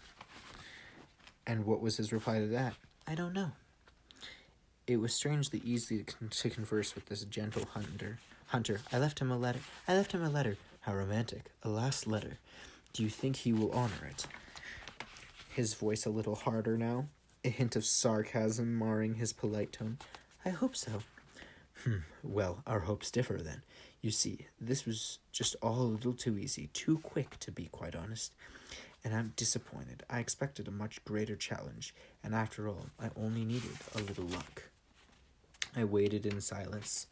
And what was his reply to that? I don't know. It was strangely easy to converse with this gentle hunter. I left him a letter. How romantic. A last letter. Do you think he will honor it? His voice a little harder now, a hint of sarcasm marring his polite tone. I hope so. Well, our hopes differ then. You see, this was just all a little too easy, too quick to be quite honest. And I'm disappointed. I expected a much greater challenge, and after all, I only needed a little luck. I waited in silence.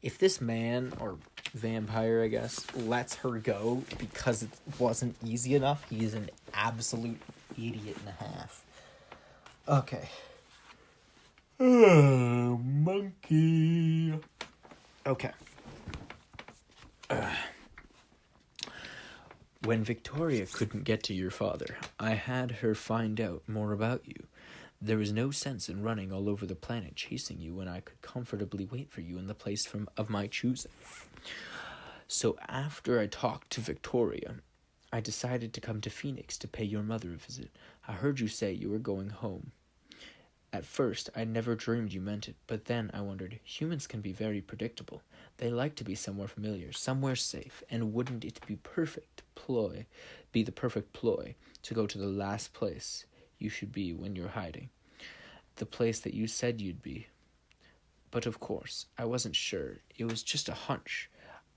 If this man, or vampire, I guess, lets her go because it wasn't easy enough, he is an absolute idiot and a half. Okay. Oh, monkey. Okay. When Victoria couldn't get to your father, I had her find out more about you. There was no sense in running all over the planet chasing you when I could comfortably wait for you in the place of my choosing. So after I talked to Victoria, I decided to come to Phoenix to pay your mother a visit. I heard you say you were going home. At first, I never dreamed you meant it, but then I wondered, humans can be very predictable. They like to be somewhere familiar, somewhere safe, and wouldn't it be the perfect ploy to go to the last place you should be when you're hiding? The place that you said you'd be. But of course, I wasn't sure. It was just a hunch.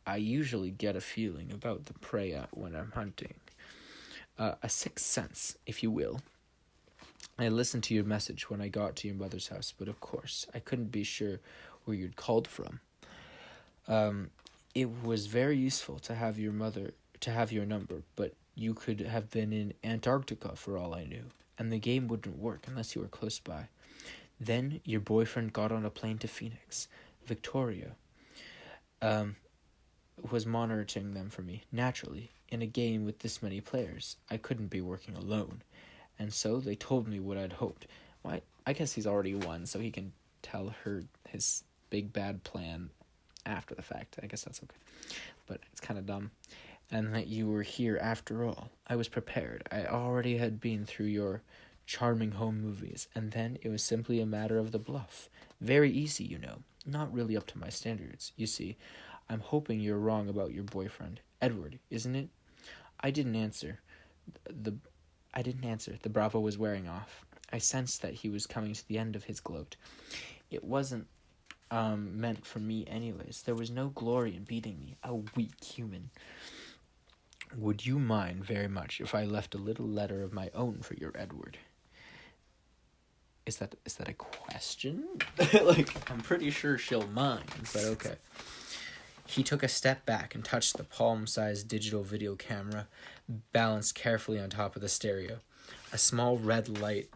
I usually get a feeling about the prey when I'm hunting. A sixth sense, if you will. I listened to your message when I got to your mother's house, but of course, I couldn't be sure where you'd called from. It was very useful to have your number, but you could have been in Antarctica for all I knew, and the game wouldn't work unless you were close by. Then your boyfriend got on a plane to Phoenix. Victoria was monitoring them for me. Naturally, in a game with this many players, I couldn't be working alone. And so they told me what I'd hoped. Well, I guess he's already won, so he can tell her his big bad plan after the fact. I guess that's okay. But it's kind of dumb. And that you were here after all. I was prepared. I already had been through your charming home movies, and then it was simply a matter of the bluff. Very easy, you know. Not really up to my standards. You see, I'm hoping you're wrong about your boyfriend. Edward, isn't it? I didn't answer. The Bravo was wearing off. I sensed that he was coming to the end of his gloat. It wasn't meant for me anyways. There was no glory in beating me, a weak human. Would you mind very much if I left a little letter of my own for your Edward? Is that a question? Like, I'm pretty sure she'll mind, but okay. He took a step back and touched the palm-sized digital video camera balanced carefully on top of the stereo. A small red light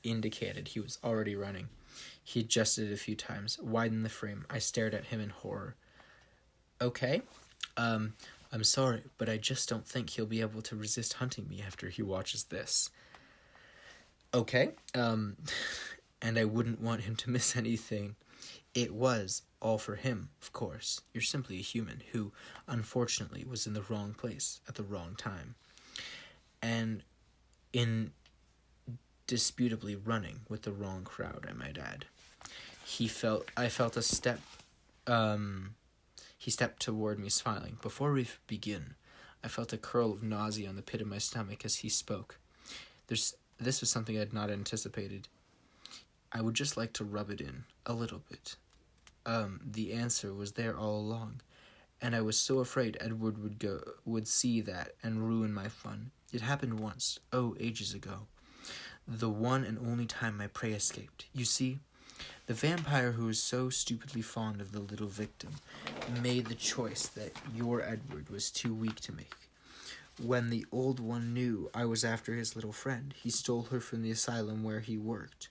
indicated he was already running. He adjusted it a few times, widened the frame. I stared at him in horror. Okay. I'm sorry, but I just don't think he'll be able to resist hunting me after he watches this. Okay. And I wouldn't want him to miss anything. It was all for him, of course. You're simply a human who, unfortunately, was in the wrong place at the wrong time. And indisputably running with the wrong crowd, I might add. I felt a step, he stepped toward me smiling. Before we begin, I felt a curl of nausea on the pit of my stomach as he spoke. This was something I had not anticipated. I would just like to rub it in, a little bit. The answer was there all along, and I was so afraid Edward would see that and ruin my fun. It happened once, ages ago. The one and only time my prey escaped. You see, the vampire who was so stupidly fond of the little victim made the choice that your Edward was too weak to make. When the old one knew I was after his little friend, he stole her from the asylum where he worked.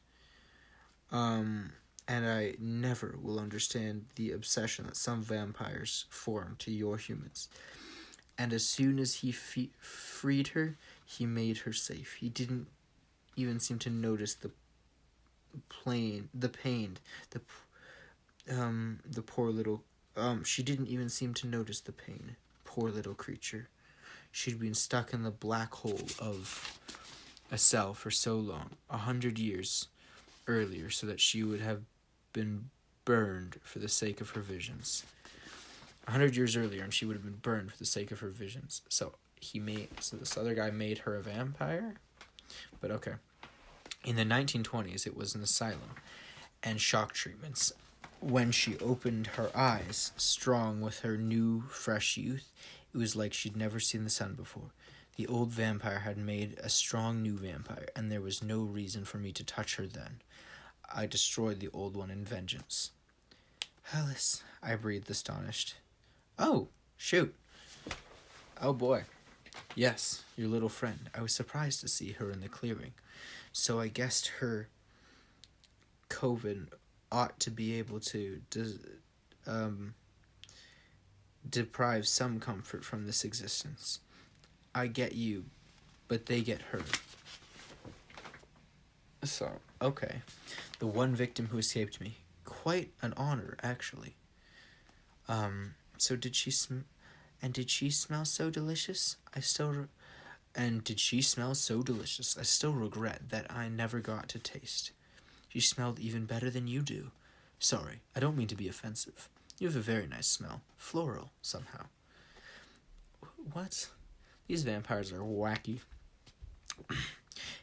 And I never will understand the obsession that some vampires form to your humans. And as soon as he freed her, he made her safe. He didn't even seem to notice the pain, the poor little, she didn't even seem to notice the pain. Poor little creature. She'd been stuck in the black hole of a cell for so long, 100 years earlier, so that she would have been burned for the sake of her visions. 100 years earlier, and she would have been burned for the sake of her visions. So this other guy made her a vampire? But okay. In the 1920s, it was an asylum and shock treatments. When she opened her eyes, strong with her new, fresh youth, it was like she'd never seen the sun before. The old vampire had made a strong new vampire, and there was no reason for me to touch her then. I destroyed the old one in vengeance. Alice, I breathed, astonished. Oh, shoot. Oh, boy. Yes, your little friend. I was surprised to see her in the clearing. So I guessed her coven ought to be able to deprive some comfort from this existence. I get you, but they get her. So, okay. The one victim who escaped me. Quite an honor, actually. So did she did she smell so delicious? I still regret that I never got to taste. She smelled even better than you do. Sorry, I don't mean to be offensive. You have a very nice smell. Floral, somehow. What? These vampires are wacky.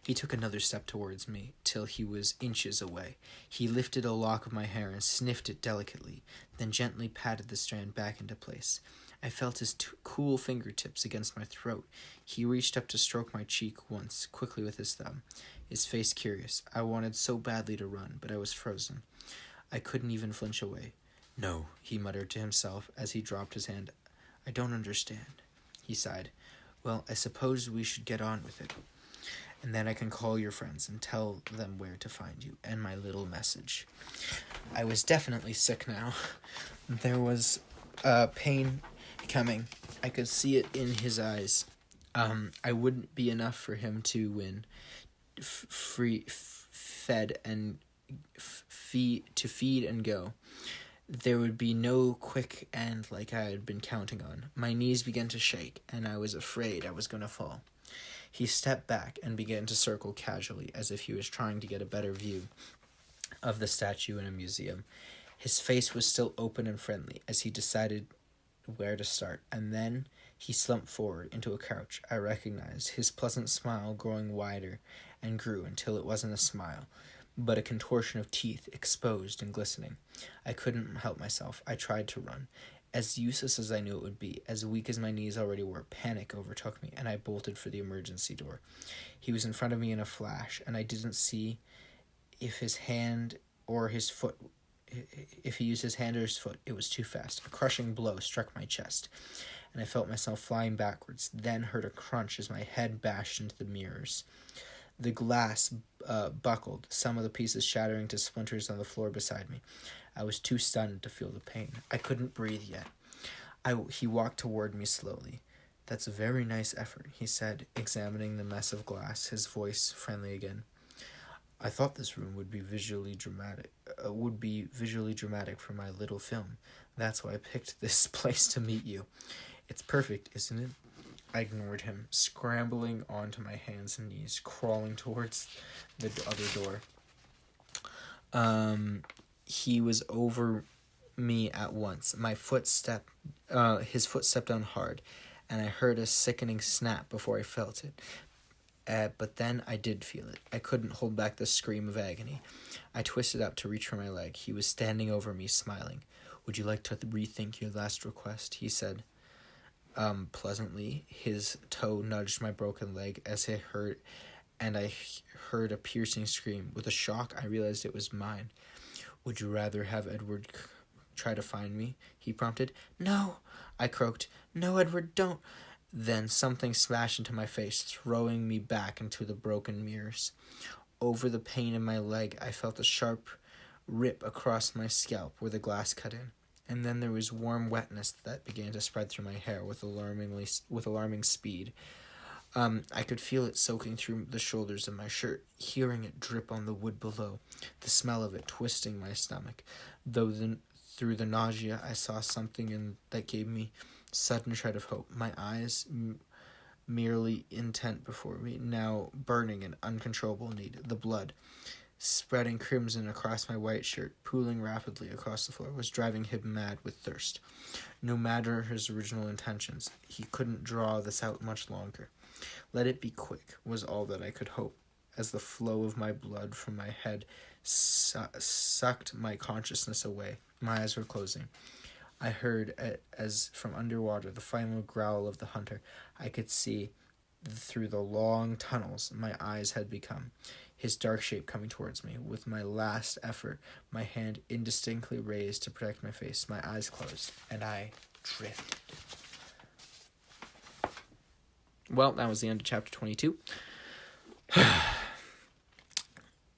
He took another step towards me, till he was inches away. He lifted a lock of my hair and sniffed it delicately, then gently patted the strand back into place. I felt his cool fingertips against my throat. He reached up to stroke my cheek once, quickly with his thumb, his face curious. I wanted so badly to run, but I was frozen. I couldn't even flinch away. No, he muttered to himself as he dropped his hand. I don't understand. He sighed. Well, I suppose we should get on with it. And then I can call your friends and tell them where to find you, and my little message. I was definitely sick now. There was pain coming. I could see it in his eyes. I wouldn't be enough for him to win. Feed and go. There would be no quick end like I had been counting on. My knees began to shake, and I was afraid I was going to fall. He stepped back and began to circle casually, as if he was trying to get a better view of the statue in a museum. His face was still open and friendly as he decided where to start, and then he slumped forward into a couch I recognized, his pleasant smile growing wider and grew until it wasn't a smile, but a contortion of teeth exposed and glistening. I couldn't help myself. I tried to run. As useless as I knew it would be, as weak as my knees already were, panic overtook me, and I bolted for the emergency door. He was in front of me in a flash, and I didn't see if his hand or his foot, if he used his hand or his foot. It was too fast. A crushing blow struck my chest, and I felt myself flying backwards, then heard a crunch as my head bashed into the mirrors. The glass buckled, some of the pieces shattering to splinters on the floor beside me. I was too stunned to feel the pain. I couldn't breathe yet. He walked toward me slowly. "That's a very nice effort," he said, examining the mess of glass, his voice friendly again. "I thought this room would be visually dramatic for my little film. That's why I picked this place to meet you. It's perfect, isn't it?" I ignored him, scrambling onto my hands and knees, crawling towards the other door. He was over me at once. His foot stepped down hard, and I heard a sickening snap before I felt it. But then I did feel it. I couldn't hold back the scream of agony. I twisted up to reach for my leg. He was standing over me, smiling. "Would you like to rethink your last request?" he said. Pleasantly. His toe nudged my broken leg as I heard a piercing scream. With a shock, I realized it was mine. "Would you rather have Edward try to find me?" he prompted. "No," I croaked. "No, Edward, don't." Then something smashed into my face, throwing me back into the broken mirrors. Over the pain in my leg, I felt a sharp rip across my scalp where the glass cut in. And then there was warm wetness that began to spread through my hair with alarming speed. I could feel it soaking through the shoulders of my shirt, hearing it drip on the wood below, the smell of it twisting my stomach. Through the nausea, I saw something that gave me sudden shred of hope. My eyes, merely intent before me, now burning in uncontrollable need. The blood, spreading crimson across my white shirt, pooling rapidly across the floor, was driving him mad with thirst. No matter his original intentions, he couldn't draw this out much longer. Let it be quick was all that I could hope, as the flow of my blood from my head sucked my consciousness away. My eyes were closing. I heard, as from underwater, the final growl of the hunter. I could see through the long tunnels my eyes had become, his dark shape coming towards me. With my last effort, my hand indistinctly raised to protect my face, my eyes closed, and I drifted. Well, that was the end of chapter 22.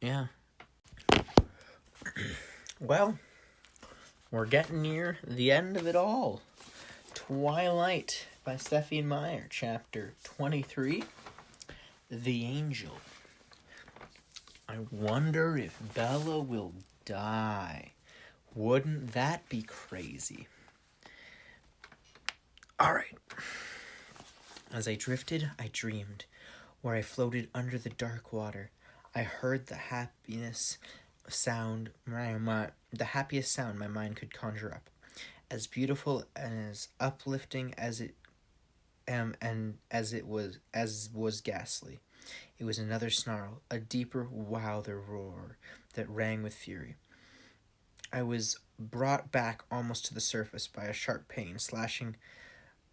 Yeah. Well, we're getting near the end of it all. Twilight by Stephenie Meyer, chapter 23, The Angel. I wonder if Bella will die. Wouldn't that be crazy? All right. As I drifted, I dreamed, where I floated under the dark water. I heard the happiest sound my mind could conjure up, as beautiful and as uplifting as was ghastly. It was another snarl, a deeper, wilder roar that rang with fury. I was brought back almost to the surface by a sharp pain slashing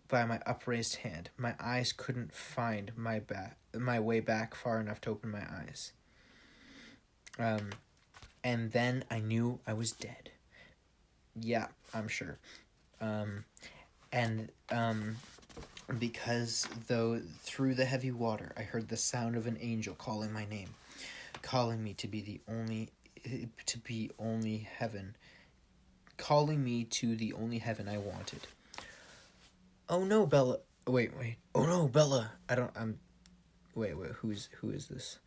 by my upraised hand. My eyes couldn't find my way back far enough to open my eyes. And then I knew I was dead. Yeah, I'm sure. Because though through the heavy water I heard the sound of an angel calling my name, calling me to the only heaven I wanted. Oh no, Bella. Wait. Oh no, Bella. Who is this?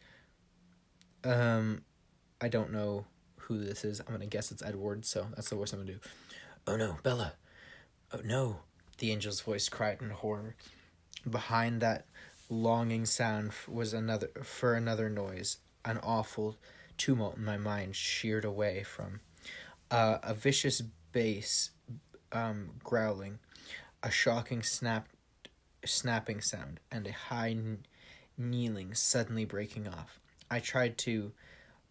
I don't know who this is. I'm gonna guess it's Edward, so that's the voice I'm gonna do. Oh no, Bella. Oh no, the angel's voice cried in horror. Behind that longing sound was another noise, an awful tumult in my mind sheared away from a vicious bass growling, a shocking snapping sound, and a high kneeling suddenly breaking off. I tried to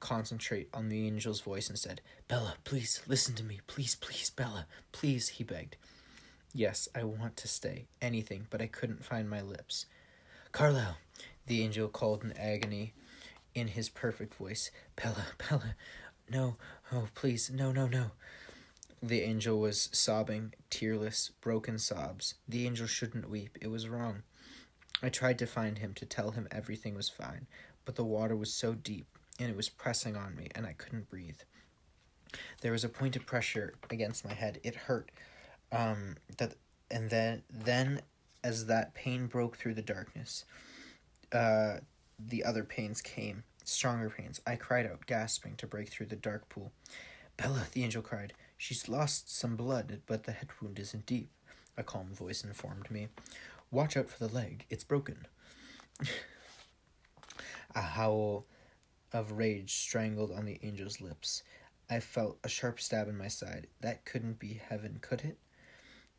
concentrate on the angel's voice instead. Bella, please, listen to me. Please, Bella, please, he begged. Yes, I want to stay. Anything, but I couldn't find my lips. Carlisle, the angel called in agony in his perfect voice. Bella, Bella, no, oh, please, no, no, no. The angel was sobbing, tearless, broken sobs. The angel shouldn't weep. It was wrong. I tried to find him, to tell him everything was fine, but the water was so deep, and it was pressing on me, and I couldn't breathe. There was a point of pressure against my head. It hurt. Then, as that pain broke through the darkness, the other pains came, stronger pains. I cried out, gasping, to break through the dark pool. Bella, the angel cried. She's lost some blood, but the head wound isn't deep, a calm voice informed me. Watch out for the leg. It's broken. A howl of rage strangled on the angel's lips. I felt a sharp stab in my side. That couldn't be heaven, could it?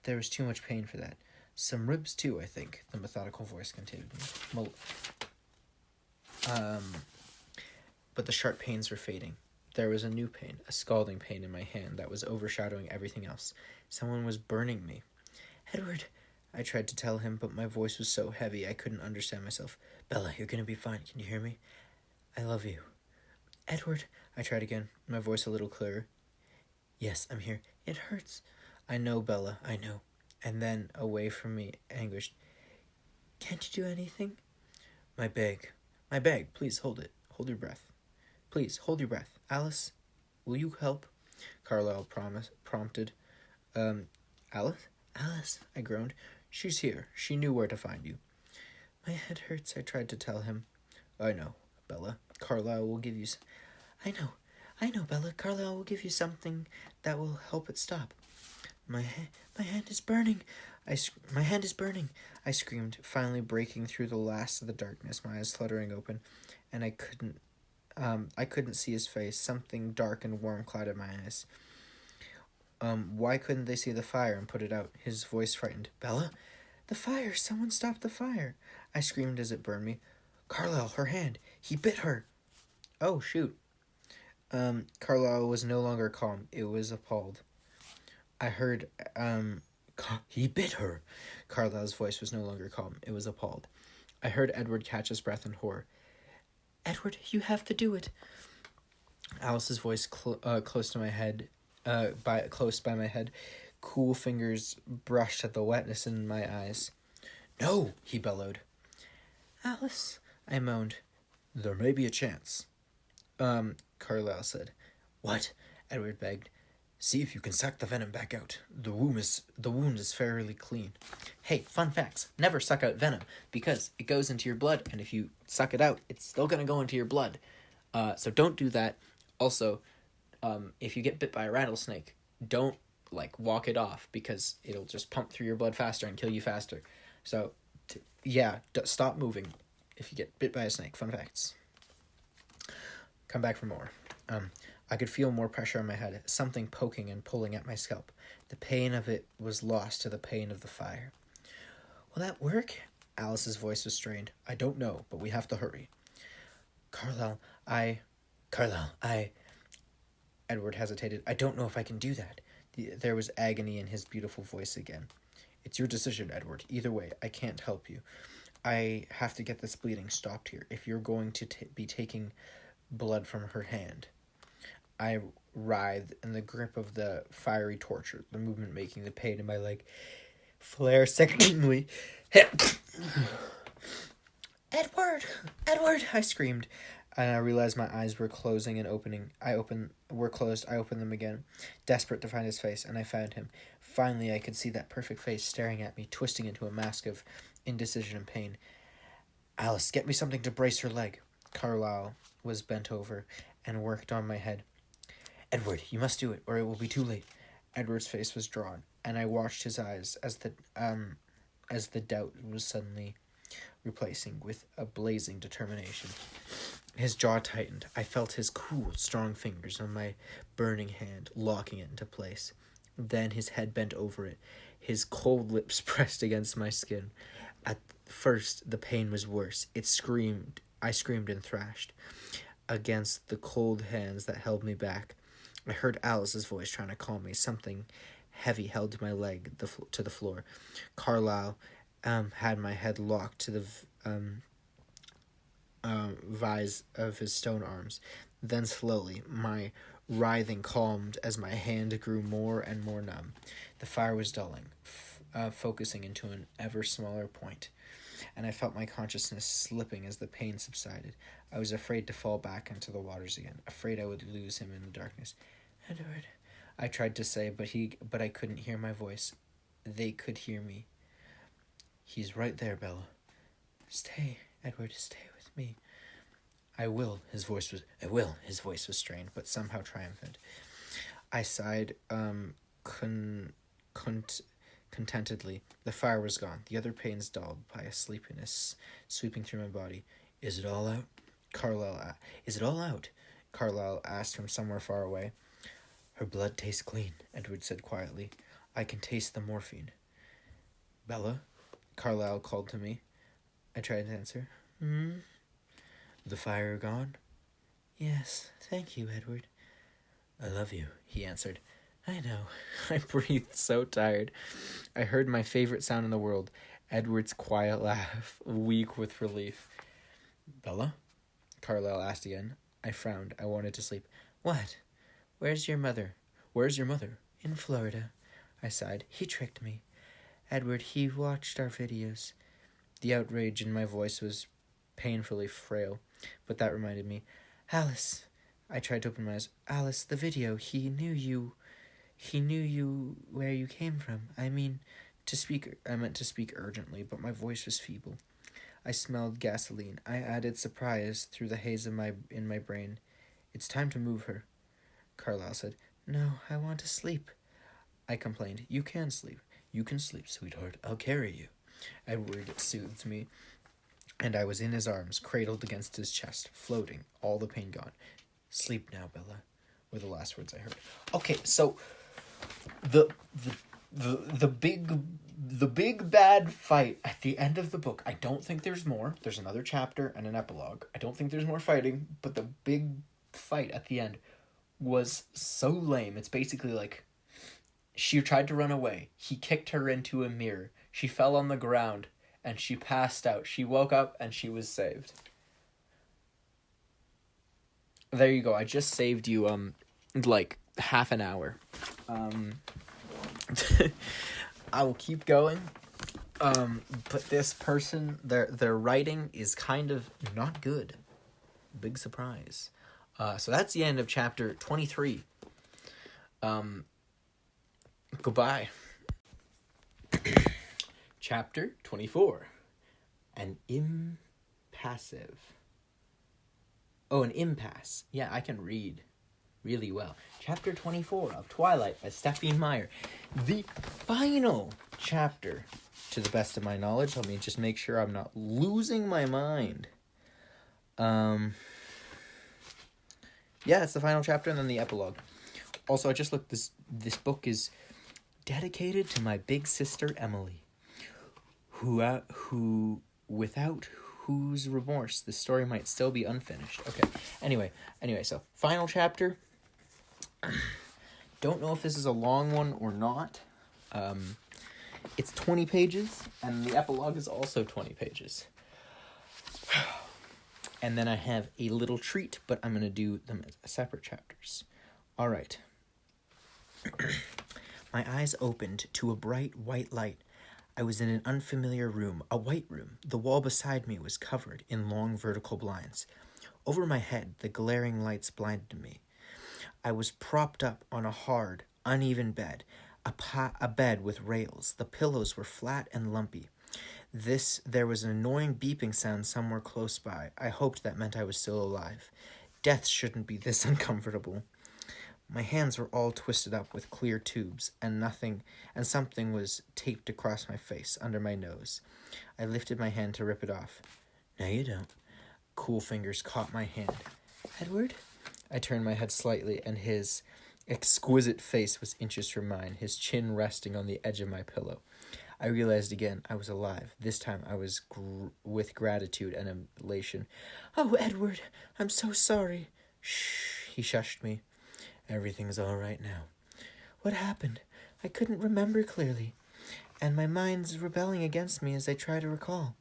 There was too much pain for that. Some ribs, too, I think, the methodical voice continued. But the sharp pains were fading. There was a new pain, a scalding pain in my hand that was overshadowing everything else. Someone was burning me. Edward, I tried to tell him, but my voice was so heavy I couldn't understand myself. Bella, you're going to be fine. Can you hear me? I love you. Edward, I tried again, my voice a little clearer. Yes, I'm here. It hurts. I know, Bella, I know. And then, away from me, anguished. Can't you do anything? My bag, please hold it. Hold your breath. Please, hold your breath. Alice, will you help? Carlisle prompted. Alice? Alice, I groaned. She's here. She knew where to find you. My head hurts, I tried to tell him. I know, Bella. Carlisle will give you... I know, Bella. Carlisle will give you something that will help it stop. My hand is burning. My hand is burning. I screamed, finally breaking through the last of the darkness, my eyes fluttering open, and I couldn't see his face. Something dark and warm clouded my eyes. Why couldn't they see the fire and put it out? His voice frightened. Bella? The fire! Someone stop the fire! I screamed as it burned me. Carlisle, her hand! He bit her! Oh, shoot. Carlisle was no longer calm. It was appalled. I heard, he bit her. Carlisle's voice was no longer calm. It was appalled. I heard Edward catch his breath in horror. Edward, you have to do it. Alice's voice close to my head, close by my head. Cool fingers brushed at the wetness in my eyes. No, he bellowed. Alice, I moaned. There may be a chance. Carlisle said. What? Edward begged. See if you can suck the venom back out. The wound is fairly clean. Hey, fun facts. Never suck out venom, because it goes into your blood, and if you suck it out, it's still going to go into your blood. So don't do that. Also, if you get bit by a rattlesnake, don't, walk it off, because it'll just pump through your blood faster and kill you faster. So, stop moving if you get bit by a snake. Fun facts. Come back for more. I could feel more pressure on my head, something poking and pulling at my scalp. The pain of it was lost to the pain of the fire. Will that work? Alice's voice was strained. I don't know, but we have to hurry. Carlisle, Edward hesitated. I don't know if I can do that. There was agony in his beautiful voice again. It's your decision, Edward. Either way, I can't help you. I have to get this bleeding stopped here, if you're going to be taking blood from her hand. I writhed in the grip of the fiery torture, the movement making the pain in my leg flare sickeningly. Edward! I screamed, and I realized my eyes were closing and opening. I opened them again, desperate to find his face, and I found him. Finally, I could see that perfect face staring at me, twisting into a mask of indecision and pain. Alice, get me something to brace her leg. Carlisle was bent over and worked on my head. Edward, you must do it, or it will be too late. Edward's face was drawn, and I watched his eyes as the doubt was suddenly replacing with a blazing determination. His jaw tightened. I felt his cool, strong fingers on my burning hand, locking it into place. Then his head bent over it, his cold lips pressed against my skin. At first, the pain was worse. I screamed and thrashed against the cold hands that held me back. I heard Alice's voice trying to calm me, something heavy held to my leg to the floor. Carlisle had my head locked to the vise of his stone arms. Then slowly, my writhing calmed as my hand grew more and more numb. The fire was dulling, focusing into an ever smaller point, and I felt my consciousness slipping as the pain subsided. I was afraid to fall back into the waters again, afraid I would lose him in the darkness. Edward, I tried to say, but I couldn't hear my voice. They could hear me. He's right there, Bella. Stay, Edward, stay with me. I will. His voice was strained, but somehow triumphant. I sighed contentedly. The fire was gone. The other pains dulled by a sleepiness sweeping through my body. Is it all out? Is it all out? Carlisle asked from somewhere far away. Her blood tastes clean, Edward said quietly. I can taste the morphine. Bella, Carlisle called to me. I tried to answer. The fire gone? Yes, thank you, Edward. I love you, he answered. I know. I breathed so tired. I heard my favorite sound in the world, Edward's quiet laugh, weak with relief. Bella? Carlisle asked again. I frowned. I wanted to sleep. What? Where's your mother? In Florida. I sighed. He tricked me. Edward, he watched our videos. The outrage in my voice was painfully frail, but that reminded me. Alice. I tried to open my eyes. Alice, the video. He knew you where you came from. I meant to speak urgently, but my voice was feeble. I smelled gasoline. I added surprise through the haze in my brain. It's time to move her. Carlisle said, No, I want to sleep. I complained. You can sleep. You can sleep, sweetheart. I'll carry you. Edward soothed me, and I was in his arms, cradled against his chest, floating, all the pain gone. Sleep now, Bella, were the last words I heard. Okay, so the big bad fight at the end of the book, I don't think there's more. There's another chapter and an epilogue. I don't think there's more fighting, but the big fight at the end was so lame. It's basically like she tried to run away. He kicked her into a mirror. She fell on the ground and she passed out. She woke up and she was saved. There you go. I just saved you like half an hour. I will keep going. But this person, their writing is kind of not good. Big surprise. So that's the end of chapter 23. Goodbye. Chapter 24. An impasse. Yeah, I can read really well. Chapter 24 of Twilight by Stephenie Meyer. The final chapter, to the best of my knowledge. Let me just make sure I'm not losing my mind. Yeah, it's the final chapter and then the epilogue. Also, I just looked, this book is dedicated to my big sister Emily, who without whose remorse the story might still be unfinished. Okay. Anyway, so final chapter. Don't know if this is a long one or not. It's 20 pages, and the epilogue is also 20 pages. And then I have a little treat, but I'm going to do them as separate chapters. All right. My eyes opened to a bright white light. I was in an unfamiliar room, a white room. The wall beside me was covered in long vertical blinds. Over my head, the glaring lights blinded me. I was propped up on a hard, uneven bed, a bed with rails. The pillows were flat and lumpy. There was an annoying beeping sound somewhere close by. I hoped that meant I was still alive. Death shouldn't be this uncomfortable. My hands were all twisted up with clear tubes, and something was taped across my face, under my nose. I lifted my hand to rip it off. No, you don't. Cool fingers caught my hand. Edward? I turned my head slightly, and his exquisite face was inches from mine, his chin resting on the edge of my pillow. I realized again I was alive. This time I was with gratitude and elation. Oh, Edward, I'm so sorry. Shh, he shushed me. Everything's all right now. What happened? I couldn't remember clearly, and my mind's rebelling against me as I try to recall.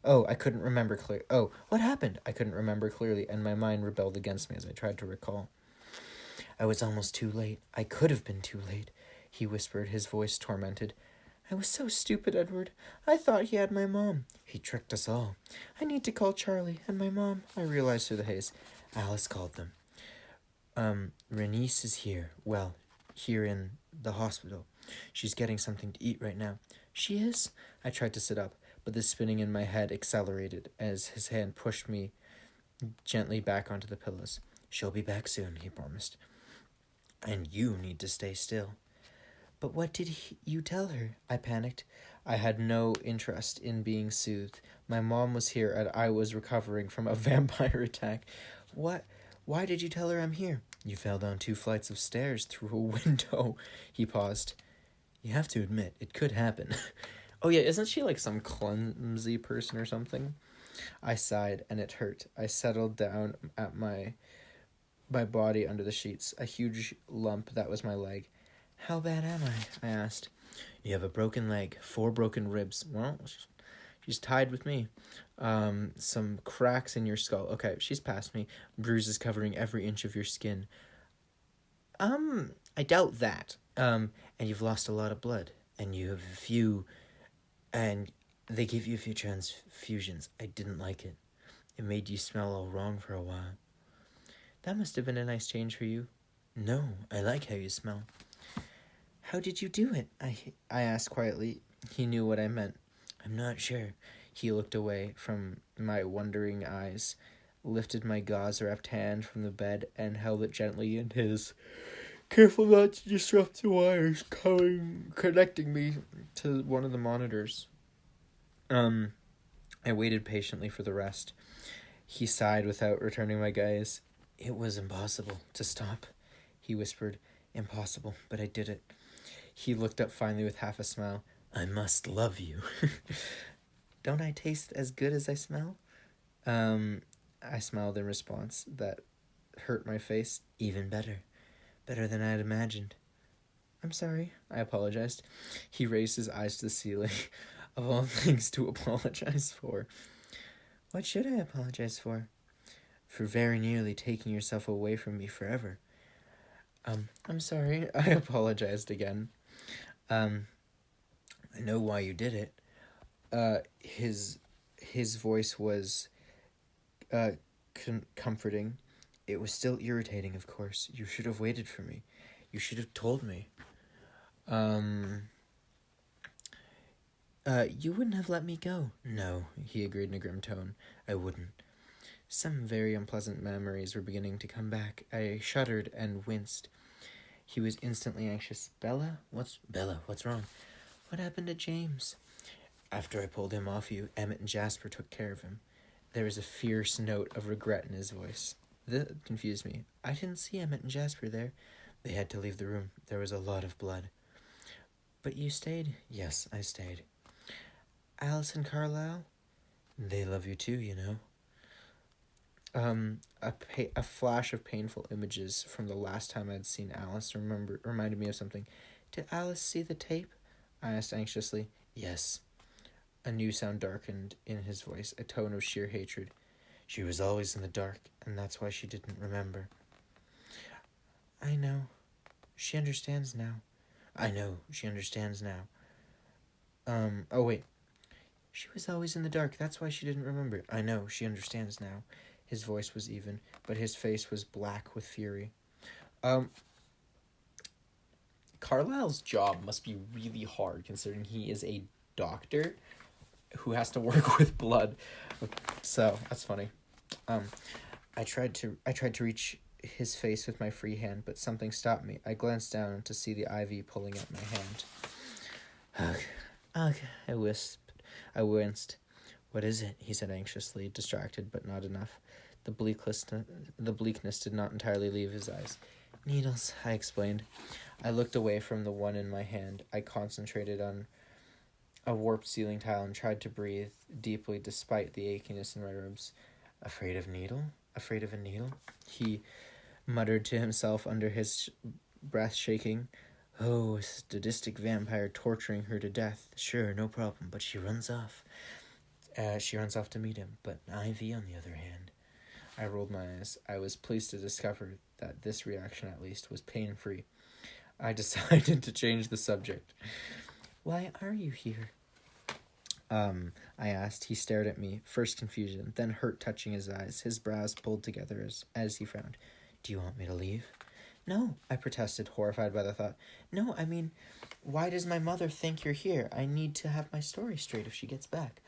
Oh, I couldn't remember clear. Oh, what happened? I couldn't remember clearly, and my mind rebelled against me as I tried to recall. I was almost too late. I could have been too late, he whispered, his voice tormented. I was so stupid, Edward. I thought he had my mom. He tricked us all. I need to call Charlie and my mom, I realized through the haze. Alice called them. Renice is here. Well, here in the hospital. She's getting something to eat right now. She is? I tried to sit up, but the spinning in my head accelerated as his hand pushed me gently back onto the pillows. She'll be back soon, he promised. And you need to stay still. But what did you tell her? I panicked. I had no interest in being soothed. My mom was here and I was recovering from a vampire attack. What? Why did you tell her I'm here? You fell down 2 flights of stairs through a window. He paused. You have to admit, it could happen. Oh yeah, isn't she like some clumsy person or something? I sighed and it hurt. I settled down at my body under the sheets. A huge lump that was my leg. How bad am I? I asked. You have a broken leg, 4 broken ribs. Well, she's tied with me. Some cracks in your skull. Okay, she's past me. Bruises covering every inch of your skin. I doubt that. And you've lost a lot of blood. And you have a few... And they gave you a few transfusions. I didn't like it. It made you smell all wrong for a while. That must have been a nice change for you. No, I like how you smell. How did you do it? I asked quietly. He knew what I meant. I'm not sure. He looked away from my wondering eyes, lifted my gauze-wrapped hand from the bed, and held it gently in his, careful not to disrupt the wires connecting me to one of the monitors. I waited patiently for the rest. He sighed without returning my gaze. It was impossible to stop, he whispered. Impossible, but I did it. He looked up finally with half a smile. I must love you. Don't I taste as good as I smell? I smiled in response. That hurt my face. Even better. Better than I'd imagined. I'm sorry, I apologized. He raised his eyes to the ceiling. Of all things to apologize for. What should I apologize for? For very nearly taking yourself away from me forever. I'm sorry. I apologized again. I know why you did it. His voice was comforting. It was still irritating, of course. You should have waited for me. You should have told me. You wouldn't have let me go. No, he agreed in a grim tone. I wouldn't. Some very unpleasant memories were beginning to come back. I shuddered and winced. He was instantly anxious. Bella? What's wrong? What happened to James? After I pulled him off you, Emmett and Jasper took care of him. There was a fierce note of regret in his voice. That confused me. I didn't see Emmett and Jasper there. They had to leave the room. There was a lot of blood. But you stayed? Yes, I stayed. Alice and Carlisle? They love you too, you know. A flash of painful images from the last time I'd seen Alice reminded me of something. Did Alice see the tape? I asked anxiously. Yes. A new sound darkened in his voice, a tone of sheer hatred. She was always in the dark, and that's why she didn't remember. I know. She understands now. I know. She understands now. Oh wait. She was always in the dark, that's why she didn't remember. I know. She understands now. His voice was even, but his face was black with fury. Carlisle's job must be really hard, considering he is a doctor who has to work with blood. So that's funny. I tried to reach his face with my free hand, but something stopped me. I glanced down to see the IV pulling at my hand. Ugh, I winced. What is it? He said anxiously, distracted, but not enough. The bleakness did not entirely leave his eyes. Needles, I explained. I looked away from the one in my hand. I concentrated on a warped ceiling tile and tried to breathe deeply despite the achiness in my ribs. Afraid of needle? Afraid of a needle? He muttered to himself under his breath shaking. Oh, a sadistic vampire torturing her to death. Sure, no problem, but she runs off. She runs off to meet him, but Ivy, on the other hand. I rolled my eyes. I was pleased to discover that this reaction, at least, was pain-free. I decided to change the subject. Why are you here? I asked. He stared at me, first confusion, then hurt touching his eyes, his brows pulled together as he frowned. Do you want me to leave? No, I protested, horrified by the thought. No, I mean, why does my mother think you're here? I need to have my story straight if she gets back.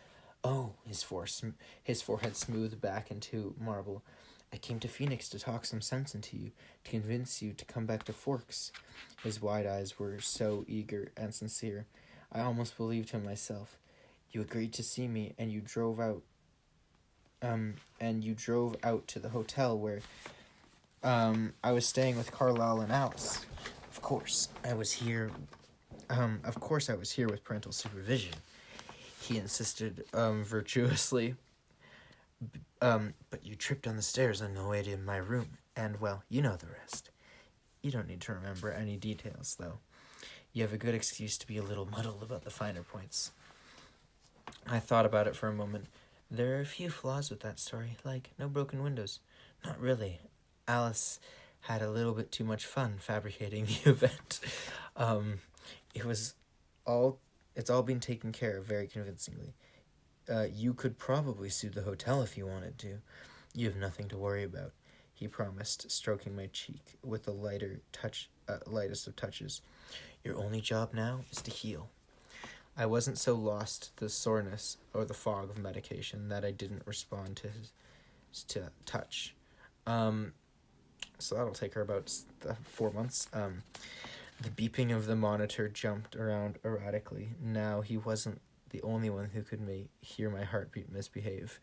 Oh, his forehead smoothed back into marble. I came to Phoenix to talk some sense into you, to convince you to come back to Forks. His wide eyes were so eager and sincere. I almost believed him myself. You agreed to see me, and you drove out to the hotel where I was staying with Carlisle and Alice. Of course, I was here with parental supervision. He insisted virtuously. But you tripped on the stairs on the way to my room, and, well, you know the rest. You don't need to remember any details, though. You have a good excuse to be a little muddled about the finer points. I thought about it for a moment. There are a few flaws with that story, like no broken windows. Not really. Alice had a little bit too much fun fabricating the event. It's all been taken care of very convincingly. You could probably sue the hotel if you wanted to. You have nothing to worry about, he promised, stroking my cheek with the lightest of touches. Your only job now is to heal. I wasn't so lost to the soreness or the fog of medication that I didn't respond to his touch. So that'll take her about 4 months. The beeping of the monitor jumped around erratically. Now he wasn't the only one who could hear my heartbeat misbehave.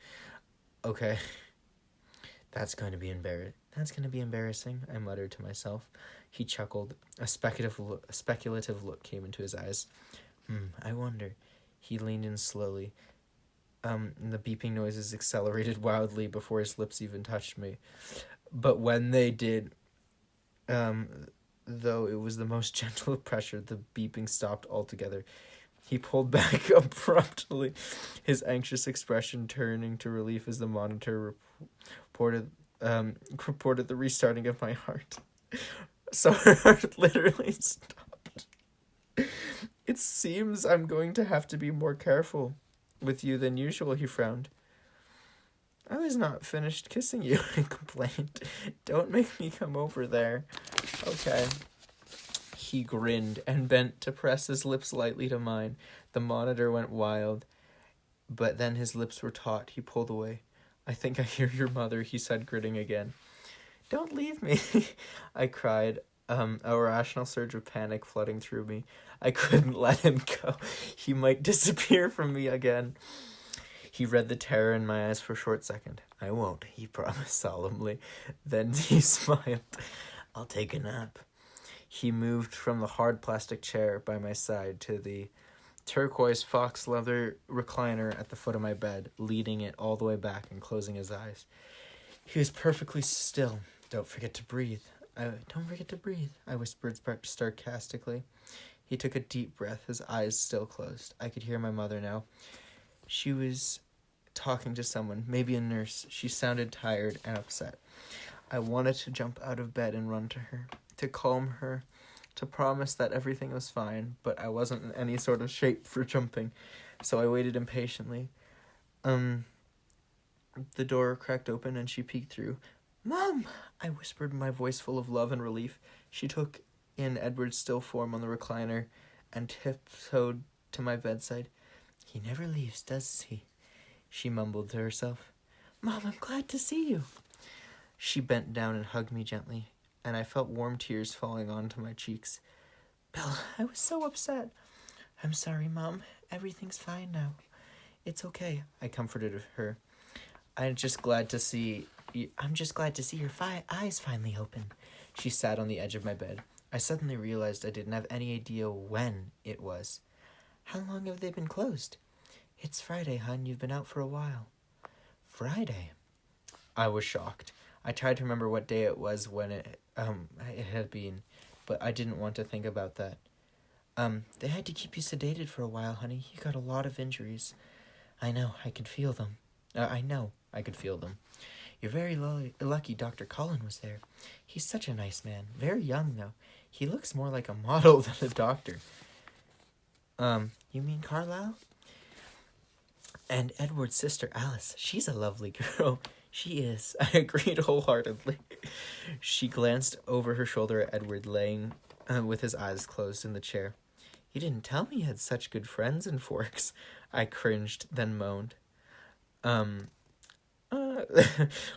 Okay. That's going to be embarrassing, I muttered to myself. He chuckled. A speculative look came into his eyes. I wonder. He leaned in slowly. The beeping noises accelerated wildly before his lips even touched me. But when they did, though it was the most gentle of pressure, the beeping stopped altogether. He pulled back abruptly, his anxious expression turning to relief as the monitor reported the restarting of my heart. So her heart literally stopped. It seems I'm going to have to be more careful with you than usual, he frowned. I was not finished kissing you, I complained. Don't make me come over there. Okay. He grinned and bent to press his lips lightly to mine. The monitor went wild, but then his lips were taut. He pulled away. I think I hear your mother, he said, grinning again. Don't leave me, I cried, a irrational surge of panic flooding through me. I couldn't let him go. He might disappear from me again. He read the terror in my eyes for a short second. I won't, he promised solemnly. Then he smiled. I'll take a nap. He moved from the hard plastic chair by my side to the turquoise fox leather recliner at the foot of my bed, leading it all the way back and closing his eyes. He was perfectly still. Don't forget to breathe. I whispered sarcastically. He took a deep breath, his eyes still closed. I could hear my mother now. She was talking to someone, maybe a nurse. She sounded tired and upset. I wanted to jump out of bed and run to her, to calm her, to promise that everything was fine, but I wasn't in any sort of shape for jumping, so I waited impatiently. The door cracked open and she peeked through. Mom! I whispered, my voice full of love and relief. She took in Edward's still form on the recliner and tiptoed to my bedside. He never leaves, does he? She mumbled to herself. Mom, I'm glad to see you. She bent down and hugged me gently, and I felt warm tears falling onto my cheeks. Bella, I was so upset. I'm sorry, Mom. Everything's fine now. It's okay, I comforted her. I'm just glad to see your eyes finally open. She sat on the edge of my bed. I suddenly realized I didn't have any idea when it was. How long have they been closed? It's Friday, hon. You've been out for a while. Friday? I was shocked. I tried to remember what day it was when it had been. but I didn't want to think about that. They had to keep you sedated for a while, honey. You got a lot of injuries. I know, I could feel them. I could feel them. You're very lucky Dr. Cullen was there. He's such a nice man. Very young, though. He looks more like a model than a doctor. You mean Carlisle? And Edward's sister, Alice. She's a lovely girl. She is. I agreed wholeheartedly. She glanced over her shoulder at Edward, laying with his eyes closed in the chair. You didn't tell me you had such good friends in Forks. I cringed, then moaned.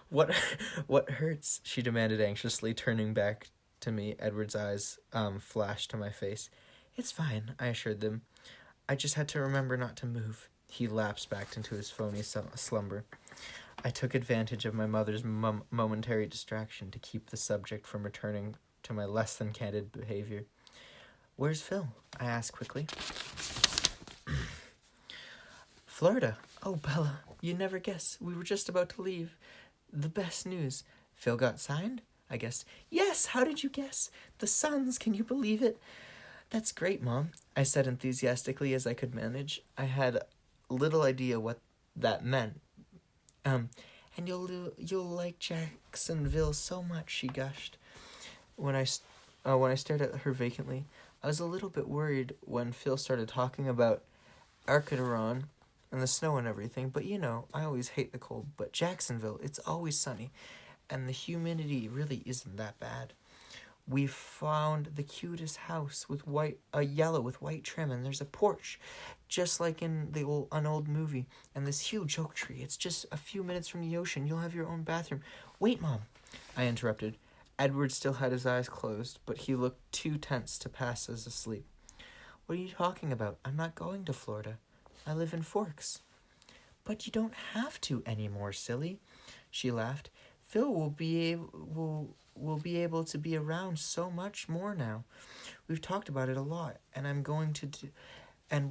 What hurts? She demanded anxiously, turning back to me. Edward's eyes flashed to my face. It's fine, I assured them. I just had to remember not to move. He lapsed back into his phony slumber. I took advantage of my mother's momentary distraction to keep the subject from returning to my less than candid behavior. Where's Phil? I asked quickly. Florida. Oh, Bella, you never guess. We were just about to leave. The best news. Phil got signed? I guessed. Yes, how did you guess? The Suns, can you believe it? That's great, Mom, I said enthusiastically as I could manage. I had little idea what that meant. And you'll like Jacksonville so much, she gushed. When I stared at her vacantly, I was a little bit worried when Phil started talking about Arcadiron and the snow and everything, but I always hate the cold. But Jacksonville, it's always sunny, and the humidity really isn't that bad. We found the cutest house with yellow with white trim, and there's a porch, just like in an old movie, and this huge oak tree. It's just a few minutes from the ocean. You'll have your own bathroom. Wait, Mom, I interrupted. Edward still had his eyes closed, but he looked too tense to pass as asleep. What are you talking about? I'm not going to Florida. I live in Forks. But you don't have to anymore, silly. She laughed. Phil will be able to be around so much more now. We've talked about it a lot, and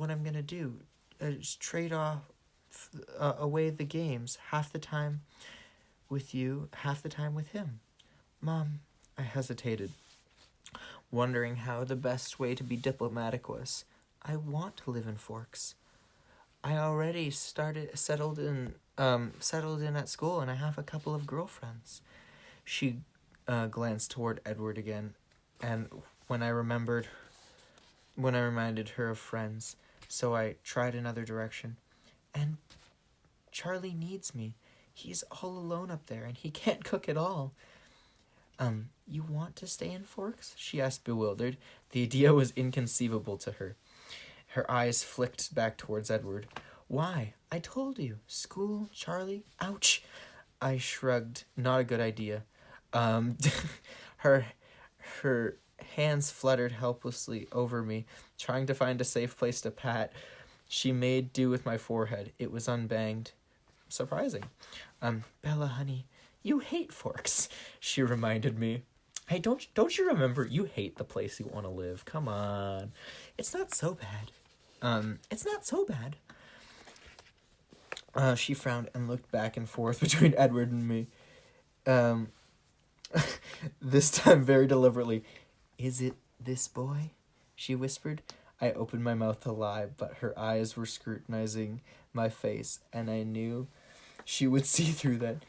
what I'm gonna do is trade off away the games, half the time with you, half the time with him. Mom, I hesitated, wondering how the best way to be diplomatic was. I want to live in Forks. I already settled in at school, and I have a couple of girlfriends. She glanced toward Edward again, and when I reminded her of friends, so I tried another direction. And Charlie needs me. He's all alone up there, and he can't cook at all. You want to stay in Forks? She asked, bewildered. The idea was inconceivable to her. Her eyes flicked back towards Edward. Why? I told you. School, Charlie. Ouch. I shrugged. Not a good idea. Her hands fluttered helplessly over me, trying to find a safe place to pat. She made do with my forehead. It was unbanged. Surprising. Bella, honey, you hate Forks, she reminded me. Hey, don't you remember? You hate the place you want to live. Come on. It's not so bad. It's not so bad. She frowned and looked back and forth between Edward and me. This time very deliberately. Is it this boy? She whispered. I opened my mouth to lie, but her eyes were scrutinizing my face, and I knew she would see through that.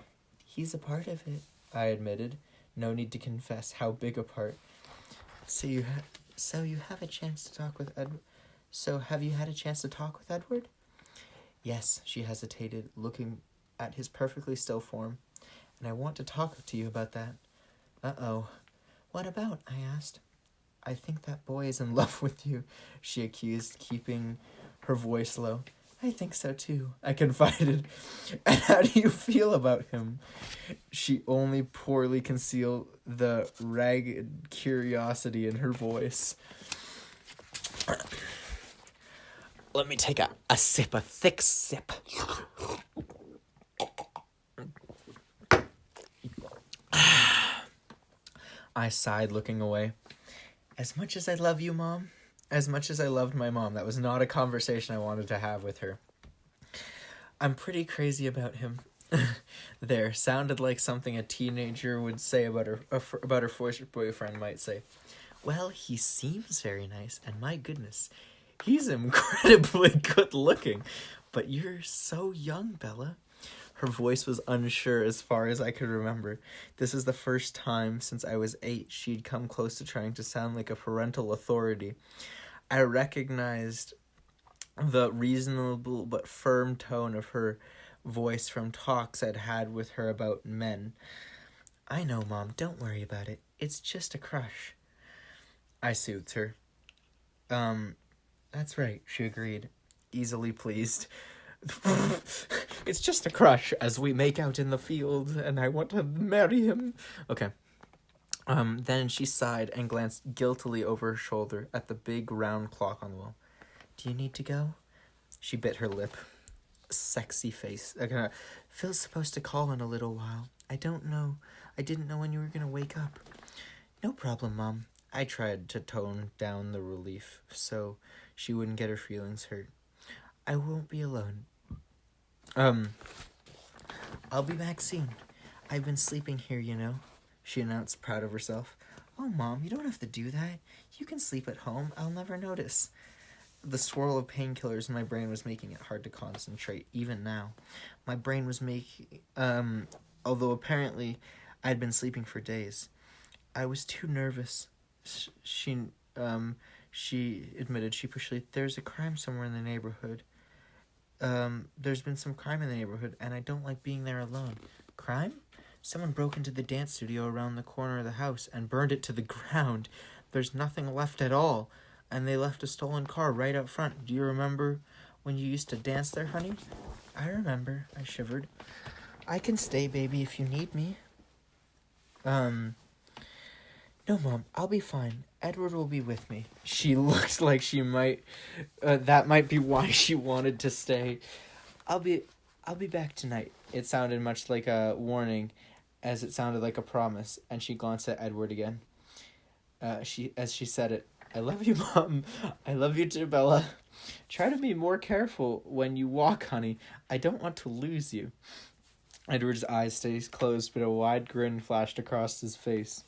He's a part of it, I admitted. No need to confess how big a part. So you have a chance to talk with Edward? So have you had a chance to talk with Edward? Yes, she hesitated, looking at his perfectly still form. And I want to talk to you about that. Uh-oh. What about? I asked. I think that boy is in love with you, she accused, keeping her voice low. I think so too, I confided. And how do you feel about him? She only poorly concealed the ragged curiosity in her voice. Let me take a thick sip. I sighed, looking away. As much as I love you, Mom, as much as I loved my mom, that was not a conversation I wanted to have with her. I'm pretty crazy about him. There, sounded like something a teenager would say about her first boyfriend might say. Well, he seems very nice, and my goodness, he's incredibly good looking. But you're so young, Bella. Her voice was unsure as far as I could remember. This is the first time since I was 8 she'd come close to trying to sound like a parental authority. I recognized the reasonable but firm tone of her voice from talks I'd had with her about men. I know, Mom, don't worry about it. It's just a crush. I soothed her. That's right, she agreed, easily pleased. It's just a crush as we make out in the field, and I want to marry him. Okay. Then she sighed and glanced guiltily over her shoulder at the big round clock on the wall. Do you need to go? She bit her lip. Sexy face. Phil's supposed to call in a little while. I didn't know when you were gonna wake up. No problem, Mom. I tried to tone down the relief so she wouldn't get her feelings hurt. I won't be alone. I'll be back soon. I've been sleeping here, she announced, proud of herself. Oh, Mom, you don't have to do that. You can sleep at home. I'll never notice. The swirl of painkillers in my brain was making it hard to concentrate, even now. My brain was although apparently I'd been sleeping for days. I was too nervous. She admitted sheepishly, there's a crime somewhere in the neighborhood. There's been some crime in the neighborhood, and I don't like being there alone. Crime? Someone broke into the dance studio around the corner of the house and burned it to the ground. There's nothing left at all, and they left a stolen car right up front. Do you remember when you used to dance there, honey? I remember, I shivered. I can stay, baby, if you need me. No, Mom, I'll be fine. Edward will be with me. She looked like she might, that might be why she wanted to stay. I'll be back tonight. It sounded much like a warning, as it sounded like a promise, and she glanced at Edward again. As she said it, I love you, Mom. I love you too, Bella. Try to be more careful when you walk, honey. I don't want to lose you. Edward's eyes stayed closed, but a wide grin flashed across his face.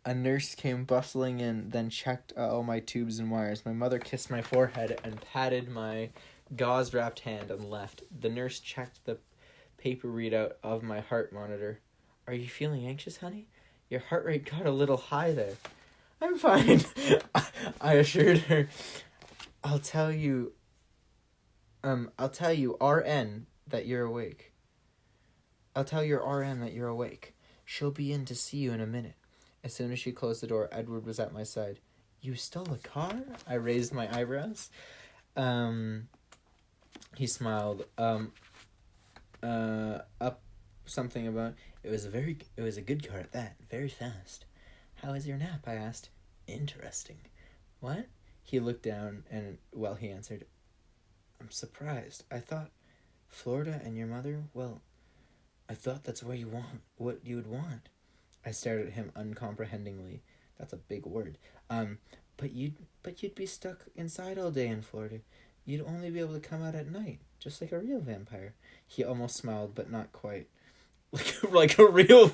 A nurse came bustling in, then checked all my tubes and wires. My mother kissed my forehead and patted my gauze-wrapped hand on the left. The nurse checked the paper readout of my heart monitor. Are you feeling anxious, honey? Your heart rate got a little high there. I'm fine, I assured her. I'll tell you, RN, that you're awake. I'll tell your RN that you're awake. She'll be in to see you in a minute. As soon as she closed the door, Edward was at my side. You stole a car? I raised my eyebrows. He smiled. Up something about it was a good car at that. Very fast. How was your nap? I asked. Interesting. What? He looked down and, he answered. I'm surprised. I thought Florida and your mother, I thought that's what you would want. I stared at him uncomprehendingly. That's a big word. But you'd be stuck inside all day in Florida. You'd only be able to come out at night, just like a real vampire. He almost smiled, but not quite. Like a real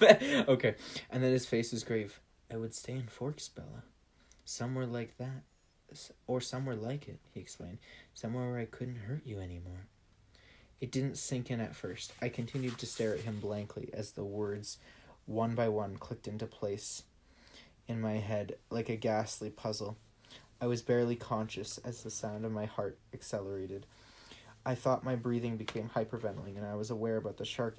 Okay. And then his face was grave. I would stay in Forks, Bella. Somewhere like that. Or somewhere like it, he explained. Somewhere where I couldn't hurt you anymore. It didn't sink in at first. I continued to stare at him blankly as the words, one by one, clicked into place in my head like a ghastly puzzle. I was barely conscious as the sound of my heart accelerated. I thought my breathing became hyperventilating, and I was aware about the sharp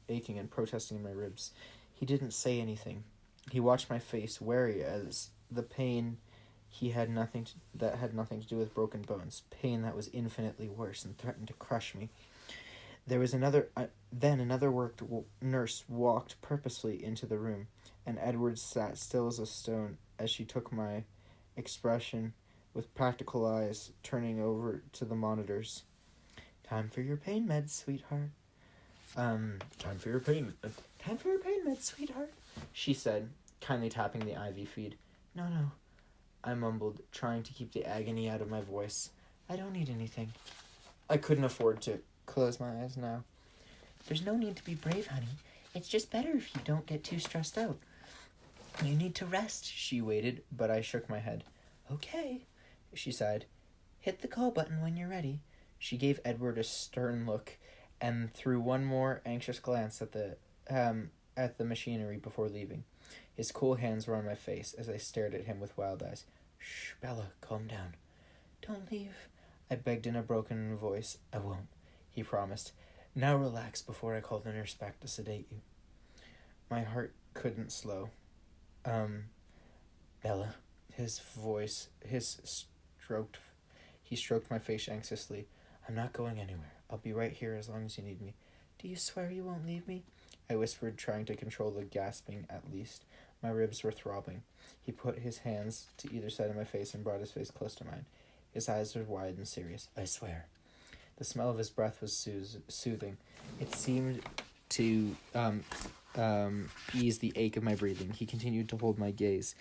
aching and protesting in my ribs. He didn't say anything. He watched my face, wary as the pain had nothing to do with broken bones, pain that was infinitely worse and threatened to crush me. There was another nurse walked purposefully into the room, and Edward sat still as a stone as she took my expression with practical eyes, turning over to the monitors. Time for your pain meds, sweetheart. Time for your pain meds, sweetheart, she said, kindly tapping the IV feed. No, I mumbled, trying to keep the agony out of my voice. I don't need anything. I couldn't afford to close my eyes now. There's no need to be brave, honey. It's just better if you don't get too stressed out. You need to rest, she waited, but I shook my head. Okay, she sighed. Hit the call button when you're ready. She gave Edward a stern look and threw one more anxious glance at the machinery before leaving. His cool hands were on my face as I stared at him with wild eyes. Shh, Bella, calm down. Don't leave, I begged in a broken voice. I won't, he promised. Now relax before I call the nurse back to sedate you. My heart couldn't slow. Bella, he stroked my face anxiously. I'm not going anywhere. I'll be right here as long as you need me. Do you swear you won't leave me? I whispered, trying to control the gasping at least. My ribs were throbbing. He put his hands to either side of my face and brought his face close to mine. His eyes were wide and serious. I swear. The smell of his breath was soothing. It seemed to ease the ache of my breathing. He continued to hold my gaze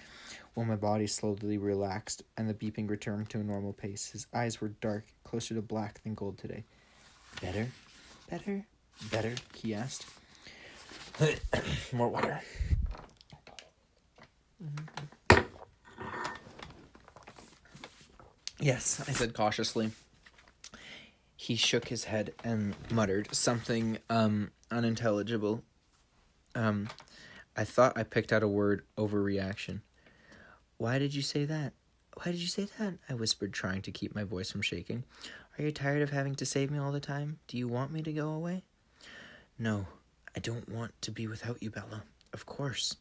while my body slowly relaxed and the beeping returned to a normal pace. His eyes were dark, closer to black than gold today. Better? Better? Better? He asked. More water. Yes, I said cautiously. He shook his head and muttered something unintelligible. I thought I picked out a word, overreaction. Why did you say that? Why did you say that? I whispered, trying to keep my voice from shaking. Are you tired of having to save me all the time? Do you want me to go away? No, I don't want to be without you, Bella. Of course.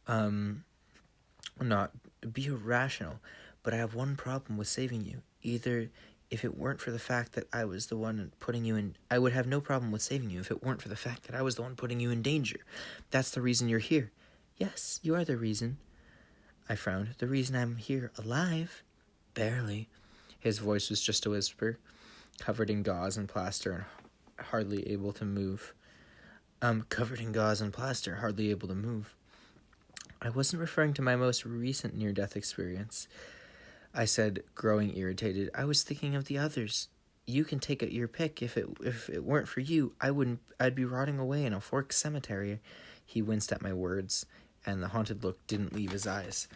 Not be irrational, but I have one problem with saving you. Either if it weren't for the fact that I was the one putting you in... I would have no problem with saving you if it weren't for the fact that I was the one putting you in danger. That's the reason you're here. Yes, you are the reason. I frowned. The reason I'm here alive? Barely. His voice was just a whisper, covered in gauze and plaster and hardly able to move. Covered in gauze and plaster, hardly able to move. I wasn't referring to my most recent near-death experience, I said, growing irritated. I was thinking of the others. You can take your pick. If it weren't for you, I'd be rotting away in a forked cemetery. He winced at my words, and the haunted look didn't leave his eyes.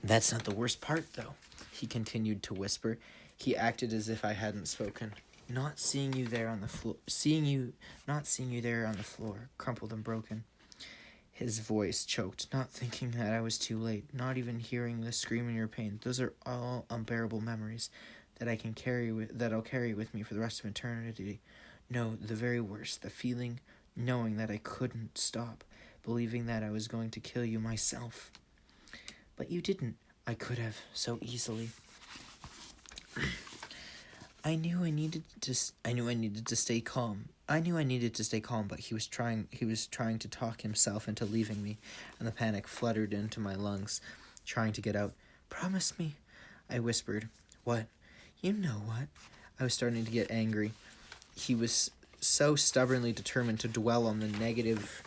That's not the worst part, though, he continued to whisper. He acted as if I hadn't spoken. Not seeing you there on the floor, crumpled and broken. His voice choked, not thinking that I was too late, not even hearing the scream in your pain. Those are all unbearable memories that I'll carry with me for the rest of eternity. No, the very worst, the feeling, knowing that I couldn't stop, believing that I was going to kill you myself. But you didn't. I could have, so easily. I knew I needed to stay calm. But he was trying to talk himself into leaving me, and the panic fluttered into my lungs, trying to get out. Promise me, I whispered. What? You know what? I was starting to get angry. He was so stubbornly determined to dwell on the negative.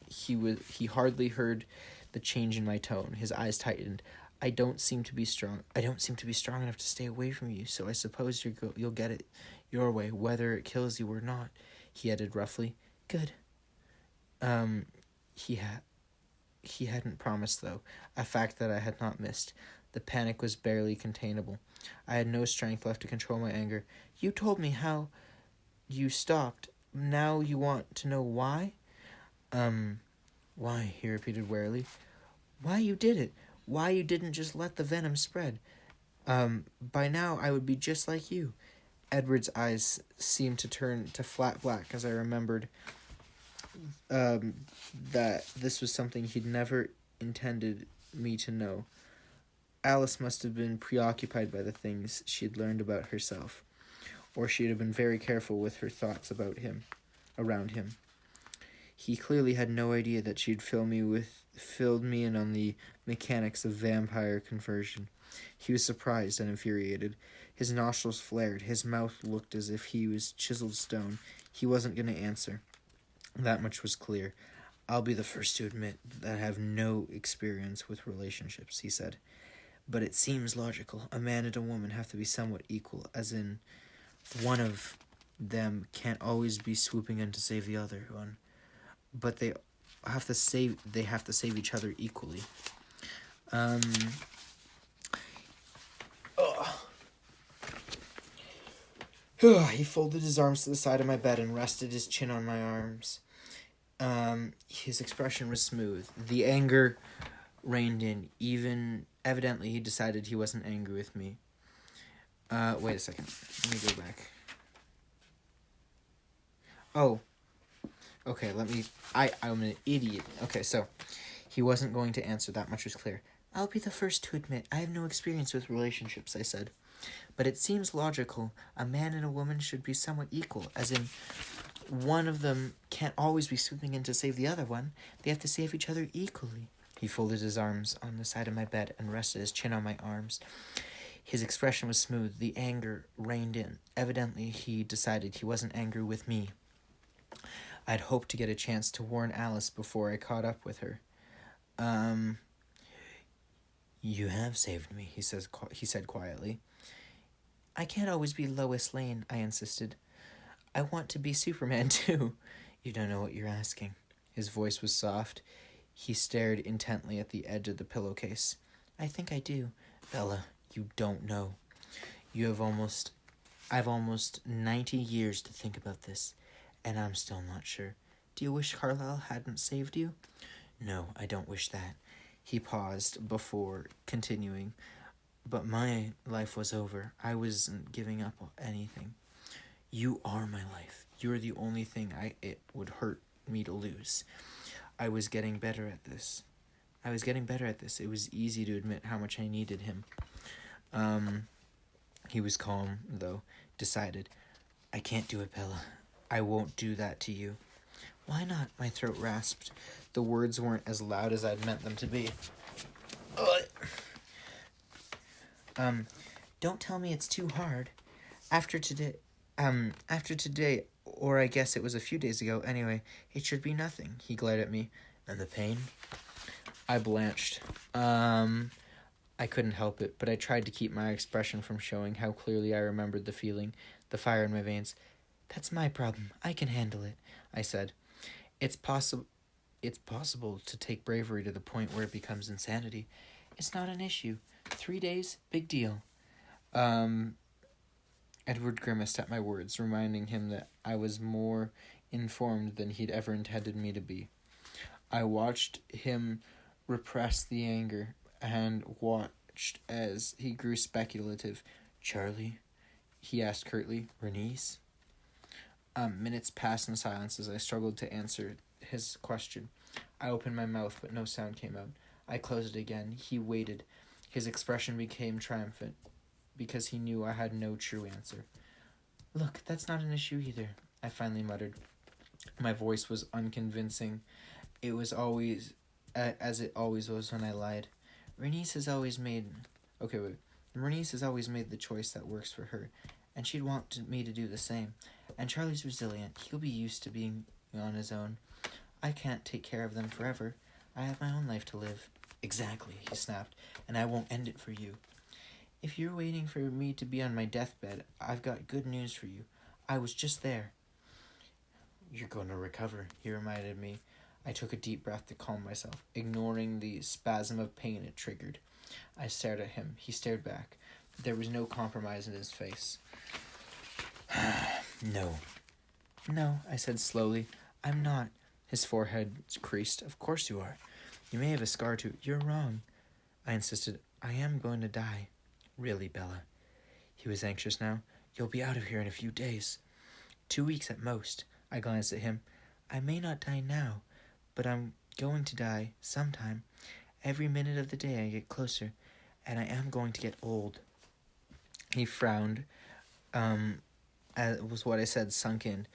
He hardly heard the change in my tone. His eyes tightened. I don't seem to be strong enough to stay away from you, so I suppose you'll get it your way, whether it kills you or not, he added roughly. Good. He hadn't promised, though, a fact that I had not missed. The panic was barely containable. I had no strength left to control my anger. You told me how you stopped. Now you want to know why? Why, he repeated warily. Why you did it. Why you didn't just let the venom spread. By now I would be just like you. Edward's eyes seemed to turn to flat black as I remembered that this was something he'd never intended me to know. Alice must have been preoccupied by the things she'd learned about herself, or she'd have been very careful with her thoughts around him. He clearly had no idea that she'd filled me in on the mechanics of vampire conversion. He was surprised and infuriated. His nostrils flared. His mouth looked as if he was chiseled stone. He wasn't going to answer. That much was clear. I'll be the first to admit that I have no experience with relationships, he said. But it seems logical. A man and a woman have to be somewhat equal, as in one of them can't always be swooping in to save the other one. but they have to save each other equally. Ugh. He folded his arms to the side of my bed and rested his chin on my arms. His expression was smooth. The anger reined in. Evidently, he decided he wasn't angry with me. Wait a second. Let me go back. Oh. Okay, I'm an idiot. Okay, so he wasn't going to answer. That much was clear. I'll be the first to admit I have no experience with relationships, I said. But it seems logical. A man and a woman should be somewhat equal, as in one of them can't always be swooping in to save the other one. They have to save each other equally. He folded his arms on the side of my bed and rested his chin on my arms. His expression was smooth. The anger reined in. Evidently, he decided he wasn't angry with me. I'd hoped to get a chance to warn Alice before I caught up with her. You have saved me, he said quietly. I can't always be Lois Lane, I insisted. I want to be Superman, too. You don't know what you're asking. His voice was soft. He stared intently at the edge of the pillowcase. I think I do. Bella, you don't know. I've almost 90 years to think about this, and I'm still not sure. Do you wish Carlisle hadn't saved you? No, I don't wish that. He paused before continuing. But my life was over. I wasn't giving up anything. You are my life. You're the only thing it would hurt me to lose. I was getting better at this. It was easy to admit how much I needed him. He was calm, though, decided. I can't do it, Bella. I won't do that to you. Why not? My throat rasped. The words weren't as loud as I'd meant them to be. Don't tell me it's too hard. After today, or I guess it was a few days ago, anyway, it should be nothing. He glared at me. And the pain? I blanched. I couldn't help it, but I tried to keep my expression from showing how clearly I remembered the feeling, the fire in my veins. That's my problem. I can handle it, I said. It's possible to take bravery to the point where it becomes insanity. It's not an issue. 3 days, big deal. Edward grimaced at my words, reminding him that I was more informed than he'd ever intended me to be. I watched him repress the anger and watched as he grew speculative. Charlie? He asked curtly. Bernice? Minutes passed in silence as I struggled to answer his question. I opened my mouth, but no sound came out. I closed it again. He waited. His expression became triumphant, because he knew I had no true answer. Look, that's not an issue either, I finally muttered. My voice was unconvincing. It was always, as it always was when I lied. Bernice has always made the choice that works for her, and she'd want me to do the same. And Charlie's resilient. He'll be used to being on his own. I can't take care of them forever. I have my own life to live. Exactly, he snapped, and I won't end it for you. If you're waiting for me to be on my deathbed, I've got good news for you. I was just there. You're going to recover, he reminded me. I took a deep breath to calm myself, ignoring the spasm of pain it triggered. I stared at him. He stared back. There was no compromise in his face. No, I said slowly. I'm not. His forehead creased. Of course you are. You may have a scar too. You're wrong. I insisted. I am going to die. Really, Bella? He was anxious now. You'll be out of here in a few days. 2 weeks at most. I glanced at him. I may not die now, but I'm going to die sometime. Every minute of the day I get closer, and I am going to get old. He frowned. Was what I said sunk in,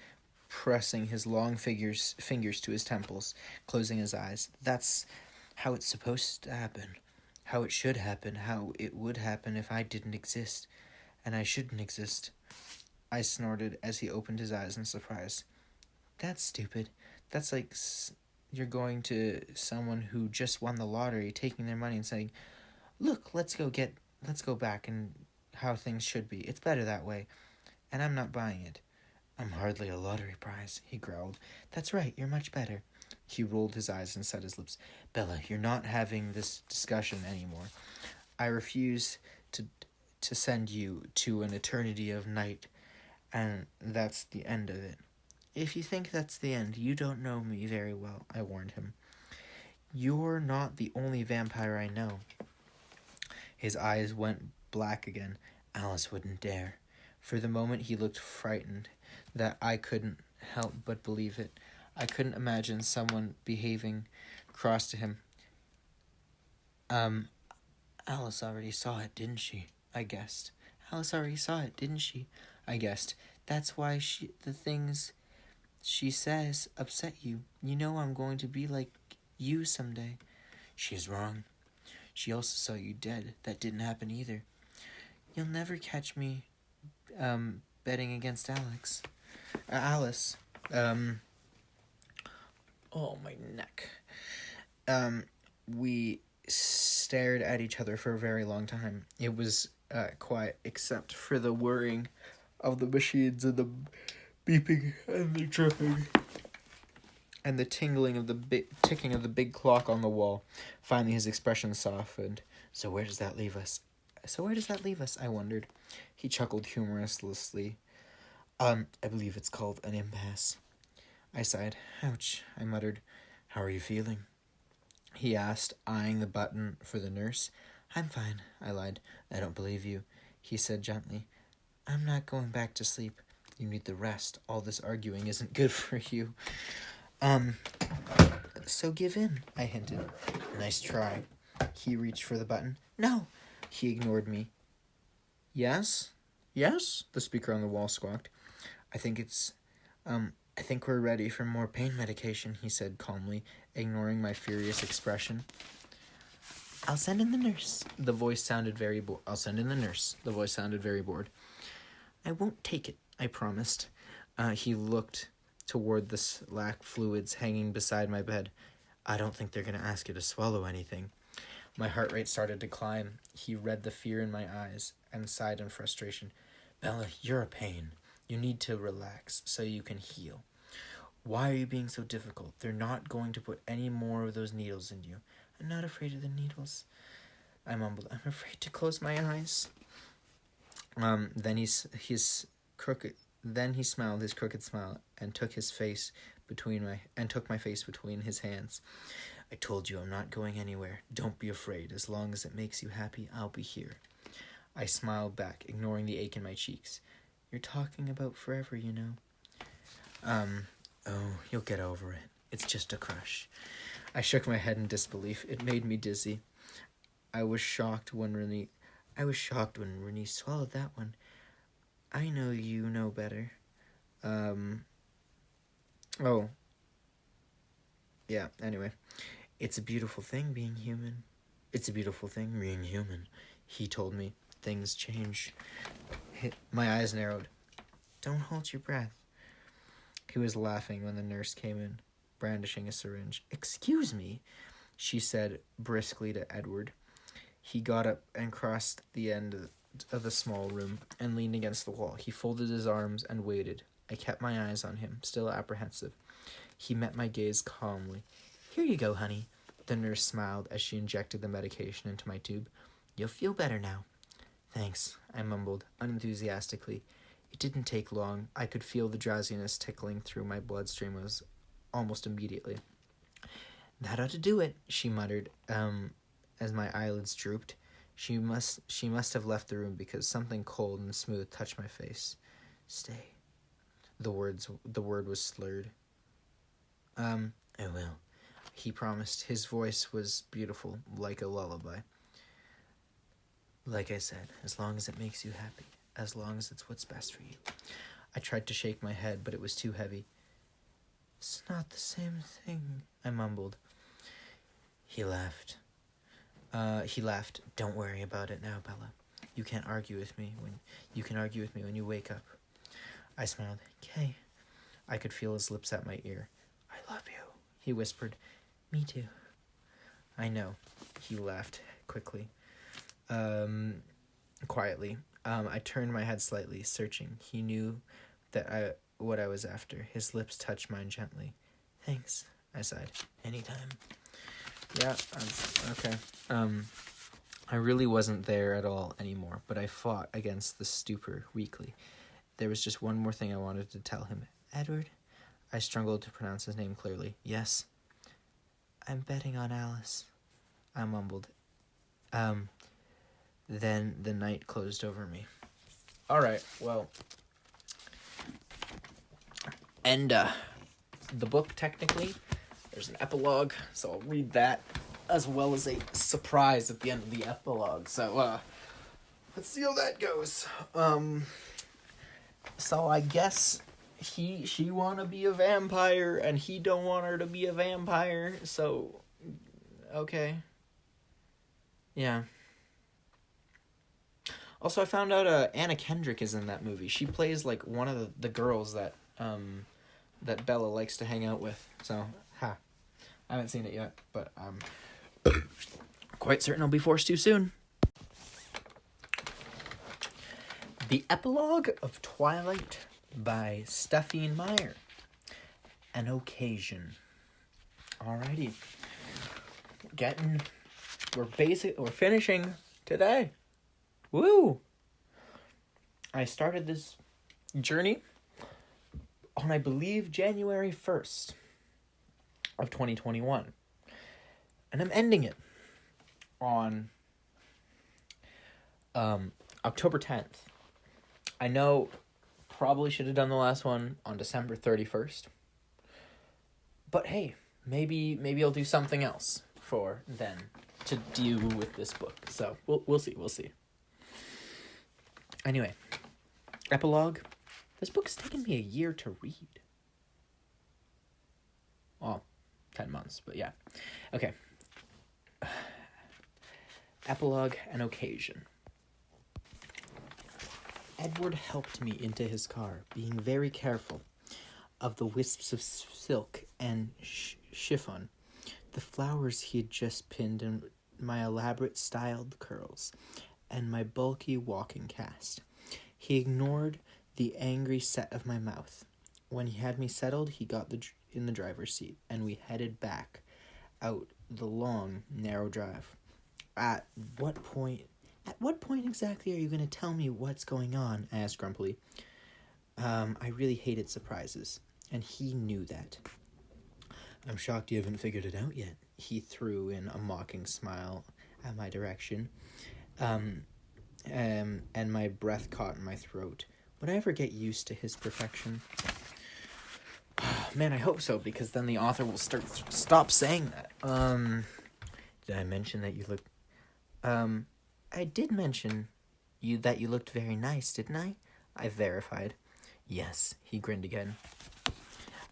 pressing his long fingers to his temples, closing his eyes. That's how it's supposed to happen. How it should happen. How it would happen if I didn't exist. And I shouldn't exist. I snorted as he opened his eyes in surprise. That's stupid. That's like you're going to someone who just won the lottery, taking their money and saying, look, let's go back and how things should be. It's better that way. And I'm not buying it. I'm hardly a lottery prize, he growled. That's right, you're much better. He rolled his eyes and set his lips. Bella, you're not having this discussion anymore. I refuse to send you to an eternity of night, and that's the end of it. If you think that's the end, you don't know me very well, I warned him. You're not the only vampire I know. His eyes went black again. Alice wouldn't dare. For the moment he looked frightened, that I couldn't help but believe it. I couldn't imagine someone behaving cross to him. Alice already saw it, didn't she? I guessed. Alice already saw it, didn't she? I guessed. That's why the things she says upset you. You know I'm going to be like you someday. She's wrong. She also saw you dead. That didn't happen either. You'll never catch me betting against Alice. Oh, my neck. We stared at each other for a very long time. It was quiet, except for the whirring of the machines and the beeping and the dripping and the tingling of the ticking of the big clock on the wall. Finally, his expression softened. So where does that leave us? I wondered. He chuckled humorously. I believe it's called an impasse. I sighed. Ouch, I muttered. How are you feeling? He asked, eyeing the button for the nurse. I'm fine, I lied. I don't believe you, he said gently. I'm not going back to sleep. You need the rest. All this arguing isn't good for you. So give in, I hinted. Nice try. He reached for the button. No, he ignored me. Yes? Yes? The speaker on the wall squawked. I think we're ready for more pain medication, he said calmly, ignoring my furious expression. I'll send in the nurse. The voice sounded very bored. I won't take it, I promised. He looked toward the slack fluids hanging beside my bed. I don't think they're going to ask you to swallow anything. My heart rate started to climb. He read the fear in my eyes and sighed in frustration. Bella, you're a pain. You need to relax so you can heal. Why are you being so difficult? They're not going to put any more of those needles in you. I'm not afraid of the needles. I mumbled. I'm afraid to close my eyes. Then he smiled his crooked smile and took my face between his hands. I told you I'm not going anywhere. Don't be afraid. As long as it makes you happy, I'll be here. I smiled back, ignoring the ache in my cheeks. You're talking about forever, you know. Oh, you'll get over it. It's just a crush. I shook my head in disbelief. It made me dizzy. I was shocked when Renee swallowed that one. I know you know better. Oh. Yeah, anyway. It's a beautiful thing being human. He told me. Things change. My eyes narrowed. Don't hold your breath. He was laughing when the nurse came in, brandishing a syringe. Excuse me, she said briskly to Edward. He got up and crossed the end of the small room and leaned against the wall. He folded his arms and waited. I kept my eyes on him, still apprehensive. He met my gaze calmly. Here you go, honey. The nurse smiled as she injected the medication into my tube. You'll feel better now. Thanks, I mumbled unenthusiastically. It didn't take long. I could feel the drowsiness tickling through my bloodstream almost immediately. That ought to do it, she muttered, as my eyelids drooped. She must have left the room because something cold and smooth touched my face. Stay. The word was slurred. I will, he promised. His voice was beautiful, like a lullaby. Like I said, as long as it makes you happy. As long as it's what's best for you. I tried to shake my head, but it was too heavy. It's not the same thing, I mumbled. He laughed. Don't worry about it now, Bella. You can argue with me when you wake up. I smiled. Okay. I could feel his lips at my ear. I love you, he whispered. Me too. I know. He laughed quickly. Quietly. I turned my head slightly, searching. He knew that I what I was after. His lips touched mine gently. Thanks, I sighed. Anytime. Yeah, okay. I really wasn't there at all anymore, but I fought against the stupor weakly. There was just one more thing I wanted to tell him. Edward? I struggled to pronounce his name clearly. Yes. I'm betting on Alice, I mumbled. Then the night closed over me. Alright, well. And, the book, technically, there's an epilogue, so I'll read that, as well as a surprise at the end of the epilogue. So, let's see how that goes. So I guess she wanna be a vampire, and he don't want her to be a vampire, so, okay. Yeah. Also, I found out Anna Kendrick is in that movie. She plays, like, one of the girls that Bella likes to hang out with. So, I haven't seen it yet, but I'm quite certain I'll be forced to soon. The Epilogue of Twilight by Stephenie Meyer. An Occasion. Alrighty. We're finishing today. Woo! I started this journey on, I believe, January 1st of 2021. And I'm ending it on October 10th. I know probably should have done the last one on December 31st. But hey, maybe I'll do something else for then to deal with this book. So we'll see. Anyway, epilogue. This book's taken me a year to read. Well, 10 months, but yeah. Okay. Epilogue, An Occasion. Edward helped me into his car, being very careful of the wisps of silk and chiffon, the flowers he had just pinned in my elaborate styled curls, and my bulky walking cast. He ignored the angry set of my mouth. When he had me settled, he got in the driver's seat, and we headed back out the long, narrow drive. At what point exactly are you going to tell me what's going on? I asked grumpily. I really hated surprises, and he knew that. I'm shocked you haven't figured it out yet. He threw in a mocking smile at my direction. And my breath caught in my throat. Would I ever get used to his perfection? Man, I hope so, because then the author will stop saying that. Did I mention that you look... I did mention that you looked very nice, didn't I? I verified. Yes, he grinned again.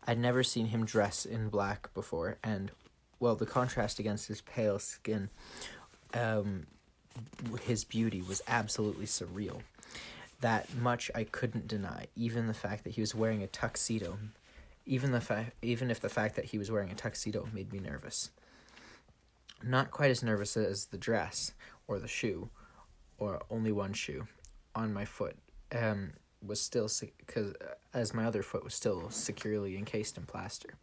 I'd never seen him dress in black before, and, well, the contrast against his pale skin, his beauty was absolutely surreal. That much I couldn't deny, even the fact that he was wearing a tuxedo. Even if the fact that he was wearing a tuxedo made me nervous. Not quite as nervous as the dress, or the shoe, or only one shoe, on my foot, was still, as my other foot was still securely encased in plaster.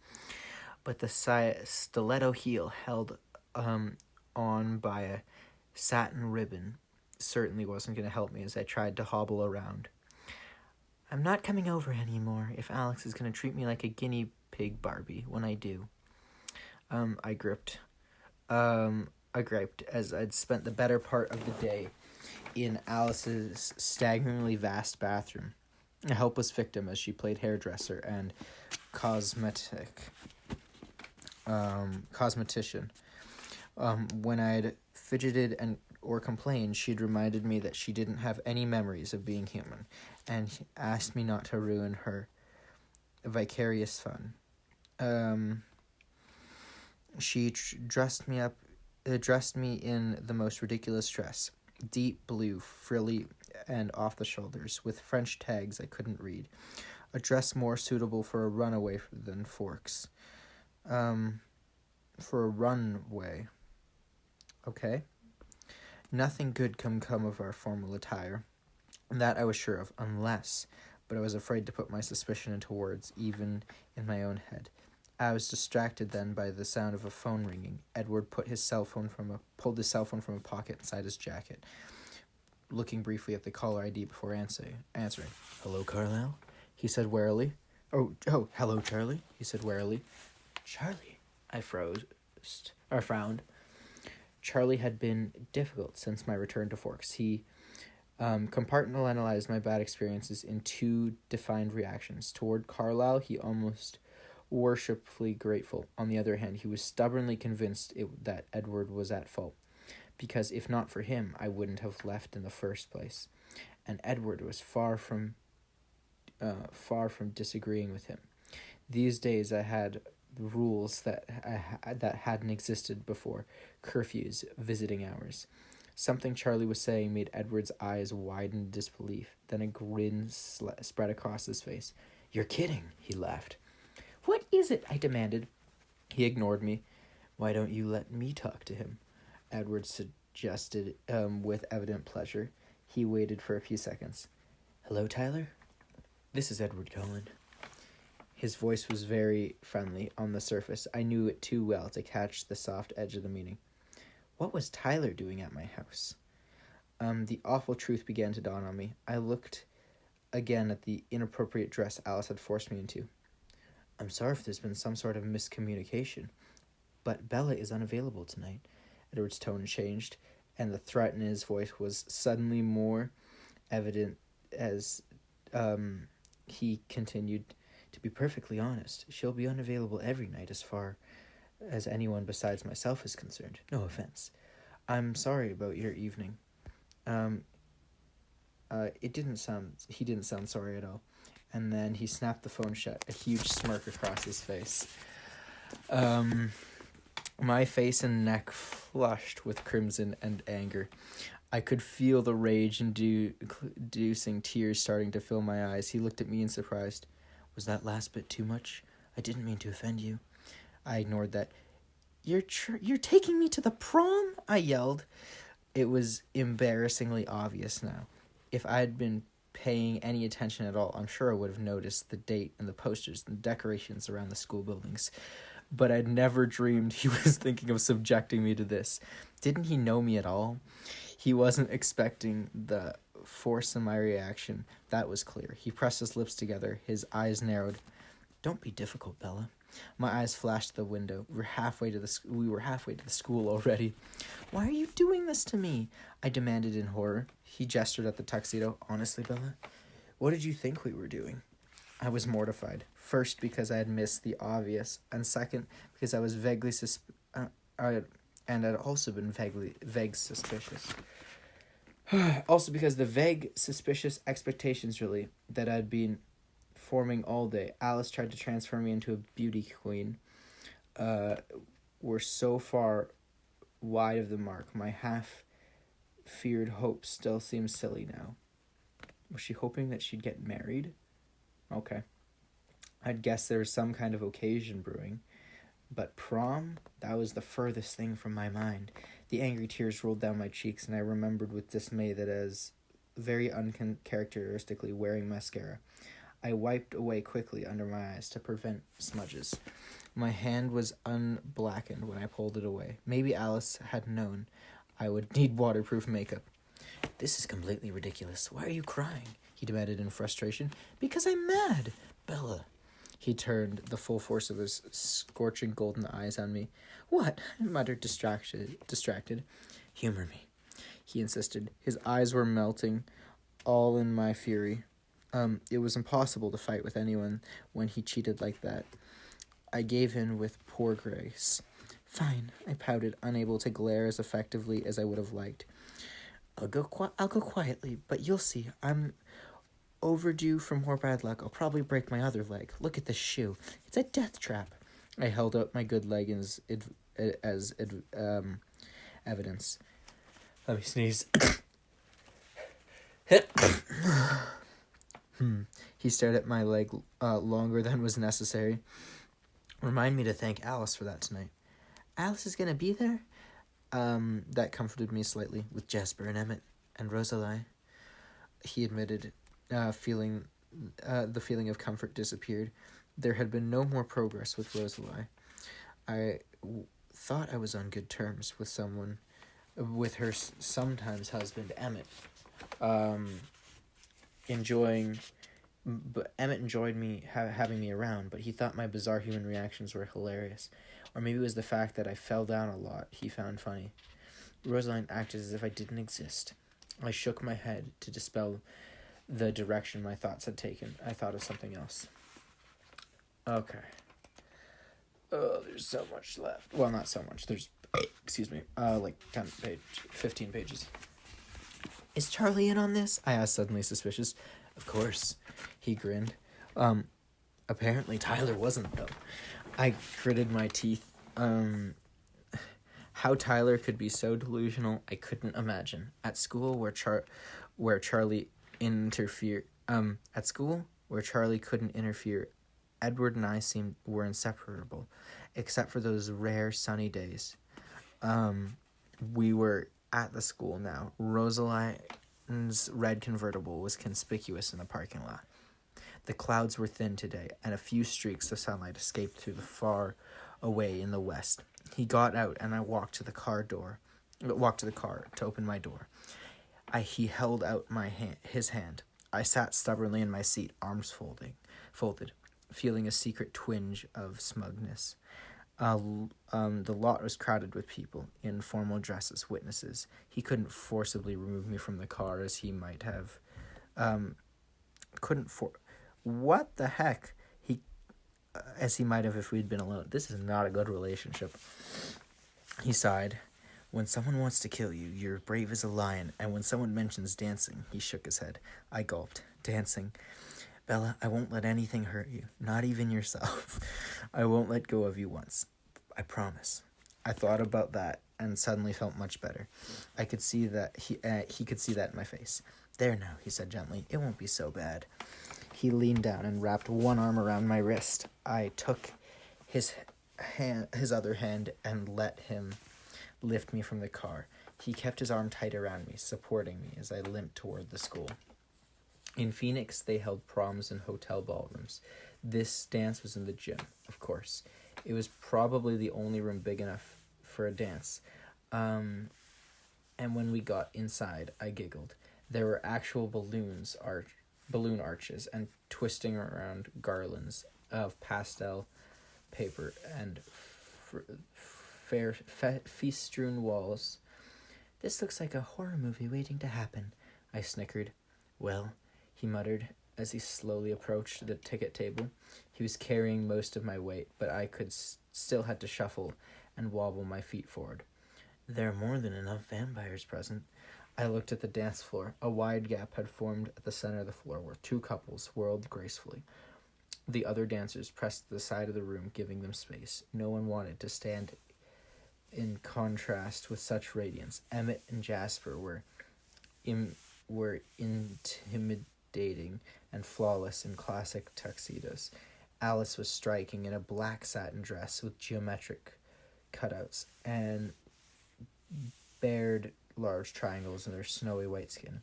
But the stiletto heel held on by a satin ribbon certainly wasn't going to help me as I tried to hobble around. I'm not coming over anymore if Alex is going to treat me like a guinea pig Barbie when I do. I griped as I'd spent the better part of the day in Alice's staggeringly vast bathroom, a helpless victim as she played hairdresser and cosmetician. When I'd fidgeted or complained, she'd reminded me that she didn't have any memories of being human, and asked me not to ruin her vicarious fun. She dressed me in the most ridiculous dress, deep blue, frilly, and off the shoulders, with French tags I couldn't read. A dress more suitable for a runaway than Forks. For a runway. Okay. Nothing good can come of our formal attire. That I was sure of, unless but I was afraid to put my suspicion into words, even in my own head. I was distracted then by the sound of a phone ringing. Edward pulled his cell phone from a pocket inside his jacket, looking briefly at the caller ID before answering. "Hello, Carlisle?" he said warily. Oh, hello, Charlie, he said warily. Charlie, I frowned. Charlie had been difficult since my return to Forks. He compartmentalized my bad experiences in two defined reactions. Toward Carlisle, he almost worshipfully grateful. On the other hand, he was stubbornly convinced that Edward was at fault, because if not for him, I wouldn't have left in the first place. And Edward was far from disagreeing with him. These days, I had rules that hadn't existed before: curfews, visiting hours. Something Charlie was saying made Edward's eyes widen in disbelief. Then a grin spread across his face. "You're kidding," he laughed. "What is it?" I demanded. He ignored me. "Why don't you let me talk to him?" Edward suggested with evident pleasure. He waited for a few seconds. "Hello, Tyler? This is Edward calling." His voice was very friendly on the surface. I knew it too well to catch the soft edge of the meaning. What was Tyler doing at my house? The awful truth began to dawn on me. I looked again at the inappropriate dress Alice had forced me into. "I'm sorry if there's been some sort of miscommunication, but Bella is unavailable tonight." Edward's tone changed, and the threat in his voice was suddenly more evident as he continued. "To be perfectly honest, she'll be unavailable every night as far as anyone besides myself is concerned. No offense. I'm sorry about your evening." He didn't sound sorry at all. And then he snapped the phone shut, a huge smirk across his face. My face and neck flushed with crimson and anger. I could feel the rage-inducing tears starting to fill my eyes. He looked at me in surprise. "Was that last bit too much? I didn't mean to offend you." I ignored that. You're taking me to the prom?" I yelled. It was embarrassingly obvious now. If I had been paying any attention at all, I'm sure I would have noticed the date and the posters and the decorations around the school buildings. But I'd never dreamed he was thinking of subjecting me to this. Didn't he know me at all? He wasn't expecting the force in my reaction. That was clear. He pressed his lips together. His eyes narrowed. "Don't be difficult, Bella." My eyes flashed to the window. We were halfway to the school already. "Why are you doing this to me?" I demanded in horror. He gestured at the tuxedo. "Honestly, Bella, what did you think we were doing?" I was mortified. First, because I had missed the obvious, and second, because I was vaguely and had also been vague suspicious. Also because the vague, suspicious expectations, really, that I'd been forming all day. Alice tried to transfer me into a beauty queen, were so far wide of the mark. My half-feared hope still seems silly now. Was she hoping that she'd get married? Okay. I'd guess there was some kind of occasion brewing. But prom? That was the furthest thing from my mind. The angry tears rolled down my cheeks, and I remembered with dismay that as very uncharacteristically wearing mascara. I wiped away quickly under my eyes to prevent smudges. My hand was unblackened when I pulled it away. Maybe Alice had known I would need waterproof makeup. "This is completely ridiculous. Why are you crying?" he demanded in frustration. "Because I'm mad, Bella." He turned the full force of his scorching golden eyes on me. "What?" I muttered, distracted. "Humor me," he insisted. His eyes were melting, all in my fury. It was impossible to fight with anyone when he cheated like that. I gave in with poor grace. "Fine," I pouted, unable to glare as effectively as I would have liked. I'll go quietly, but you'll see. I'm overdue for more bad luck. I'll probably break my other leg. Look at this shoe. It's a death trap." I held out my good leg as evidence. Let me sneeze. He stared at my leg longer than was necessary. "Remind me to thank Alice for that tonight." "Alice is going to be there?" That comforted me slightly. "With Jasper and Emmett and Rosalie," he admitted, feeling the feeling of comfort disappeared. There had been no more progress with Rosalie. I thought I was on good terms with her sometimes husband, Emmett. Emmett enjoyed me having me around, but he thought my bizarre human reactions were hilarious. Or maybe it was the fact that I fell down a lot he found funny. Rosaline acted as if I didn't exist. I shook my head to dispel the direction my thoughts had taken. I thought of something else. Okay. Oh, there's so much left. Well, not so much. There's, like 15 pages. Is Charlie in on this? I asked, suddenly suspicious. Of course. He grinned. Apparently Tyler wasn't, though. I gritted my teeth. How Tyler could be so delusional, I couldn't imagine. At school where Charlie couldn't interfere, Edward and I were inseparable, except for those rare sunny days. We were at the school now. Rosaline's red convertible was conspicuous in the parking lot. The clouds were thin today, and a few streaks of sunlight escaped through the far away in the west. He got out, and I walked to the car to open my door. He held out his hand. I sat stubbornly in my seat, arms folded, feeling a secret twinge of smugness. The lot was crowded with people in formal dresses, witnesses. He couldn't forcibly remove me from the car as he might have. What the heck? As he might have if we'd been alone. This is not a good relationship. He sighed. When someone wants to kill you, you're brave as a lion. And when someone mentions dancing, he shook his head. I gulped. Dancing. Bella, I won't let anything hurt you. Not even yourself. I won't let go of you once. I promise. I thought about that and suddenly felt much better. I could see that he could see that in my face. There now, he said gently. It won't be so bad. He leaned down and wrapped one arm around my wrist. I took his other hand and let him lift me from the car. He kept his arm tight around me, supporting me as I limped toward the school. In Phoenix, they held proms in hotel ballrooms. This dance was in the gym, of course. It was probably the only room big enough for a dance. And when we got inside, I giggled. There were actual balloon arches and twisting around garlands of pastel paper and feast-strewn walls. This looks like a horror movie waiting to happen, I snickered. Well, he muttered as he slowly approached the ticket table. He was carrying most of my weight, but I still had to shuffle and wobble my feet forward. There are more than enough vampires present. I looked at the dance floor. A wide gap had formed at the center of the floor where two couples whirled gracefully. The other dancers pressed to the side of the room, giving them space. No one wanted to stand in contrast with such radiance. Emmett and Jasper were intimidating and flawless in classic tuxedos. Alice was striking in a black satin dress with geometric cutouts and bared large triangles in her snowy white skin.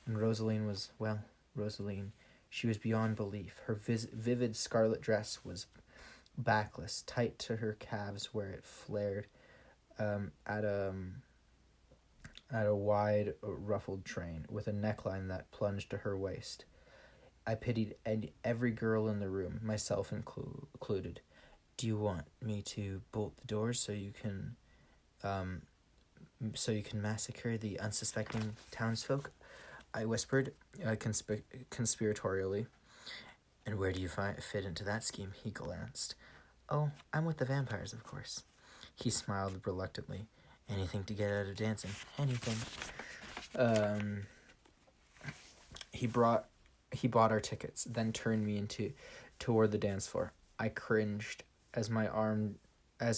And Rosaline, she was beyond belief. Her vivid scarlet dress was backless, tight to her calves where it flared at a wide ruffled train with a neckline that plunged to her waist. I pitied every girl in the room, myself included. Do you want me to bolt the doors so you can massacre the unsuspecting townsfolk? I whispered, conspiratorially. And where do you fit into that scheme? He glanced. Oh, I'm with the vampires, of course. He smiled reluctantly. Anything to get out of dancing. Anything. He bought our tickets, then turned me toward the dance floor. I cringed as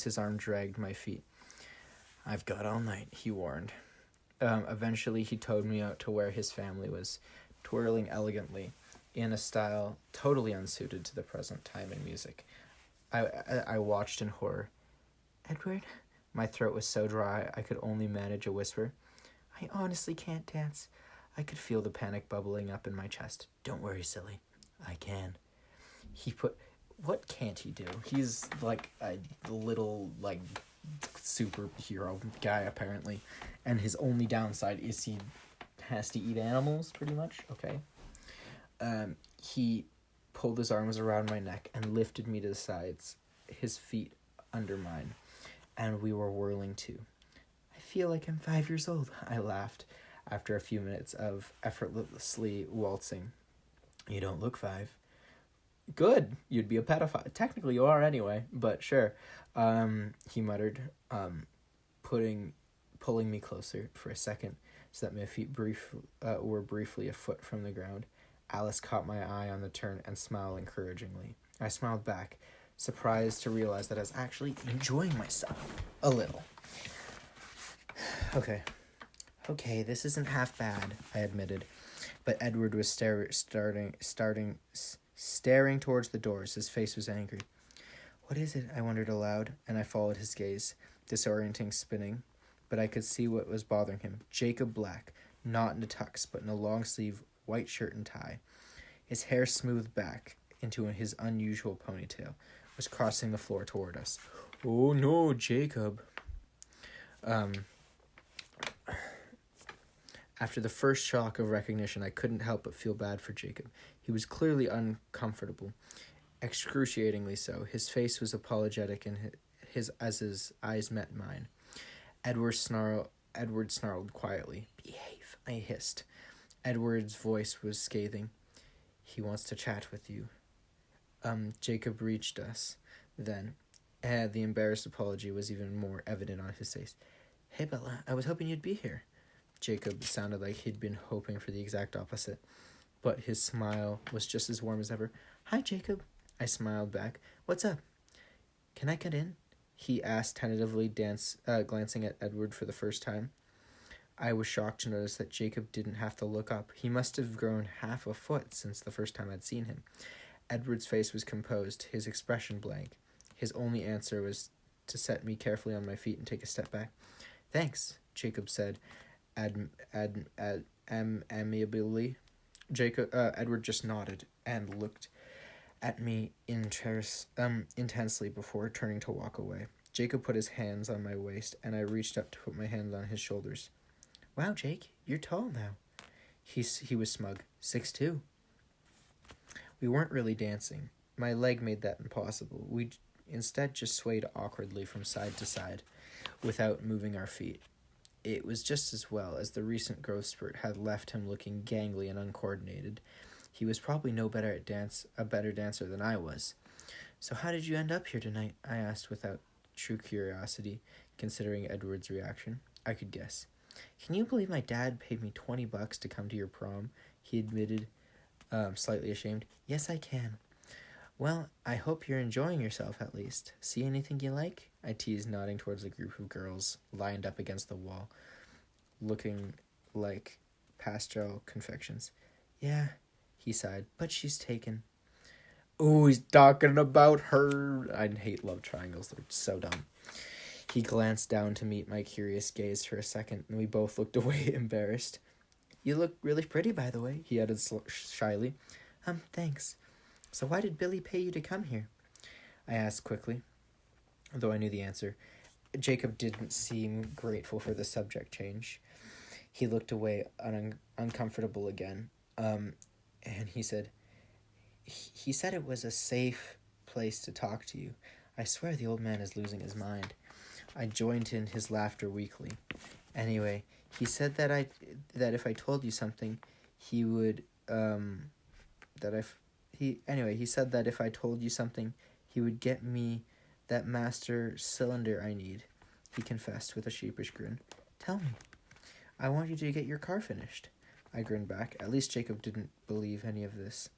his arm dragged my feet. I've got all night, he warned. Eventually, he towed me out to where his family was twirling elegantly in a style totally unsuited to the present time in music. I watched in horror. Edward? My throat was so dry I could only manage a whisper. I honestly can't dance. I could feel the panic bubbling up in my chest. Don't worry, silly. I can. What can't he do? He's like a little, like, superhero guy, apparently. And his only downside is he has to eat animals, pretty much. Okay. He pulled his arms around my neck and lifted me to the sides, his feet under mine, and we were whirling too. I feel like I'm 5 years old, I laughed, after a few minutes of effortlessly waltzing. You don't look 5. Good, you'd be a pedophile. Technically you are anyway, but sure. He muttered, pulling me closer for a second so that my feet were briefly a foot from the ground. Alice caught my eye on the turn and smiled encouragingly. I smiled back, surprised to realize that I was actually enjoying myself a little. Okay, this isn't half bad, I admitted, but Edward was staring towards the doors. His face was angry. What is it? I wondered aloud, and I followed his gaze, disorienting, spinning, but I could see what was bothering him. Jacob Black, not in a tux, but in a long-sleeve white shirt and tie. His hair smoothed back into his unusual ponytail, was crossing the floor toward us. Oh no, Jacob. After the first shock of recognition, I couldn't help but feel bad for Jacob. He was clearly uncomfortable, excruciatingly so. His face was apologetic, and his eyes met mine. Edward snarled quietly. Behave, I hissed. Edward's voice was scathing. He wants to chat with you. Jacob reached us then. The embarrassed apology was even more evident on his face. Hey, Bella, I was hoping you'd be here. Jacob sounded like he'd been hoping for the exact opposite, but his smile was just as warm as ever. Hi, Jacob. I smiled back. What's up? Can I get in? He asked tentatively, glancing at Edward for the first time. I was shocked to notice that Jacob didn't have to look up. He must have grown half a foot since the first time I'd seen him. Edward's face was composed, his expression blank. His only answer was to set me carefully on my feet and take a step back. Thanks, Jacob said, amiably. Edward just nodded and looked at me intensely before turning to walk away. Jacob put his hands on my waist, and I reached up to put my hands on his shoulders. Wow, Jake, you're tall now. He was smug. 6'2". We weren't really dancing. My leg made that impossible. We instead just swayed awkwardly from side to side without moving our feet. It was just as well, as the recent growth spurt had left him looking gangly and uncoordinated. He was probably a better dancer than I was. So how did you end up here tonight? I asked without true curiosity, considering Edward's reaction. I could guess. Can you believe my dad paid me $20 to come to your prom? He admitted, slightly ashamed. Yes, I can. Well, I hope you're enjoying yourself at least. See anything you like? I teased, nodding towards a group of girls lined up against the wall, looking like pastel confections. Yeah, he sighed, but she's taken. Ooh, he's talking about her. I hate love triangles. They're so dumb. He glanced down to meet my curious gaze for a second, and we both looked away, embarrassed. You look really pretty, by the way, he added shyly. Thanks. So why did Billy pay you to come here? I asked quickly, though I knew the answer. Jacob didn't seem grateful for the subject change. He looked away, uncomfortable again, and he said it was a safe place to talk to you. I swear the old man is losing his mind. I joined in his laughter weakly. Anyway, he said that if I told you something, he would he said that if I told you something, he would get me that master cylinder I need. He confessed with a sheepish grin. Tell me. I want you to get your car finished. I grinned back. At least Jacob didn't believe any of this.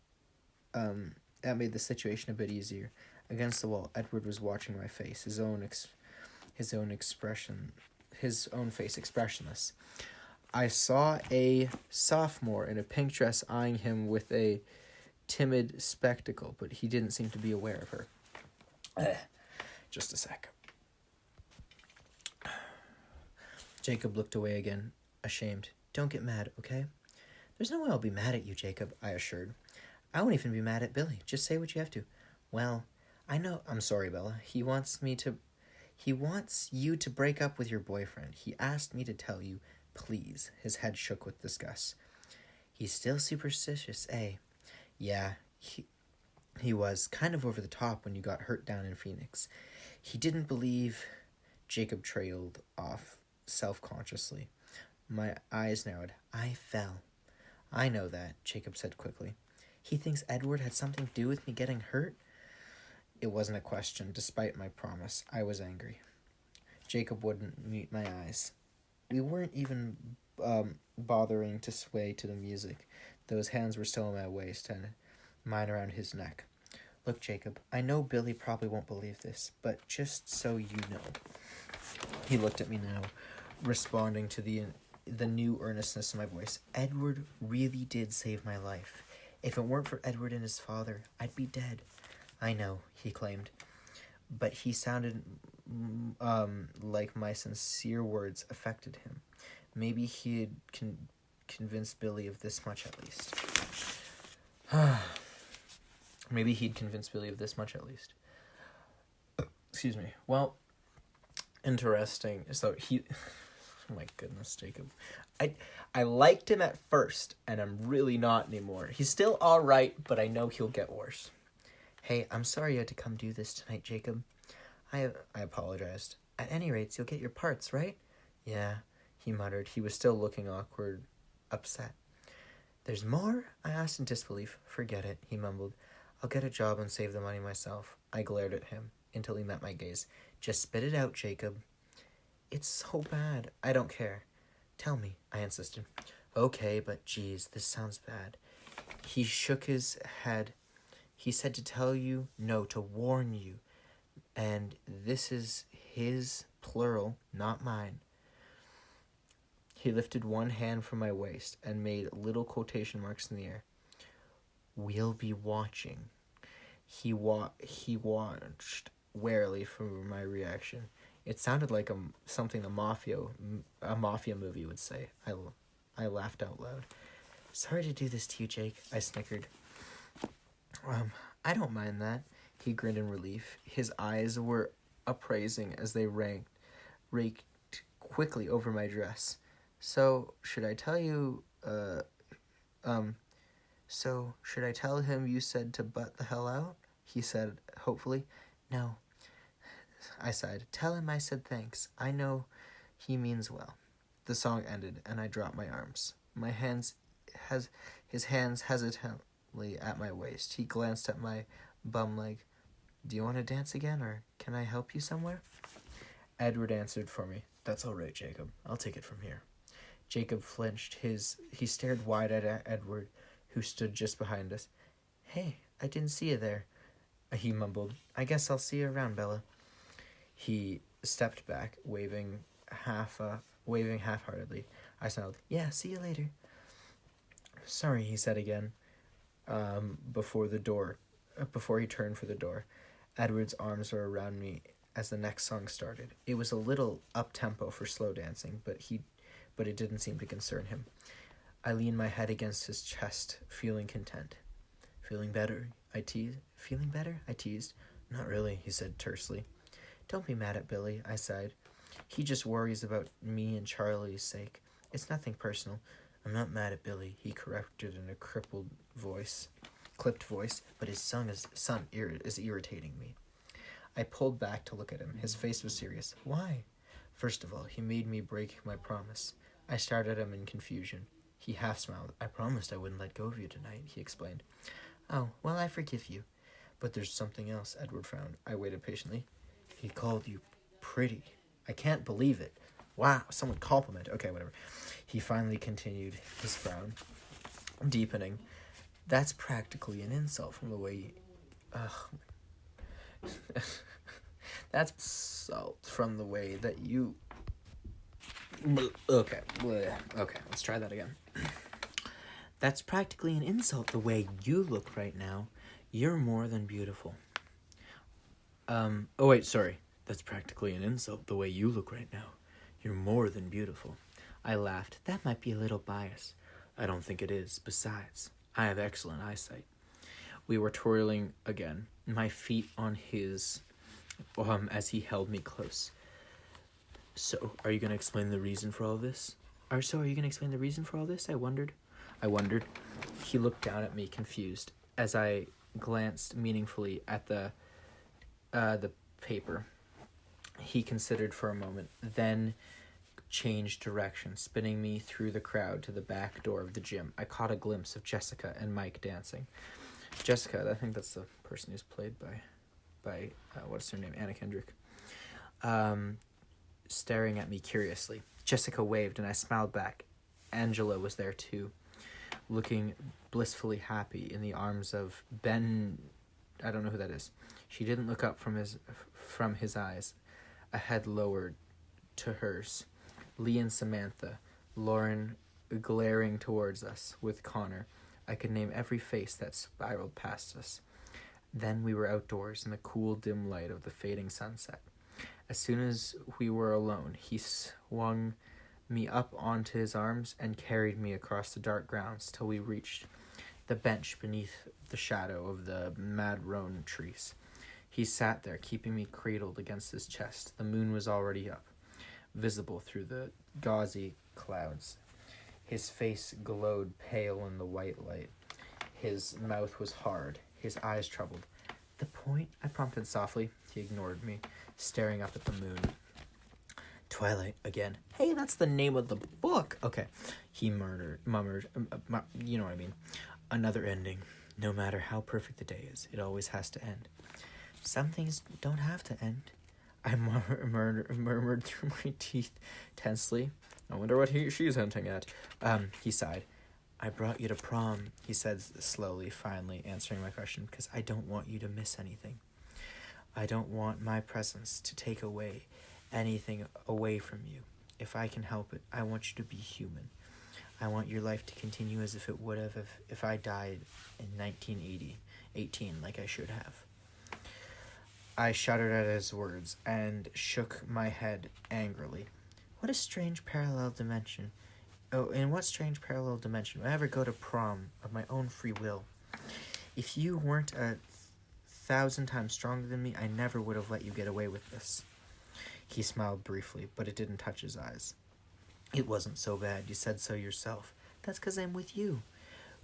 That made the situation a bit easier. Against the wall, Edward was watching my face, his own face expressionless. I saw a sophomore in a pink dress eyeing him with a timid spectacle, but he didn't seem to be aware of her. Just a sec. Jacob looked away again, ashamed. Don't get mad, okay? There's no way I'll be mad at you, Jacob, I assured. I won't even be mad at Billy. Just say what you have to. Well, I know. I'm sorry, Bella. He wants you to break up with your boyfriend. He asked me to tell you, please. His head shook with disgust. He's still superstitious, eh? Yeah, he was kind of over the top when you got hurt down in Phoenix. He didn't believe. Jacob trailed off self-consciously. My eyes narrowed. I fell. I know that, Jacob said quickly. He thinks Edward had something to do with me getting hurt? It wasn't a question, despite my promise. I was angry. Jacob wouldn't meet my eyes. We weren't even bothering to sway to the music. Those hands were still on my waist and mine around his neck. Look, Jacob, I know Billy probably won't believe this, but just so you know. He looked at me now, responding to the new earnestness in my voice. Edward really did save my life. If it weren't for Edward and his father, I'd be dead. I know, he claimed. But he sounded like my sincere words affected him. Maybe he'd convinced Billy of this much at least. Maybe he'd convinced Billy of this much at least. Excuse me. Well, interesting. So he... Oh my goodness, Jacob. I liked him at first, and I'm really not anymore. He's still alright, but I know he'll get worse. Hey, I'm sorry you had to come do this tonight, Jacob. I apologized. At any rate, you'll get your parts, right? Yeah, he muttered. He was still looking awkward, upset. There's more? I asked in disbelief. Forget it, he mumbled. I'll get a job and save the money myself. I glared at him until he met my gaze. Just spit it out, Jacob. It's so bad. I don't care. Tell me, I insisted. Okay, but geez, this sounds bad. He shook his head. He said to tell you, no, to warn you. And this is his, plural, not mine. He lifted one hand from my waist and made little quotation marks in the air. We'll be watching. He watched warily for my reaction. It sounded like something a mafia movie would say. I laughed out loud. Sorry to do this to you, Jake, I snickered. I don't mind that. He grinned in relief. His eyes were appraising as they raked quickly over my dress. So, should I tell him you said to butt the hell out? He said, hopefully. No. I sighed. Tell him I said thanks. I know he means well. The song ended, and I dropped my arms. His hands hesitantly at my waist. He glanced at my bum leg. Do you want to dance again, or can I help you somewhere? Edward answered for me. That's all right, Jacob. I'll take it from here. Jacob flinched. He stared wide at Edward, who stood just behind us. Hey, I didn't see you there, he mumbled. I guess I'll see you around, Bella. He stepped back, waving half-heartedly. I smiled. Yeah, see you later. Sorry, he said again, before he turned for the door. Edward's arms were around me as the next song started. It was a little up-tempo for slow dancing, but it didn't seem to concern him. I leaned my head against his chest, feeling content. Feeling better? I teased. Feeling better? I teased. Not really, he said tersely. Don't be mad at Billy, I sighed. He just worries about me and Charlie's sake. It's nothing personal. I'm not mad at Billy, he corrected in a clipped voice, but his son is irritating me. I pulled back to look at him. His face was serious. Why? First of all, he made me break my promise. I stared at him in confusion. He half smiled. I promised I wouldn't let go of you tonight, he explained. Oh, well, I forgive you. But there's something else, Edward frowned. I waited patiently. He called you pretty. I can't believe it. Wow, someone complimented. Okay, whatever. He finally continued, his frown deepening. That's practically an insult from the way that's insult from the way that you... Okay, let's try that again. That's practically an insult the way you look right now. You're more than beautiful. That's practically an insult the way you look right now. You're more than beautiful. I laughed. That might be a little biased. I don't think it is. Besides, I have excellent eyesight. We were twirling again, my feet on his, as he held me close. So, are you going to explain the reason for all this? Are you going to explain the reason for all this? I wondered. He looked down at me, confused, as I glanced meaningfully at the paper. He considered for a moment, then changed direction, spinning me through the crowd to the back door of the gym. I caught a glimpse of Jessica and Mike dancing. Jessica, I think that's the person who's played by what's her name? Anna Kendrick. Staring at me curiously. Jessica waved and I smiled back. Angela was there too, looking blissfully happy in the arms of Ben. I don't know who that is. She didn't look up from his eyes, a head lowered to hers. Lee and Samantha, Lauren glaring towards us with Connor. I could name every face that spiraled past us. Then we were outdoors in the cool, dim light of the fading sunset. As soon as we were alone, he swung me up onto his arms and carried me across the dark grounds till we reached the bench beneath the shadow of the madrone trees. He sat there, keeping me cradled against his chest. The moon was already up, visible through the gauzy clouds. His face glowed pale in the white light. His mouth was hard, his eyes troubled. The point? I prompted softly. He ignored me, staring up at the moon. Twilight again. Hey, that's the name of the book. Okay. He murmured, you know what I mean. Another ending. No matter how perfect the day is, it always has to end. Some things don't have to end. I murmured through my teeth tensely. I wonder what she's hinting at. He sighed. I brought you to prom, he said slowly, finally answering my question, because I don't want you to miss anything. I don't want my presence to take anything away from you. If I can help it, I want you to be human. I want your life to continue as if it would have if I died in 1918, like I should have. I shuddered at his words and shook my head angrily. What a strange parallel dimension. Oh, in what strange parallel dimension would I ever go to prom of my own free will? If you weren't 1,000 times stronger than me, I never would have let you get away with this. He smiled briefly, but it didn't touch his eyes. It wasn't so bad. You said so yourself. That's because I'm with you.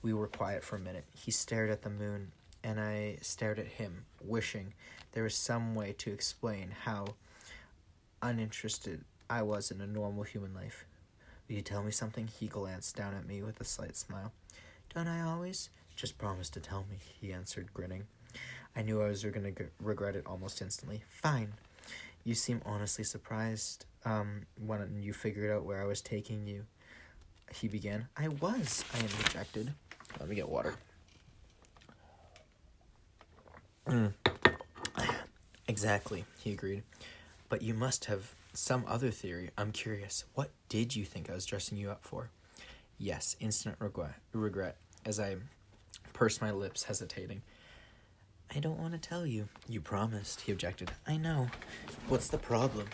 We were quiet for a minute. He stared at the moon, and I stared at him, wishing there was some way to explain how uninterested I was in a normal human life. Will you tell me something? He glanced down at me with a slight smile. Don't I always? Just promise to tell me, he answered, grinning. I knew I was going to regret it almost instantly. Fine. You seem honestly surprised when you figured out where I was taking you. He began. I interjected. Let me get water. Exactly, he agreed. But you must have some other theory. I'm curious. What did you think I was dressing you up for? Yes, instant regret, as I pursed my lips, hesitating. I don't want to tell you. You promised, he objected. I know. What's the problem?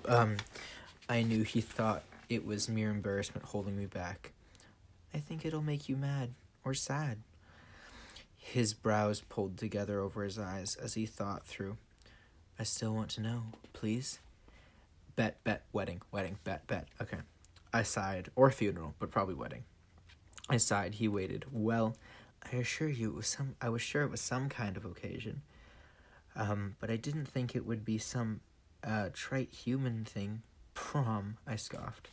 I knew he thought it was mere embarrassment holding me back. I think it'll make you mad or sad. His brows pulled together over his eyes as he thought through. I still want to know, please. Bet, wedding, bet. Okay. I sighed, or funeral, but probably wedding. I sighed. He waited. Well, I assure you, I was sure it was some kind of occasion. But I didn't think it would be some trite human thing. Prom, I scoffed.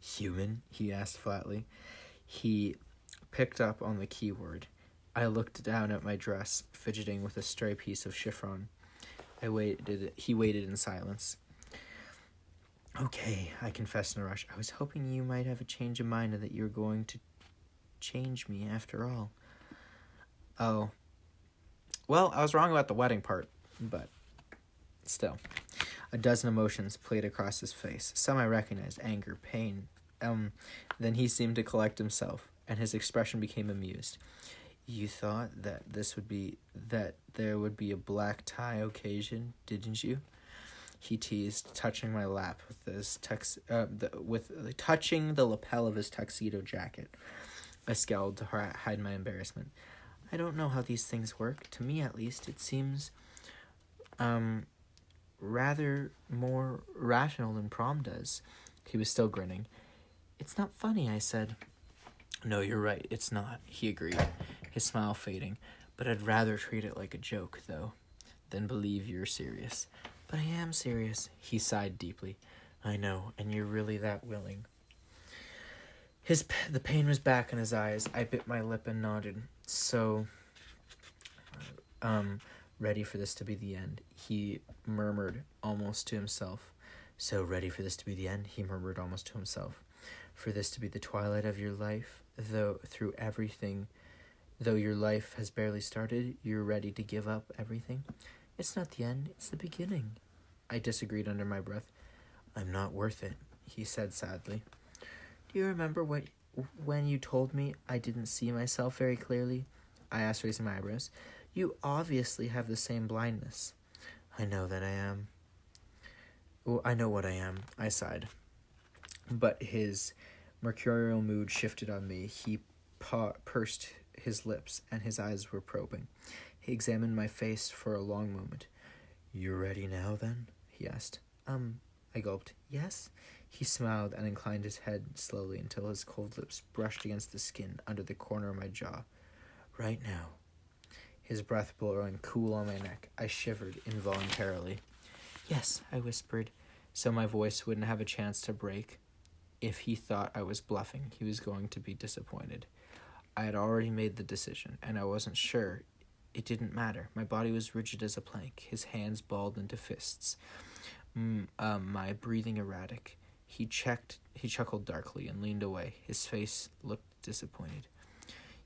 Human? He asked flatly. He picked up on the key word. I looked down at my dress, fidgeting with a stray piece of chiffon. He waited in silence. Okay, I confessed in a rush. I was hoping you might have a change of mind and that you were going to change me after all. Oh. Well, I was wrong about the wedding part, but still. A dozen emotions played across his face. Some I recognized, anger, pain. Then he seemed to collect himself, and his expression became amused. You thought that there would be a black tie occasion, didn't you? He teased, touching my lap with his touching the lapel of his tuxedo jacket. I scowled to hide my embarrassment. I don't know how these things work. To me, at least, it seems rather more rational than prom does. He was still grinning. It's not funny, I said. No, you're right, it's not, he agreed, his smile fading. But I'd rather treat it like a joke, though, than believe you're serious. But I am serious, he sighed deeply. I know, and you're really that willing. The pain was back in his eyes. I bit my lip and nodded. So, ready for this to be the end, he murmured almost to himself. So ready for this to be the end, he murmured almost to himself. For this to be the twilight of your life, though your life has barely started, you're ready to give up everything. It's not the end, it's the beginning. I disagreed under my breath. I'm not worth it, he said sadly. Do you remember when you told me I didn't see myself very clearly? I asked, raising my eyebrows. You obviously have the same blindness. I know that I am. Well, I know what I am, I sighed. But his mercurial mood shifted on me. He pursed his lips, and his eyes were probing. He examined my face for a long moment. You're ready now, then? He asked. I gulped. Yes? He smiled and inclined his head slowly until his cold lips brushed against the skin under the corner of my jaw. Right now. His breath blowing cool on my neck. I shivered involuntarily. Yes, I whispered, so my voice wouldn't have a chance to break. If he thought I was bluffing, he was going to be disappointed. I had already made the decision, and I wasn't sure. It didn't matter. My body was rigid as a plank, his hands balled into fists. My breathing erratic. He chuckled darkly and leaned away. His face looked disappointed.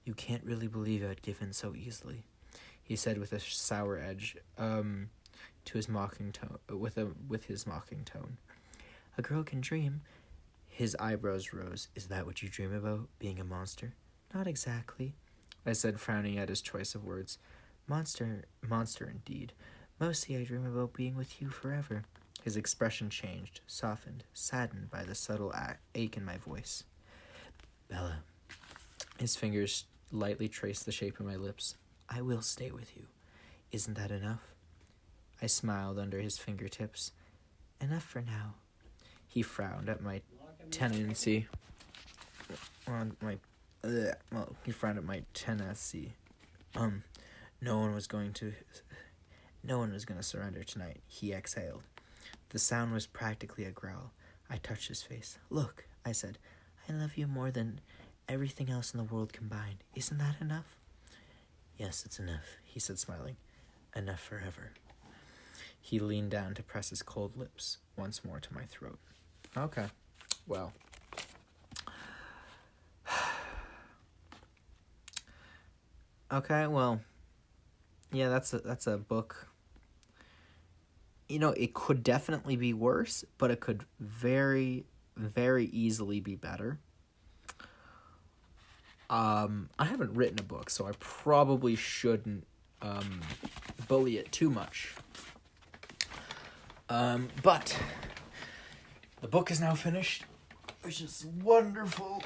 You can't really believe I'd give in so easily, he said with a sour edge to his mocking tone. With his mocking tone. A girl can dream. His eyebrows rose. Is that what you dream about, being a monster? Not exactly, I said, frowning at his choice of words. Monster indeed. Mostly I dream about being with you forever. His expression changed, softened, saddened by the subtle ache in my voice. Bella. His fingers lightly traced the shape of my lips. I will stay with you. Isn't that enough? I smiled under his fingertips. Enough for now. He frowned at my tendency. He frowned at my tenacity. No one was going to surrender tonight, he exhaled. The sound was practically a growl. I touched his face. Look, I said, I love you more than everything else in the world combined. Isn't that enough? Yes, it's enough, he said, smiling. Enough forever. He leaned down to press his cold lips once more to my throat. Okay, well. Okay, well, yeah, that's a book. You know, it could definitely be worse, but it could very, very easily be better. I haven't written a book, so I probably shouldn't bully it too much. But the book is now finished, which is wonderful.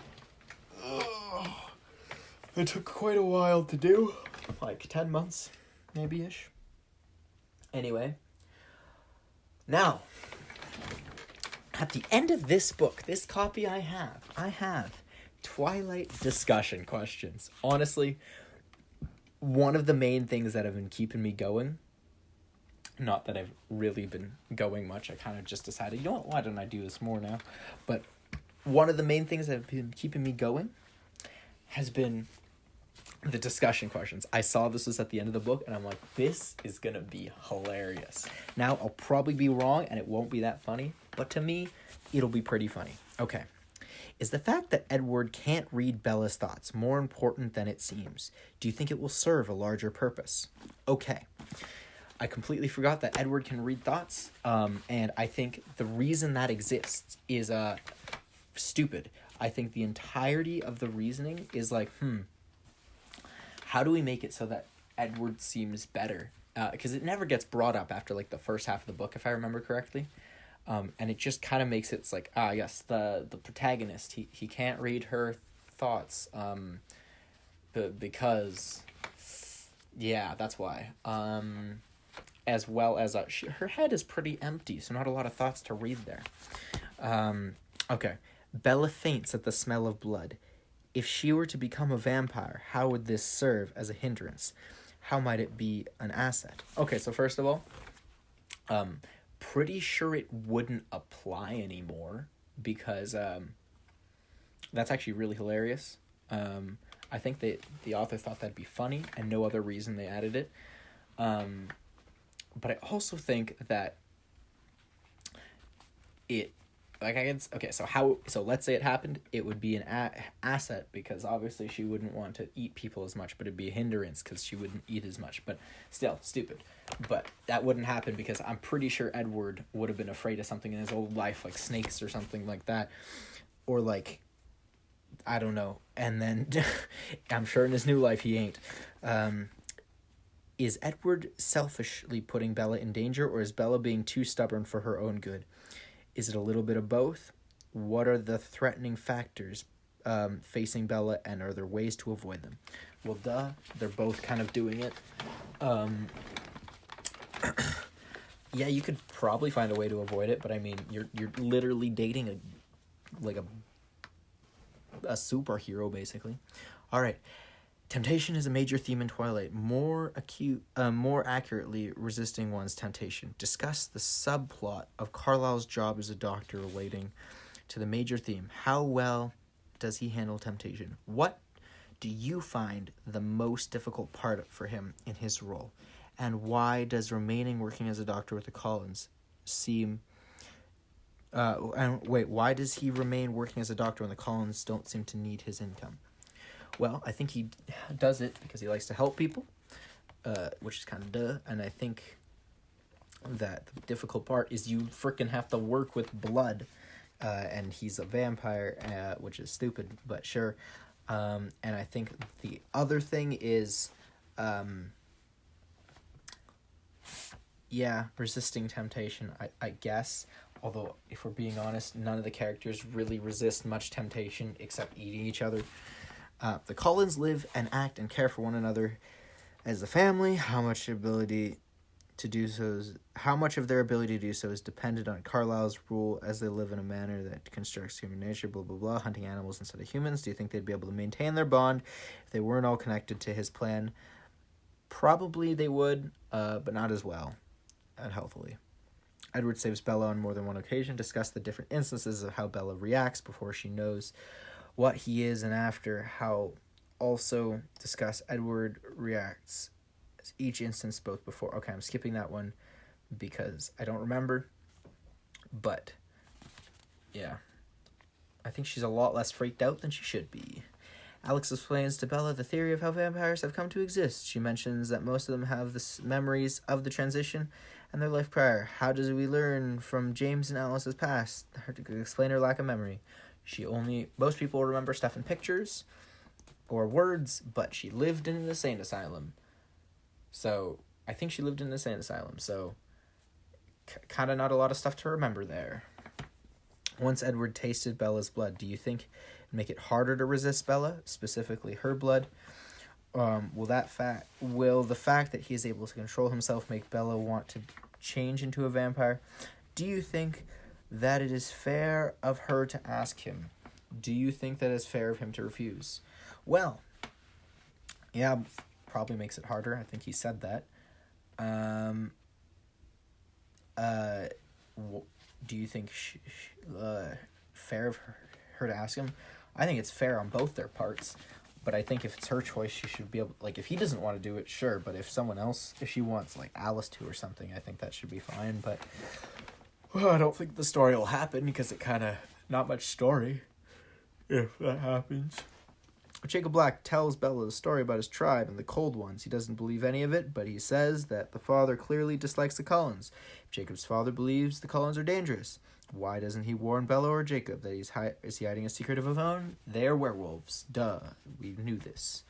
It took quite a while to do, like 10 months, maybe-ish. Anyway, now, at the end of this book, this copy I have Twilight discussion questions. Honestly, one of the main things that have been keeping me going, not that I've really been going much, I kind of just decided, you know what, why don't I do this more now? But one of the main things that have been keeping me going has been the discussion questions. I saw this was at the end of the book, and I'm like, this is going to be hilarious. Now, I'll probably be wrong, and it won't be that funny, but to me, it'll be pretty funny. Okay. Is the fact that Edward can't read Bella's thoughts more important than it seems? Do you think it will serve a larger purpose? Okay. I completely forgot that Edward can read thoughts, and I think the reason that exists is stupid. I think the entirety of the reasoning is like, how do we make it so that Edward seems better? Because it never gets brought up after like the first half of the book, if I remember correctly. And it just kind of makes it like, yes, the protagonist, he can't read her thoughts because Yeah, that's why. As well as her head is pretty empty, so not a lot of thoughts to read there. Okay. Bella faints at the smell of blood. If she were to become a vampire, how would this serve as a hindrance? How might it be an asset? Okay, so first of all, pretty sure it wouldn't apply anymore because that's actually really hilarious. I think the author thought that'd be funny and no other reason they added it. But I also think that it, like, I guess, okay, so let's say it happened, it would be an asset because obviously she wouldn't want to eat people as much, but it'd be a hindrance because she wouldn't eat as much. But still, stupid. But that wouldn't happen because I'm pretty sure Edward would have been afraid of something in his old life, like snakes or something like that. Or like, I don't know. And then I'm sure in his new life he ain't. Is Edward selfishly putting Bella in danger, or is Bella being too stubborn for her own good? Is it a little bit of both? What are the threatening factors facing Bella, and are there ways to avoid them? Well, duh, they're both kind of doing it. Yeah, you could probably find a way to avoid it, but I mean, you're literally dating a superhero, basically. All right. Temptation is a major theme in Twilight. More accurately, resisting one's temptation. Discuss the subplot of Carlisle's job as a doctor relating to the major theme. How well does he handle temptation? What do you find the most difficult part for him in his role? And why does remaining working as a doctor with the Collins seem... why does he remain working as a doctor when the Collins don't seem to need his income? Well, I think he does it because he likes to help people, which is kind of duh. And I think that the difficult part is you freaking have to work with blood, and he's a vampire, which is stupid, but sure. And I think the other thing is, resisting temptation, I guess. Although, if we're being honest, none of the characters really resist much temptation except eating each other. The Collins live and act and care for one another as a family. How much of their ability to do so is dependent on Carlisle's rule as they live in a manner that constructs human nature, blah, blah, blah, hunting animals instead of humans. Do you think they'd be able to maintain their bond if they weren't all connected to his plan? Probably they would, but not as well and healthily. Edward saves Bella on more than one occasion. Discuss the different instances of how Bella reacts before she knows what he is and after. How also discuss Edward reacts each instance both before. Okay, I'm skipping that one because I don't remember. But yeah, I think she's a lot less freaked out than she should be. Alex explains to Bella the theory of how vampires have come to exist. She mentions that most of them have the memories of the transition and their life prior. How does we learn from James and Alice's past? Her to explain her lack of memory. Most people remember stuff in pictures or words, but she lived in an insane asylum. So, I think she lived in an insane asylum, so kind of not a lot of stuff to remember there. Once Edward tasted Bella's blood, do you think it'd make it harder to resist Bella, specifically her blood? Will the fact that he is able to control himself make Bella want to change into a vampire? Do you think that it is fair of her to ask him? Do you think that it's fair of him to refuse? Well, yeah, probably makes it harder. I think he said that. Do you think fair of her to ask him? I think it's fair on both their parts. But I think if it's her choice, she should be able... Like, if he doesn't want to do it, sure. But if she wants, like, Alice to or something, I think that should be fine. But I don't think the story will happen because it kind of... Not much story if that happens. Jacob Black tells Bella the story about his tribe and the Cold Ones. He doesn't believe any of it, but he says that the father clearly dislikes the Cullens. If Jacob's father believes the Cullens are dangerous, why doesn't he warn Bella or Jacob that is he hiding a secret of his own? They're werewolves. Duh. We knew this.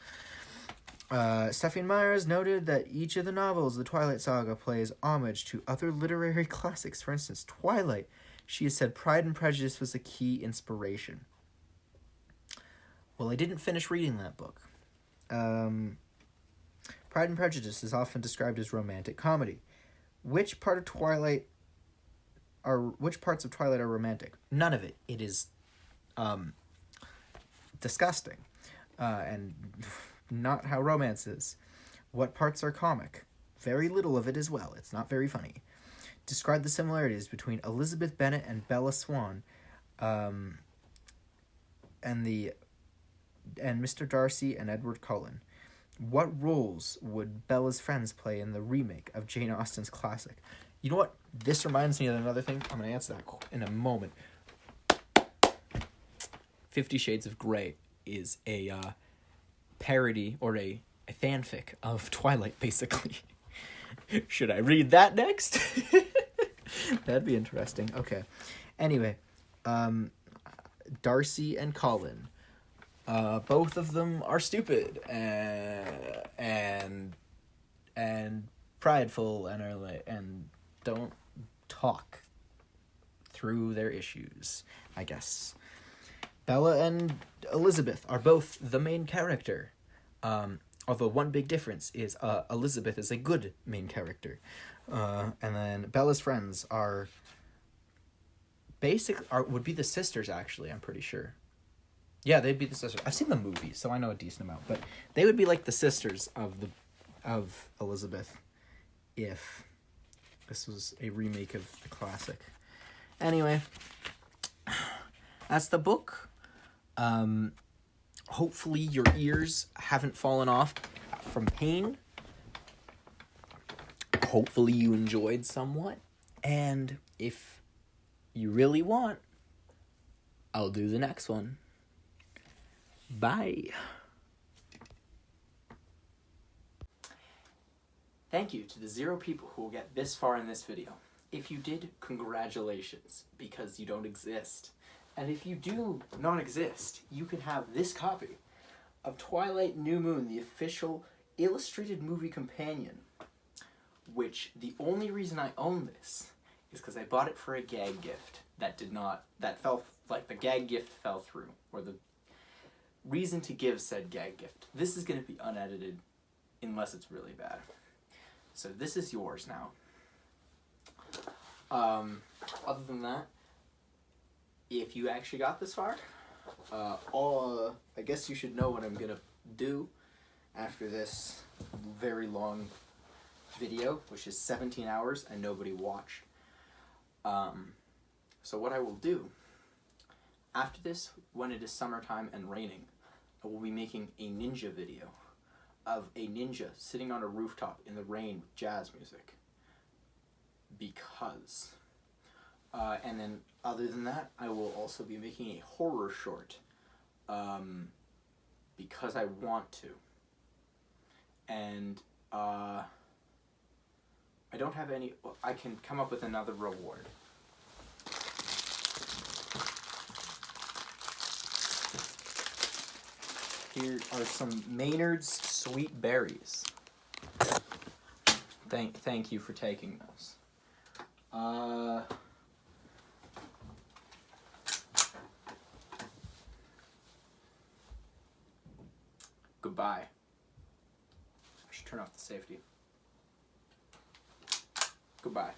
Stephenie Meyer has noted that each of the novels of the Twilight saga plays homage to other literary classics. For instance, Twilight. She has said Pride and Prejudice was a key inspiration. Well, I didn't finish reading that book. Pride and Prejudice is often described as romantic comedy. Which parts of Twilight are romantic? None of it. It is disgusting. And not how romance is. What parts are comic? Very little of it as well. It's not very funny. Describe the similarities between Elizabeth Bennet and Bella Swan, and Mr. Darcy and Edward Cullen. What roles would Bella's friends play in the remake of Jane Austen's classic? You know what? This reminds me of another thing. I'm going to answer that in a moment. 50 Shades of Grey is a parody or a fanfic of Twilight, basically. Should I read that next? That'd be interesting. Okay. Anyway, Darcy and Colin. Both of them are stupid and prideful and don't talk through their issues, I guess. Bella and Elizabeth are both the main character. Although one big difference is Elizabeth is a good main character. And then Bella's friends would be the sisters, actually, I'm pretty sure. Yeah, they'd be the sisters. I've seen the movie, so I know a decent amount. But they would be like the sisters of Elizabeth if this was a remake of the classic. Anyway, that's the book. Hopefully your ears haven't fallen off from pain. Hopefully you enjoyed somewhat. And if you really want, I'll do the next one. Bye. Thank you to the 0 people who will get this far in this video. If you did, congratulations, because you don't exist. And if you do not exist, you can have this copy of Twilight New Moon, the official illustrated movie companion, which the only reason I own this is because I bought it for a gag gift the gag gift fell through, or the reason to give said gag gift. This is going to be unedited unless it's really bad. So this is yours now. Other than that, if you actually got this far, I guess you should know what I'm gonna do after this very long video, which is 17 hours and nobody watched. So what I will do after this, when it is summertime and raining, I will be making a ninja video of a ninja sitting on a rooftop in the rain with jazz music. Because. And then, other than that, I will also be making a horror short. Because I want to. And, I don't have any. I can come up with another reward. Here are some Maynard's Sweet Berries. Thank you for taking those. Goodbye. I should turn off the safety. Goodbye.